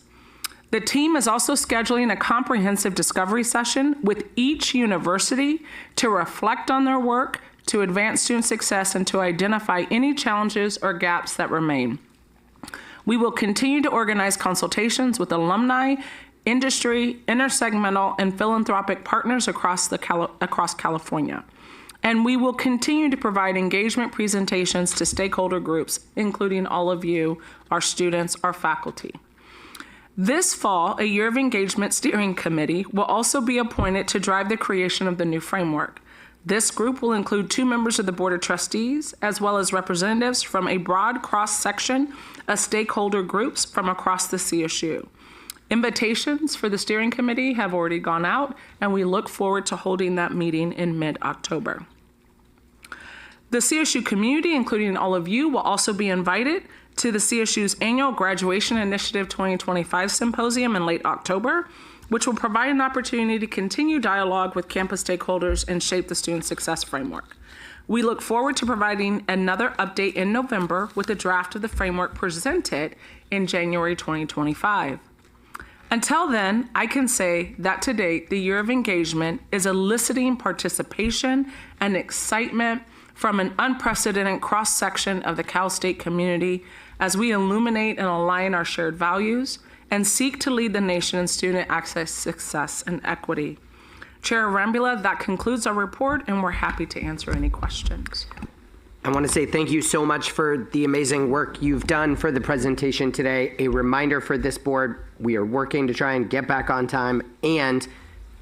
The team is also scheduling a comprehensive discovery session with each university to reflect on their work, to advance student success, and to identify any challenges or gaps that remain. We will continue to organize consultations with alumni, industry, intersegmental, and philanthropic partners across California. And we will continue to provide engagement presentations to stakeholder groups, including all of you, our students, our faculty. This fall, a Year of Engagement Steering Committee will also be appointed to drive the creation of the new framework. This group will include 2 members of the Board of Trustees, as well as representatives from a broad cross-section of stakeholder groups from across the CSU. Invitations for the steering committee have already gone out, and we look forward to holding that meeting in mid-October. The CSU community, including all of you, will also be invited to the CSU's annual Graduation Initiative 2025 Symposium in late October, which will provide an opportunity to continue dialogue with campus stakeholders and shape the student success framework. We look forward to providing another update in November with a draft of the framework presented in January 2025. Until then, I can say that to date, the Year of Engagement is eliciting participation and excitement from an unprecedented cross-section of the Cal State community as we illuminate and align our shared values and seek to lead the nation in student access, success, and equity. Chair Arambula, that concludes our report, and we're happy to answer any questions. I want to say thank you so much for the amazing work you've done for the presentation today. A reminder for this board, we are working to try and get back on time, and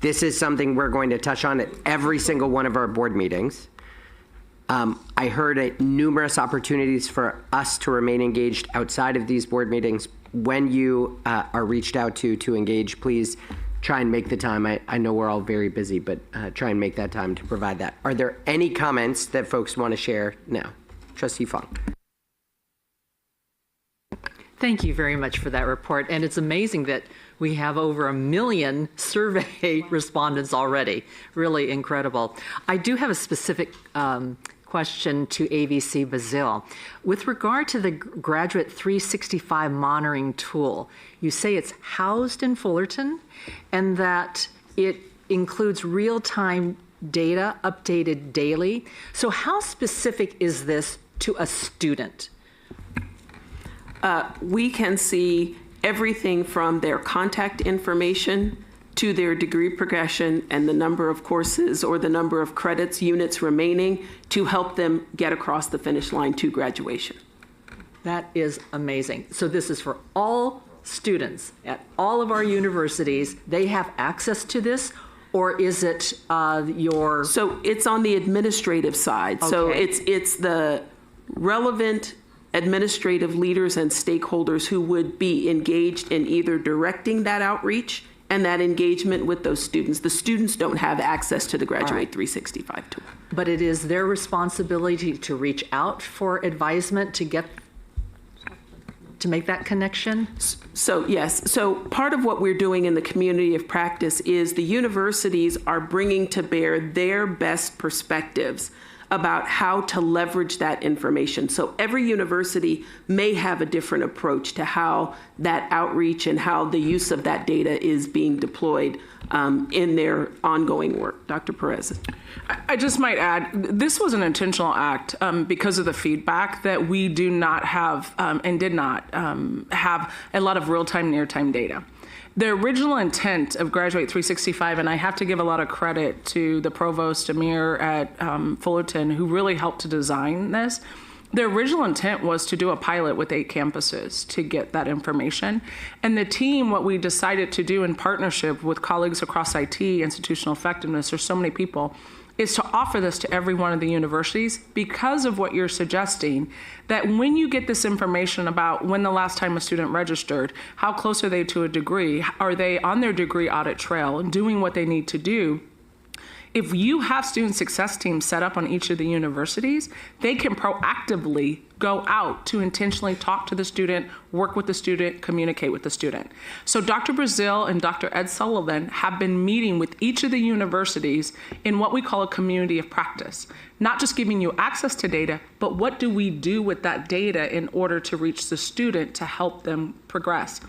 this is something we're going to touch on at every single one of our board meetings. I heard numerous opportunities for us to remain engaged outside of these board meetings. When you are reached out to engage, please try and make the time. I know we're all very busy, but try and make that time to provide that. Are there any comments that folks want to share now? Trustee Fong. Thank you very much for that report. And it's amazing that we have over 1 million survey respondents already. Really incredible. I do have a specific question to AVC Bazil. With regard to the Graduate 365 monitoring tool, you say it's housed in Fullerton and that it includes real-time data updated daily. So how specific is this to a student? We can see everything from their contact information to their degree progression and the number of courses or the number of credits, units remaining to help them get across the finish line to graduation. That is amazing. So this is for all students at all of our universities. They have access to this, or is it your? So it's on the administrative side. Okay. So it's the relevant administrative leaders and stakeholders who would be engaged in either directing that outreach and that engagement with those students. The students don't have access to the Graduate 365 tool. But it is their responsibility to reach out for advisement to make that connection? So yes, so part of what we're doing in the community of practice is the universities are bringing to bear their best perspectives about how to leverage that information. So every university may have a different approach to how that outreach and how the use of that data is being deployed in their ongoing work. Dr. Perez. I just might add, this was an intentional act because of the feedback that we do not have and did not have a lot of real-time, near-time data. The original intent of Graduate 365, and I have to give a lot of credit to the provost, Amir at Fullerton, who really helped to design this. The original intent was to do a pilot with 8 campuses to get that information. And the team, what we decided to do in partnership with colleagues across IT, institutional effectiveness, there's so many people, is to offer this to every one of the universities because of what you're suggesting, that when you get this information about when the last time a student registered, how close are they to a degree, are they on their degree audit trail and doing what they need to do, if you have student success teams set up on each of the universities, they can proactively go out to intentionally talk to the student, work with the student, communicate with the student. So Dr. Brazil and Dr. Ed Sullivan have been meeting with each of the universities in what we call a community of practice. Not just giving you access to data, but what do we do with that data in order to reach the student to help them progress?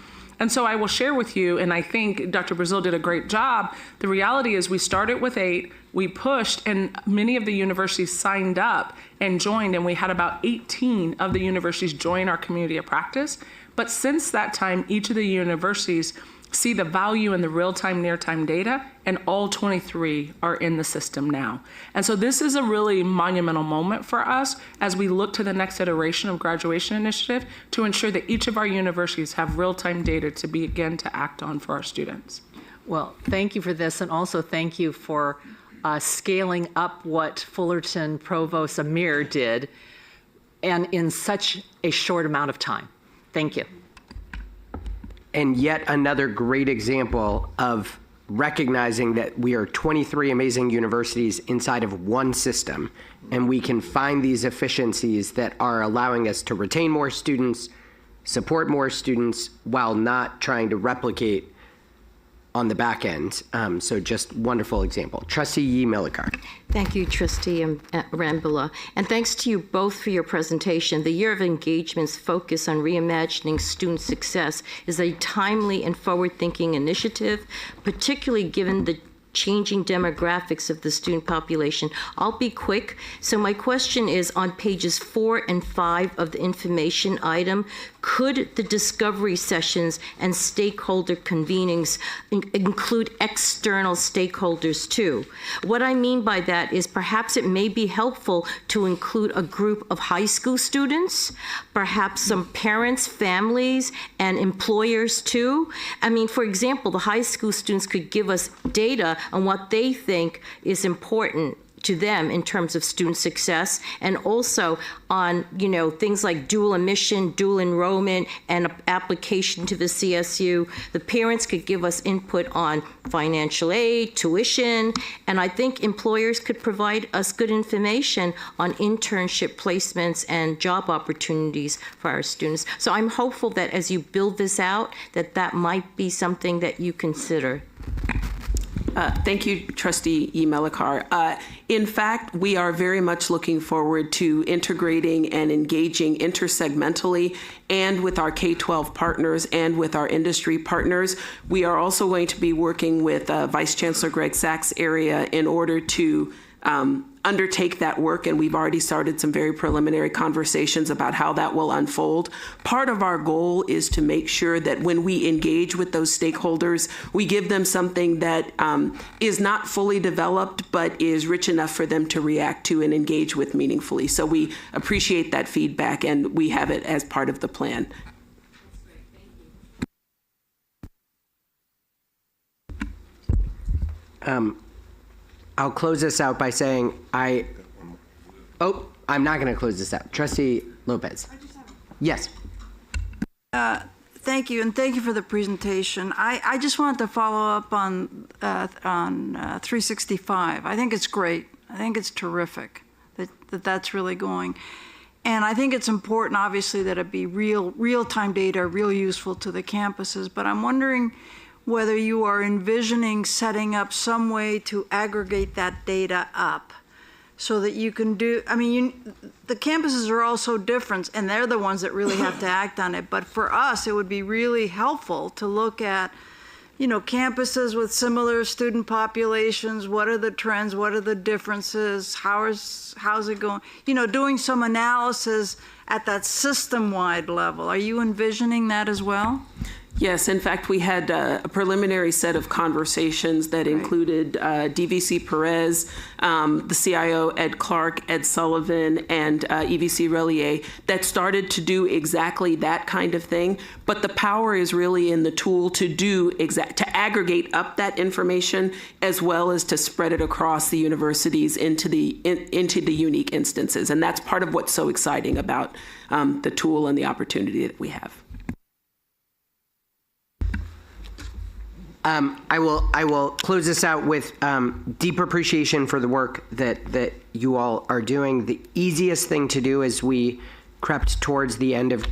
And so I will share with you, and I think Dr. Brazil did a great job. The reality is we started with 8, we pushed, and many of the universities signed up and joined, and we had about 18 of the universities join our community of practice. But since that time, each of the universities see the value in the real-time, near-time data, and all 23 are in the system now. And so this is a really monumental moment for us as we look to the next iteration of graduation initiative to ensure that each of our universities have real-time data to begin to act on for our students. Well, thank you for this, and also thank you for scaling up what Fullerton Provost Amir did, and in such a short amount of time. Thank you. And yet another great example of recognizing that we are 23 amazing universities inside of one system, and we can find these efficiencies that are allowing us to retain more students, support more students, while not trying to replicate on the back end. So just wonderful example. Trustee Yee Millikar. Thank you, Trustee Rambula. And thanks to you both for your presentation. The Year of Engagement's focus on reimagining student success is a timely and forward-thinking initiative, particularly given the changing demographics of the student population. I'll be quick. So my question is on pages 4 and 5 of the information item, could the discovery sessions and stakeholder convenings include external stakeholders too? What I mean by that is perhaps it may be helpful to include a group of high school students, perhaps some parents, families, and employers too. I mean, for example, the high school students could give us data on what they think is important to them in terms of student success, and also on, things like dual admission, dual enrollment, and application to the CSU. The parents could give us input on financial aid, tuition, and I think employers could provide us good information on internship placements and job opportunities for our students. So I'm hopeful that as you build this out, that might be something that you consider. Thank you, Trustee E. Millikar. In fact, we are very much looking forward to integrating and engaging intersegmentally and with our K-12 partners and with our industry partners. We are also going to be working with Vice Chancellor Greg Sachs' area in order to undertake that work, and we've already started some very preliminary conversations about how that will unfold. Part of our goal is to make sure that when we engage with those stakeholders, we give them something that is not fully developed, but is rich enough for them to react to and engage with meaningfully. So we appreciate that feedback, and we have it as part of the plan. I'll close this out by saying I'm not going to close this out. Trustee Lopez. Yes. Thank you, and thank you for the presentation. I just wanted to follow up on 365. I think it's great. I think it's terrific that's really going. And I think it's important, obviously, that it be real-time data, real useful to the campuses. But I'm wondering whether you are envisioning setting up some way to aggregate that data up so that you can the campuses are all so different, and they're the ones that really have to act on it. But for us, it would be really helpful to look at, campuses with similar student populations. What are the trends? What are the differences? How's it going? Doing some analysis at that system-wide level. Are you envisioning that as well? Yes, in fact, we had a preliminary set of conversations that included DVC Perez, the CIO, Ed Clark, Ed Sullivan, and EVC Relier that started to do exactly that kind of thing. But the power is really in the tool to aggregate up that information as well as to spread it across the universities into the unique instances. And that's part of what's so exciting about the tool and the opportunity that we have. I will close this out with deep appreciation for the work that you all are doing. The easiest thing to do as we crept towards the end of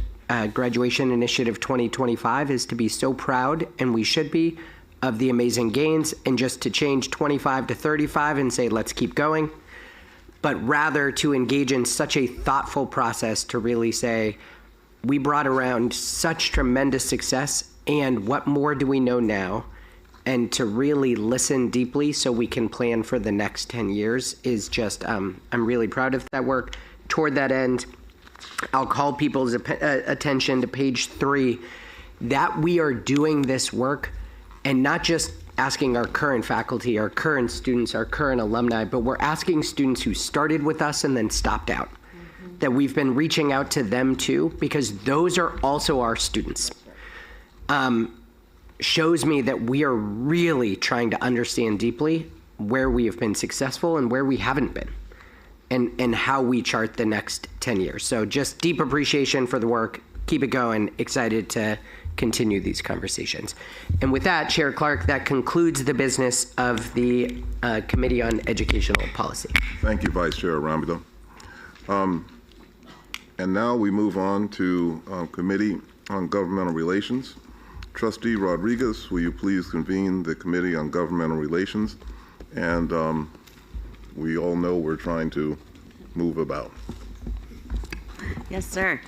Graduation Initiative 2025 is to be so proud, and we should be, of the amazing gains, and just to change 25 to 35 and say, let's keep going, but rather to engage in such a thoughtful process to really say, we brought around such tremendous success, and what more do we know now, and to really listen deeply so we can plan for the next 10 years is just, I'm really proud of that work. Toward that end, I'll call people's attention to page 3, that we are doing this work and not just asking our current faculty, our current students, our current alumni, but we're asking students who started with us and then stopped out, that we've been reaching out to them too, because those are also our students. Shows me that we are really trying to understand deeply where we have been successful and where we haven't been, and how we chart the next 10 years. So just deep appreciation for the work. Keep it going. Excited to continue these conversations. And with that, Chair Clark, that concludes the business of the Committee on Educational Policy. Thank you, Vice Chair Arambula. And now we move on to Committee on Governmental Relations. Trustee Rodriguez, will you please convene the Committee on Governmental Relations? And we all know we're trying to move about. Yes, sir.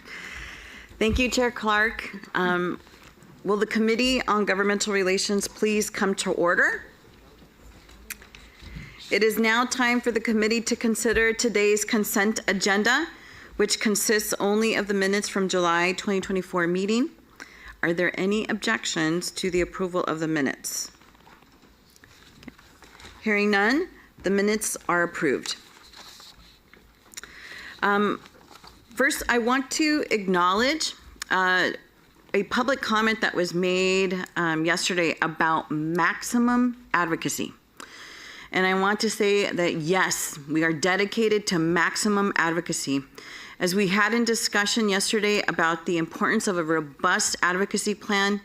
Thank you, Chair Clark. Will the Committee on Governmental Relations please come to order? It is now time for the committee to consider today's consent agenda, which consists only of the minutes from July 2024 meeting. Are there any objections to the approval of the minutes? Okay. Hearing none, the minutes are approved. First, I want to acknowledge a public comment that was made yesterday about maximum advocacy. And I want to say that yes, we are dedicated to maximum advocacy. As we had in discussion yesterday about the importance of a robust advocacy plan,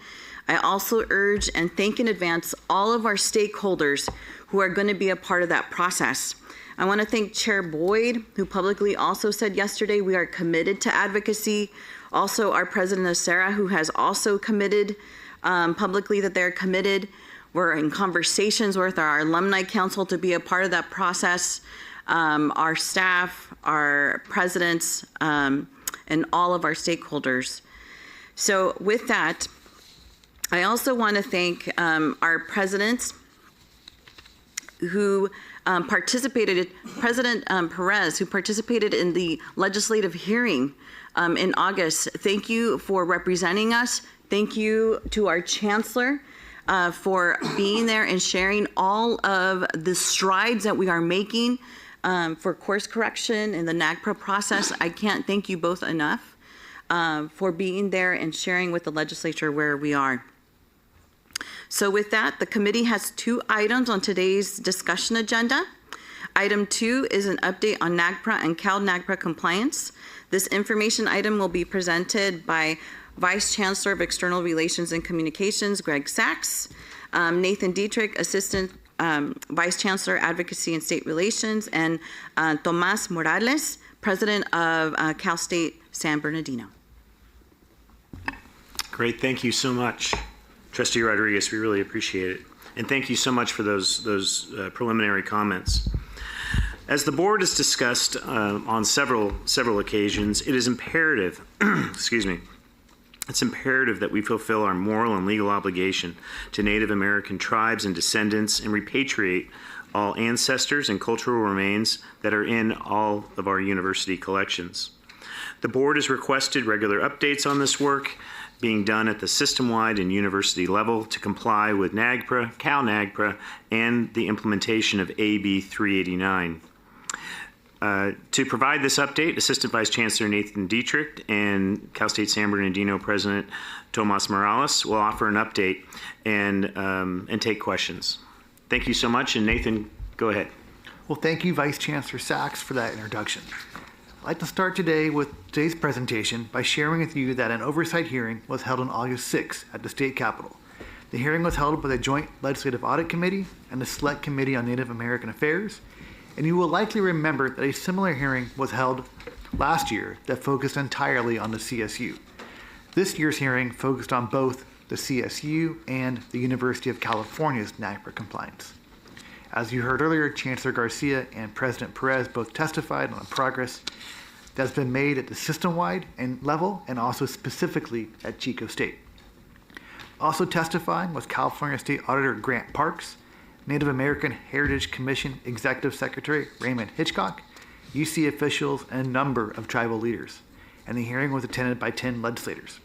I also urge and thank in advance all of our stakeholders who are going to be a part of that process. I want to thank Chair Boyd, who publicly also said yesterday we are committed to advocacy. Also, our President Acera, who has also committed publicly that they're committed. We're in conversations with our Alumni Council to be a part of that process. Our staff, our presidents, and all of our stakeholders. So with that, I also want to thank our presidents who participated, President Perez, who participated in the legislative hearing in August. Thank you for representing us. Thank you to our Chancellor for being there and sharing all of the strides that we are making for course correction in the NAGPRA process. I can't thank you both enough for being there and sharing with the legislature where we are. So with that, the committee has 2 items on today's discussion agenda. Item 2 is an update on NAGPRA and CalNAGPRA compliance. This information item will be presented by Vice Chancellor of External Relations and Communications, Greg Sachs, Nathan Dietrich, Assistant Vice Chancellor, Advocacy and State Relations, and Tomas Morales, President of Cal State San Bernardino. Great, thank you so much, Trustee Rodriguez. We really appreciate it. And thank you so much for those preliminary comments. As the board has discussed on several occasions, it is imperative, excuse me, it's imperative that we fulfill our moral and legal obligation to Native American tribes and descendants and repatriate all ancestors and cultural remains that are in all of our university collections. The board has requested regular updates on this work being done at the system-wide and university level to comply with NAGPRA, CalNAGPRA, and the implementation of AB 389. To provide this update, Assistant Vice Chancellor Nathan Dietrich and Cal State San Bernardino President Tomas Morales will offer an update and take questions. Thank you so much, and Nathan, go ahead. Well, thank you, Vice Chancellor Sachs, for that introduction. I'd like to start today with today's presentation by sharing with you that an oversight hearing was held on August 6th at the State Capitol. The hearing was held by the Joint Legislative Audit Committee and the Select Committee on Native American Affairs, and you will likely remember that a similar hearing was held last year that focused entirely on the CSU. This year's hearing focused on both the CSU and the University of California's NAGPRA compliance. As you heard earlier, Chancellor Garcia and President Perez both testified on the progress that's been made at the system-wide and level and also specifically at Chico State. Also testifying was California State Auditor Grant Parks, Native American Heritage Commission Executive Secretary Raymond Hitchcock, UC officials, and a number of tribal leaders. And the hearing was attended by 10 legislators.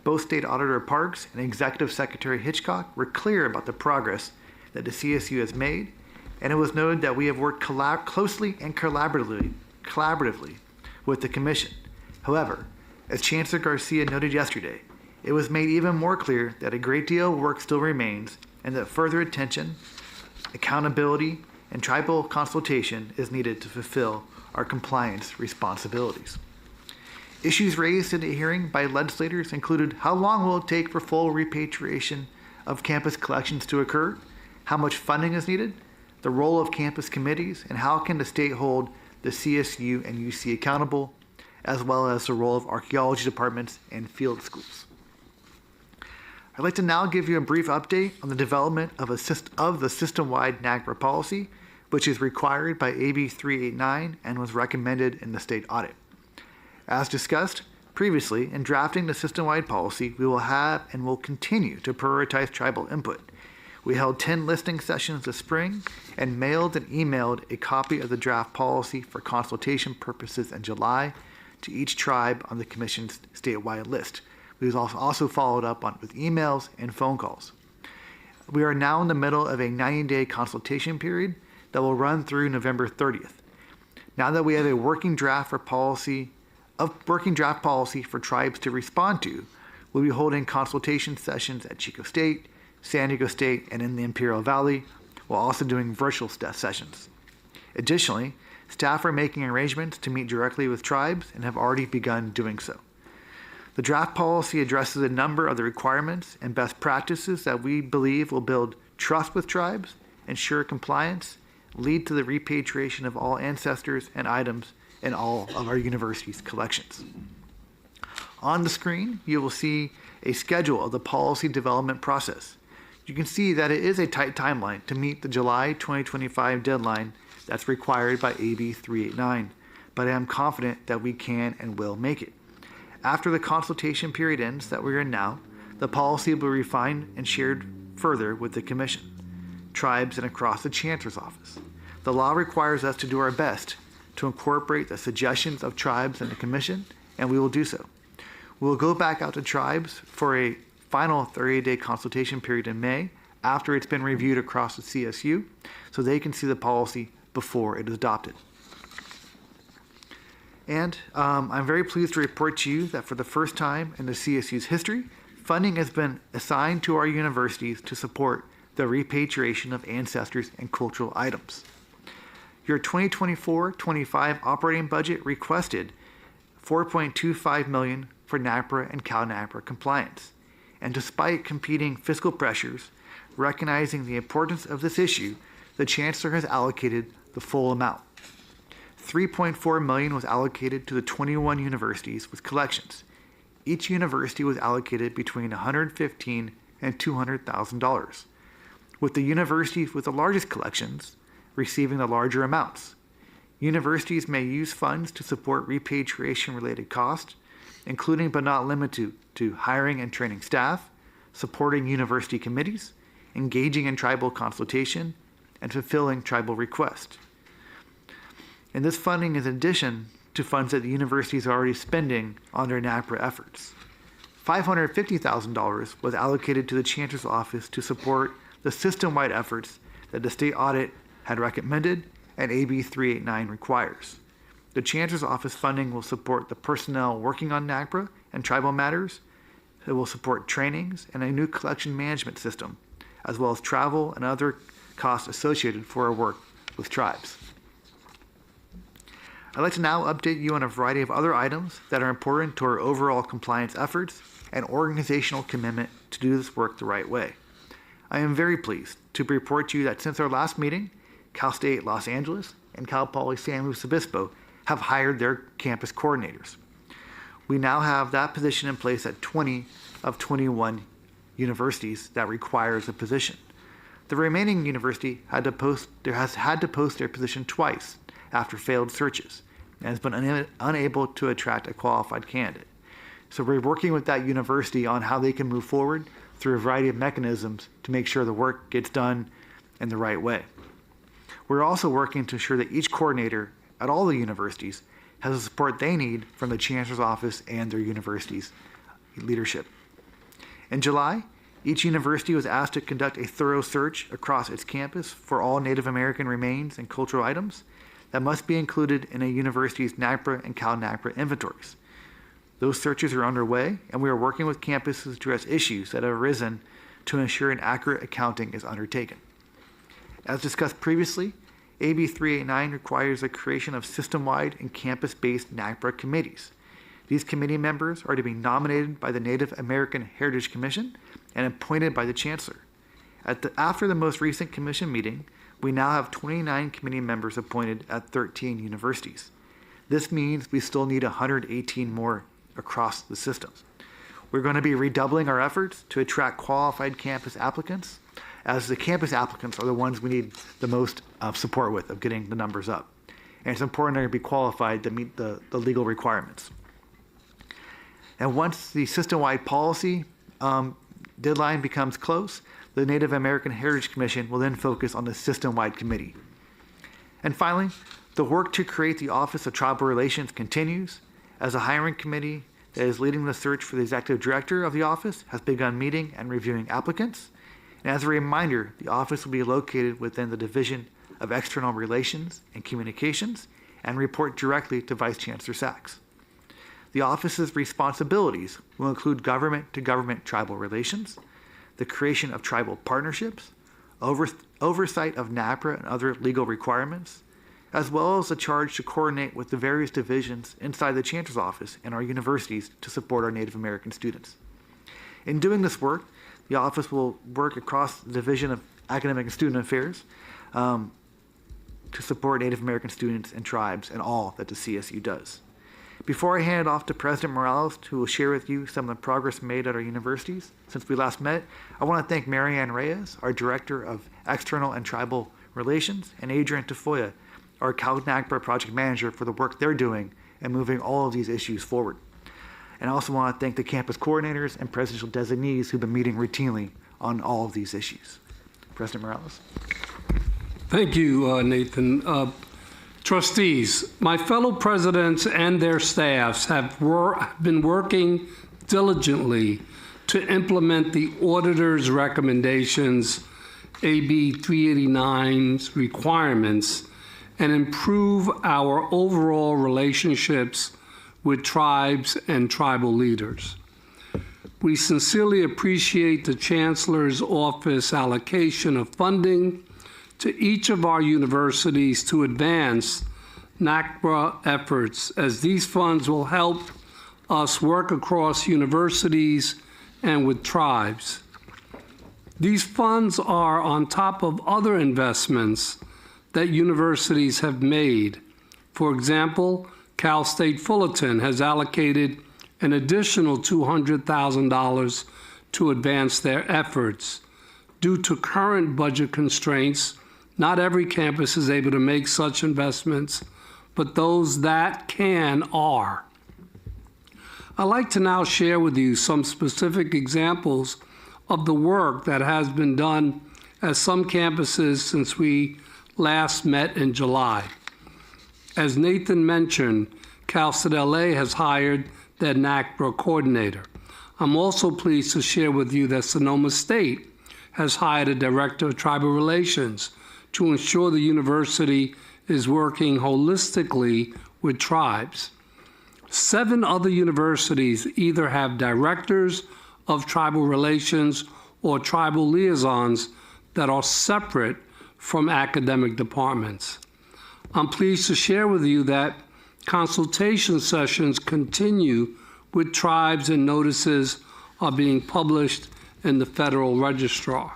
Both State Auditor Parks and Executive Secretary Hitchcock were clear about the progress that the CSU has made, and it was noted that we have worked closely and collaboratively with the Commission. However, as Chancellor Garcia noted yesterday, it was made even more clear that a great deal of work still remains and that further attention, accountability, and tribal consultation is needed to fulfill our compliance responsibilities. Issues raised in the hearing by legislators included how long will it take for full repatriation of campus collections to occur, how much funding is needed, the role of campus committees, and how can the state hold the CSU and UC accountable, as well as the role of archaeology departments and field schools. I'd like to now give you a brief update on the development of the system-wide NAGPRA policy, which is required by AB 389 and was recommended in the state audit. As discussed previously, in drafting the system-wide policy, we will have and will continue to prioritize tribal input. We held 10 listening sessions this spring and mailed and emailed a copy of the draft policy for consultation purposes in July to each tribe on the Commission's statewide list. We've also followed up with emails and phone calls. We are now in the middle of a 90-day consultation period that will run through November 30th. Now that we have a working draft policy for tribes to respond to, we'll be holding consultation sessions at Chico State, San Diego State, and in the Imperial Valley, while also doing virtual sessions. Additionally, staff are making arrangements to meet directly with tribes and have already begun doing so. The draft policy addresses a number of the requirements and best practices that we believe will build trust with tribes, ensure compliance, lead to the repatriation of all ancestors and items in all of our university's collections. On the screen, you will see a schedule of the policy development process. You can see that it is a tight timeline to meet the July 2025 deadline that's required by AB 389, but I am confident that we can and will make it. After the consultation period ends that we're in now, the policy will be refined and shared further with the Commission, tribes, and across the Chancellor's office. The law requires us to do our best to incorporate the suggestions of tribes and the Commission, and we will do so. We will go back out to tribes for a final 30-day consultation period in May after it's been reviewed across the CSU so they can see the policy before it is adopted. And I'm very pleased to report to you that for the first time in the CSU's history, funding has been assigned to our universities to support the repatriation of ancestors and cultural items. Your 2024-25 operating budget requested $4.25 million for NAGPRA and CalNAGPRA compliance. And despite competing fiscal pressures, recognizing the importance of this issue, the Chancellor has allocated the full amount. $3.4 million was allocated to the 21 universities with collections. Each university was allocated between $115,000 and $200,000, with the universities with the largest collections receiving the larger amounts. Universities may use funds to support repatriation-related costs, including but not limited to hiring and training staff, supporting university committees, engaging in tribal consultation, and fulfilling tribal requests. And this funding is in addition to funds that the universities are already spending on their NAGPRA efforts. $550,000 was allocated to the Chancellor's office to support the system-wide efforts that the state audit had recommended and AB 389 requires. The Chancellor's office funding will support the personnel working on NAGPRA and tribal matters. It will support trainings and a new collection management system, as well as travel and other costs associated for our work with tribes. I'd like to now update you on a variety of other items that are important to our overall compliance efforts and organizational commitment to do this work the right way. I am very pleased to report to you that since our last meeting, Cal State Los Angeles and Cal Poly San Luis Obispo have hired their campus coordinators. We now have that position in place at 20 of 21 universities that requires a position. The remaining university has had to post their position twice after failed searches and has been unable to attract a qualified candidate. So we're working with that university on how they can move forward through a variety of mechanisms to make sure the work gets done in the right way. We're also working to ensure that each coordinator at all the universities has the support they need from the Chancellor's Office and their university's leadership. In July, each university was asked to conduct a thorough search across its campus for all Native American remains and cultural items that must be included in a university's NAGPRA and CalNAGPRA inventories. Those searches are underway, and we are working with campuses to address issues that have arisen to ensure an accurate accounting is undertaken. As discussed previously, AB 389 requires the creation of system-wide and campus-based NAGPRA committees. These committee members are to be nominated by the Native American Heritage Commission and appointed by the Chancellor. After the most recent commission meeting, we now have 29 committee members appointed at 13 universities. This means we still need 118 more across the system. We're going to be redoubling our efforts to attract qualified campus applicants, as the campus applicants are the ones we need the most support with of getting the numbers up. And it's important they're to be qualified to meet the legal requirements. And once the system-wide policy deadline becomes close, the Native American Heritage Commission will then focus on the system-wide committee. And finally, the work to create the Office of Tribal Relations continues, as a hiring committee that is leading the search for the executive director of the office has begun meeting and reviewing applicants. And as a reminder, the office will be located within the Division of External Relations and Communications and report directly to Vice Chancellor Sachs. The office's responsibilities will include government-to-government tribal relations, the creation of tribal partnerships, oversight of NAGPRA and other legal requirements, as well as the charge to coordinate with the various divisions inside the Chancellor's Office and our universities to support our Native American students. In doing this work, the office will work across the Division of Academic and Student Affairs to support Native American students and tribes and all that the CSU does. Before I hand it off to President Morales, who will share with you some of the progress made at our universities since we last met, I want to thank Marianne Reyes, our Director of External and Tribal Relations, and Adrian Tafoya, our CalNAGPRA project manager, for the work they're doing and moving all of these issues forward. And I also want to thank the campus coordinators and presidential designees who've been meeting routinely on all of these issues. President Morales. Thank you, Nathan. Trustees, my fellow presidents and their staffs have been working diligently to implement the auditor's recommendations, AB 389's requirements, and improve our overall relationships with tribes and tribal leaders. We sincerely appreciate the Chancellor's Office allocation of funding to each of our universities to advance NAGPRA efforts, as these funds will help us work across universities and with tribes. These funds are on top of other investments that universities have made. For example, Cal State Fullerton has allocated an additional $200,000 to advance their efforts. Due to current budget constraints, not every campus is able to make such investments, but those that can are. I'd like to now share with you some specific examples of the work that has been done at some campuses since we last met in July. As Nathan mentioned, Cal State LA has hired their NAGPRA coordinator. I'm also pleased to share with you that Sonoma State has hired a director of tribal relations to ensure the university is working holistically with tribes. 7 other universities either have directors of tribal relations or tribal liaisons that are separate from academic departments. I'm pleased to share with you that consultation sessions continue with tribes and notices are being published in the Federal Registrar.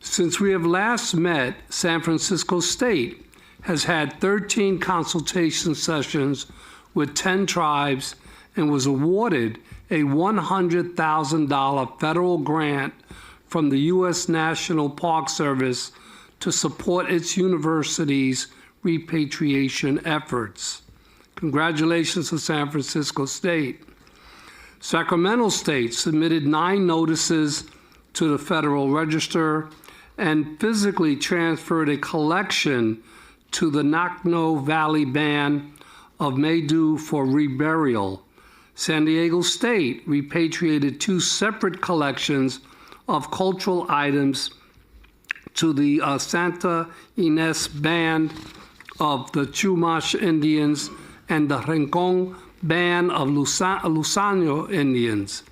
Since we have last met, San Francisco State has had 13 consultation sessions with 10 tribes and was awarded a $100,000 federal grant from the U.S. National Park Service to support its university's repatriation efforts. Congratulations to San Francisco State. Sacramento State submitted 9 notices to the Federal Register and physically transferred a collection to the Nakno Valley Band of Maydu for reburial. San Diego State repatriated 2 separate collections of cultural items to the Santa Ynez Band of the Chumash Indians and the Rincon Band of Lusaño Indians.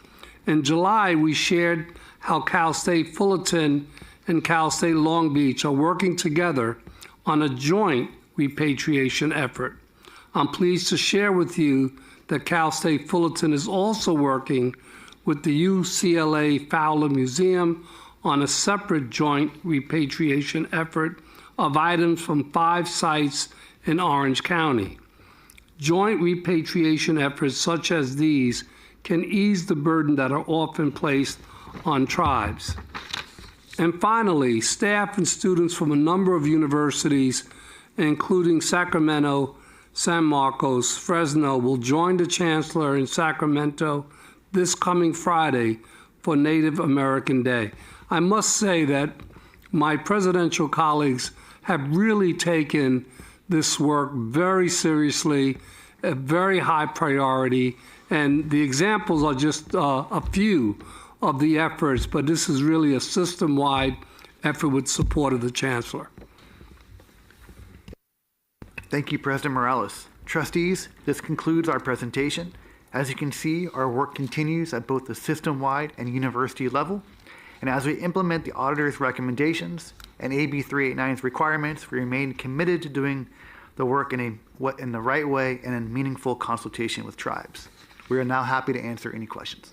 In July, we shared how Cal State Fullerton and Cal State Long Beach are working together on a joint repatriation effort. I'm pleased to share with you that Cal State Fullerton is also working with the UCLA Fowler Museum on a separate joint repatriation effort of items from 5 sites in Orange County. Joint repatriation efforts such as these can ease the burden that are often placed on tribes. And finally, staff and students from a number of universities, including Sacramento, San Marcos, Fresno, will join the Chancellor in Sacramento this coming Friday for Native American Day. I must say that my presidential colleagues have really taken this work very seriously, a very high priority, and the examples are just a few of the efforts, but this is really a system-wide effort with support of the Chancellor. Thank you, President Morales. Trustees, this concludes our presentation. As you can see, our work continues at both the system-wide and university level. And as we implement the auditor's recommendations and AB 389's requirements, we remain committed to doing the work in the right way and in meaningful consultation with tribes. We are now happy to answer any questions.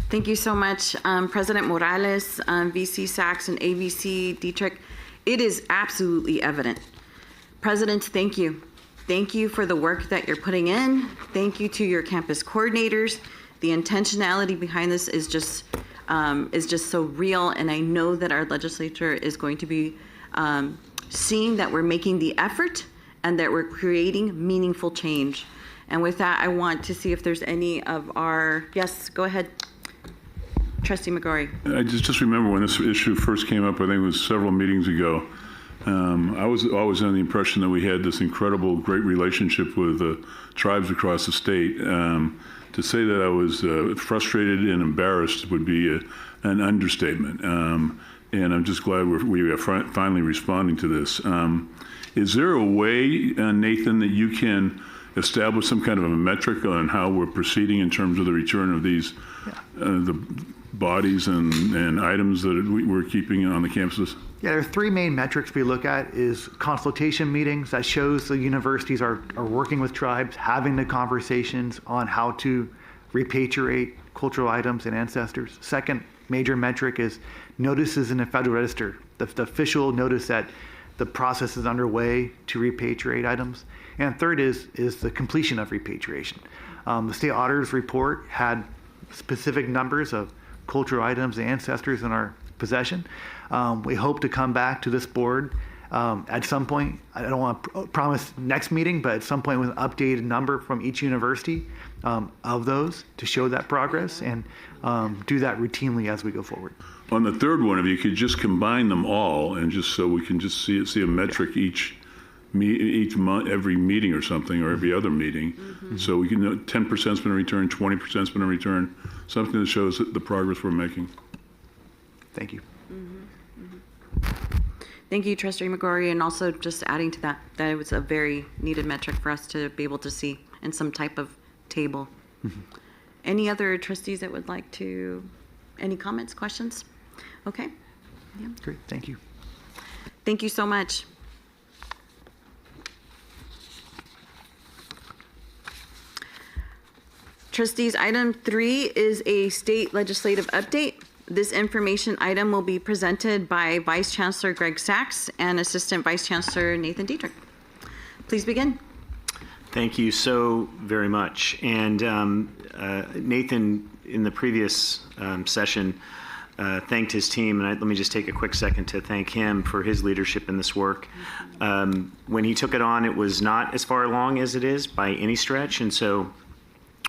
Thank you so much, President Morales, VC Sachs, and AVC Dietrich. It is absolutely evident. Presidents, thank you. Thank you for the work that you're putting in. Thank you to your campus coordinators. The intentionality behind this is just so real, and I know that our legislature is going to be seeing that we're making the effort and that we're creating meaningful change. And with that, I want to see if there's any of our, yes, go ahead. Trustee McGorry. I just remember when this issue first came up, I think it was several meetings ago. I was always under the impression that we had this incredible, great relationship with tribes across the state. To say that I was frustrated and embarrassed would be an understatement. And I'm just glad we are finally responding to this. Is there a way, Nathan, that you can establish some kind of a metric on how we're proceeding in terms of the return of these the bodies and items that we're keeping on the campuses? Yeah, there are 3 main metrics we look at is consultation meetings that shows the universities are working with tribes, having the conversations on how to repatriate cultural items and ancestors. Second major metric is notices in the Federal Register, the official notice that the process is underway to repatriate items. And third is the completion of repatriation. The state auditor's report had specific numbers of cultural items and ancestors in our possession. We hope to come back to this board at some point. I don't want to promise next meeting, but at some point with an updated number from each university of those to show that progress and do that routinely as we go forward. On the third one, if you could just combine them all and just so we can just see a metric each month, every meeting or something, or every other meeting, so we can know 10%'s been returned, 20%'s been returned, something that shows the progress we're making. Thank you. Thank you, Trustee McGorry, and also just adding to that it was a very needed metric for us to be able to see in some type of table. Any other trustees that would like to, any comments, questions? Okay. Yeah. Great, thank you. Thank you so much. Trustees, item 3 is a state legislative update. This information item will be presented by Vice Chancellor Greg Sachs and Assistant Vice Chancellor Nathan Dietrich. Please begin. Thank you so very much. And Nathan, in the previous session, thanked his team, and let me just take a quick second to thank him for his leadership in this work. When he took it on, it was not as far along as it is by any stretch, and so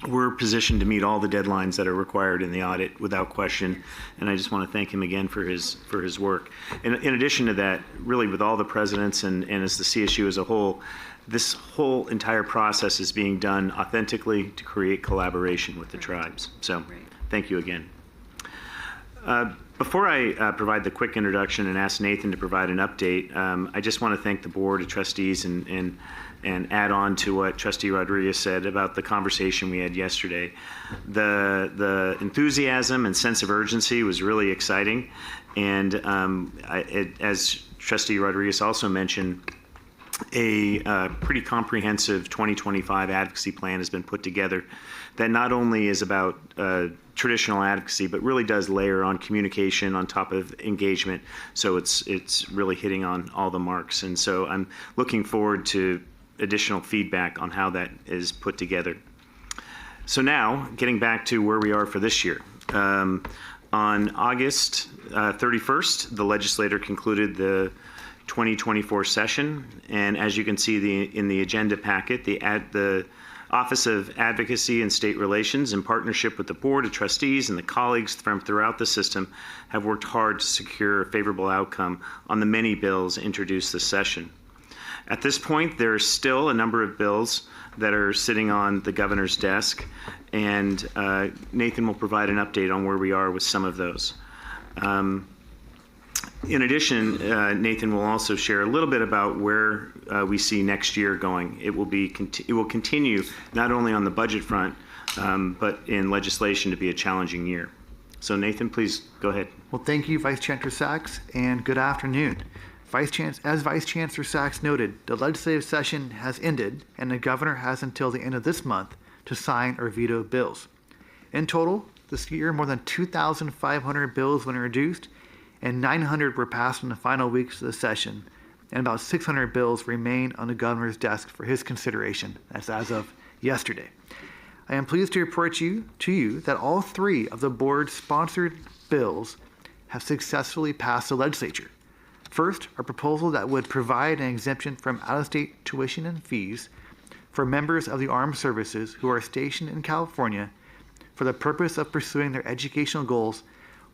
we're positioned to meet all the deadlines that are required in the audit without question, and I just want to thank him again for his work. In addition to that, really with all the presidents and as the CSU as a whole, this whole entire process is being done authentically to create collaboration with the tribes. So thank you again. Before I provide the quick introduction and ask Nathan to provide an update, I just want to thank the Board of Trustees and add on to what Trustee Rodriguez said about the conversation we had yesterday. The enthusiasm and sense of urgency was really exciting, and as Trustee Rodriguez also mentioned, a pretty comprehensive 2025 advocacy plan has been put together that not only is about traditional advocacy, but really does layer on communication on top of engagement. So it's really hitting on all the marks. And so I'm looking forward to additional feedback on how that is put together. So now, getting back to where we are for this year. On August 31st, the legislature concluded the 2024 session, and as you can see in the agenda packet, the Office of Advocacy and State Relations, in partnership with the Board of Trustees and the colleagues from throughout the system, have worked hard to secure a favorable outcome on the many bills introduced this session. At this point, there are still a number of bills that are sitting on the governor's desk, and Nathan will provide an update on where we are with some of those. In addition, Nathan will also share a little bit about where we see next year going. It will continue not only on the budget front, but in legislation to be a challenging year. So Nathan, please go ahead. Well, thank you, Vice Chancellor Sachs, and good afternoon. As Vice Chancellor Sachs noted, the legislative session has ended, and the governor has until the end of this month to sign or veto bills. In total, this year, more than 2,500 bills were introduced, and 900 were passed in the final weeks of the session, and about 600 bills remain on the governor's desk for his consideration. That's as of yesterday. I am pleased to report to you that all three of the board-sponsored bills have successfully passed the legislature. First, a proposal that would provide an exemption from out-of-state tuition and fees for members of the armed services who are stationed in California for the purpose of pursuing their educational goals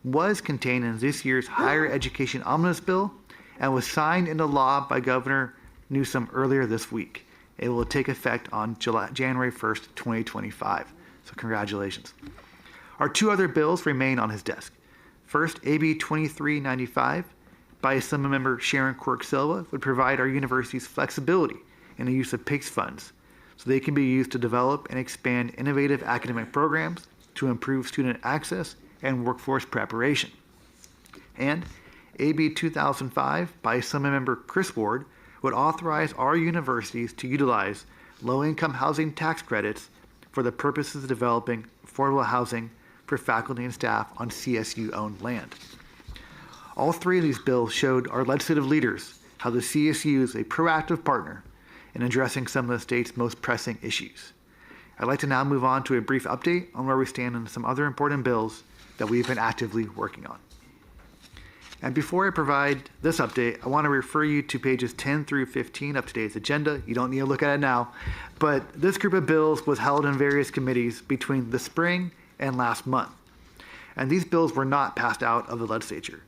was contained in this year's Higher Education Omnibus Bill and was signed into law by Governor Newsom earlier this week. It will take effect on January 1st, 2025. So congratulations. Our two other bills remain on his desk. First, AB 2395 by Assemblymember Sharon Quirk-Silva would provide our universities flexibility in the use of PICS funds so they can be used to develop and expand innovative academic programs to improve student access and workforce preparation. And AB 2005 by Assemblymember Chris Ward would authorize our universities to utilize low-income housing tax credits for the purposes of developing affordable housing for faculty and staff on CSU-owned land. All three of these bills showed our legislative leaders how the CSU is a proactive partner in addressing some of the state's most pressing issues. I'd like to now move on to a brief update on where we stand on some other important bills that we've been actively working on. And before I provide this update, I want to refer you to pages 10 through 15 of today's agenda. You don't need to look at it now, but this group of bills was held in various committees between the spring and last month. And these bills were not passed out of the legislature.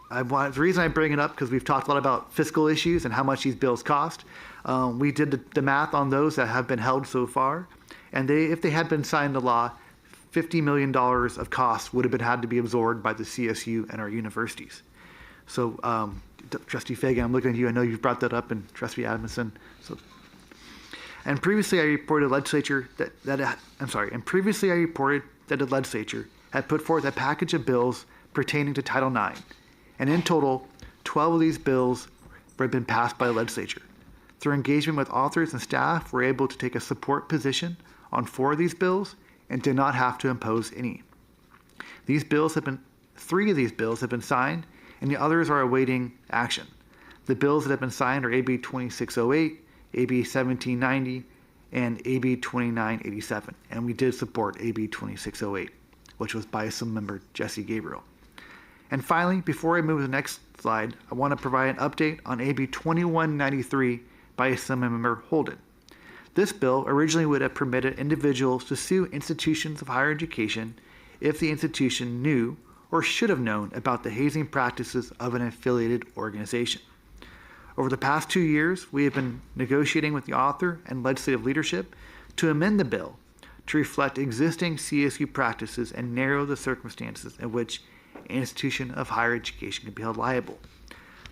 The reason I bring it up because we've talked a lot about fiscal issues and how much these bills cost. We did the math on those that have been held so far, and if they had been signed into law, $50 million of costs would have had to be absorbed by the CSU and our universities. So, Trustee Fagan, I'm looking at you. I know you've brought that up, and Trustee Adamson. And previously I reported previously I reported that the legislature had put forth a package of bills pertaining to Title IX. And in total, 12 of these bills have been passed by the legislature. Through engagement with authors and staff, we're able to take a support position on 4 of these bills and did not have to impose any. 3 of these bills have been signed, and the others are awaiting action. The bills that have been signed are AB 2608, AB 1790, and AB 2987. And we did support AB 2608, which was by Assemblymember Jesse Gabriel. And finally, before I move to the next slide, I want to provide an update on AB 2193 by Assemblymember Holden. This bill originally would have permitted individuals to sue institutions of higher education if the institution knew or should have known about the hazing practices of an affiliated organization. Over the past 2 years, we have been negotiating with the author and legislative leadership to amend the bill to reflect existing CSU practices and narrow the circumstances in which an institution of higher education can be held liable.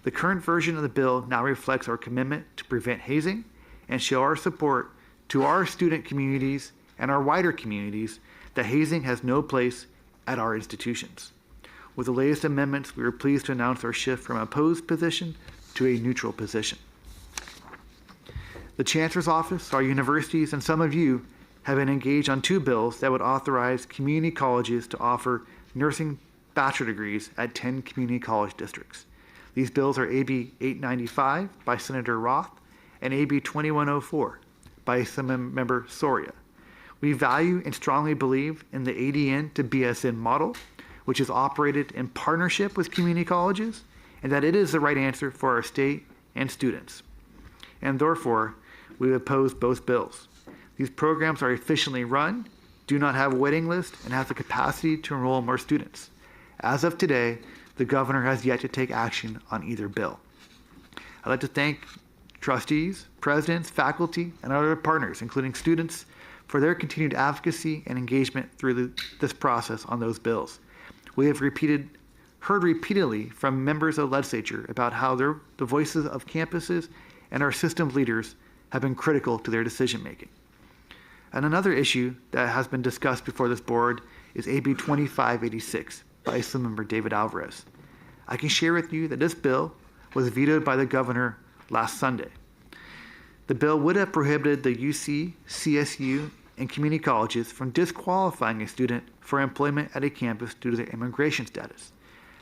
The current version of the bill now reflects our commitment to prevent hazing and show our support to our student communities and our wider communities that hazing has no place at our institutions. With the latest amendments, we are pleased to announce our shift from an opposed position to a neutral position. The Chancellor's Office, our universities, and some of you have been engaged on 2 bills that would authorize community colleges to offer nursing bachelor degrees at 10 community college districts. These bills are AB 895 by Senator Roth and AB 2104 by Assemblymember Soria. We value and strongly believe in the ADN to BSN model, which is operated in partnership with community colleges, and that it is the right answer for our state and students. And therefore, we oppose both bills. These programs are efficiently run, do not have a waiting list, and have the capacity to enroll more students. As of today, the governor has yet to take action on either bill. I'd like to thank trustees, presidents, faculty, and other partners, including students, for their continued advocacy and engagement through this process on those bills. We have heard repeatedly from members of the legislature about how the voices of campuses and our system leaders have been critical to their decision making. And another issue that has been discussed before this board is AB 2586 by Assemblymember David Alvarez. I can share with you that this bill was vetoed by the governor last Sunday. The bill would have prohibited the UC, CSU, and community colleges from disqualifying a student for employment at a campus due to their immigration status.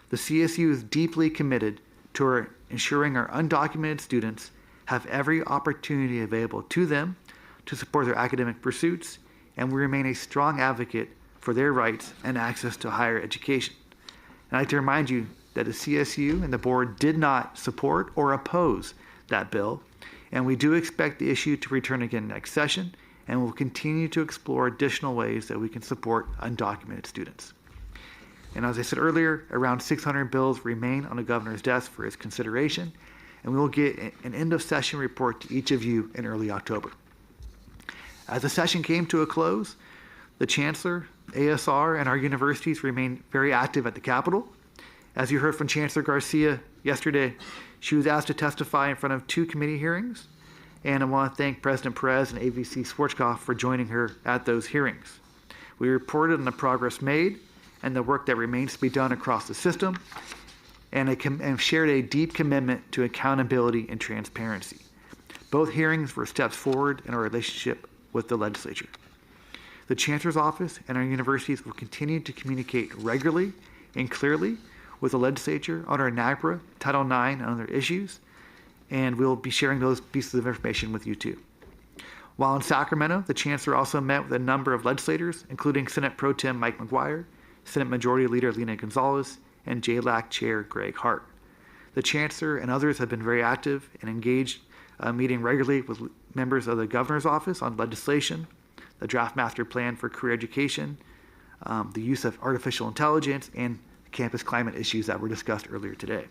The CSU is deeply committed to ensuring our undocumented students have every opportunity available to them to support their academic pursuits, and we remain a strong advocate for their rights and access to higher education. And I'd like to remind you that the CSU and the board did not support or oppose that bill, and we do expect the issue to return again next session, and we'll continue to explore additional ways that we can support undocumented students. And as I said earlier, around 600 bills remain on the governor's desk for his consideration, and we will get an end of session report to each of you in early October. As the session came to a close, the Chancellor, ASR, and our universities remained very active at the Capitol. As you heard from Chancellor Garcia yesterday, she was asked to testify in front of 2 committee hearings, and I want to thank President Perez and AVC Schwarzkopf for joining her at those hearings. We reported on the progress made and the work that remains to be done across the system, and shared a deep commitment to accountability and transparency. Both hearings were steps forward in our relationship with the legislature. The Chancellor's Office and our universities will continue to communicate regularly and clearly with the legislature on our NAGPRA, Title IX, and other issues, and we'll be sharing those pieces of information with you too. While in Sacramento, the Chancellor also met with a number of legislators, including Senate Pro Tem Mike McGuire, Senate Majority Leader Lena Gonzalez, and JLAC Chair Greg Hart. The Chancellor and others have been very active and engaged, meeting regularly with members of the Governor's Office on legislation, the Draft Master Plan for Career Education, the use of artificial intelligence, and campus climate issues that were discussed earlier today.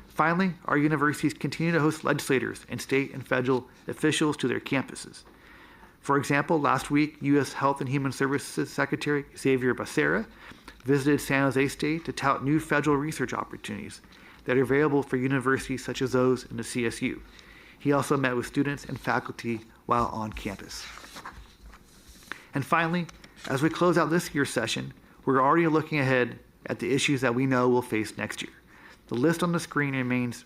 Finally, our universities continue to host legislators and state and federal officials to their campuses. For example, last week, U.S. Health and Human Services Secretary Xavier Becerra visited San Jose State to tout new federal research opportunities that are available for universities such as those in the CSU. He also met with students and faculty while on campus. And finally, as we close out this year's session, we're already looking ahead at the issues that we know we'll face next year. The list on the screen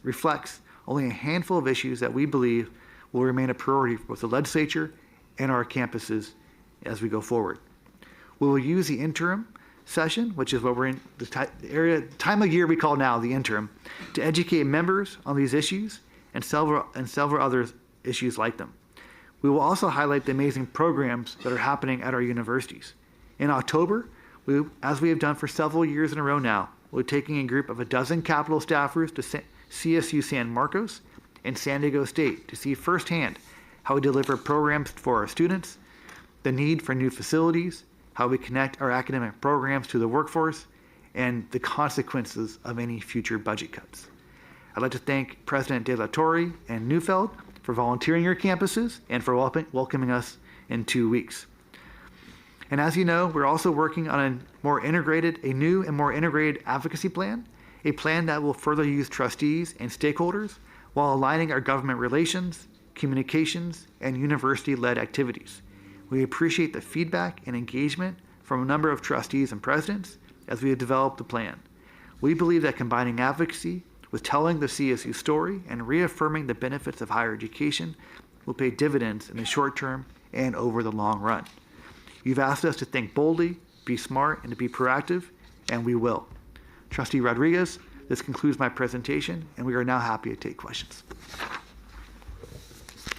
reflects only a handful of issues that we believe will remain a priority for both the legislature and our campuses as we go forward. We will use the interim session, which is what we're in the time of year we call now the interim, to educate members on these issues and several other issues like them. We will also highlight the amazing programs that are happening at our universities. In October, as we have done for several years in a row now, we're taking a group of 12 Capitol staffers to CSU San Marcos and San Diego State to see firsthand how we deliver programs for our students, the need for new facilities, how we connect our academic programs to the workforce, and the consequences of any future budget cuts. I'd like to thank President De La Torre and Neufeld for volunteering your campuses and for welcoming us in 2 weeks. And as you know, we're also working on a new and more integrated advocacy plan, a plan that will further use trustees and stakeholders while aligning our government relations, communications, and university-led activities. We appreciate the feedback and engagement from a number of trustees and presidents as we have developed the plan. We believe that combining advocacy with telling the CSU story and reaffirming the benefits of higher education will pay dividends in the short term and over the long run. You've asked us to think boldly, be smart, and to be proactive, and we will. Trustee Rodriguez, this concludes my presentation, and we are now happy to take questions.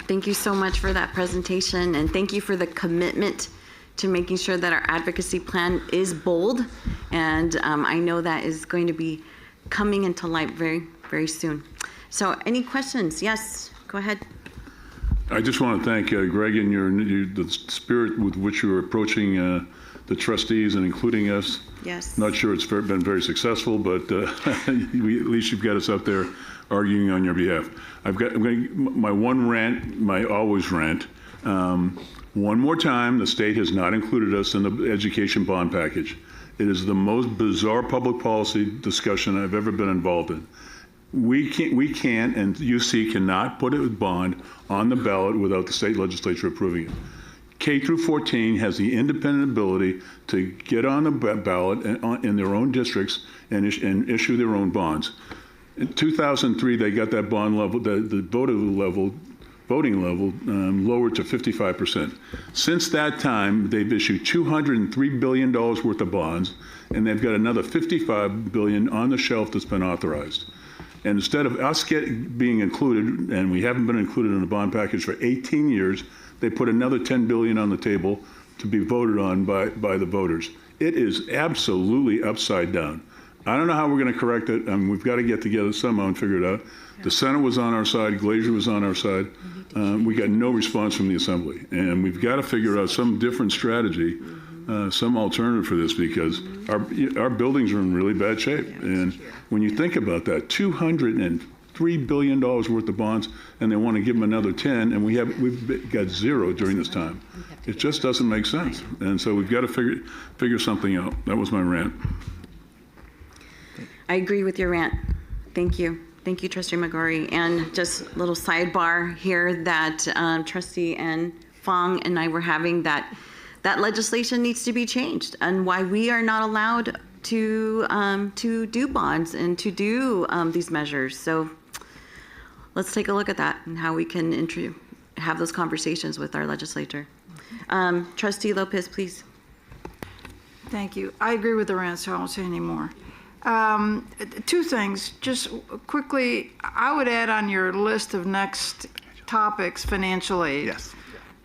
Thank you so much for that presentation, and thank you for the commitment to making sure that our advocacy plan is bold, and I know that is going to be coming into light very, very soon. So any questions? Yes, go ahead. I just want to thank Greg and the spirit with which you are approaching the trustees and including us. Yes. Not sure it's been very successful, but at least you've got us up there arguing on your behalf. I'm going to, my one rant, my always rant. One more time, the state has not included us in the education bond package. It is the most bizarre public policy discussion I've ever been involved in. We can't, and UC cannot put a bond on the ballot without the state legislature approving it. K through 14 has the independent ability to get on the ballot in their own districts and issue their own bonds. In 2003, they got that bond level, the voting level lowered to 55%. Since that time, they've issued $203 billion worth of bonds, and they've got another $55 billion on the shelf that's been authorized. And instead of us being included, and we haven't been included in the bond package for 18 years, they put another $10 billion on the table to be voted on by the voters. It is absolutely upside down. I don't know how we're going to correct it. We've got to get together somehow and figure it out. The Senate was on our side. Glazier was on our side. We got no response from the Assembly. And we've got to figure out some different strategy, some alternative for this, because our buildings are in really bad shape. And when you think about that, $203 billion worth of bonds, and they want to give them another 10, and we've got zero during this time. It just doesn't make sense. And so we've got to figure something out. That was my rant. I agree with your rant. Thank you. Thank you, Trustee McGorry. And just a little sidebar here that Trustee Ann Fong and I were having, that legislation needs to be changed, and why we are not allowed to do bonds and to do these measures. So let's take a look at that and how we can have those conversations with our legislature. Trustee Lopez, please. Thank you. I agree with the rant, so I won't say any more. Two things, just quickly. I would add on your list of next topics, financial aid. Yes.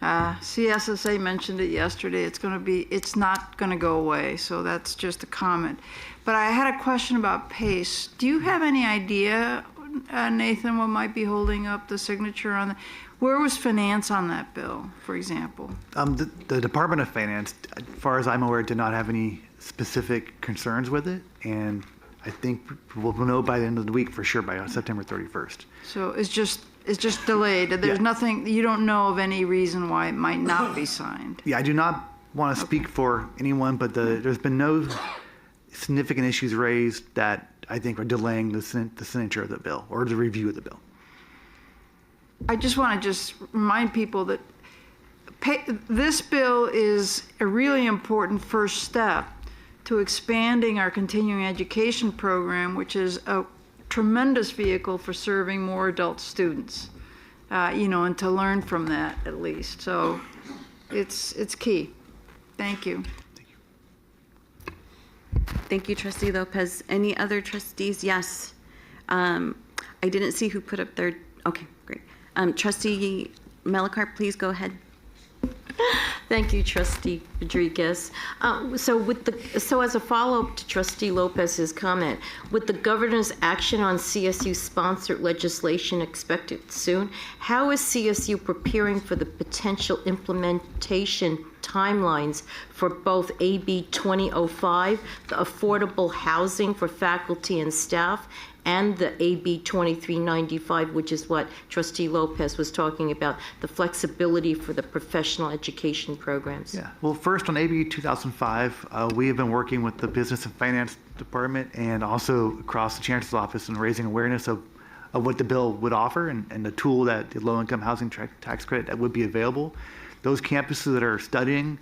CSSA mentioned it yesterday. It's not going to go away. So that's just a comment. But I had a question about PACE. Do you have any idea, Nathan, what might be holding up the signature on where was finance on that bill, for example? The Department of Finance, as far as I'm aware, did not have any specific concerns with it, and I think we'll know by the end of the week for sure, by September 31st. So it's just delayed. There's nothing, you don't know of any reason why it might not be signed. Yeah, I do not want to speak for anyone, but there's been no significant issues raised that I think are delaying the signature of the bill or the review of the bill. I just want to remind people that this bill is a really important first step to expanding our continuing education program, which is a tremendous vehicle for serving more adult students, and to learn from that at least. So it's key. Thank you. Thank you, Trustee Lopez. Any other trustees? Yes. I didn't see who put up their, okay, great. Trustee Melikar, please go ahead. Thank you, Trustee Rodriguez. So as a follow-up to Trustee Lopez's comment, with the governor's action on CSU-sponsored legislation expected soon, how is CSU preparing for the potential implementation timelines for both AB 2005, the affordable housing for faculty and staff, and the AB 2395, which is what Trustee Lopez was talking about, the flexibility for the professional education programs? Yeah. Well, first on AB 2005, we have been working with the Business and Finance Department and also across the Chancellor's Office and raising awareness of what the bill would offer and the tool that the low-income housing tax credit that would be available. Those campuses that are studying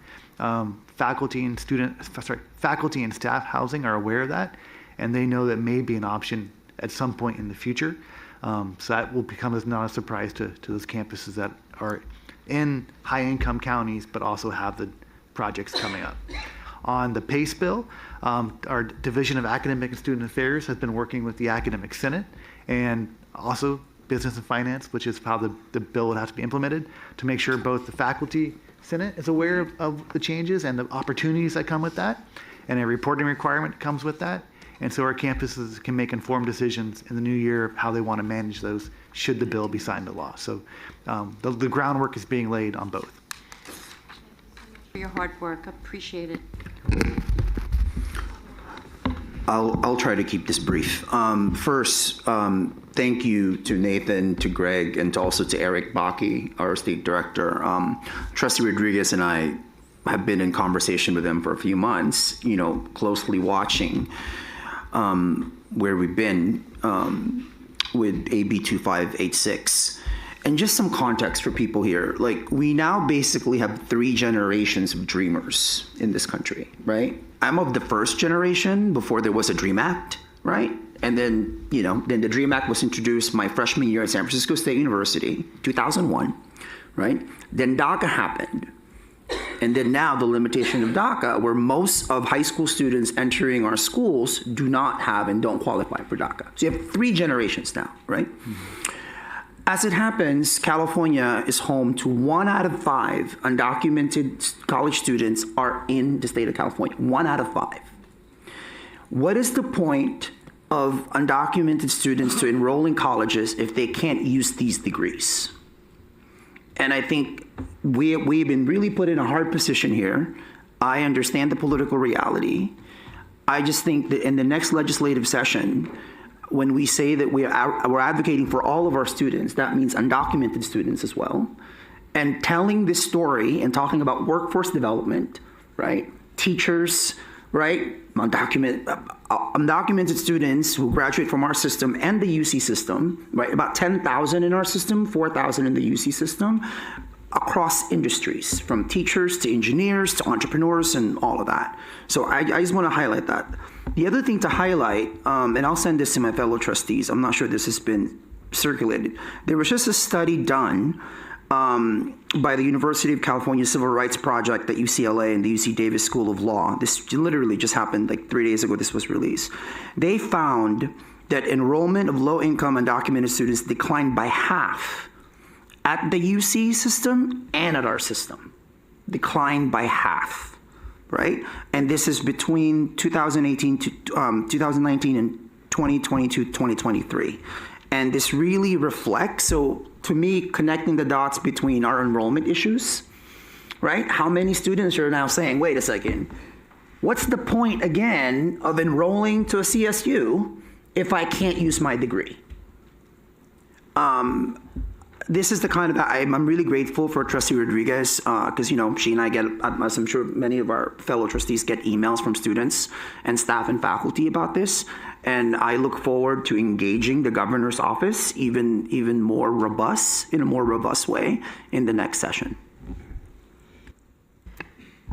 faculty and staff housing are aware of that, and they know that may be an option at some point in the future. So that will become as not a surprise to those campuses that are in high-income counties, but also have the projects coming up. On the PACE bill, our Division of Academic and Student Affairs has been working with the Academic Senate and also Business and Finance, which is how the bill would have to be implemented, to make sure both the Faculty Senate is aware of the changes and the opportunities that come with that, and a reporting requirement comes with that. And so our campuses can make informed decisions in the new year of how they want to manage those should the bill be signed into law. So the groundwork is being laid on both. For your hard work, appreciate it. I'll try to keep this brief. First, thank you to Nathan, to Greg, and also to Eric Bakke, our state director. Trustee Rodriguez and I have been in conversation with them for a few months, closely watching where we've been with AB 2586. And just some context for people here. Like, we now basically have 3 generations of dreamers in this country, right? I'm of the first generation before there was a DREAM Act, right? And then, then the DREAM Act was introduced my freshman year at San Francisco State University, 2001, right? Then DACA happened. And then now the limitation of DACA, where most of high school students entering our schools do not have and don't qualify for DACA. So you have 3 generations now, right? Mm-hmm. As it happens, California is home to 1 out of 5 undocumented college students are in the state of California. 1 out of 5. What is the point of undocumented students to enroll in colleges if they can't use these degrees? And I think we've been really put in a hard position here. I understand the political reality. I just think that in the next legislative session, when we say that we're advocating for all of our students, that means undocumented students as well. And telling this story and talking about workforce development, right? Teachers, right? Undocumented students who graduate from our system and the UC system, right? About 10,000 in our system, 4,000 in the UC system, across industries, from teachers to engineers to entrepreneurs and all of that. So I just want to highlight that. The other thing to highlight, and I'll send this to my fellow trustees, I'm not sure this has been circulated. There was just a study done by the University of California Civil Rights Project at UCLA and the UC Davis School of Law. This literally just happened like 3 days ago. This was released. They found that enrollment of low-income undocumented students declined by half at the UC system and at our system. Declined by half. Right? And this is between 2018 to 2019 and 2022, 2023. And this really reflects, so to me, connecting the dots between our enrollment issues, right? How many students are now saying, wait a second, what's the point again of enrolling to a CSU if I can't use my degree? This is the kind of, I'm really grateful for Trustee Rodriguez because, she and I get, as I'm sure many of our fellow trustees get emails from students and staff and faculty about this. And I look forward to engaging the governor's office even more robust, in a more robust way in the next session.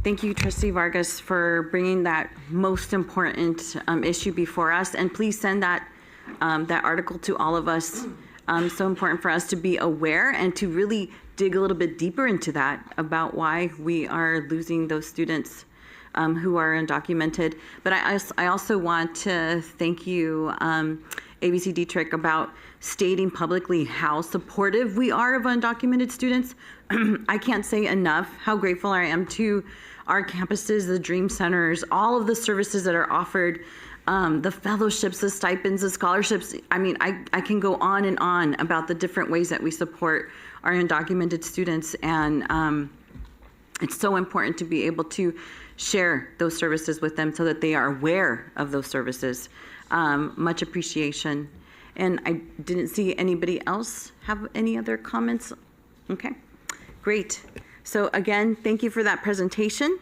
Thank you, Trustee Vargas, for bringing that most important issue before us. And please send that article to all of us. So important for us to be aware and to really dig a little bit deeper into that about why we are losing those students who are undocumented. But I also want to thank you ABC Dietrich about stating publicly how supportive we are of undocumented students. I can't say enough how grateful I am to our campuses, the Dream Centers, all of the services that are offered, the fellowships, the stipends, the scholarships. I mean, I can go on and on about the different ways that we support our undocumented students, and it's so important to be able to share those services with them so that they are aware of those services. Much appreciation. And I didn't see anybody else have any other comments. Okay, great. So again, thank you for that presentation.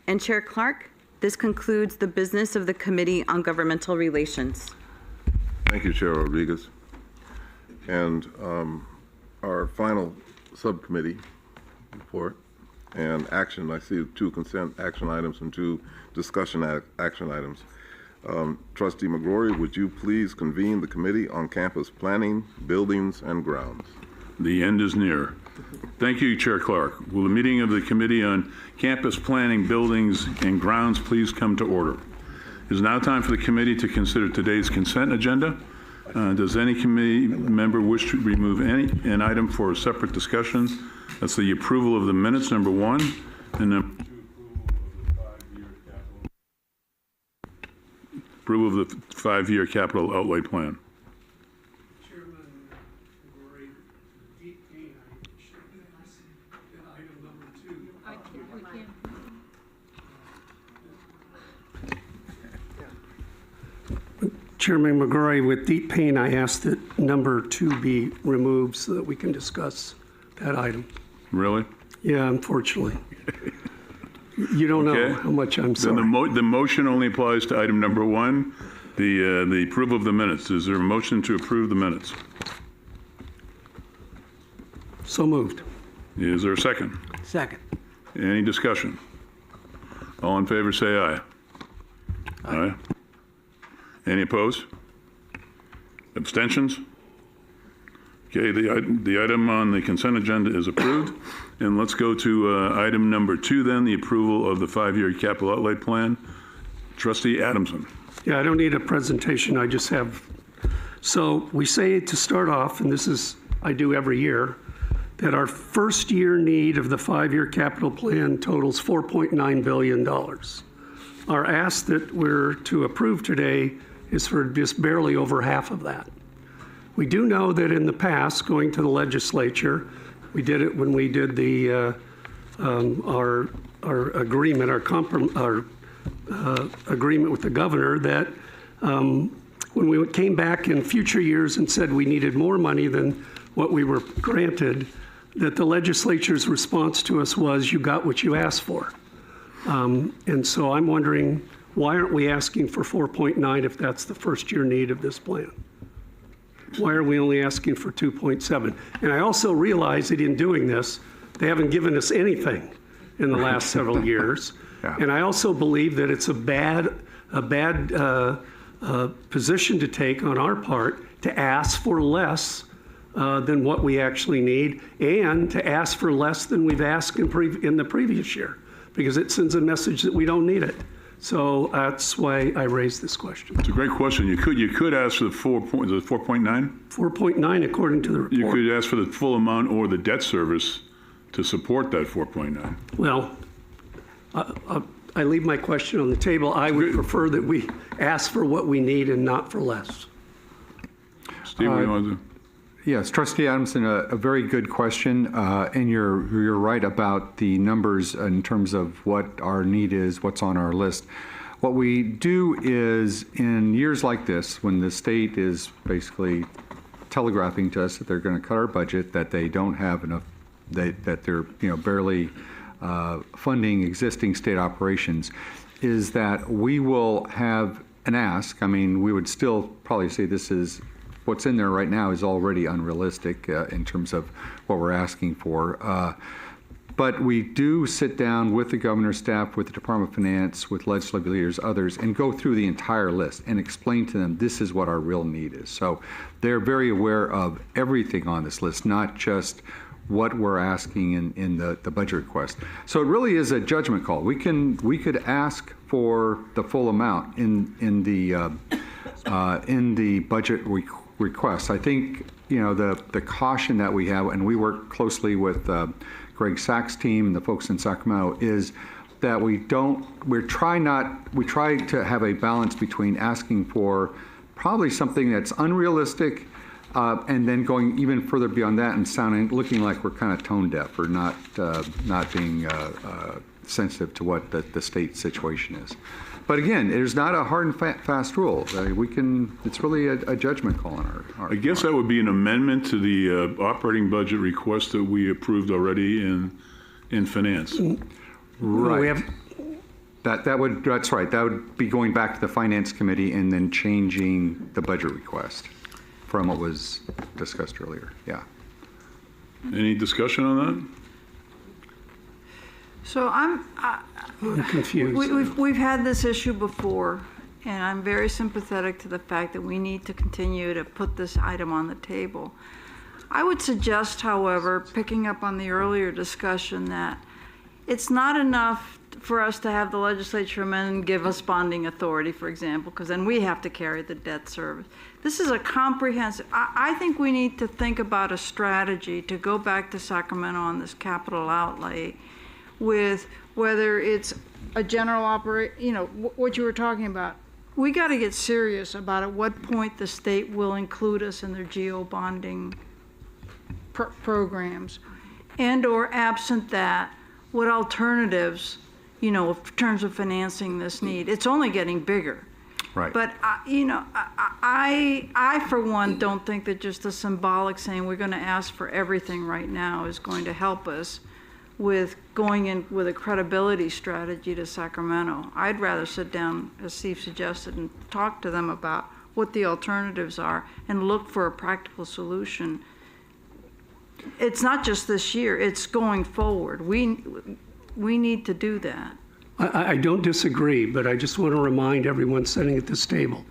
And Chair Clark, this concludes the business of the Committee on Governmental Relations. Thank you, Chair Rodriguez. And our final subcommittee report and action, I see 2 consent action items and 2 discussion action items. Trustee McGrory, would you please convene the Committee on Campus Planning, Buildings, and Grounds? The end is near. Thank you, Chair Clark. Will the meeting of the Committee on Campus Planning, Buildings, and Grounds please come to order? It is now time for the committee to consider today's consent agenda. Does any committee member wish to remove an item for a separate discussion? That's the approval of the minutes, number 1, and number 2, approval of the 5-year capital outlay plan. Chairman McGrory, with deep pain, I ask that number 2 be removed so that we can discuss that item. Really? Yeah, unfortunately. You don't know how much I'm sorry. Then the motion only applies to item number 1, the approval of the minutes. Is there a motion to approve the minutes? So moved. Is there a second? Second. Any discussion? All in favor say aye. Aye. Any opposed? Abstentions? Okay, the item on the consent agenda is approved. And let's go to item number 2 then, the approval of the 5-year capital outlay plan. Trustee Adamson. Yeah, I don't need a presentation, I just have. So we say to start off, and this is, I do every year, that our first year need of the 5-year capital plan totals $4.9 billion. Our ask that we're to approve today is for just barely over half of that. We do know that in the past, going to the legislature, we did it when we did the our agreement, our agreement with the governor, that when we came back in future years and said we needed more money than what we were granted, that the legislature's response to us was, you got what you asked for. And so I'm wondering, why aren't we asking for 4.9 if that's the first year need of this plan? Why are we only asking for 2.7? And I also realize that in doing this, they haven't given us anything in the last several years. Yeah. And I also believe that it's a bad position to take on our part to ask for less than what we actually need, and to ask for less than we've asked in the previous year, because it sends a message that we don't need it. So that's why I raised this question. It's a great question. You could ask for the 4.9? 4.9 according to the report. You could ask for the full amount or the debt service to support that 4.9. Well, I leave my question on the table. I would prefer that we ask for what we need and not for less. Steve, what do you want to do? Yes, Trustee Adamson, a very good question, and you're right about the numbers in terms of what our need is, what's on our list. What we do is, in years like this, when the state is basically telegraphing to us that they're going to cut our budget, that they don't have enough, that they're barely funding existing state operations, is that we will have an ask. I mean, we would still probably say this is what's in there right now is already unrealistic in terms of what we're asking for. But we do sit down with the governor's staff, with the Department of Finance, with legislative leaders, others, and go through the entire list and explain to them this is what our real need is. So they're very aware of everything on this list, not just what we're asking in the budget request. So it really is a judgment call. We could ask for the full amount in the budget request. I think, you know, the caution that we have, and we work closely with Greg Sachs' team and the folks in Sacramento, is that we try to have a balance between asking for probably something that's unrealistic and then going even further beyond that and looking like we're kind of tone deaf or not being sensitive to what the state situation is. But again, there's not a hard and fast rule. It's really a judgment call on our I guess that would be an amendment to the operating budget request that we approved already in finance. Right. That's right. That would be going back to the finance committee and then changing the budget request from what was discussed earlier. Yeah. Any discussion on that? So I'm confused. We've had this issue before, and I'm very sympathetic to the fact that we need to continue to put this item on the table. I would suggest, however, picking up on the earlier discussion, that it's not enough for us to have the legislature amend and give us bonding authority, for example, because then we have to carry the debt service. This is a comprehensive, I think we need to think about a strategy to go back to Sacramento on this capital outlay, with whether it's a general what you were talking about. We got to get serious about at what point the state will include us in their geo bonding programs, and or absent that, what alternatives, in terms of financing this need. It's only getting bigger. Right. But, I for one, don't think that just the symbolic saying we're going to ask for everything right now is going to help us with going in with a credibility strategy to Sacramento. I'd rather sit down, as Steve suggested, and talk to them about what the alternatives are and look for a practical solution. It's not just this year, it's going forward. We need to do that. I don't disagree, but I just want to remind everyone sitting at this table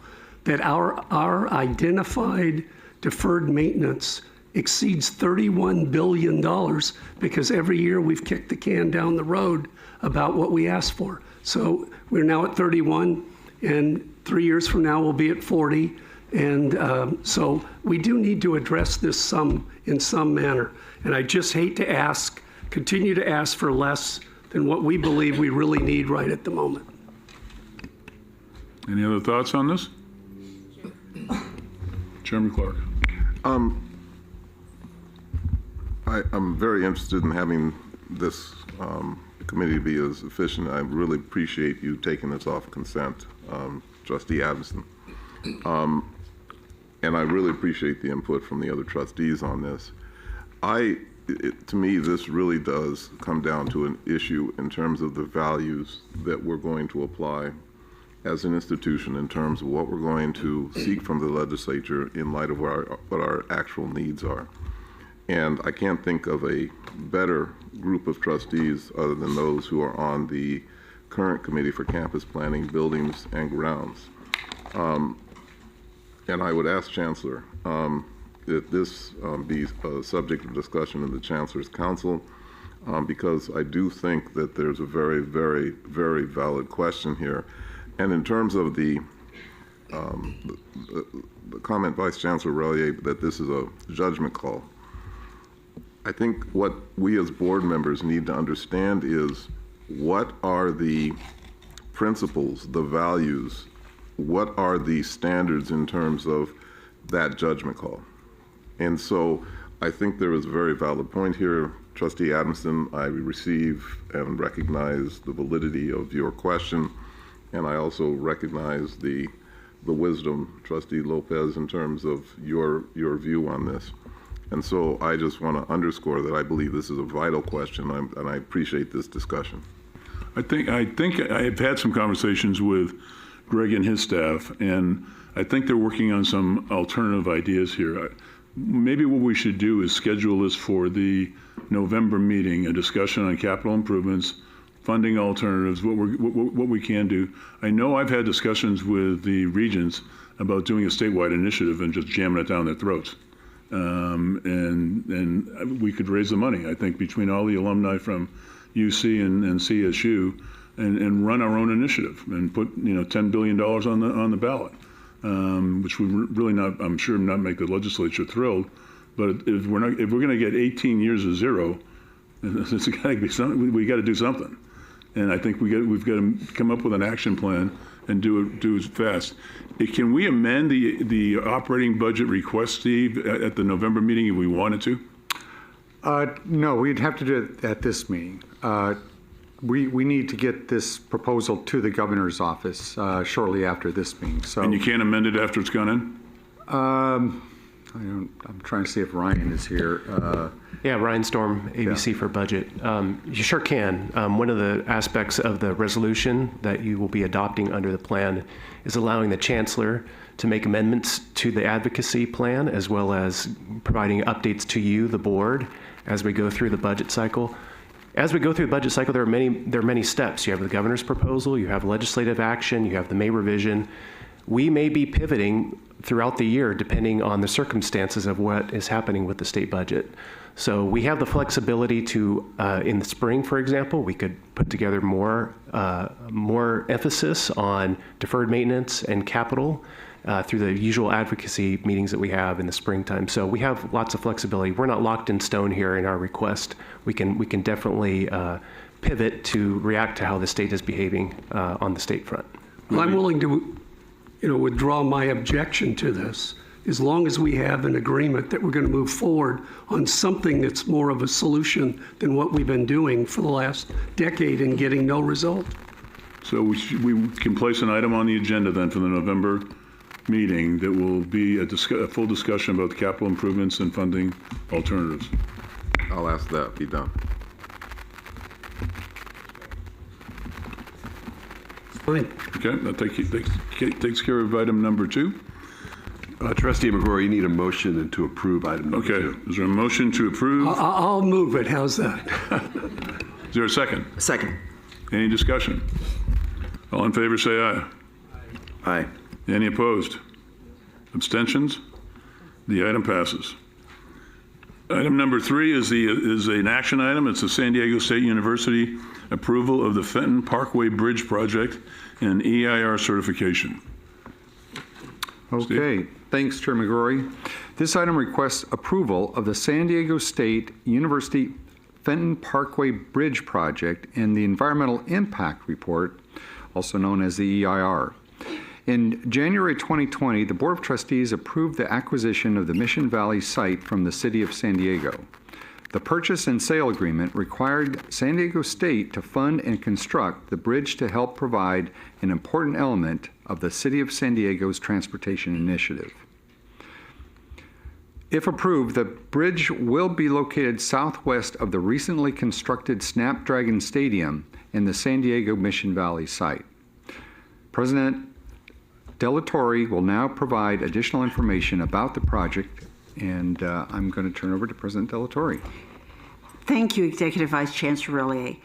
that our identified deferred maintenance exceeds $31 billion because every year we've kicked the can down the road about what we asked for. So we're now at 31, and 3 years from now we'll be at 40. And so we do need to address this in some manner. And I just hate to continue to ask for less than what we believe we really need right at the moment. Any other thoughts on this? Chairman Clark. I'm very interested in having this committee be as efficient. I really appreciate you taking this off consent, Trustee Adamson. And I really appreciate the input from the other trustees on this. To me, this really does come down to an issue in terms of the values that we're going to apply as an institution in terms of what we're going to seek from the legislature in light of what our actual needs are. And I can't think of a better group of trustees other than those who are on the current Committee for Campus Planning, Buildings, and Grounds. And I would ask Chancellor that this be a subject of discussion in the Chancellor's Council, because I do think that there's a very, very, very valid question here. And in terms of the comment, Vice Chancellor Rallier, that this is a judgment call, I think what we as board members need to understand is what are the principles, the values, what are the standards in terms of that judgment call. And so I think there is a very valid point here. Trustee Adamson, I receive and recognize the validity of your question, and I also recognize the wisdom, Trustee Lopez, in terms of your view on this. And so I just want to underscore that I believe this is a vital question, and I appreciate this discussion. I think I've had some conversations with Greg and his staff, and I think they're working on some alternative ideas here. Maybe what we should do is schedule this for the November meeting, a discussion on capital improvements, funding alternatives, what we can do. I know I've had discussions with the regions about doing a statewide initiative and just jamming it down their throats. and we could raise the money, I think, between all the alumni from UC and CSU, and run our own initiative and put $10 billion on the ballot, which would really not, I'm sure, not make the legislature thrilled. But if we're going to get 18 years of zero, it's got to be something. We got to do something, and I think we've got to come up with an action plan and do it fast. Can we amend the operating budget request, Steve, at the November meeting if we wanted to? No, we'd have to do it at this meeting. We need to get this proposal to the governor's office shortly after this meeting. So. And you can't amend it after it's gone in? I'm trying to see if Ryan is here. Yeah, Ryan Storm, ABC for Budget. You sure can. One of the aspects of the resolution that you will be adopting under the plan is allowing the chancellor to make amendments to the advocacy plan, as well as providing updates to you, the board, as we go through the budget cycle. As we go through the budget cycle, there are many steps. You have the governor's proposal, you have legislative action, you have the May revision. We may be pivoting throughout the year depending on the circumstances of what is happening with the state budget. So we have the flexibility to, in the spring, for example, we could put together more emphasis on deferred maintenance and capital through the usual advocacy meetings that we have in the springtime. So we have lots of flexibility. We're not locked in stone here in our request. We can definitely pivot to react to how the state is behaving on the state front. Well, I'm willing to withdraw my objection to this, as long as we have an agreement that we're going to move forward on something that's more of a solution than what we've been doing for the last decade and getting no result. So we can place an item on the agenda then for the November meeting that will be a full discussion about the capital improvements and funding alternatives. I'll ask that be done. Fine. Okay, that takes care of item number 2. Trustee McGrory, you need a motion to approve item number 2. Okay, is there a motion to approve? I'll move it. How's that? Is there a second? Second. Any discussion? All in favor, say aye. Aye. Any opposed? Abstentions? The item passes. Item number 3 is an action item. It's the San Diego State University approval of the Fenton Parkway Bridge project and EIR certification. Okay, thanks, Chair McGrory. This item requests approval of the San Diego State University Fenton Parkway Bridge project and the Environmental Impact Report, also known as the EIR. In January 2020, the Board of Trustees approved the acquisition of the Mission Valley site from the City of San Diego. The purchase and sale agreement required San Diego State to fund and construct the bridge to help provide an important element of the City of San Diego's transportation initiative. If approved, the bridge will be located southwest of the recently constructed Snapdragon Stadium in the San Diego Mission Valley site. President Delatorre will now provide additional information about the project, and I'm going to turn over to President Delatorre. Thank you, Executive Vice Chancellor Roulier.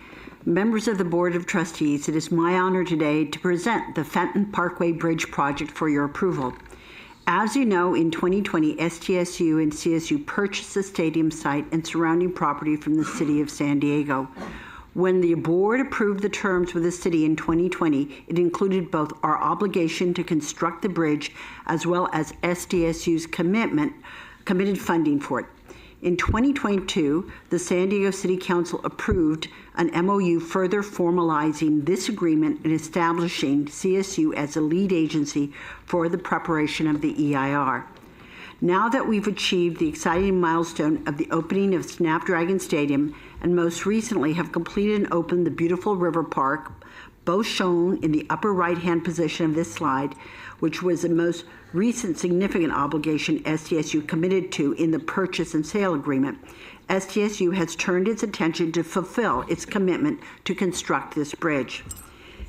Members of the Board of Trustees, it is my honor today to present the Fenton Parkway Bridge project for your approval. As you know, in 2020, SDSU and CSU purchased the stadium site and surrounding property from the City of San Diego. When the board approved the terms with the city in 2020, it included both our obligation to construct the bridge as well as SDSU's committed funding for it. In 2022, the San Diego City Council approved an MOU further formalizing this agreement and establishing CSU as a lead agency for the preparation of the EIR. Now that we've achieved the exciting milestone of the opening of Snapdragon Stadium and most recently have completed and opened the beautiful River Park, both shown in the upper right-hand position of this slide, which was the most recent significant obligation SDSU committed to in the purchase and sale agreement, SDSU has turned its attention to fulfill its commitment to construct this bridge.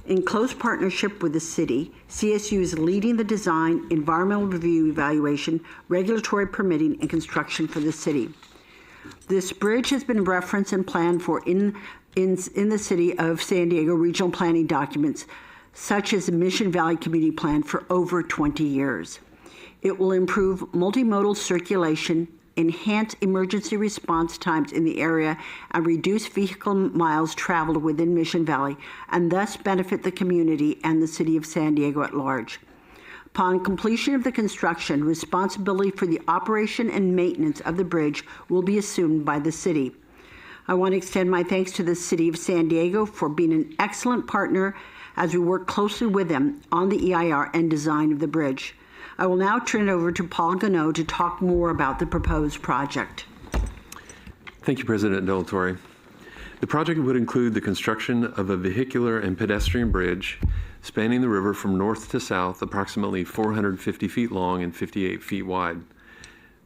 In close partnership with the city, CSU is leading the design, environmental review evaluation, regulatory permitting, and construction for the city. This bridge has been referenced and planned for in the City of San Diego regional planning documents, such as the Mission Valley Community Plan, for over 20 years. It will improve multimodal circulation enhance emergency response times in the area, and reduce vehicle miles traveled within Mission Valley, and thus benefit the community and the city of San Diego at large. Upon completion of the construction, responsibility for the operation and maintenance of the bridge will be assumed by the city. I want to extend my thanks to the city of San Diego for being an excellent partner as we work closely with them on the EIR and design of the bridge. I will now turn it over to Paul Gano to talk more about the proposed project. Thank you, President Delatorre. The project would include the construction of a vehicular and pedestrian bridge spanning the river from north to south, approximately 450 feet long and 58 feet wide.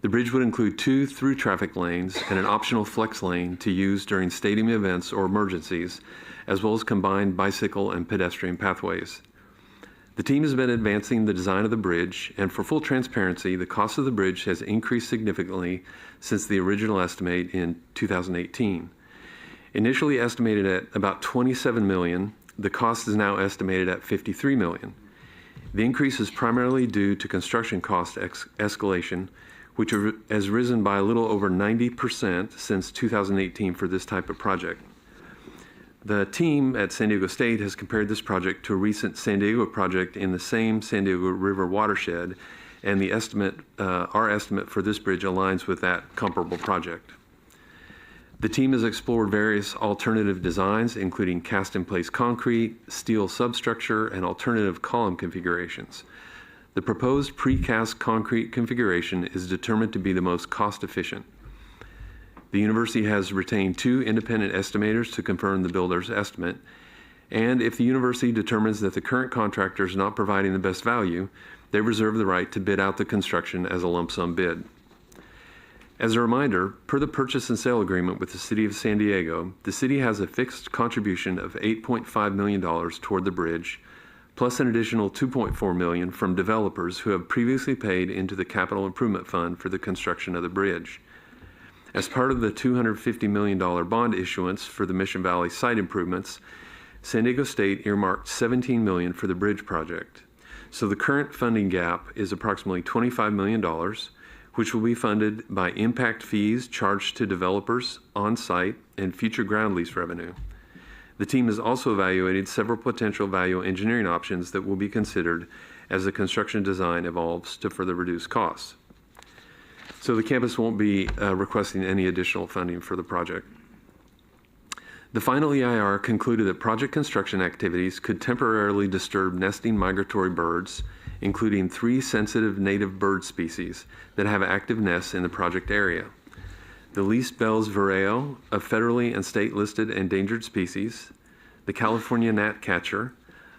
The bridge would include 2 through traffic lanes and an optional flex lane to use during stadium events or emergencies, as well as combined bicycle and pedestrian pathways. The team has been advancing the design of the bridge, and for full transparency, the cost of the bridge has increased significantly since the original estimate in 2018. Initially estimated at about $27 million, the cost is now estimated at $53 million. The increase is primarily due to construction cost escalation, which has risen by a little over 90% since 2018 for this type of project. The team at San Diego State has compared this project to a recent San Diego project in the same San Diego River watershed, and the estimate, our estimate for this bridge aligns with that comparable project. The team has explored various alternative designs, including cast-in-place concrete, steel substructure, and alternative column configurations. The proposed precast concrete configuration is determined to be the most cost-efficient. The university has retained 2 independent estimators to confirm the builder's estimate, and if the university determines that the current contractor is not providing the best value, they reserve the right to bid out the construction as a lump sum bid. As a reminder, per the purchase and sale agreement with the City of San Diego, the city has a fixed contribution of $8.5 million toward the bridge, plus an additional $2.4 million from developers who have previously paid into the Capital Improvement Fund for the construction of the bridge. As part of the $250 million bond issuance for the Mission Valley site improvements, San Diego State earmarked $17 million for the bridge project. So the current funding gap is approximately $25 million, which will be funded by impact fees charged to developers on site and future ground lease revenue. The team has also evaluated several potential value engineering options that will be considered as the construction design evolves to further reduce costs. So the campus won't be requesting any additional funding for the project. The final EIR concluded that project construction activities could temporarily disturb nesting migratory birds, including 3 sensitive native bird species that have active nests in the project area. The least Bell's vireo, a federally and state-listed endangered species, the California gnatcatcher,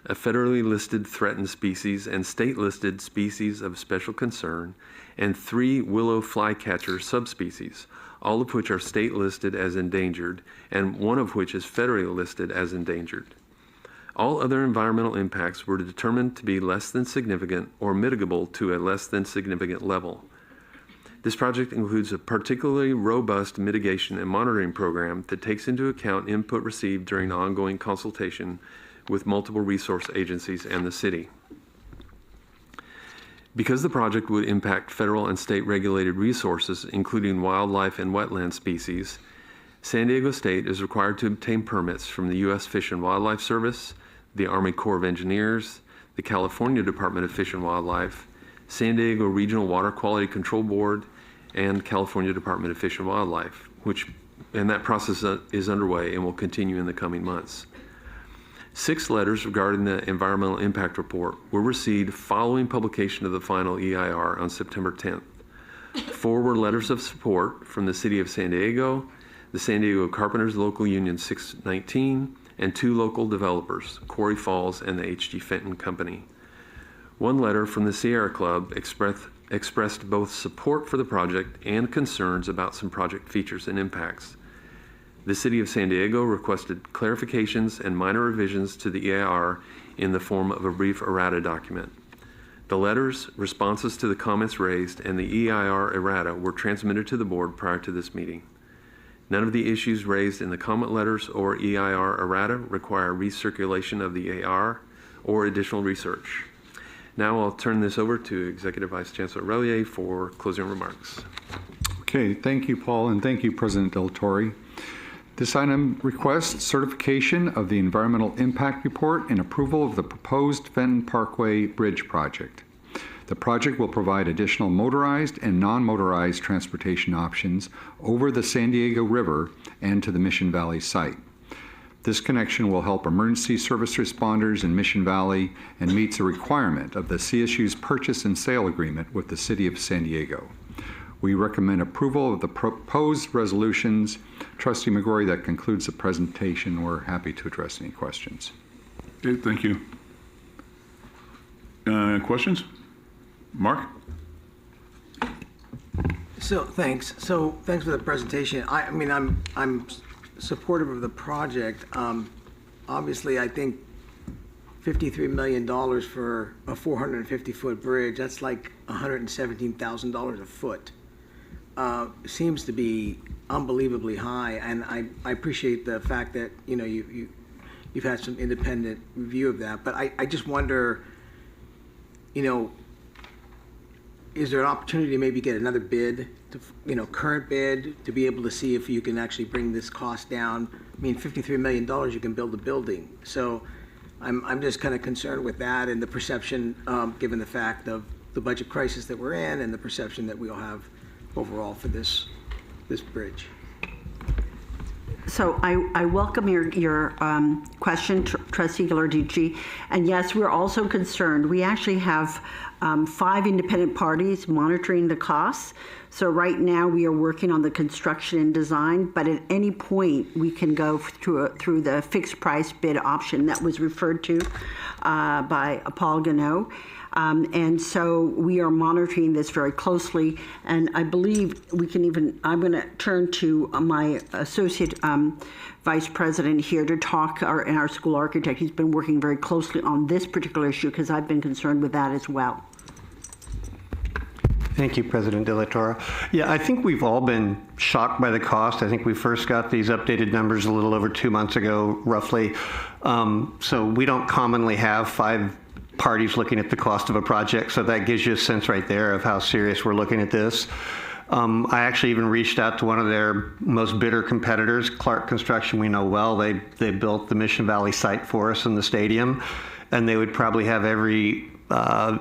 a federally listed threatened species and state-listed species of special concern, and 3 willow flycatcher subspecies, all of which are state-listed as endangered, and one of which is federally listed as endangered. All other environmental impacts were determined to be less than significant or mitigable to a less than significant level. This project includes a particularly robust mitigation and monitoring program that takes into account input received during ongoing consultation with multiple resource agencies and the city. Because the project would impact federal and state regulated resources, including wildlife and wetland species, San Diego State is required to obtain permits from the U.S. Fish and Wildlife Service, the Army Corps of Engineers, the California Department of Fish and Wildlife, San Diego Regional Water Quality Control Board, and California Department of Fish and Wildlife, and that process is underway and will continue in the coming months. 6 letters regarding the environmental impact report were received following publication of the final EIR on September 10th. 4 were letters of support from the City of San Diego, the San Diego Carpenters Local Union 619, and 2 local developers, Quarry Falls and the H.G. Fenton Company. 1 letter from the Sierra Club expressed both support for the project and concerns about some project features and impacts. The City of San Diego requested clarifications and minor revisions to the EIR in the form of a brief errata document. The letters, responses to the comments raised, and the EIR errata were transmitted to the board prior to this meeting. None of the issues raised in the comment letters or EIR errata require recirculation of the EIR or additional research. Now I'll turn this over to Executive Vice Chancellor Relier for closing remarks. Okay, thank you, Paul, and thank you, President Del Torre. This item requests certification of the environmental impact report and approval of the proposed Fenton Parkway Bridge project. The project will provide additional motorized and non-motorized transportation options over the San Diego River and to the Mission Valley site. This connection will help emergency service responders in Mission Valley and meets a requirement of the CSU's purchase and sale agreement with the City of San Diego. We recommend approval of the proposed resolutions. Trustee McGrory, that concludes the presentation. We're happy to address any questions. Okay, thank you. Questions? Mark? Thanks for the presentation. I mean, I'm supportive of the project. Obviously, I think $53 million for a 450-foot bridge, that's like $117,000 a foot. Seems to be unbelievably high, and I appreciate the fact that, you know, you've had some independent review of that, but I just wonder, you know, is there an opportunity to maybe get another bid, current bid, to be able to see if you can actually bring this cost down? I mean, $53 million, you can build a building. So I'm just kind of concerned with that and the perception, given the fact of the budget crisis that we're in and the perception that we'll have overall for this bridge. So I welcome your question, Trustee Ghilarducci. And yes, we're also concerned. We actually have 5 independent parties monitoring the costs. So right now we are working on the construction and design, but at any point we can go through the fixed price bid option that was referred to by Paul Gano. And so we are monitoring this very closely, and I believe we can even, I'm going to turn to my associate vice president here to talk, and our school architect. He's been working very closely on this particular issue because I've been concerned with that as well. Thank you, President De La Torre. Yeah, I think we've all been shocked by the cost. I think we first got these updated numbers a little over 2 months ago, roughly. So we don't commonly have 5 parties looking at the cost of a project, so that gives you a sense right there of how serious we're looking at this. I actually even reached out to one of their most bitter competitors, Clark Construction, we know well. They built the Mission Valley site for us in the stadium, and they would probably have every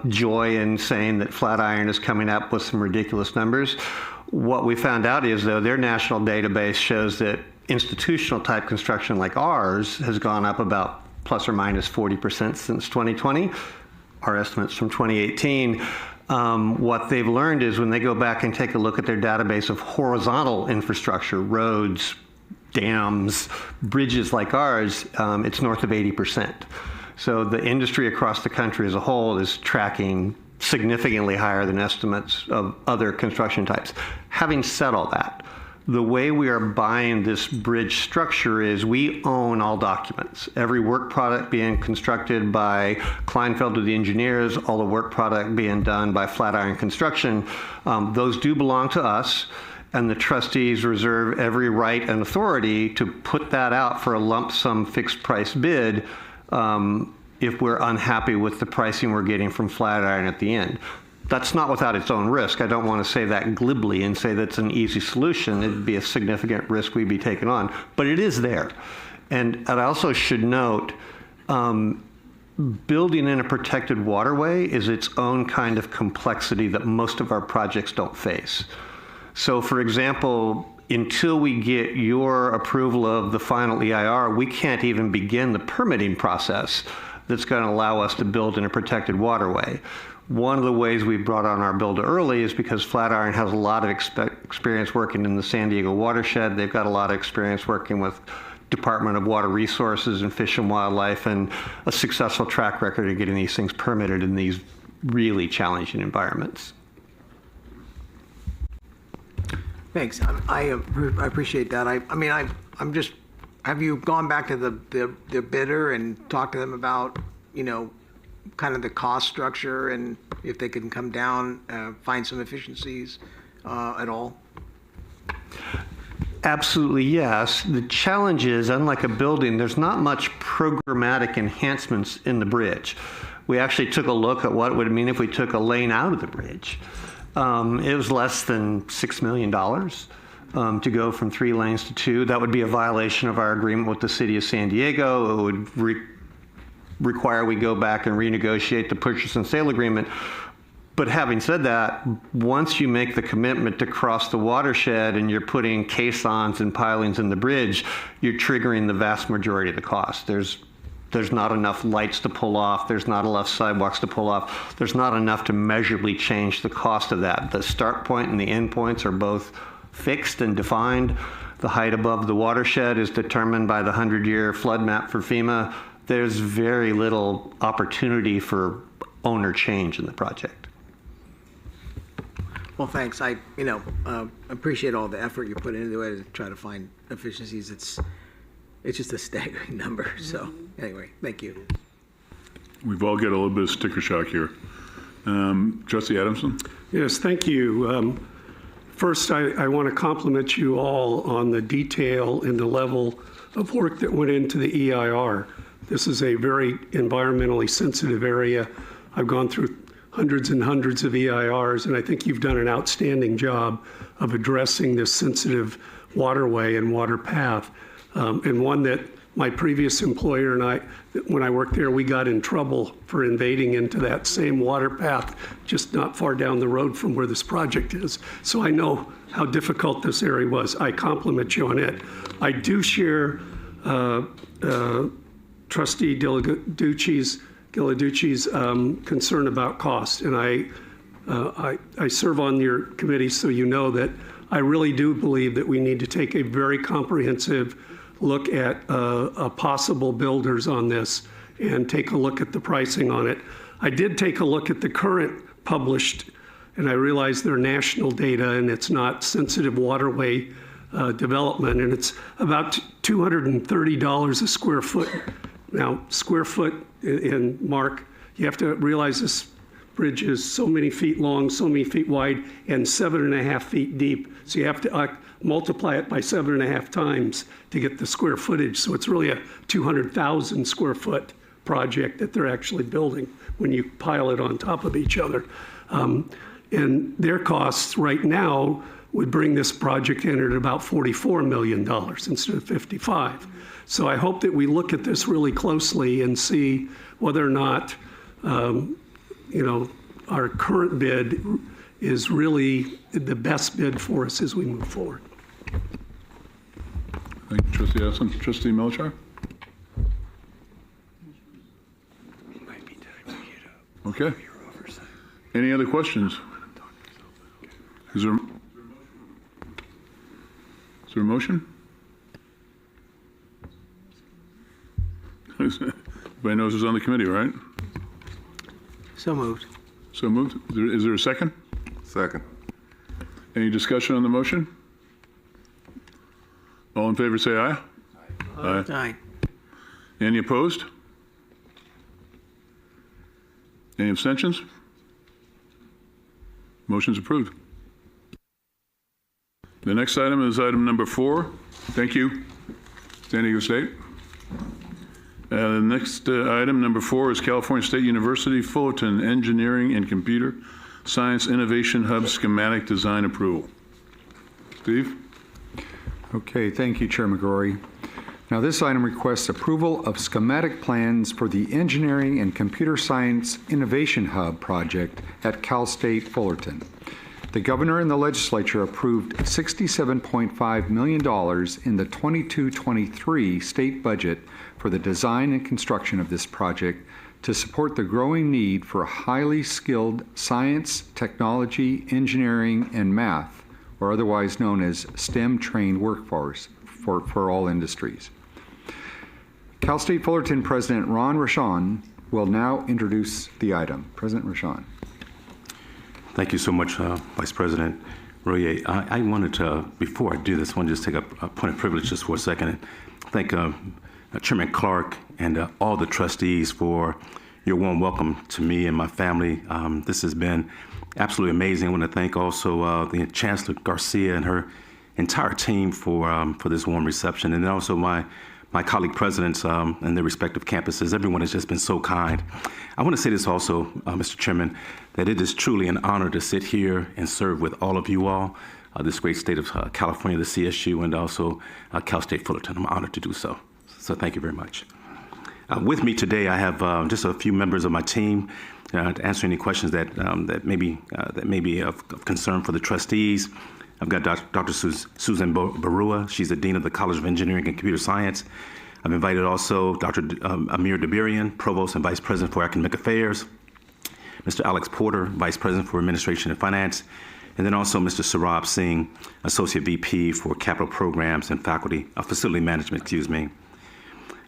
joy in saying that Flatiron is coming up with some ridiculous numbers. What we found out is, though, their national database shows that institutional type construction like ours has gone up about plus or minus 40% since 2020. Our estimates from 2018. What they've learned is when they go back and take a look at their database of horizontal infrastructure, roads, dams, bridges like ours, it's north of 80%. So the industry across the country as a whole is tracking significantly higher than estimates of other construction types. Having said all that, the way we are buying this bridge structure is we own all documents. Every work product being constructed by Kleinfeld or the engineers, all the work product being done by Flatiron Construction, those do belong to us, and the trustees reserve every right and authority to put that out for a lump sum fixed price bid if we're unhappy with the pricing we're getting from Flatiron at the end. That's not without its own risk. I don't want to say that glibly and say that's an easy solution. It'd be a significant risk we'd be taking on, but it is there. And I also should note, building in a protected waterway is its own kind of complexity that most of our projects don't face. So for example, until we get your approval of the final EIR, we can't even begin the permitting process that's going to allow us to build in a protected waterway. One of the ways we brought on our builder early is because Flatiron has a lot of experience working in the San Diego watershed. They've got a lot of experience working with Department of Water Resources and Fish and Wildlife, and a successful track record of getting these things permitted in these really challenging environments. Thanks. I appreciate that. I'm just, have you gone back to the bidder and talked to them about, you know, kind of the cost structure and if they can come down, find some efficiencies at all? Absolutely, yes. The challenge is, unlike a building, there's not much programmatic enhancements in the bridge. We actually took a look at what it would mean if we took a lane out of the bridge. It was less than $6 million to go from 3 lanes to 2. That would be a violation of our agreement with the city of San Diego. It would require we go back and renegotiate the purchase and sale agreement. But having said that, once you make the commitment to cross the watershed and you're putting caissons and pilings in the bridge, you're triggering the vast majority of the cost. There's not enough lights to pull off. There's not enough sidewalks to pull off. There's not enough to measurably change the cost of that. The start point and the end points are both fixed and defined. The height above the watershed is determined by the 100-year flood map for FEMA. There's very little opportunity for owner change in the project. Well, thanks. I appreciate all the effort you put into it to try to find efficiencies. It's just a staggering number. So anyway, thank you. We've all got a little bit of sticker shock here. Trustee Adamson? Yes, thank you. First, I want to compliment you all on the detail and the level of work that went into the EIR. This is a very environmentally sensitive area. I've gone through hundreds and hundreds of EIRs, and I think you've done an outstanding job of addressing this sensitive waterway and water path, and one that my previous employer and I, when I worked there, we got in trouble for invading into that same water path just not far down the road from where this project is. So I know how difficult this area was. I compliment you on it. I do share Trustee Ghilarducci's concern about cost, and I serve on your committee, so you know that I really do believe that we need to take a very comprehensive look at possible builders on this and take a look at the pricing on it. I did take a look at the current published, and I realize they're national data and it's not sensitive waterway development, and it's about $230 a square foot. Now, square foot in Mark, you have to realize this bridge is so many feet long, so many feet wide, and 7.5 feet deep. So you have to multiply it by 7.5 times to get the square footage. So it's really a 200,000 square foot project that they're actually building when you pile it on top of each other. And their costs right now would bring this project in at about $44 million instead of 55. So I hope that we look at this really closely and see whether or not, our current bid is really the best bid for us as we move forward. Thank you, Trustee Addison. Trustee Melchar? Okay. Any other questions? Is there a motion? Everybody knows who's on the committee, right? So moved. So moved. Is there a second? Second. Any discussion on the motion? All in favor say aye. Aye. Aye. Any opposed? Any abstentions? Motion's approved. The next item is item number 4. Thank you, San Diego State. The next item, number 4, is California State University Fullerton Engineering and Computer Science Innovation Hub Schematic Design Approval. Steve? Okay, thank you, Chair McGrory. Now, this item requests approval of schematic plans for the Engineering and Computer Science Innovation Hub project at Cal State Fullerton. The governor and the legislature approved $67.5 million in the 22-23 state budget for the design and construction of this project to support the growing need for a highly skilled science, technology, engineering, and math, or otherwise known as STEM-trained workforce for all industries. Cal State Fullerton President Ron Rochon will now introduce the item. President Rochon. Thank you so much, Vice President Royer. I wanted to, before I do this, I want to just take a point of privilege just for a second and thank Chairman Clark and all the trustees for your warm welcome to me and my family. This has been absolutely amazing. I want to thank also the Chancellor Garcia and her entire team for this warm reception, and then also my my colleague presidents and their respective campuses. Everyone has just been so kind. I want to say this also, Mr. Chairman, that it is truly an honor to sit here and serve with all of you all, this great state of California, the CSU, and also Cal State Fullerton. I'm honored to do so. So thank you very much. With me today, I have just a few members of my team to answer any questions that may be of concern for the trustees. I've got Dr. Susan Barua. She's the Dean of the College of Engineering and Computer Science. I've invited also Dr. Amir Dabirian, Provost and Vice President for Academic Affairs, Mr. Alex Porter, Vice President for Administration and Finance, and then also Mr. Sarab Singh, Associate VP for Capital Programs and Facility Management,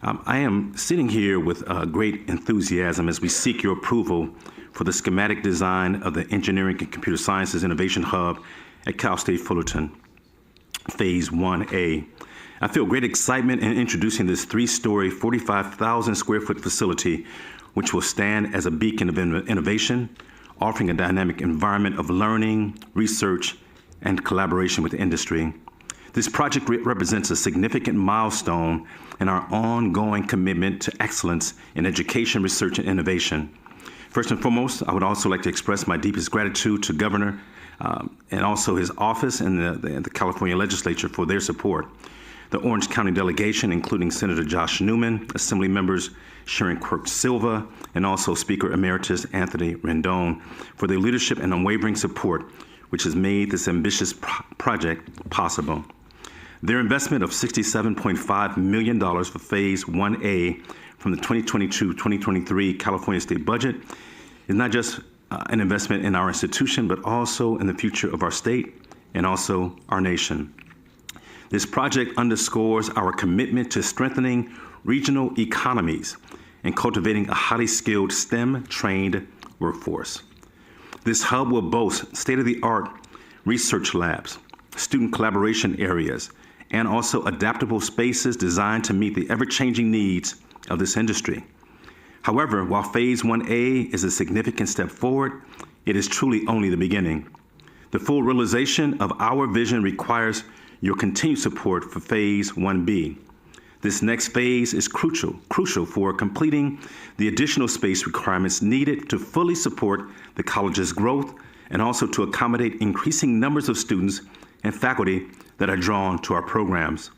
I am sitting here with great enthusiasm as we seek your approval for the schematic design of the Engineering and Computer Sciences Innovation Hub at Cal State Fullerton, Phase 1A. I feel great excitement in introducing this 3-story, 45,000 square foot facility, which will stand as a beacon of innovation, offering a dynamic environment of learning, research, and collaboration with industry. This project represents a significant milestone in our ongoing commitment to excellence in education, research, and innovation. First and foremost, I would also like to express my deepest gratitude to Governor and also his office and the California Legislature for their support. The Orange County delegation, including Senator Josh Newman, Assembly members Sharon Quirk Silva, and also Speaker Emeritus Anthony Rendon, for their leadership and unwavering support, which has made this ambitious project possible. Their investment of $67.5 million for Phase 1A from the 2022-2023 California State budget is not just an investment in our institution, but also in the future of our state and also our nation. This project underscores our commitment to strengthening regional economies and cultivating a highly skilled STEM-trained workforce. This hub will boast state-of-the-art research labs, student collaboration areas, and also adaptable spaces designed to meet the ever-changing needs of this industry. However, while Phase 1A is a significant step forward, it is truly only the beginning. The full realization of our vision requires your continued support for Phase 1B. This next phase is crucial for completing the additional space requirements needed to fully support the college's growth and also to accommodate increasing numbers of students and faculty that are drawn to our programs.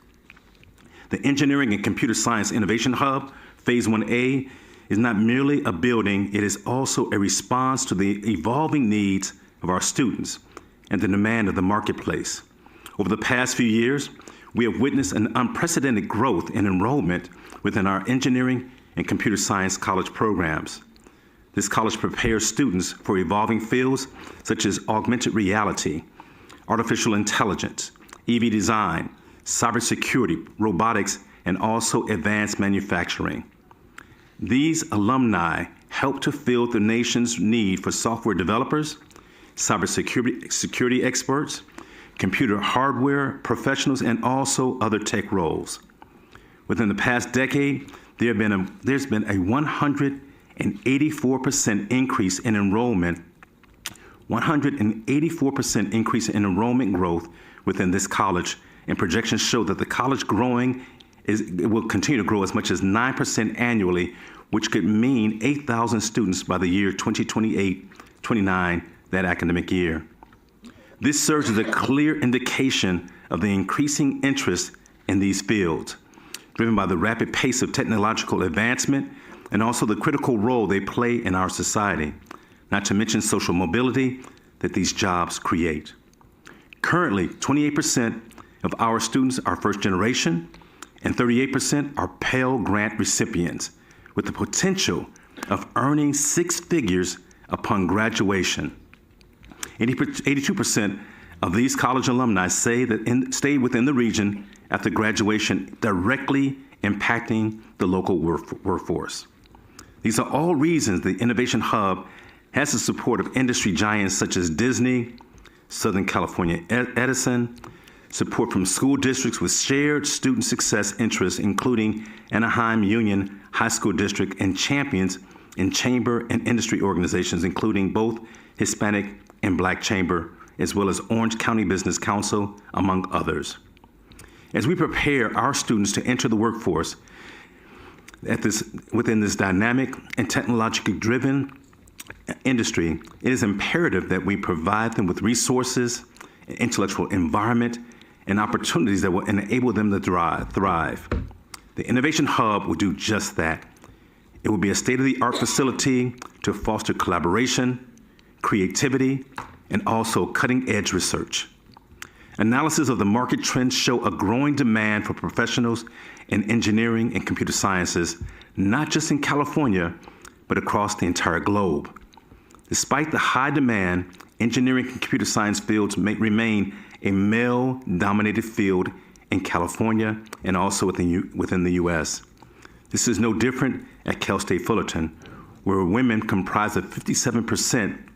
The Engineering and Computer Science Innovation Hub, Phase 1A, is not merely a building, it is also a response to the evolving needs of our students and the demand of the marketplace. Over the past few years, we have witnessed an unprecedented growth in enrollment within our engineering and computer science college programs. This college prepares students for evolving fields such as augmented reality, artificial intelligence, EV design, cybersecurity, robotics, and also advanced manufacturing. These alumni help to fill the nation's need for software developers, cybersecurity experts, computer hardware professionals, and also other tech roles. Within the past decade, there's been a 184% increase in enrollment, 184% increase in enrollment growth within this college, and projections show that the college will continue to grow as much as 9% annually, which could mean 8,000 students by the year 2028-29, that academic year. This serves as a clear indication of the increasing interest in these fields, driven by the rapid pace of technological advancement and also the critical role they play in our society, not to mention social mobility that these jobs create. Currently, 28% of our students are first generation and 38% are Pell Grant recipients, with the potential of earning 6 figures upon graduation. 82% of these college alumni say that stayed within the region after graduation, directly impacting the local workforce. These are all reasons the Innovation Hub has the support of industry giants such as Disney, Southern California Edison, support from school districts with shared student success interests, including Anaheim Union High School District, and champions in chamber and industry organizations, including both Hispanic and Black Chamber, as well as Orange County Business Council, among others. As we prepare our students to enter the workforce within this dynamic and technologically driven industry, it is imperative that we provide them with resources, an intellectual environment, and opportunities that will enable them to thrive. The Innovation Hub will do just that. It will be a state-of-the-art facility to foster collaboration, creativity, and also cutting-edge research. Analysis of the market trends show a growing demand for professionals in engineering and computer sciences, not just in California, but across the entire globe. Despite the high demand, engineering and computer science fields may remain a male-dominated field in California and also within the U.S. This is no different at Cal State Fullerton, where women comprise of 57%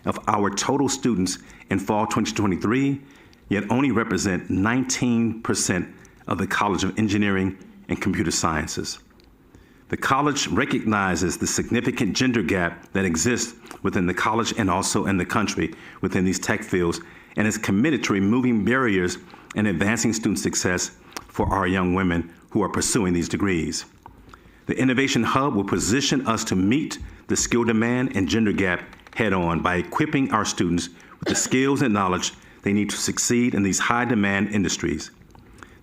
of our total students in fall 2023, yet only represent 19% of the College of Engineering and Computer Sciences. The college recognizes the significant gender gap that exists within the college and also in the country within these tech fields, and is committed to removing barriers and advancing student success for our young women who are pursuing these degrees. The Innovation Hub will position us to meet the skill demand and gender gap head-on by equipping our students with the skills and knowledge they need to succeed in these high-demand industries.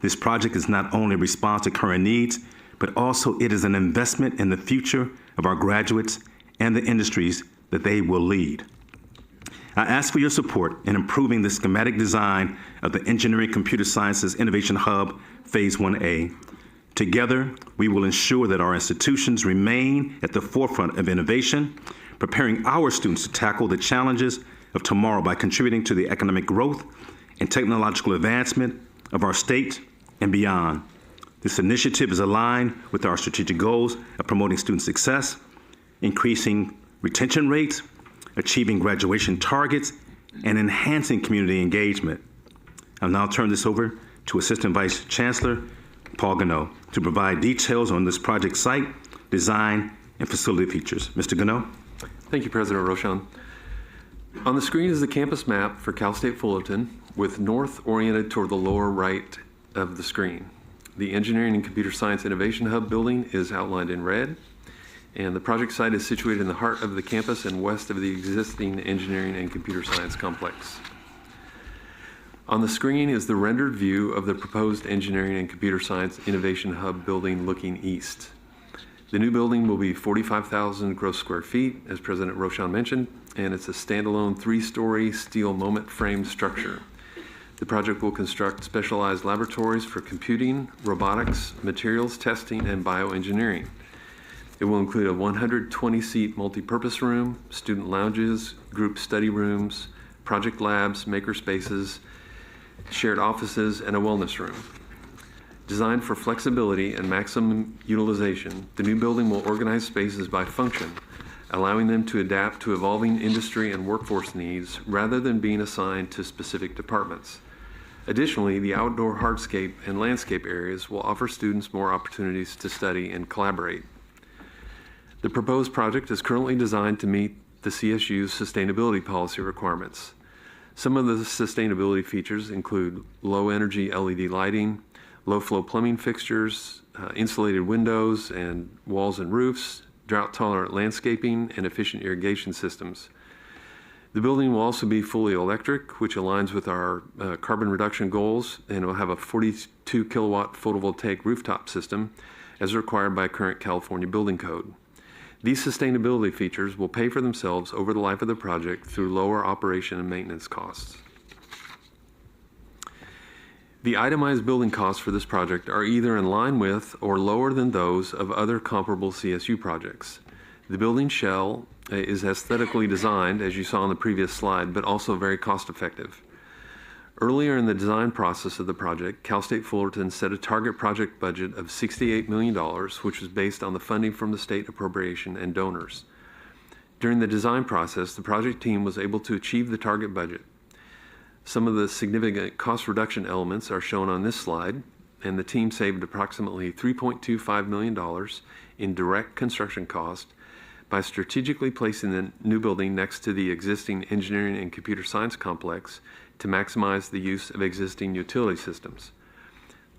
This project is not only a response to current needs, but also it is an investment in the future of our graduates and the industries that they will lead. I ask for your support in improving the schematic design of the Engineering Computer Sciences Innovation Hub Phase 1A. Together, we will ensure that our institutions remain at the forefront of innovation, preparing our students to tackle the challenges of tomorrow by contributing to the economic growth and technological advancement of our state and beyond. This initiative is aligned with our strategic goals of promoting student success, increasing retention rates, achieving graduation targets, and enhancing community engagement. I'll now turn this over to Assistant Vice Chancellor Paul Gano to provide details on this project site, design, and facility features. Mr. Gano. Thank you, President Rochon. On the screen is the campus map for Cal State Fullerton, with north oriented toward the lower right of the screen. The Engineering and Computer Science Innovation Hub building is outlined in red, and the project site is situated in the heart of the campus and west of the existing Engineering and Computer Science complex. On the screen is the rendered view of the proposed Engineering and Computer Science Innovation Hub building looking east. The new building will be 45,000 gross square feet, as President Rochon mentioned, and it's a standalone 3-story steel moment frame structure. The project will construct specialized laboratories for computing, robotics, materials testing, and bioengineering. It will include a 120-seat multi-purpose room, student lounges, group study rooms, project labs, maker spaces, shared offices, and a wellness room. Designed for flexibility and maximum utilization, the new building will organize spaces by function, allowing them to adapt to evolving industry and workforce needs rather than being assigned to specific departments. Additionally, the outdoor hardscape and landscape areas will offer students more opportunities to study and collaborate. The proposed project is currently designed to meet the CSU's sustainability policy requirements. Some of the sustainability features include low-energy LED lighting, low-flow plumbing fixtures, insulated windows and walls and roofs, drought-tolerant landscaping, and efficient irrigation systems. The building will also be fully electric, which aligns with our carbon reduction goals, and will have a 42 kilowatt photovoltaic rooftop system as required by current California building code. These sustainability features will pay for themselves over the life of the project through lower operation and maintenance costs. The itemized building costs for this project are either in line with or lower than those of other comparable CSU projects. The building shell is aesthetically designed, as you saw on the previous slide, but also very cost-effective. Earlier in the design process of the project, Cal State Fullerton set a target project budget of $68 million, which was based on the funding from the state appropriation and donors. During the design process, the project team was able to achieve the target budget. Some of the significant cost reduction elements are shown on this slide, and the team saved approximately $3.25 million in direct construction cost by strategically placing the new building next to the existing engineering and computer science complex to maximize the use of existing utility systems.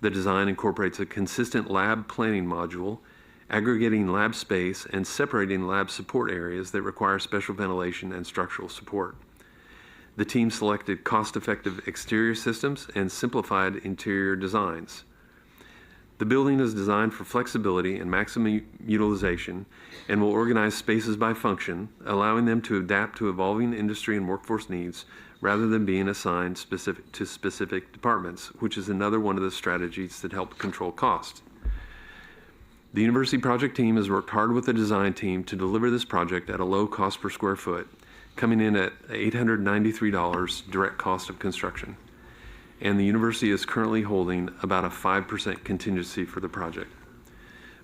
The design incorporates a consistent lab planning module, aggregating lab space and separating lab support areas that require special ventilation and structural support. The team selected cost-effective exterior systems and simplified interior designs. The building is designed for flexibility and maximum utilization and will organize spaces by function, allowing them to adapt to evolving industry and workforce needs rather than being assigned to specific departments, which is another one of the strategies that help control cost. The university project team has worked hard with the design team to deliver this project at a low cost per square foot, coming in at $893 direct cost of construction. And the university is currently holding about a 5% contingency for the project.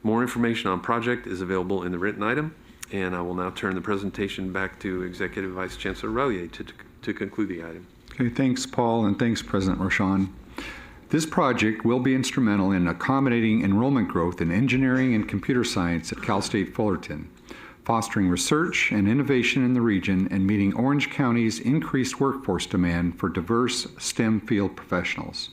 More information on project is available in the written item, and I will now turn the presentation back to Executive Vice Chancellor Rallier to conclude the item. Okay, thanks, Paul, and thanks, President Rochon. This project will be instrumental in accommodating enrollment growth in engineering and computer science at Cal State Fullerton, fostering research and innovation in the region, and meeting Orange County's increased workforce demand for diverse STEM field professionals.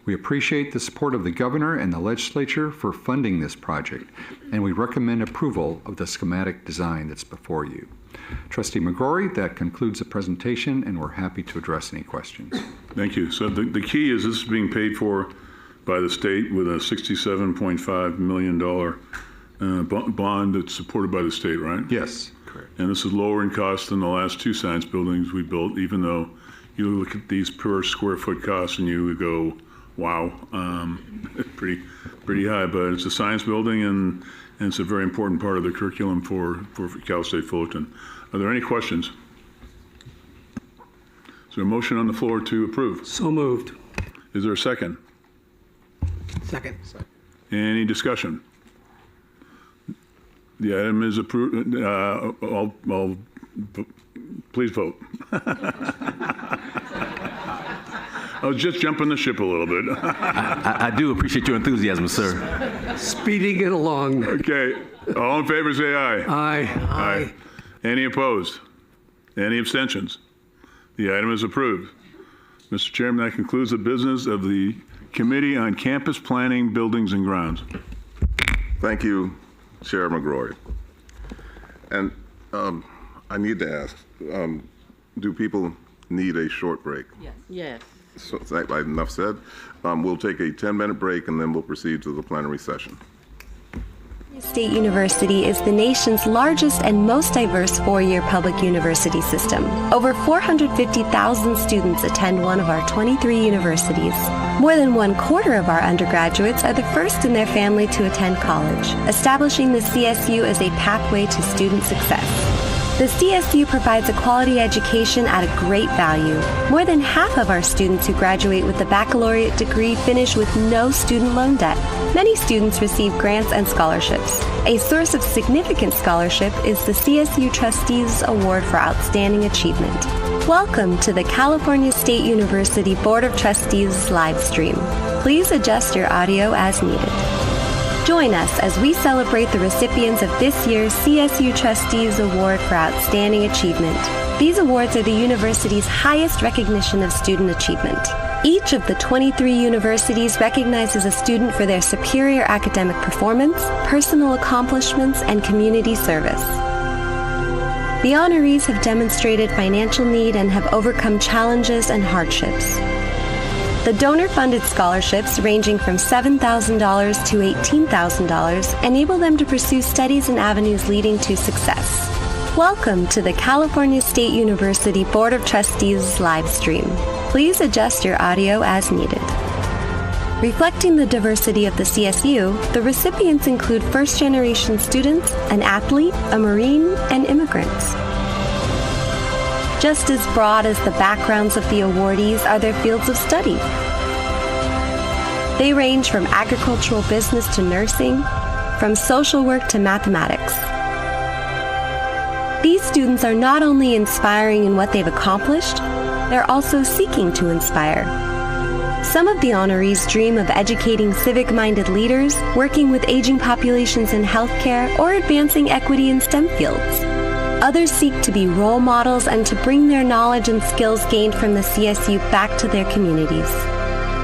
We appreciate the support of the governor and the legislature for funding this project, and we recommend approval of the schematic design that's before you. Trustee McGrory, that concludes the presentation, and we're happy to address any questions. Thank you. So the key is this is being paid for by the state with a $67.5 million bond that's supported by the state, right? Yes. Correct. And this is lower in cost than the last two science buildings we built, even though you look at these per square foot costs and you would go, wow, pretty high. But it's a science building and it's a very important part of the curriculum for Cal State Fullerton. Are there any questions? Is there a motion on the floor to approve? So moved. Is there a second? Second. Any discussion? The item is approved. Please vote. I was just jumping the ship a little bit. I do appreciate your enthusiasm, sir. Speeding it along. Okay. All in favor, say aye. Aye. Aye. Any opposed? Any abstentions? The item is approved. Mr. Chairman, that concludes the business of the Committee on Campus Planning, Buildings, and Grounds. Thank you, Chair McGrory. And I need to ask, do people need a short break? Yes. Yes. So, enough said. We'll take a 10-minute break and then we'll proceed to the plenary session. State University is the nation's largest and most diverse four-year public university system. Over 450,000 students attend one of our 23 universities. More than 1/4 of our undergraduates are the first in their family to attend college, establishing the CSU as a pathway to student success. The CSU provides a quality education at a great value. More than half of our students who graduate with a baccalaureate degree finish with no student loan debt. Many students receive grants and scholarships. A source of significant scholarship is the CSU Trustees Award for Outstanding Achievement. Welcome to the California State University Board of Trustees live stream. Please adjust your audio as needed. Join us as we celebrate the recipients of this year's CSU Trustees Award for Outstanding Achievement. These awards are the university's highest recognition of student achievement. Each of the 23 universities recognizes a student for their superior academic performance, personal accomplishments, and community service. The honorees have demonstrated financial need and have overcome challenges and hardships. The donor-funded scholarships, ranging from $7,000 to $18,000, enable them to pursue studies and avenues leading to success. Welcome to the California State University Board of Trustees live stream. Please adjust your audio as needed. Reflecting the diversity of the CSU, the recipients include first-generation students, an athlete, a Marine, and immigrants. Just as broad as the backgrounds of the awardees are their fields of study. They range from agricultural business to nursing, from social work to mathematics. These students are not only inspiring in what they've accomplished, they're also seeking to inspire. Some of the honorees dream of educating civic-minded leaders, working with aging populations in healthcare, or advancing equity in STEM fields. Others seek to be role models and to bring their knowledge and skills gained from the CSU back to their communities.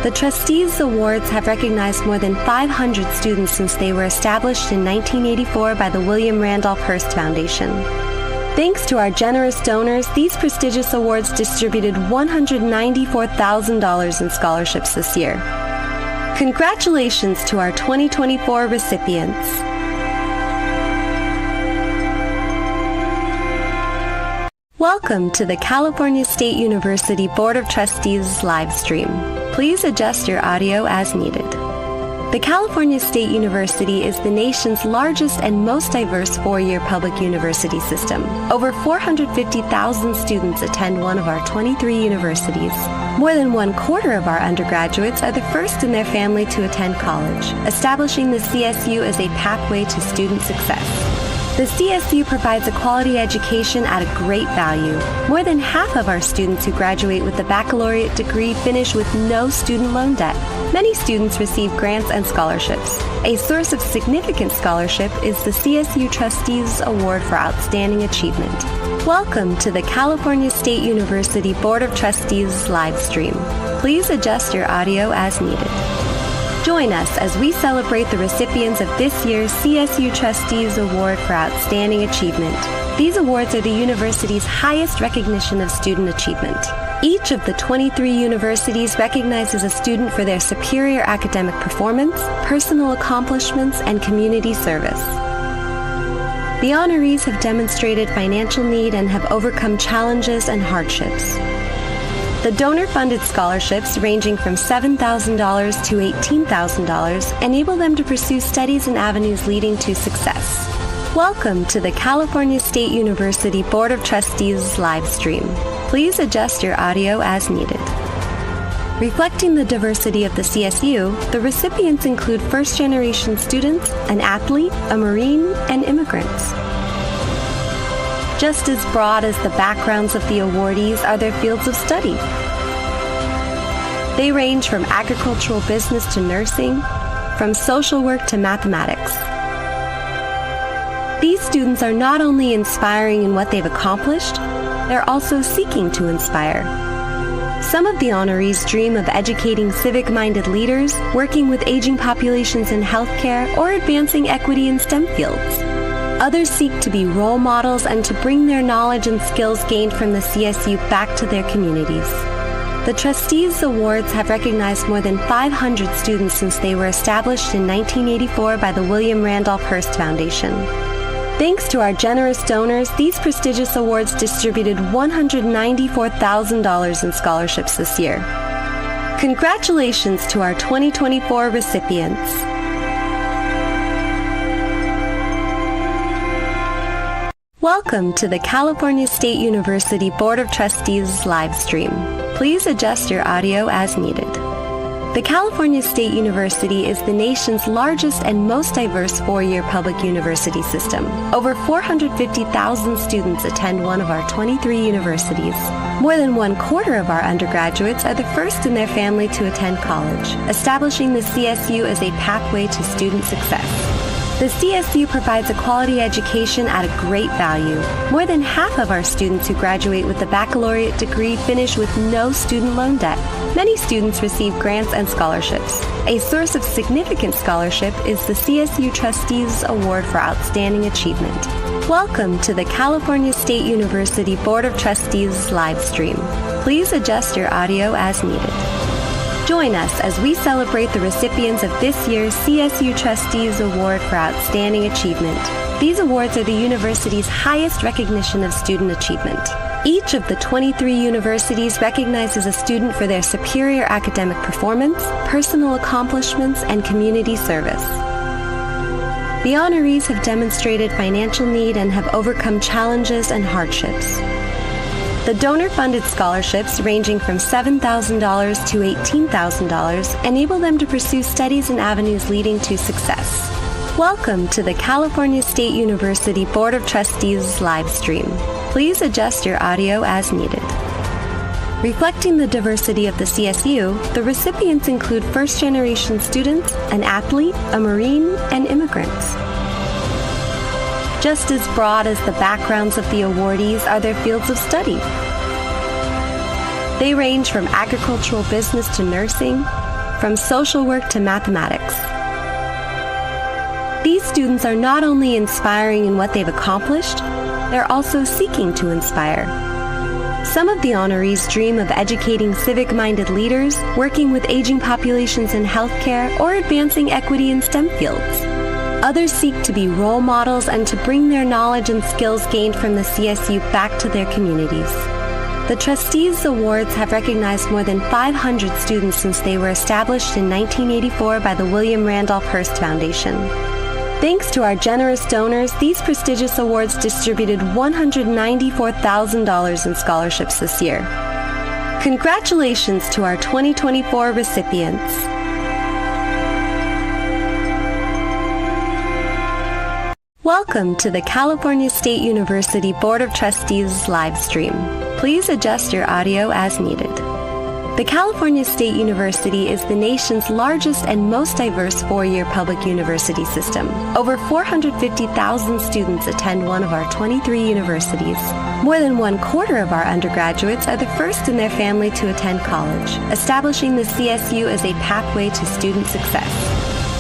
The Trustees Awards have recognized more than 500 students since they were established in 1984 by the William Randolph Hearst Foundation. Thanks to our generous donors, these prestigious awards distributed $194,000 in scholarships this year. Congratulations to our 2024 recipients. Welcome to the California State University Board of Trustees live stream. Please adjust your audio as needed. The California State University is the nation's largest and most diverse four-year public university system. Over 450,000 students attend one of our 23 universities. More than 1/4 of our undergraduates are the first in their family to attend college, establishing the CSU as a pathway to student success. The CSU provides a quality education at a great value. More than half of our students who graduate with a baccalaureate degree finish with no student loan debt. Many students receive grants and scholarships. A source of significant scholarship is the CSU Trustees Award for Outstanding Achievement. Welcome to the California State University Board of Trustees live stream. Please adjust your audio as needed. Join us as we celebrate the recipients of this year's CSU Trustees Award for Outstanding Achievement. These awards are the university's highest recognition of student achievement. Each of the 23 universities recognizes a student for their superior academic performance, personal accomplishments, and community service. The honorees have demonstrated financial need and have overcome challenges and hardships. The donor-funded scholarships, ranging from $7,000 to $18,000, enable them to pursue studies and avenues leading to success. Welcome to the California State University Board of Trustees live stream. Please adjust your audio as needed. Reflecting the diversity of the CSU, the recipients include first-generation students, an athlete, a Marine, and immigrants. Just as broad as the backgrounds of the awardees are their fields of study. They range from agricultural business to nursing, from social work to mathematics. These students are not only inspiring in what they've accomplished, they're also seeking to inspire. Some of the honorees dream of educating civic-minded leaders, working with aging populations in healthcare, or advancing equity in STEM fields. Others seek to be role models and to bring their knowledge and skills gained from the CSU back to their communities. The Trustees Awards have recognized more than 500 students since they were established in 1984 by the William Randolph Hearst Foundation. Thanks to our generous donors, these prestigious awards distributed $194,000 in scholarships this year. Congratulations to our 2024 recipients. Welcome to the California State University Board of Trustees live stream. Please adjust your audio as needed. The California State University is the nation's largest and most diverse four-year public university system. Over 450,000 students attend one of our 23 universities. More than 1/4 of our undergraduates are the first in their family to attend college, establishing the CSU as a pathway to student success. The CSU provides a quality education at a great value. More than half of our students who graduate with a baccalaureate degree finish with no student loan debt. Many students receive grants and scholarships. A source of significant scholarship is the CSU Trustees Award for Outstanding Achievement. Welcome to the California State University Board of Trustees live stream. Please adjust your audio as needed. Join us as we celebrate the recipients of this year's CSU Trustees Award for Outstanding Achievement. These awards are the university's highest recognition of student achievement. Each of the 23 universities recognizes a student for their superior academic performance, personal accomplishments, and community service. The honorees have demonstrated financial need and have overcome challenges and hardships. The donor-funded scholarships, ranging from $7,000 to $18,000, enable them to pursue studies and avenues leading to success. Welcome to the California State University Board of Trustees live stream. Please adjust your audio as needed. Reflecting the diversity of the CSU, the recipients include first-generation students, an athlete, a Marine, and immigrants. Just as broad as the backgrounds of the awardees are their fields of study. They range from agricultural business to nursing, from social work to mathematics. These students are not only inspiring in what they've accomplished, they're also seeking to inspire. Some of the honorees dream of educating civic-minded leaders, working with aging populations in healthcare, or advancing equity in STEM fields. Others seek to be role models and to bring their knowledge and skills gained from the CSU back to their communities. The Trustees Awards have recognized more than 500 students since they were established in 1984 by the William Randolph Hearst Foundation. Thanks to our generous donors, these prestigious awards distributed $194,000 in scholarships this year. Congratulations to our 2024 recipients. Welcome to the California State University Board of Trustees live stream. Please adjust your audio as needed. The California State University is the nation's largest and most diverse four-year public university system. Over 450,000 students attend one of our 23 universities. More than 1/4 of our undergraduates are the first in their family to attend college, establishing the CSU as a pathway to student success.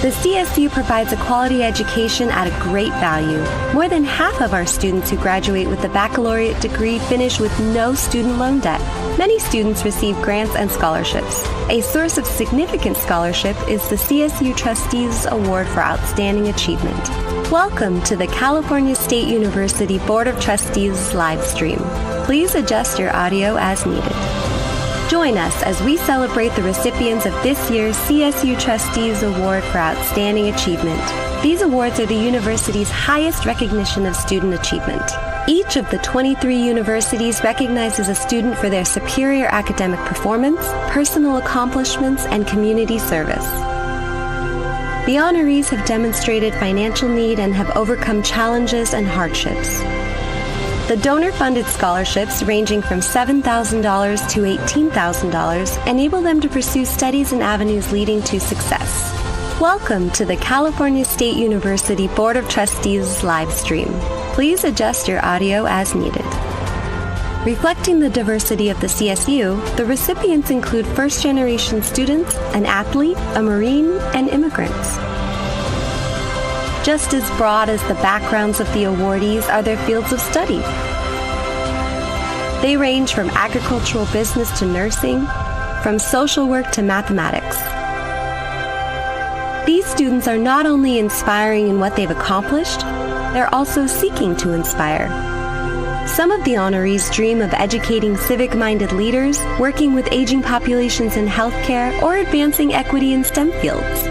The CSU provides a quality education at a great value. More than half of our students who graduate with a baccalaureate degree finish with no student loan debt. Many students receive grants and scholarships. A source of significant scholarship is the CSU Trustees Award for Outstanding Achievement. Welcome to the California State University Board of Trustees live stream. Please adjust your audio as needed. Join us as we celebrate the recipients of this year's CSU Trustees Award for Outstanding Achievement. These awards are the university's highest recognition of student achievement. Each of the 23 universities recognizes a student for their superior academic performance, personal accomplishments, and community service. The honorees have demonstrated financial need and have overcome challenges and hardships. The donor-funded scholarships, ranging from $7,000 to $18,000, enable them to pursue studies and avenues leading to success. Welcome to the California State University Board of Trustees live stream. Please adjust your audio as needed. Reflecting the diversity of the CSU, the recipients include first-generation students, an athlete, a Marine, and immigrants. Just as broad as the backgrounds of the awardees are their fields of study. They range from agricultural business to nursing, from social work to mathematics. These students are not only inspiring in what they've accomplished, they're also seeking to inspire. Some of the honorees dream of educating civic-minded leaders, working with aging populations in healthcare, or advancing equity in STEM fields.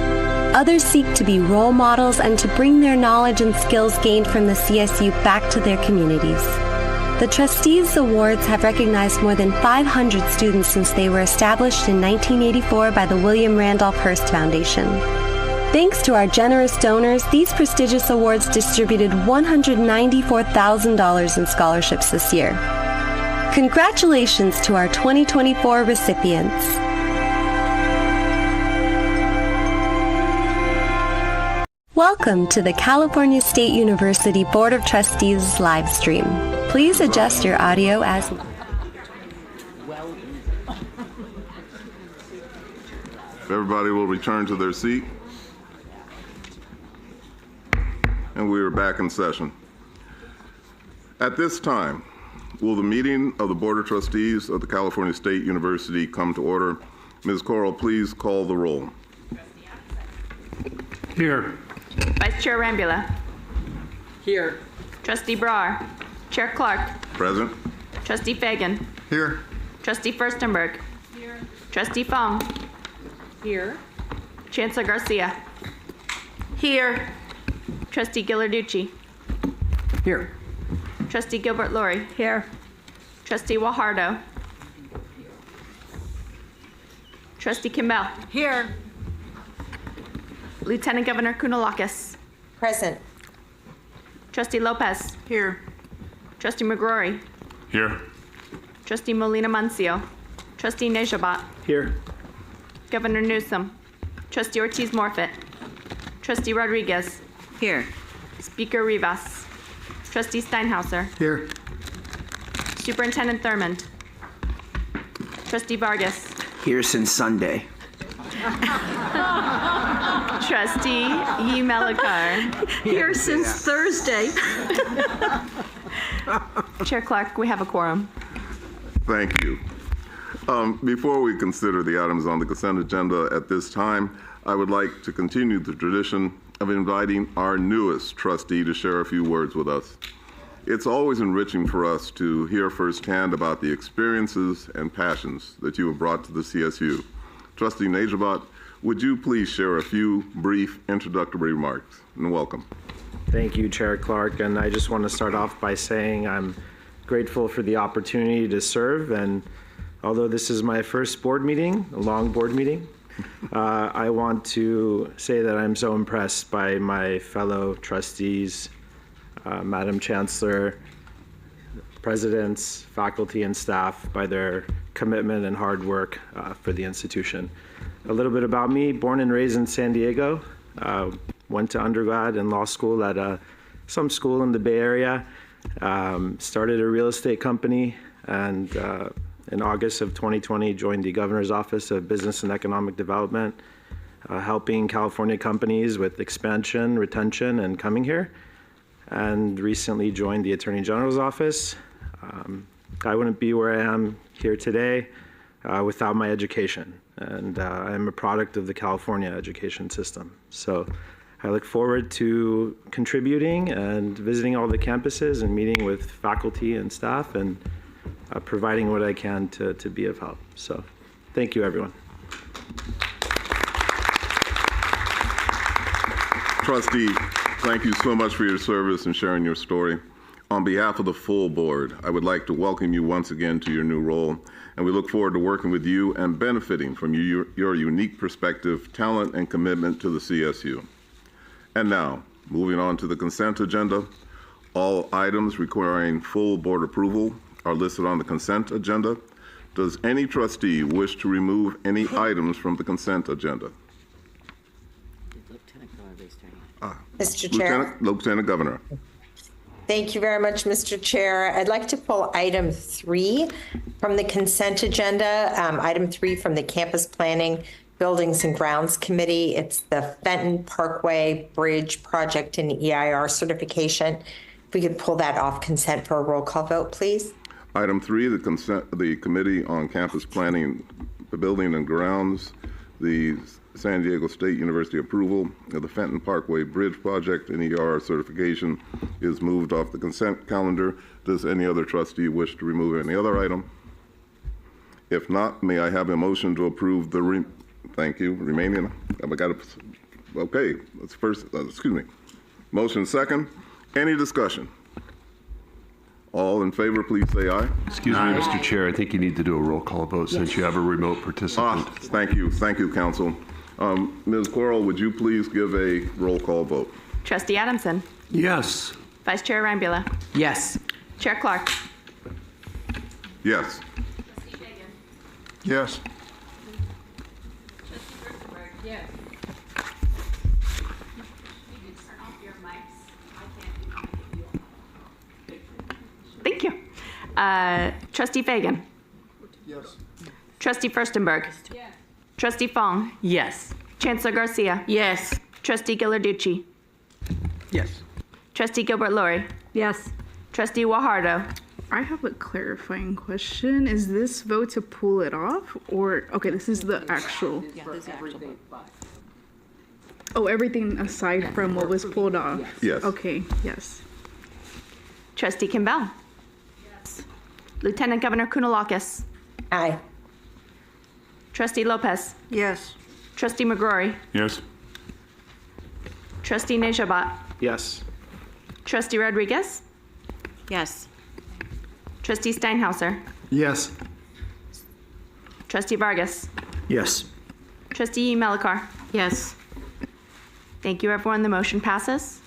Others seek to be role models and to bring their knowledge and skills gained from the CSU back to their communities. The Trustees Awards have recognized more than 500 students since they were established in 1984 by the William Randolph Hearst Foundation. Thanks to our generous donors, these prestigious awards distributed $194,000 in scholarships this year. Congratulations to our 2024 recipients. Welcome to the California State University Board of Trustees live stream. Please adjust your audio as... Everybody will return to their seat. And we are back in session. At this time, will the meeting of the Board of Trustees of the California State University come to order? Ms. Corral, please call the roll. Here. Vice Chair Rambula. Here. Trustee Brar. Chair Clark. Present. Trustee Fagan. Here. Trustee Furstenberg. Here. Trustee Fong. Here. Chancellor Garcia. Here. Trustee Ghilarducci. Here. Trustee Gilbert Laurie. Here. Trustee Guajardo. Trustee Kimball. Here. Lieutenant Governor Kounalakis. Present. Trustee Lopez. Here. Trustee McGrory. Here. Trustee Molina Mancio. Trustee Nejabat. Here. Governor Newsom. Trustee Ortiz Morfitt. Trustee Rodriguez. Here. Speaker Rivas. Trustee Steinhauser. Here. Superintendent Thurmond. Trustee Vargas. Here since Sunday. Trustee Yi Melikar. Here since Thursday. Chair Clark, we have a quorum. Thank you. Before we consider the items on the consent agenda at this time, I would like to continue the tradition of inviting our newest trustee to share a few words with us. It's always enriching for us to hear firsthand about the experiences and passions that you have brought to the CSU. Trustee Najabat, would you please share a few brief introductory remarks? And welcome. Thank you, Chair Clark. And I just want to start off by saying I'm grateful for the opportunity to serve. And although this is my first board meeting, a long board meeting, I want to say that I'm so impressed by my fellow trustees, Madam Chancellor, presidents, faculty, and staff by their commitment and hard work for the institution. A little bit about me: born and raised in San Diego, went to undergrad and law school at some school in the Bay Area, started a real estate company, and in August of 2020 joined the Governor's Office of Business and Economic Development, helping California companies with expansion, retention, and coming here. And recently joined the Attorney General's office. I wouldn't be where I am here today without my education. And I am a product of the California education system. So I look forward to contributing and visiting all the campuses and meeting with faculty and staff and providing what I can to be of help. So thank you, everyone. Trustee, thank you so much for your service and sharing your story. On behalf of the full board, I would like to welcome you once again to your new role, and we look forward to working with you and benefiting from your unique perspective, talent, and commitment to the CSU. And now, moving on to the consent agenda. All items requiring full board approval are listed on the consent agenda. Does any trustee wish to remove any items from the consent agenda? Mr. Chair. Lieutenant Governor. Thank you very much, Mr. Chair. I'd like to pull item 3 from the consent agenda. Item 3 from the Campus Planning, Buildings and Grounds Committee. It's the Fenton Parkway Bridge Project and EIR certification. If we could pull that off consent for a roll call vote, please. Item 3, the Committee on Campus Planning, Building and Grounds, the San Diego State University approval of the Fenton Parkway Bridge Project and EIR certification is moved off the consent calendar. Does any other trustee wish to remove any other item? If not, may I have a motion to approve the thank you, remaining? Okay, let's first, excuse me. Motion second. Any discussion? All in favor, please say aye. Excuse me, Mr. Chair, I think you need to do a roll call vote since you have a remote participant. Thank you, Council. Ms. Quarles, would you please give a roll call vote? Trustee Adamson. Yes. Vice Chair Rambula. Yes. Chair Clark. Yes. Yes. Yes. Thank you. Trustee Fagan. Yes. Trustee Furstenberg. Yes. Trustee Fong. Yes. Chancellor Garcia. Yes. Trustee Ghilarducci. Yes. Trustee Gilbert-Lori. Yes. Trustee Guajardo. I have a clarifying question. Is this vote to pull it off, or okay, this is the actual? Yeah, this is everything. Oh, everything aside from what was pulled off. Yes. Okay. Yes. Trustee Kimball. Yes. Lieutenant Governor Kounalakis. Aye. Trustee Lopez. Yes. Trustee McGrory. Yes. Trustee Nejabat. Yes. Trustee Rodriguez. Yes. Trustee Steinhauser. Yes. Trustee Vargas. Yes. Trustee Melikar. Yes. Thank you, everyone. The motion passes.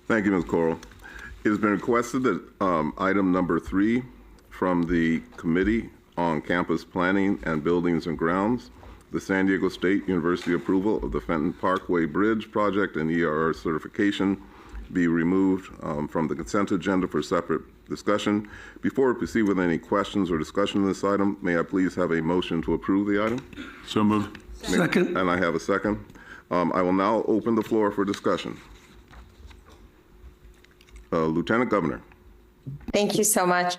Thank you, Ms. Coral. It has been requested that item number 3 from the Committee on Campus Planning and Buildings and Grounds, the San Diego State University approval of the Fenton Parkway Bridge Project and EIR certification be removed from the consent agenda for separate discussion. Before we proceed with any questions or discussion on this item, may I please have a motion to approve the item? So moved. Second. And I have a second. I will now open the floor for discussion. Lieutenant Governor. Thank you so much.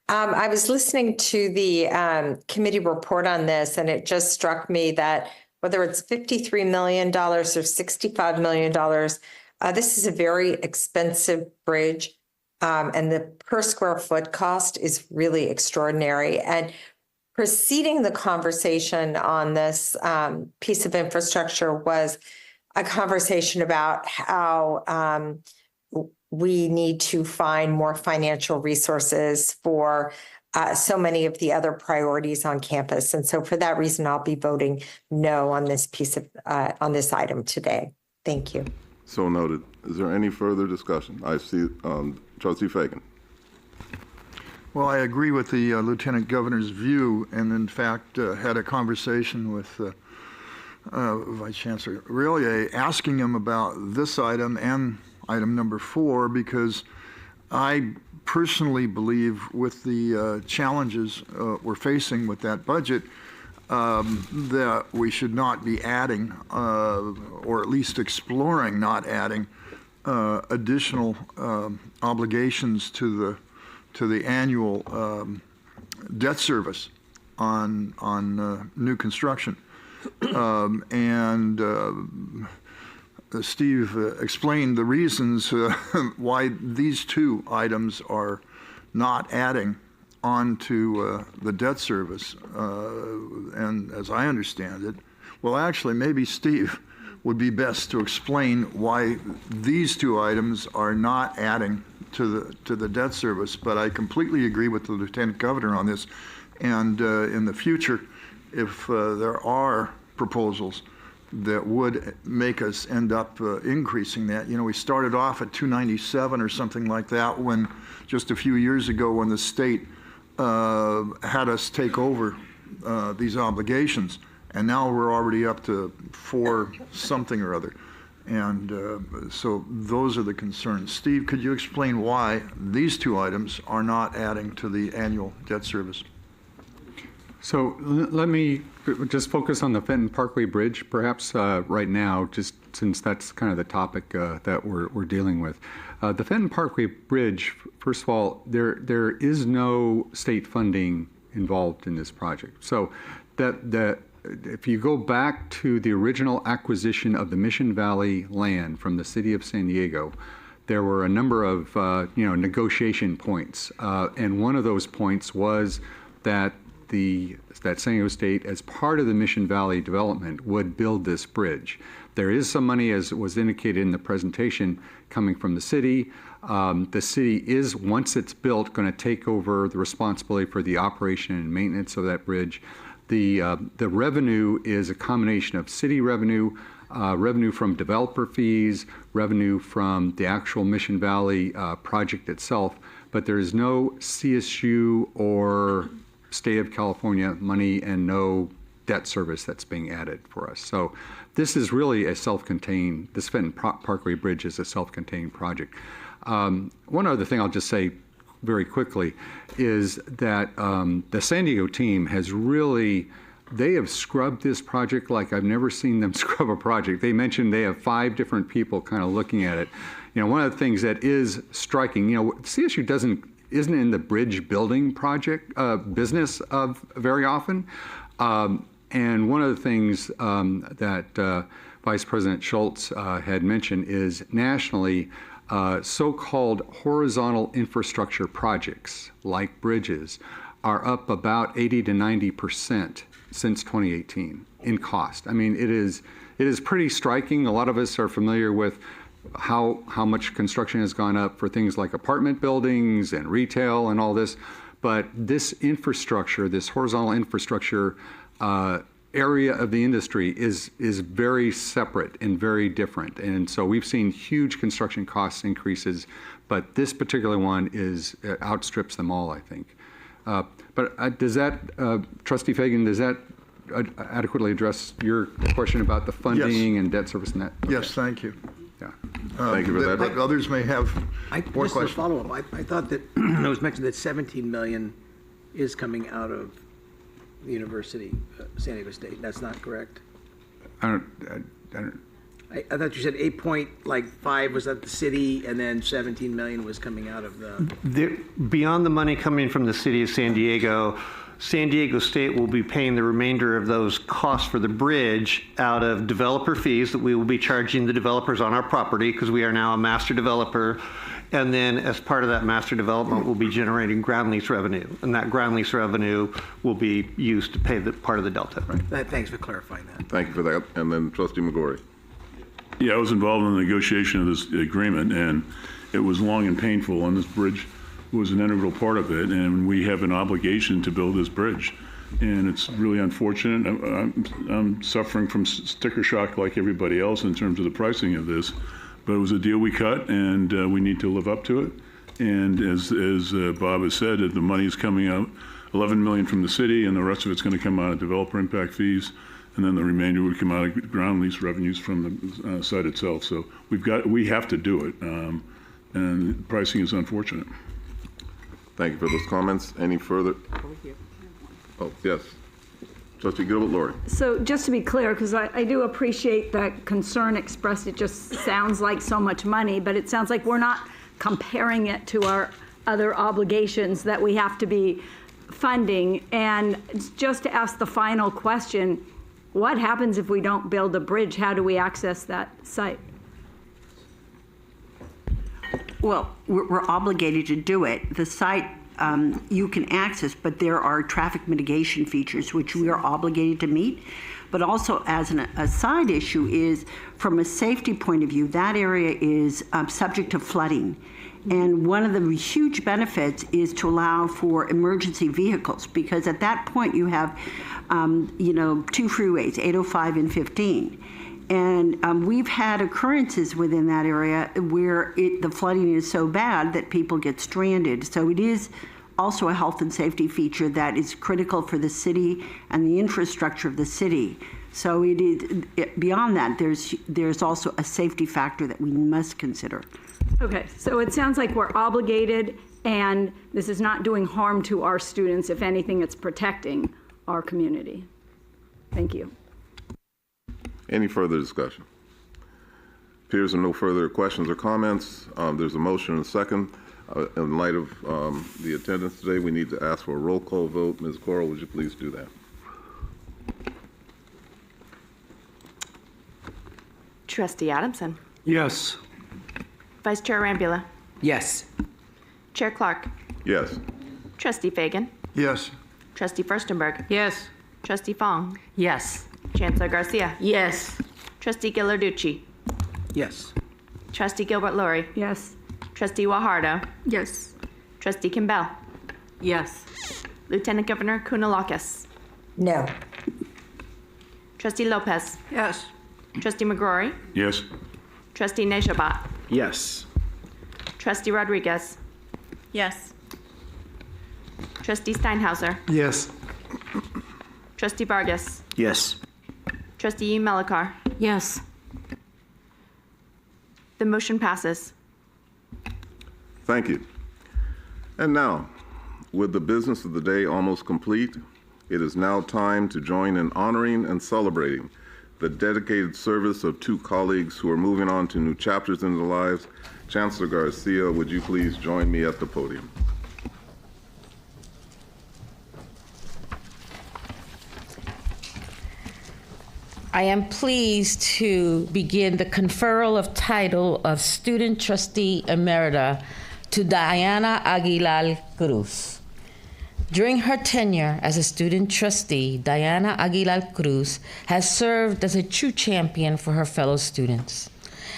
I was listening to the committee report on this, and it just struck me that whether it's $53 million or $65 million, this is a very expensive bridge, and the per square foot cost is really extraordinary. And preceding the conversation on this piece of infrastructure was a conversation about how we need to find more financial resources for so many of the other priorities on campus. And so for that reason, I'll be voting no on this piece of, on this item today. Thank you. So noted. Is there any further discussion? I see Trustee Fagan. Well, I agree with the Lieutenant Governor's view, and in fact had a conversation with Vice Chancellor Rillier, asking him about this item and item number 4, because I personally believe with the challenges we're facing with that budget, that we should not be adding, or at least exploring not adding, additional obligations to the annual debt service on new construction. Steve explained the reasons why these two items are not adding onto the debt service. And as I understand it, well, actually, maybe Steve would be best to explain why these two items are not adding to the debt service. But I completely agree with the Lieutenant Governor on this. And in the future, if there are proposals that would make us end up increasing that. You know, we started off at 297 or something like that when just a few years ago when the state had us take over these obligations, and now we're already up to 4 something or other. And so those are the concerns. Steve, could you explain why these two items are not adding to the annual debt service? So let me just focus on the Fenton Parkway Bridge, perhaps right now, just since that's kind of the topic that we're dealing with. The Fenton Parkway Bridge, first of all, there is no state funding involved in this project. So that if you go back to the original acquisition of the Mission Valley land from the city of San Diego, there were a number of negotiation points, and one of those points was that that San Diego State, as part of the Mission Valley development, would build this bridge. There is some money, as was indicated in the presentation, coming from the city. The city is, once it's built, going to take over the responsibility for the operation and maintenance of that bridge. The revenue is a combination of city revenue, revenue from developer fees, revenue from the actual Mission Valley project itself, but there is no CSU or State of California money and no debt service that's being added for us. So this is really a self-contained, this Fenton Parkway Bridge is a self-contained project. One other thing I'll just say very quickly is that the San Diego team has really, they have scrubbed this project like I've never seen them scrub a project. They mentioned they have 5 different people kind of looking at it. You know, one of the things that is striking, CSU isn't in the bridge building project business of very often. And one of the things that Vice President Schultz had mentioned is nationally, so-called horizontal infrastructure projects like bridges are up about 80 to 90% since 2018 in cost. I mean, it is pretty striking. A lot of us are familiar with how much construction has gone up for things like apartment buildings and retail and all this, but this infrastructure, this horizontal infrastructure area of the industry is very separate and very different. And so we've seen huge construction cost increases, but this particular one outstrips them all, I think. But does that, Trustee Fagan, does that adequately address your question about the funding and debt service and that? Yes, thank you. Yeah. Thank you for that. But others may have more Just a questions. follow-up, I thought that, it was mentioned that 17 million is coming out of the university, San Diego State. That's not correct? I don't, I thought you said 8.5 was at the city, and then 17 million was coming out of the... Beyond the money coming from the city of San Diego State will be paying the remainder of those costs for the bridge out of developer fees that we will be charging the developers on our property, because we are now a master developer. And then as part of that master development, we'll be generating ground lease revenue. And that ground lease revenue will be used to pay the part of the delta. Right. Thanks for clarifying that. Thank you for that. And then Trustee McGorry. Yeah, I was involved in the negotiation of this agreement, and it was long and painful, and this bridge was an integral part of it, and we have an obligation to build this bridge. And it's really unfortunate. I'm suffering from sticker shock like everybody else in terms of the pricing of this, but it was a deal we cut, and we need to live up to it. And as Bob has said, the money is coming out, 11 million from the city, and the rest of it's going to come out of developer impact fees, and then the remainder would come out of ground lease revenues from the site itself. So we have to do it, and pricing is unfortunate. Thank you for those comments. Any further? Oh, yes. Trustee Gilbert-Lori. So just to be clear, because I do appreciate that concern expressed, it just sounds like so much money, but it sounds like we're not comparing it to our other obligations that we have to be funding. And just to ask the final question, what happens if we don't build a bridge? How do we access that site? Well, we're obligated to do it. The site you can access, but there are traffic mitigation features which we are obligated to meet. But also, as a side issue, is from a safety point of view, that area is subject to flooding. And one of the huge benefits is to allow for emergency vehicles, because at that point you have, two freeways, 805 and 15. And we've had occurrences within that area where the flooding is so bad that people get stranded. So it is also a health and safety feature that is critical for the city and the infrastructure of the city. So it is, beyond that, there's also a safety factor that we must consider. Okay, so it sounds like we're obligated, and this is not doing harm to our students. If anything, it's protecting our community. Thank you. Any further discussion? Appears there are no further questions or comments. There's a motion and a second. In light of the attendance today, we need to ask for a roll call vote. Ms. Coral, would you please do that? Trustee Adamson. Yes. Vice Chair Rambula. Yes. Chair Clark. Yes. Trustee Fagan. Yes. Trustee Furstenberg. Yes. Trustee Fong. Yes. Chancellor Garcia. Yes. Trustee Ghilarducci. Yes. Trustee Gilbert-Lori. Yes. Trustee Guajardo. Yes. Trustee Kimbell. Yes. Lieutenant Governor Kounalakis. No. Trustee Lopez. Yes. Trustee McGrory. Yes. Trustee Neshabat. Yes. Trustee Rodriguez. Yes. Trustee Steinhauser. Yes. Trustee Vargas. Yes. Trustee Melikar. Yes. The motion passes. Thank you. And now, with the business of the day almost complete, it is now time to join in honoring and celebrating the dedicated service of two colleagues who are moving on to new chapters in their lives. Chancellor Garcia, would you please join me at the podium? I am pleased to begin the conferral of title of Student Trustee Emerita to Diana Aguilar Cruz. During her tenure as a student trustee, Diana Aguilar Cruz has served as a true champion for her fellow students.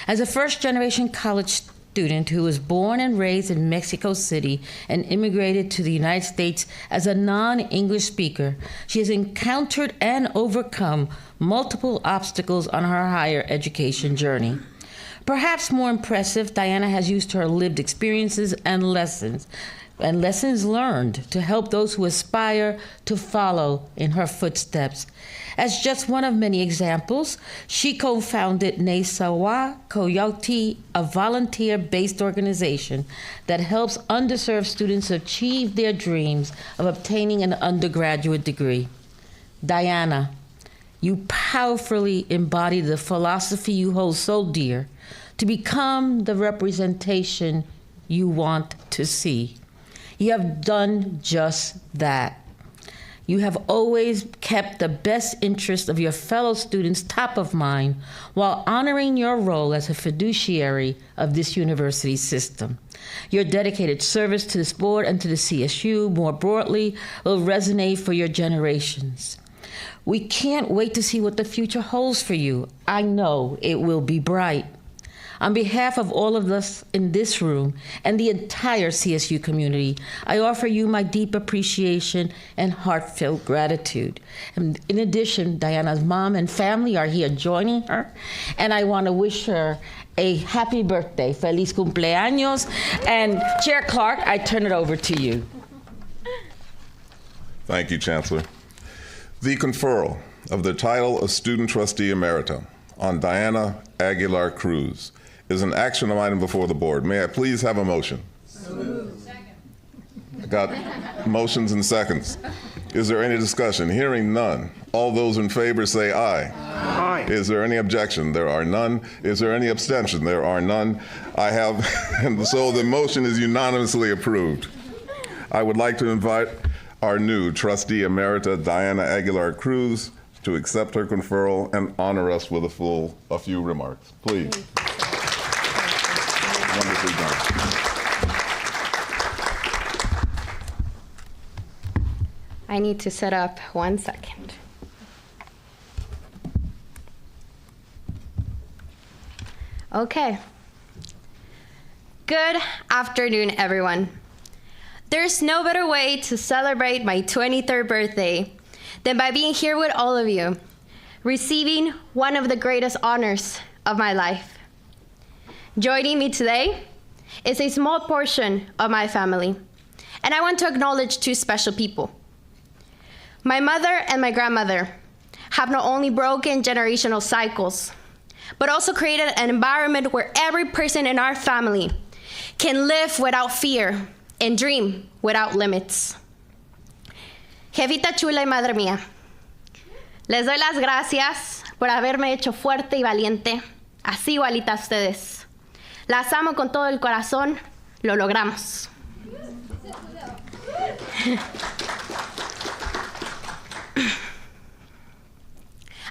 As a first-generation college student who was born and raised in Mexico City and immigrated to the United States as a non-English speaker, she has encountered and overcome multiple obstacles on her higher education journey. Perhaps more impressive, Diana has used her lived experiences and lessons and lessons learned to help those who aspire to follow in her footsteps. As just one of many examples, she co-founded Nesawa Coyote, a volunteer-based organization that helps underserved students achieve their dreams of obtaining an undergraduate degree. Diana, you powerfully embody the philosophy you hold so dear, to become the representation you want to see. You have done just that. You have always kept the best interest of your fellow students top of mind while honoring your role as a fiduciary of this university system. Your dedicated service to this board and to the CSU more broadly will resonate for your generations. We can't wait to see what the future holds for you. I know it will be bright. On behalf of all of us in this room and the entire CSU community, I offer you my deep appreciation and heartfelt gratitude. And in addition, Diana's mom and family are here joining her, and I want to wish her a happy birthday, feliz cumpleaños. And Chair Clark, I turn it over to you. Thank you, Chancellor. The conferral of the title of Student Trustee Emerita on Diana Aguilar Cruz is an action item before the board. May I please have a motion? I got motions and seconds. Is there any discussion? Hearing none. All those in favor say aye. Aye. Is there any objection? There are none. Is there any abstention? There are none. I have, and so the motion is unanimously approved. I would like to invite our new trustee emerita, Diana Aguilar Cruz, to accept her conferral and honor us with a few remarks. Please. Wonderfully done. I need to set up 1 second. Okay. Good afternoon, everyone. There's no better way to celebrate my 23rd birthday than by being here with all of you, receiving one of the greatest honors of my life. Joining me today is a small portion of my family, and I want to acknowledge two special people. My mother and my grandmother have not only broken generational cycles, but also created an environment where every person in our family can live without fear and dream without limits. Jefita chula y madre mía, les doy las gracias por haberme hecho fuerte y valiente, así igualita a ustedes. Las amo con todo el corazón, lo logramos.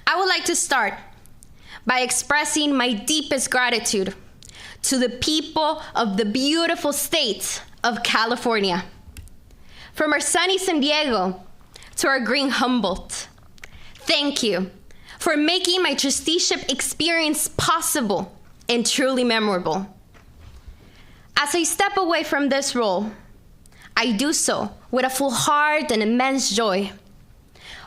I would like to start by expressing my deepest gratitude to the people of the beautiful state of California. From our sunny San Diego to our green Humboldt, thank you for making my trusteeship experience possible and truly memorable. As I step away from this role, I do so with a full heart and immense joy.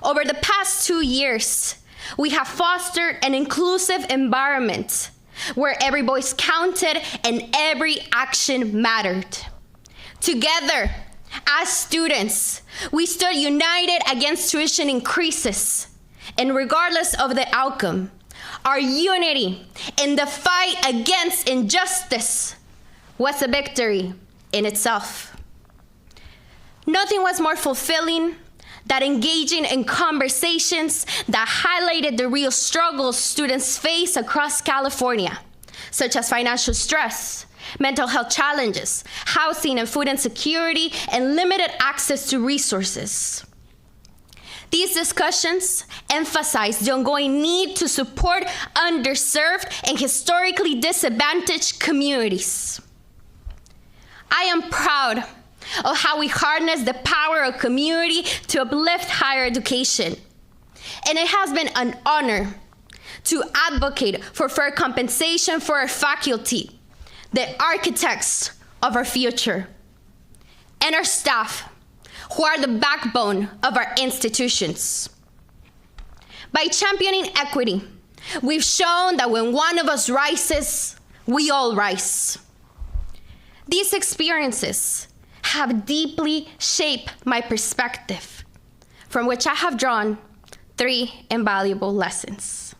Over the past 2 years, we have fostered an inclusive environment where every voice counted and every action mattered. Together, as students, we stood united against tuition increases, and regardless of the outcome, our unity in the fight against injustice was a victory in itself. Nothing was more fulfilling than engaging in conversations that highlighted the real struggles students face across California, such as financial stress, mental health challenges, housing and food insecurity, and limited access to resources. These discussions emphasize the ongoing need to support underserved and historically disadvantaged communities. I am proud of how we harness the power of community to uplift higher education. And it has been an honor to advocate for fair compensation for our faculty, the architects of our future, and our staff, who are the backbone of our institutions. By championing equity, we've shown that when one of us rises, we all rise. These experiences have deeply shaped my perspective, from which I have drawn 3 invaluable lessons.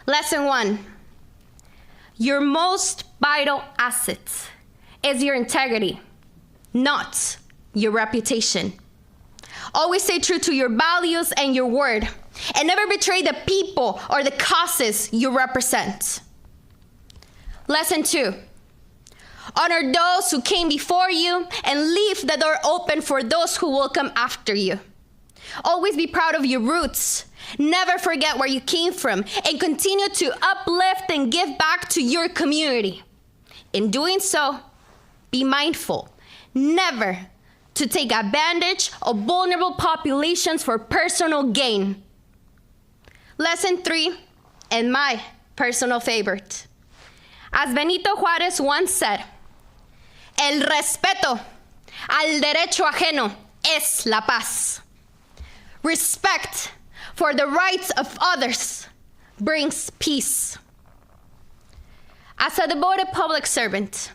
Lesson 1, your most vital asset is your integrity, not your reputation. Always stay true to your values and your word, and never betray the people or the causes you represent. Lesson 2, honor those who came before you and leave the door open for those who will come after you. Always be proud of your roots. Never forget where you came from, and continue to uplift and give back to your community. In doing so, be mindful never to take advantage of vulnerable populations for personal gain. Lesson 3, and my personal favorite. As Benito Juárez once said, el respeto al derecho ajeno es la paz. Respect for the rights of others brings peace. As a devoted public servant,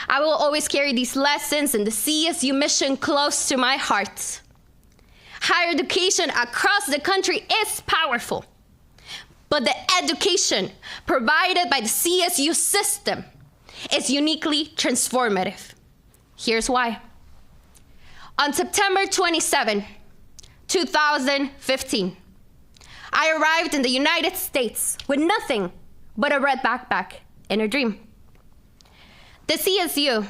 I will always carry these lessons and the CSU mission close to my heart. Higher education across the country is powerful, but the education provided by the CSU system is uniquely transformative. Here's why. On September 27, 2015, I arrived in the United States with nothing but a red backpack and a dream. The CSU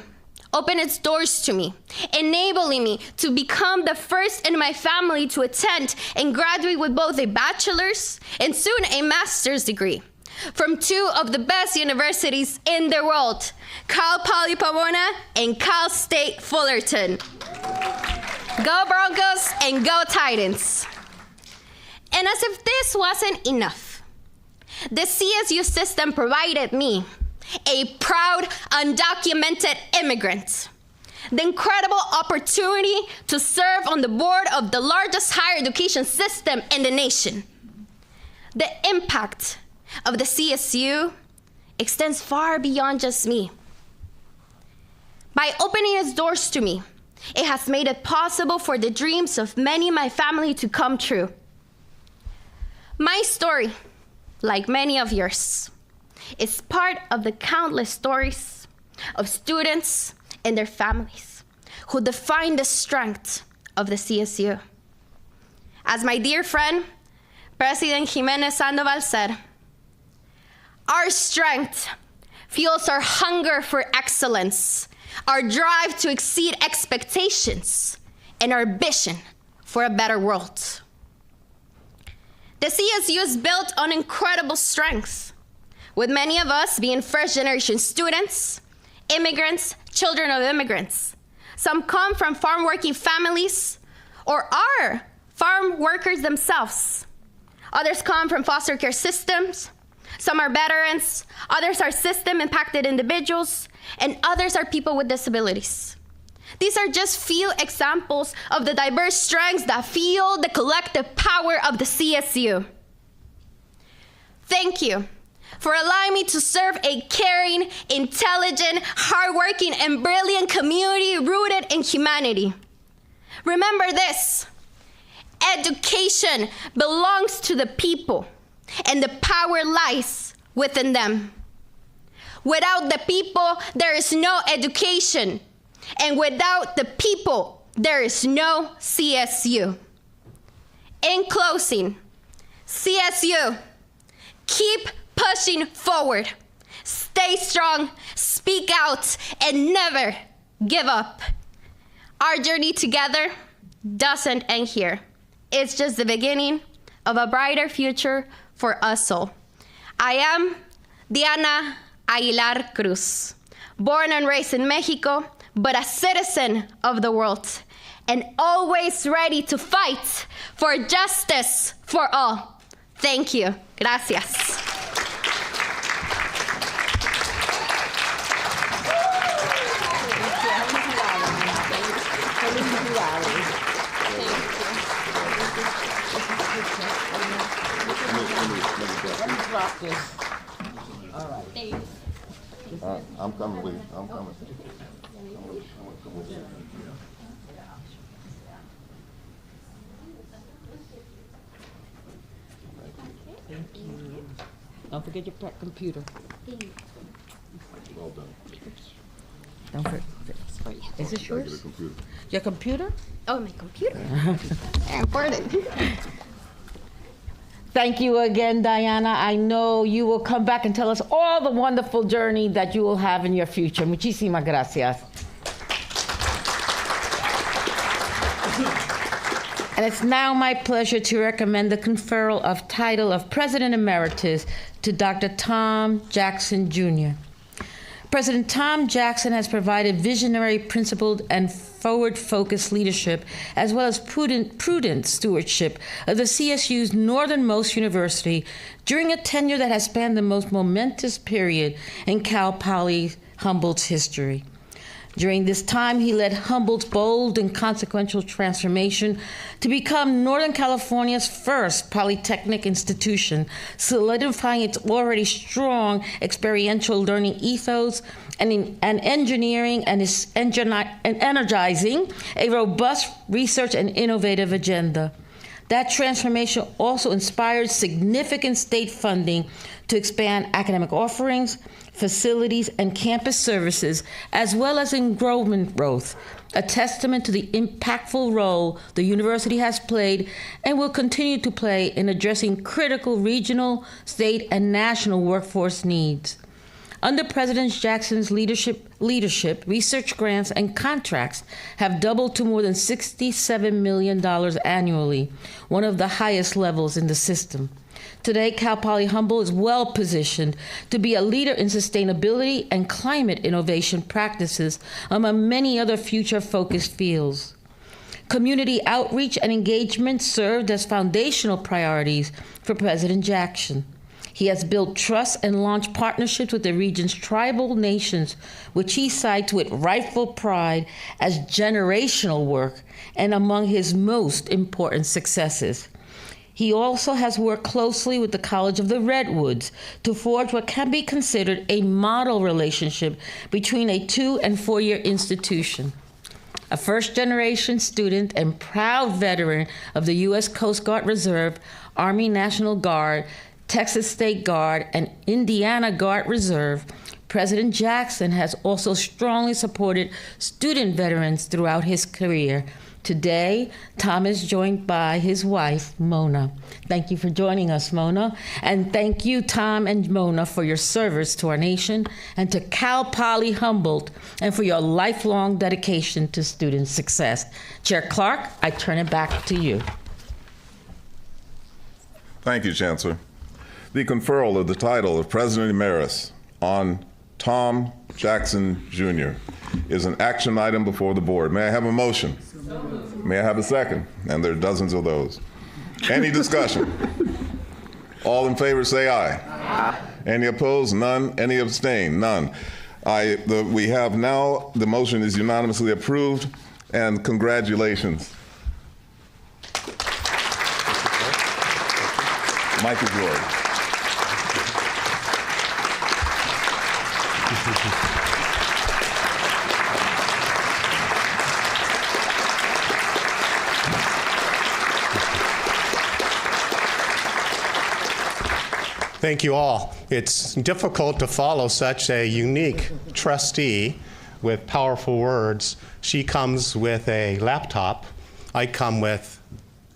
opened its doors to me, enabling me to become the first in my family to attend and graduate with both a bachelor's and soon a master's degree from 2 of the best universities in the world, Cal Poly Pomona and Cal State Fullerton. Go Broncos and go Titans. And as if this wasn't enough, the CSU system provided me, a proud, undocumented immigrant, the incredible opportunity to serve on the board of the largest higher education system in the nation. The impact of the CSU extends far beyond just me. By opening its doors to me, it has made it possible for the dreams of many in my family to come true. My story, like many of yours, is part of the countless stories of students and their families who define the strength of the CSU. As my dear friend, President Jimenez Sandoval said, our strength fuels our hunger for excellence, our drive to exceed expectations, and our vision for a better world. The CSU is built on incredible strengths, with many of us being first-generation students, immigrants, children of immigrants. Some come from farm-working families or are farm workers themselves. Others come from foster care systems. Some are veterans. Others are system-impacted individuals. And others are people with disabilities. These are just few examples of the diverse strengths that fuel the collective power of the CSU. Thank you for allowing me to serve a caring, intelligent, hardworking, and brilliant community rooted in humanity. Remember this: education belongs to the people, and the power lies within them. Without the people, there is no education, and without the people, there is no CSU. In closing, CSU, keep pushing forward. Stay strong, speak out, and never give up. Our journey together doesn't end here. It's just the beginning of a brighter future for us all. I am Diana Aguilar Cruz, born and raised in Mexico, but a citizen of the world, and always ready to fight for justice for all. Thank you. Gracias. All right. I'm coming with you. I'm coming. Thank you. Don't forget your computer. Well done. Don't forget. Is this yours? Your computer? Oh, my computer. Important. Thank you again, Diana. I know you will come back and tell us all the wonderful journey that you will have in your future. Muchísimas gracias. And it's now my pleasure to recommend the conferral of title of President Emeritus to Dr. Tom Jackson, Jr. President Tom Jackson has provided visionary, principled, and forward-focused leadership, as well as prudent stewardship of the CSU's northernmost university during a tenure that has spanned the most momentous period in Cal Poly Humboldt's history. During this time, he led Humboldt's bold and consequential transformation to become Northern California's first polytechnic institution, solidifying its already strong experiential learning ethos and engineering and energizing a robust research and innovative agenda. That transformation also inspired significant state funding to expand academic offerings, facilities, and campus services, as well as enrollment growth, a testament to the impactful role the university has played and will continue to play in addressing critical regional, state, and national workforce needs. Under President Jackson's leadership, research grants and contracts have doubled to more than $67 million annually, one of the highest levels in the system. Today, Cal Poly Humboldt is well positioned to be a leader in sustainability and climate innovation practices, among many other future-focused fields. Community outreach and engagement served as foundational priorities for President Jackson. He has built trust and launched partnerships with the region's tribal nations, which he cites with rightful pride as generational work and among his most important successes. He also has worked closely with the College of the Redwoods to forge what can be considered a model relationship between a 2- and 4-year institution. A first-generation student and proud veteran of the U.S. Coast Guard Reserve, Army National Guard, Texas State Guard, and Indiana Guard Reserve, President Jackson has also strongly supported student veterans throughout his career. Today, Tom is joined by his wife, Mona. Thank you for joining us, Mona. And thank you, Tom and Mona, for your service to our nation and to Cal Poly Humboldt, and for your lifelong dedication to student success. Chair Clark, I turn it back to you. Thank you, Chancellor. The conferral of the title of President Emeritus on Tom Jackson, Jr. is an action item before the board. May I have a motion? May I have a second? And there are dozens of those. Any discussion? All in favor say aye. Aye. Any opposed? None. Any abstain? None. We have now, the motion is unanimously approved, and congratulations. Mike is yours. Thank you all. It's difficult to follow such a unique trustee with powerful words. She comes with a laptop. I come with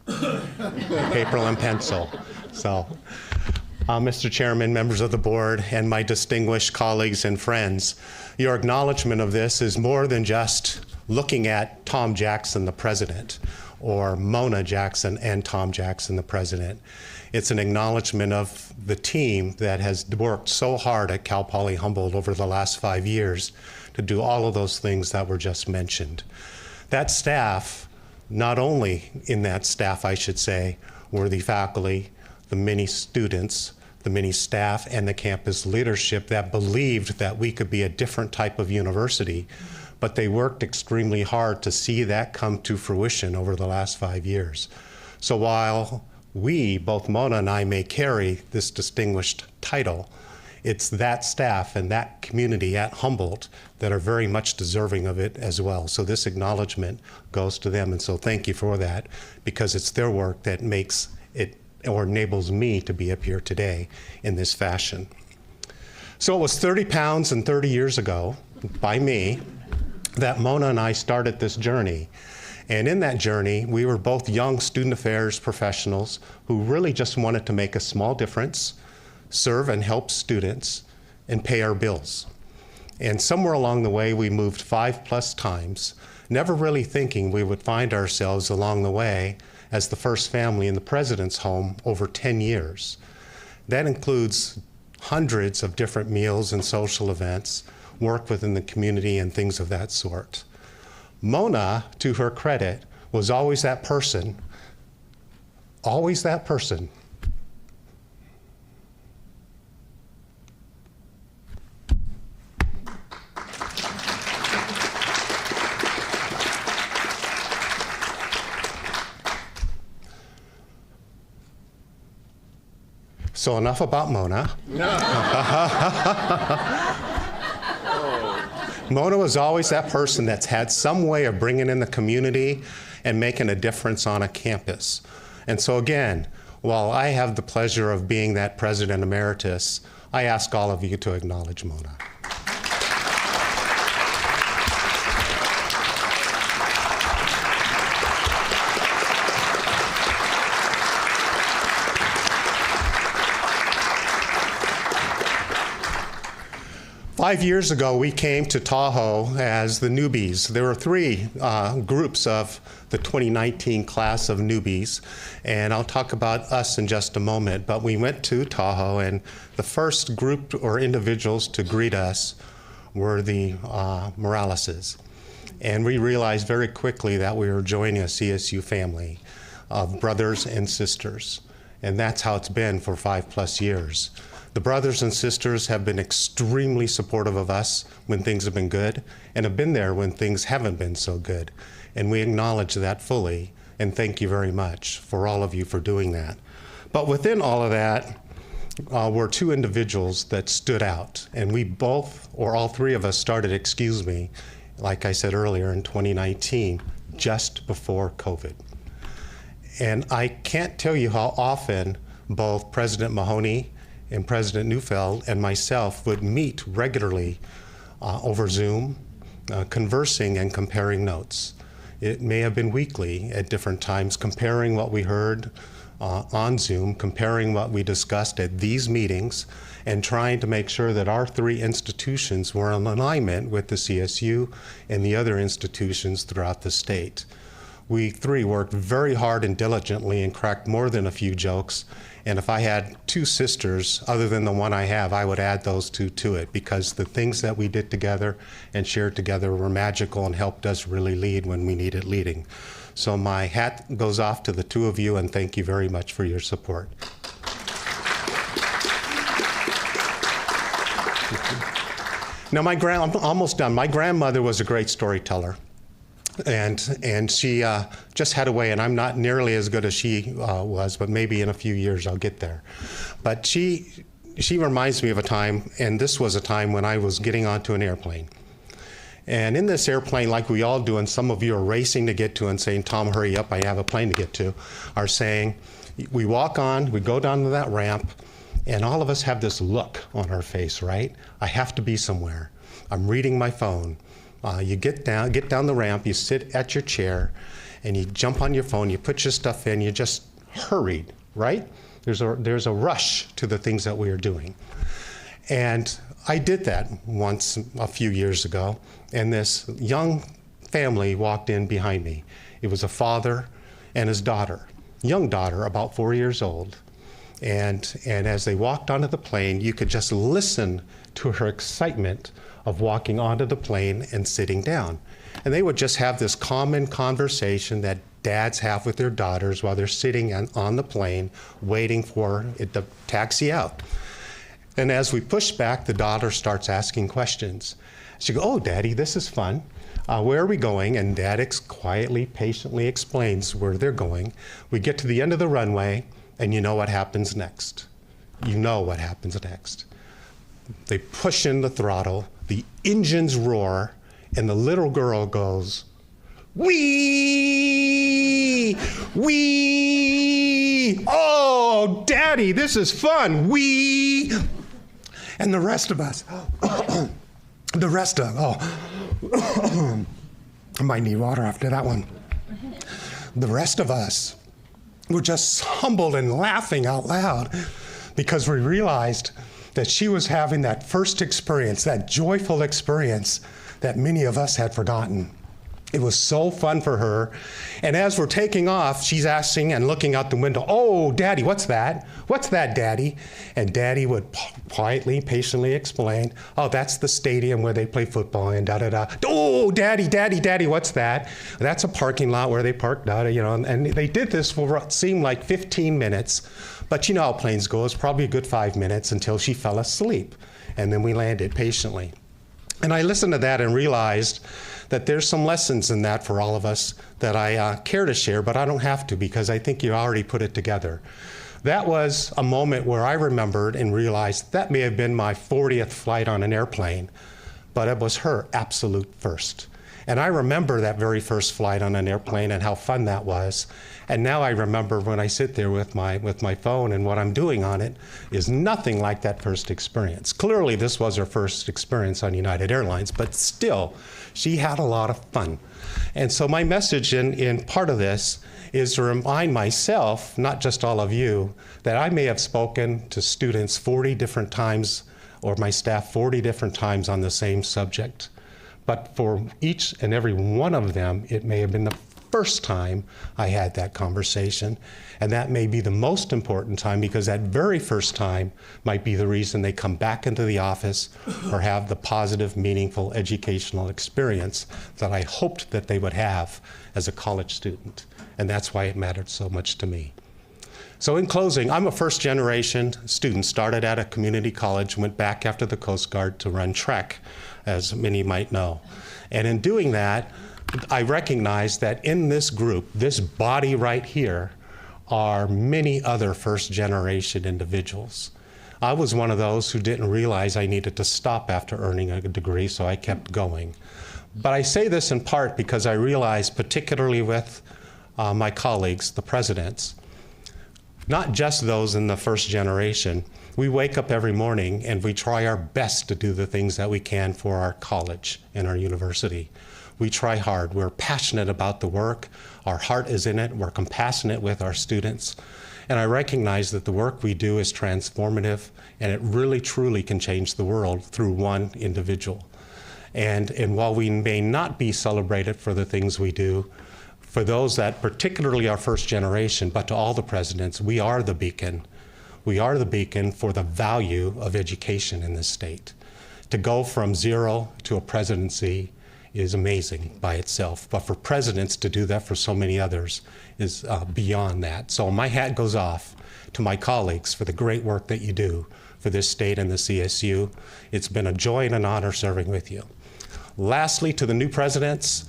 paper and pencil. So, Mr. Chairman, members of the board, and my distinguished colleagues and friends, your acknowledgement of this is more than just looking at Tom Jackson, the president, or Mona Jackson and Tom Jackson, the president. It's an acknowledgement of the team that has worked so hard at Cal Poly Humboldt over the last 5 years to do all of those things that were just mentioned. That staff, not only in that staff, I should say, were the faculty, the many students, the many staff, and the campus leadership that believed that we could be a different type of university, but they worked extremely hard to see that come to fruition over the last 5 years. So while we, both Mona and I, may carry this distinguished title, it's that staff and that community at Humboldt that are very much deserving of it as well. So this acknowledgement goes to them, and so thank you for that, because it's their work that makes it or enables me to be up here today in this fashion. So it was 30 pounds and 30 years ago, by me, that Mona and I started this journey. And in that journey, we were both young student affairs professionals who really just wanted to make a small difference, serve and help students, and pay our bills. And somewhere along the way, we moved 5+ times, never really thinking we would find ourselves along the way as the first family in the president's home over 10 years. That includes hundreds of different meals and social events, work within the community and things of that sort. Mona, to her credit, was always that person. So enough about Mona. Mona was always that person that's had some way of bringing in the community and making a difference on a campus. And so again, while I have the pleasure of being that president emeritus, I ask all of you to acknowledge Mona. Five years ago, we came to Tahoe as the newbies. There were three groups of the 2019 class of newbies, and I'll talk about us in just a moment. But we went to Tahoe, and the first group or individuals to greet us were the Moraleses. And we realized very quickly that we were joining a CSU family of brothers and sisters. And that's how it's been for 5+ years. The brothers and sisters have been extremely supportive of us when things have been good, and have been there when things haven't been so good. And we acknowledge that fully, and thank you very much for all of you for doing that. But within all of that were two individuals that stood out, and we both, or all three of us, started Excuse Me, like I said earlier, in 2019, just before COVID. And I can't tell you how often both President Mahoney and President Neufeld and myself would meet regularly over Zoom, conversing and comparing notes. It may have been weekly at different times, comparing what we heard on Zoom, comparing what we discussed at these meetings, and trying to make sure that our three institutions were in alignment with the CSU and the other institutions throughout the state. We three worked very hard and diligently and cracked more than a few jokes. And if I had two sisters, other than the one I have, I would add those two to it, because the things that we did together and shared together were magical and helped us really lead when we needed leading. So my hat goes off to the two of you, and thank you very much for your support. Now, I'm almost done. My grandmother was a great storyteller. And she just had a way, and I'm not nearly as good as she was, but maybe in a few years I'll get there. But she reminds me of a time, and this was a time when I was getting onto an airplane. And in this airplane, like we all do, and some of you are racing to get to and saying, Tom, hurry up, I have a plane to get to, are saying, we walk on, we go down to that ramp, and all of us have this look on our face, right? I have to be somewhere. I'm reading my phone. You get down the ramp, you sit at your chair, and you jump on your phone, you put your stuff in, you just hurried, right? There's a rush to the things that we are doing. And I did that once a few years ago, and this young family walked in behind me. It was a father and his daughter, young daughter, about 4 years old. And as they walked onto the plane, you could just listen to her excitement of walking onto the plane and sitting down. And they would just have this common conversation that dads have with their daughters while they're sitting on the plane waiting for it to taxi out. And as we push back, the daughter starts asking questions. She goes, oh, Daddy, this is fun. Where are we going? And Dad quietly, patiently explains where they're going. We get to the end of the runway, and you know what happens next. You know what happens next. They push in the throttle, the engines roar, and the little girl goes, "Wee! Wee! Oh, Daddy, this is fun! Wee!" And the rest of us, I might need water after that one. The rest of us were just humbled and laughing out loud because we realized that she was having that first experience, that joyful experience that many of us had forgotten. It was so fun for her. And as we're taking off, she's asking and looking out the window, "Oh, Daddy, what's that? What's that, Daddy?" And Daddy would quietly, patiently explain, "Oh, that's the stadium where they play football and da-da-da." "Oh, Daddy, Daddy, Daddy, what's that?" "That's a parking lot where they park, and they did this for what seemed like 15 minutes. But you know how planes go. It's probably a good 5 minutes until she fell asleep. And then we landed patiently. And I listened to that and realized that there's some lessons in that for all of us that I care to share, but I don't have to because I think you already put it together. That was a moment where I remembered and realized that may have been my 40th flight on an airplane, but it was her absolute first. And I remember that very first flight on an airplane and how fun that was. And now I remember when I sit there with my phone and what I'm doing on it is nothing like that first experience. Clearly, this was her first experience on United Airlines, but still, she had a lot of fun. And so my message in part of this is to remind myself, not just all of you, that I may have spoken to students 40 different times, or my staff 40 different times on the same subject. But for each and every one of them, it may have been the first time I had that conversation. And that may be the most important time because that very first time might be the reason they come back into the office or have the positive, meaningful educational experience that I hoped that they would have as a college student. And that's why it mattered so much to me. So in closing, I'm a first-generation student, started at a community college, went back after the Coast Guard to run track, as many might know. And in doing that, I recognize that in this group, this body right here, are many other first-generation individuals. I was one of those who didn't realize I needed to stop after earning a degree, so I kept going. But I say this in part because I realize, particularly with my colleagues, the presidents, not just those in the first generation, we wake up every morning and we try our best to do the things that we can for our college and our university. We try hard. We're passionate about the work. Our heart is in it. We're compassionate with our students. And I recognize that the work we do is transformative, and it really, truly can change the world through one individual. And while we may not be celebrated for the things we do, for those that particularly are first generation, but to all the presidents, we are the beacon. We are the beacon for the value of education in this state. To go from zero to a presidency is amazing by itself, but for presidents to do that for so many others is beyond that. So my hat goes off to my colleagues for the great work that you do for this state and the CSU. It's been a joy and an honor serving with you. Lastly, to the new presidents,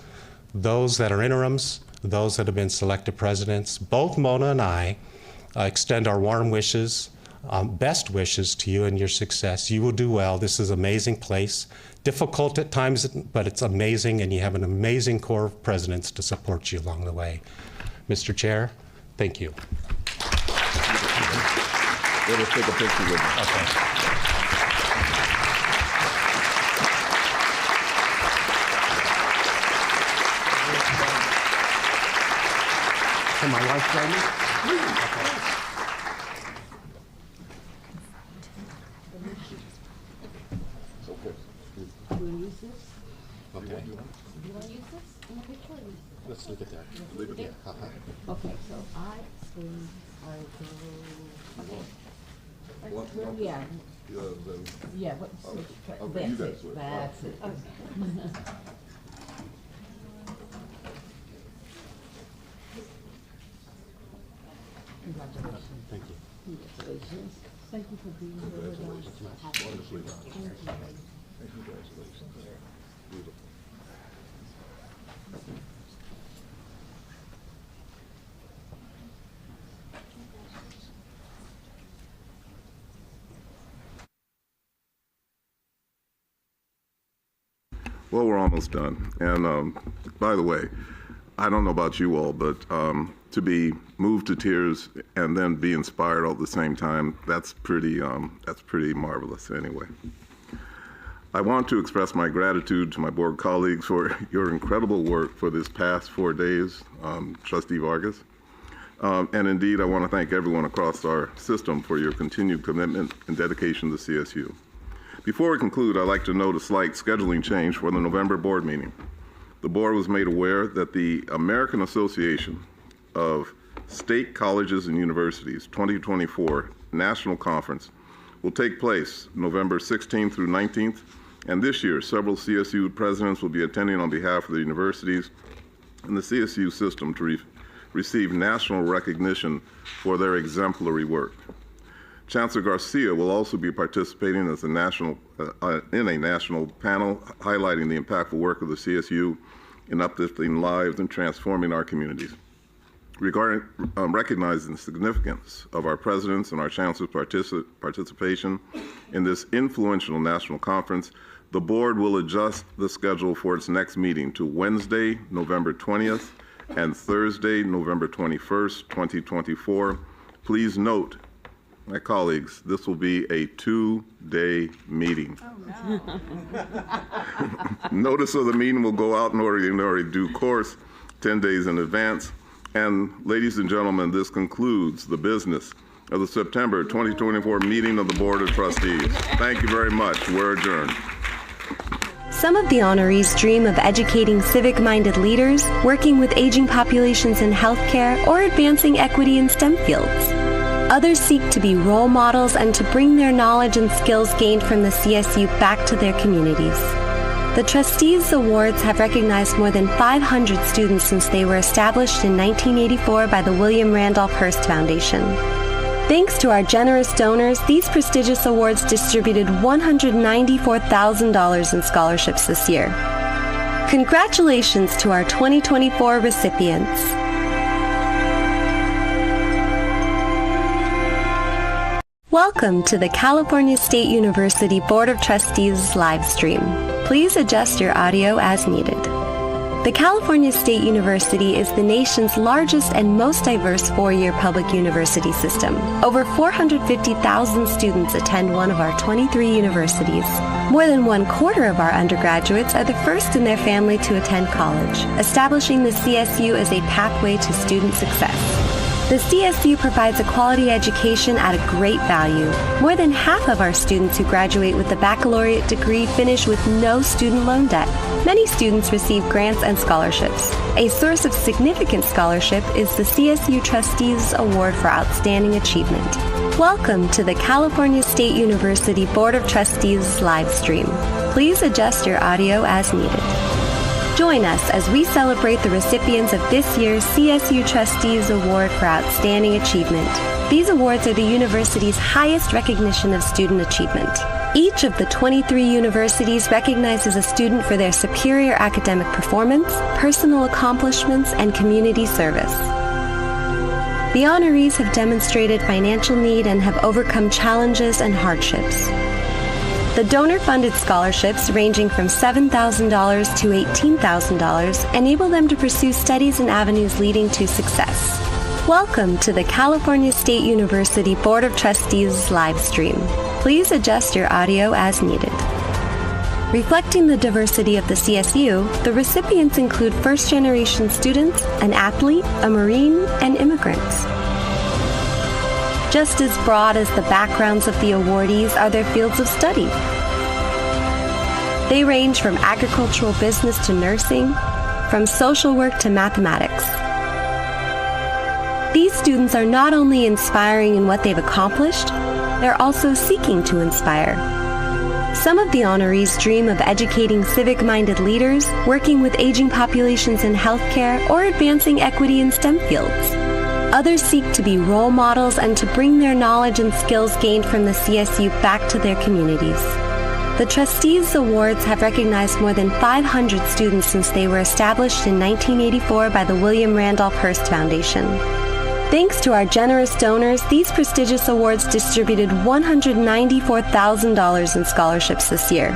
those that are interims, those that have been selected presidents, both Mona and I extend our warm wishes, best wishes to you and your success. You will do well. This is an amazing place. Difficult at times, but it's amazing, and you have an amazing core of presidents to support you along the way. Mr. Chair, thank you. Let us take a picture with you. Okay. Can my wife join me? Okay. Do you want to use this in the picture? Let's look at that. Leave it there. Okay, so I swing, I go. Okay. Well, yeah. Yeah, but Okay, you that's guys it. switch. That's it. Okay. Congratulations. Thank you. Congratulations. Thank you for being here with us. Congratulations. Thank you. Congratulations. Beautiful. Well, we're almost done. And by the way, I don't know about you all, but to be moved to tears and then be inspired all at the same time, that's pretty marvelous anyway. I want to express my gratitude to my board colleagues for your incredible work for this past 4 days, Trustee Vargas. And indeed, I want to thank everyone across our system for your continued commitment and dedication to CSU. Before we conclude, I'd like to note a slight scheduling change for the November board meeting. The board was made aware that the American Association of State Colleges and Universities 2024 National Conference will take place November 16th through 19th, and this year several CSU presidents will be attending on behalf of the universities and the CSU system to receive national recognition for their exemplary work. Chancellor Garcia will also be participating as in a national panel highlighting the impactful work of the CSU in uplifting lives and transforming our communities. Regarding recognizing the significance of our presidents and our chancellor's participation in this influential national conference, the board will adjust the schedule for its next meeting to Wednesday, November 20th and Thursday, November 21st, 2024. Please note, my colleagues, this will be a 2-day meeting. Oh, no. Notice of the meeting will go out in ordinary due course, 10 days in advance. And ladies and gentlemen, this concludes the business of the September 2024 meeting of the Board of Trustees. Thank you very much. We're adjourned. Some of the honorees dream of educating civic-minded leaders, working with aging populations in healthcare, or advancing equity in STEM fields. Others seek to be role models and to bring their knowledge and skills gained from the CSU back to their communities. The Trustees Awards have recognized more than 500 students since they were established in 1984 by the William Randolph Hearst Foundation. Thanks to our generous donors, these prestigious awards distributed $194,000 in scholarships this year. Congratulations to our 2024 recipients. Welcome to the California State University Board of Trustees live stream. Please adjust your audio as needed. The California State University is the nation's largest and most diverse four-year public university system. Over 450,000 students attend one of our 23 universities. More than 1/4 of our undergraduates are the first in their family to attend college, establishing the CSU as a pathway to student success. The CSU provides a quality education at a great value. More than half of our students who graduate with a baccalaureate degree finish with no student loan debt. Many students receive grants and scholarships. A source of significant scholarship is the CSU Trustees Award for Outstanding Achievement. Welcome to the California State University Board of Trustees live stream. Please adjust your audio as needed. Join us as we celebrate the recipients of this year's CSU Trustees Award for Outstanding Achievement. These awards are the university's highest recognition of student achievement. Each of the 23 universities recognizes a student for their superior academic performance, personal accomplishments, and community service. The honorees have demonstrated financial need and have overcome challenges and hardships. The donor-funded scholarships, ranging from $7,000 to $18,000, enable them to pursue studies and avenues leading to success. Welcome to the California State University Board of Trustees live stream. Please adjust your audio as needed. Reflecting the diversity of the CSU, the recipients include first-generation students, an athlete, a Marine, and immigrants. Just as broad as the backgrounds of the awardees are their fields of study. They range from agricultural business to nursing, from social work to mathematics. These students are not only inspiring in what they've accomplished, they're also seeking to inspire. Some of the honorees dream of educating civic-minded leaders, working with aging populations in healthcare, or advancing equity in STEM fields. Others seek to be role models and to bring their knowledge and skills gained from the CSU back to their communities. The Trustees Awards have recognized more than 500 students since they were established in 1984 by the William Randolph Hearst Foundation. Thanks to our generous donors, these prestigious awards distributed $194,000 in scholarships this year.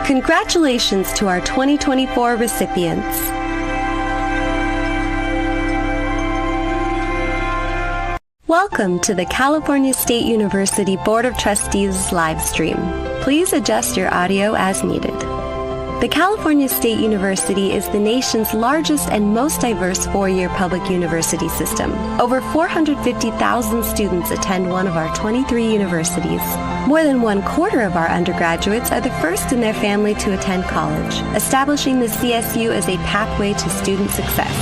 Congratulations to our 2024 recipients. Welcome to the California State University Board of Trustees live stream. Please adjust your audio as needed. The California State University is the nation's largest and most diverse four-year public university system. Over 450,000 students attend one of our 23 universities. More than 1/4 of our undergraduates are the first in their family to attend college, establishing the CSU as a pathway to student success.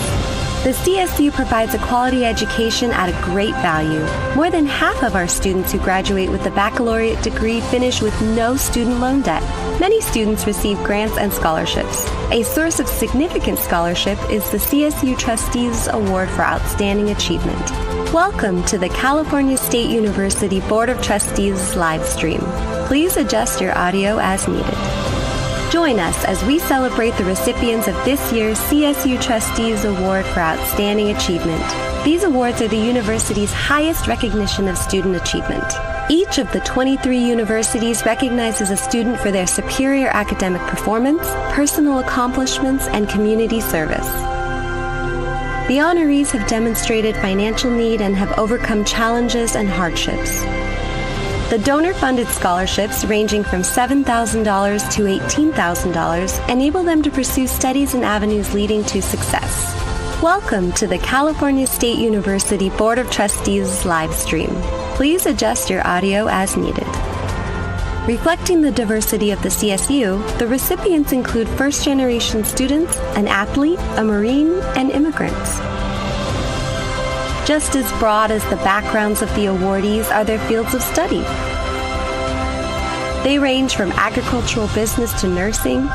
The CSU provides a quality education at a great value. More than half of our students who graduate with a baccalaureate degree finish with no student loan debt. Many students receive grants and scholarships. A source of significant scholarship is the CSU Trustees Award for Outstanding Achievement. Welcome to the California State University Board of Trustees live stream. Please adjust your audio as needed. Join us as we celebrate the recipients of this year's CSU Trustees Award for Outstanding Achievement. These awards are the university's highest recognition of student achievement. Each of the 23 universities recognizes a student for their superior academic performance, personal accomplishments, and community service. The honorees have demonstrated financial need and have overcome challenges and hardships. The donor-funded scholarships, ranging from $7,000 to $18,000, enable them to pursue studies and avenues leading to success. Welcome to the California State University Board of Trustees live stream. Please adjust your audio as needed. Reflecting the diversity of the CSU, the recipients include first-generation students, an athlete, a Marine, and immigrants. Just as broad as the backgrounds of the awardees are their fields of study. They range from agricultural business to nursing,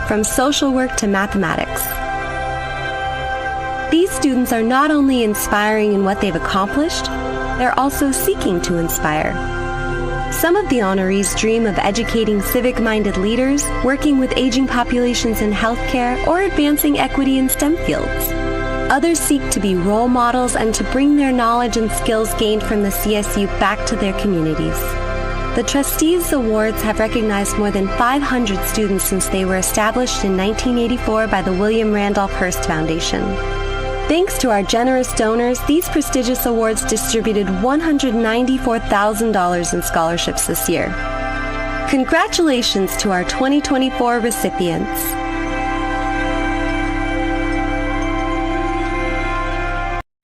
from social work to mathematics. These students are not only inspiring in what they've accomplished, they're also seeking to inspire. Some of the honorees dream of educating civic-minded leaders, working with aging populations in healthcare, or advancing equity in STEM fields. Others seek to be role models and to bring their knowledge and skills gained from the CSU back to their communities. The Trustees Awards have recognized more than 500 students since they were established in 1984 by the William Randolph Hearst Foundation. Thanks to our generous donors, these prestigious awards distributed $194,000 in scholarships this year. Congratulations to our 2024 recipients.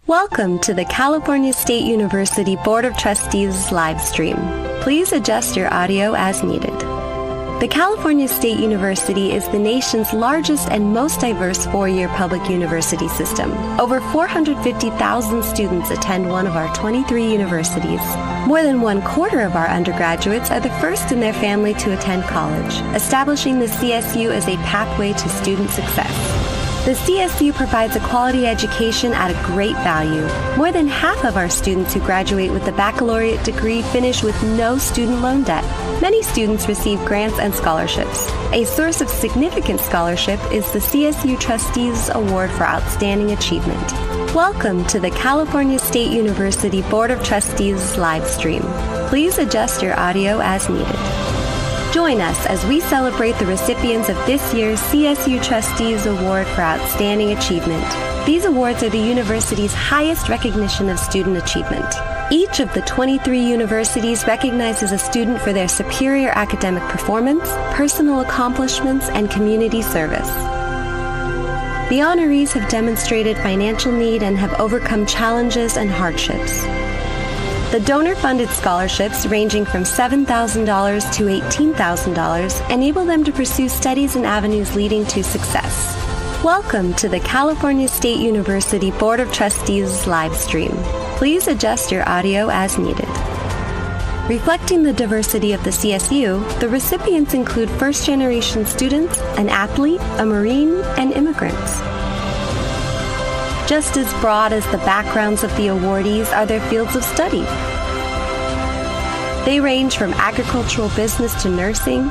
Welcome to the California State University Board of Trustees live stream. Please adjust your audio as needed. The California State University is the nation's largest and most diverse four-year public university system. Over 450,000 students attend one of our 23 universities. More than 1/4 of our undergraduates are the first in their family to attend college, establishing the CSU as a pathway to student success. The CSU provides a quality education at a great value. More than half of our students who graduate with a baccalaureate degree finish with no student loan debt. Many students receive grants and scholarships. A source of significant scholarship is the CSU Trustees Award for Outstanding Achievement. Welcome to the California State University Board of Trustees live stream. Please adjust your audio as needed. Join us as we celebrate the recipients of this year's CSU Trustees Award for Outstanding Achievement. These awards are the university's highest recognition of student achievement. Each of the 23 universities recognizes a student for their superior academic performance, personal accomplishments, and community service. The honorees have demonstrated financial need and have overcome challenges and hardships. The donor-funded scholarships, ranging from $7,000 to $18,000, enable them to pursue studies and avenues leading to success. Welcome to the California State University Board of Trustees live stream. Please adjust your audio as needed. Reflecting the diversity of the CSU, the recipients include first-generation students, an athlete, a Marine, and immigrants. Just as broad as the backgrounds of the awardees are their fields of study. They range from agricultural business to nursing,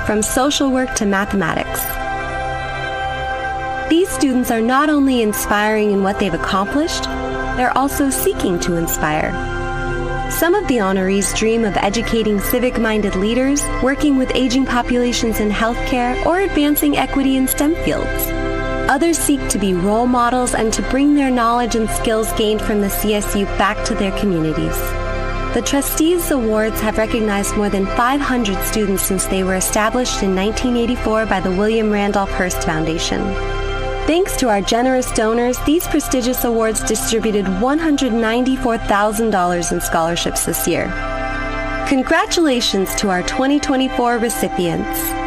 from social work to mathematics. These students are not only inspiring in what they've accomplished, they're also seeking to inspire. Some of the honorees dream of educating civic-minded leaders, working with aging populations in healthcare, or advancing equity in STEM fields. Others seek to be role models and to bring their knowledge and skills gained from the CSU back to their communities. The Trustees Awards have recognized more than 500 students since they were established in 1984 by the William Randolph Hearst Foundation. Thanks to our generous donors, these prestigious awards distributed $194,000 in scholarships this year. Congratulations to our 2024 recipients.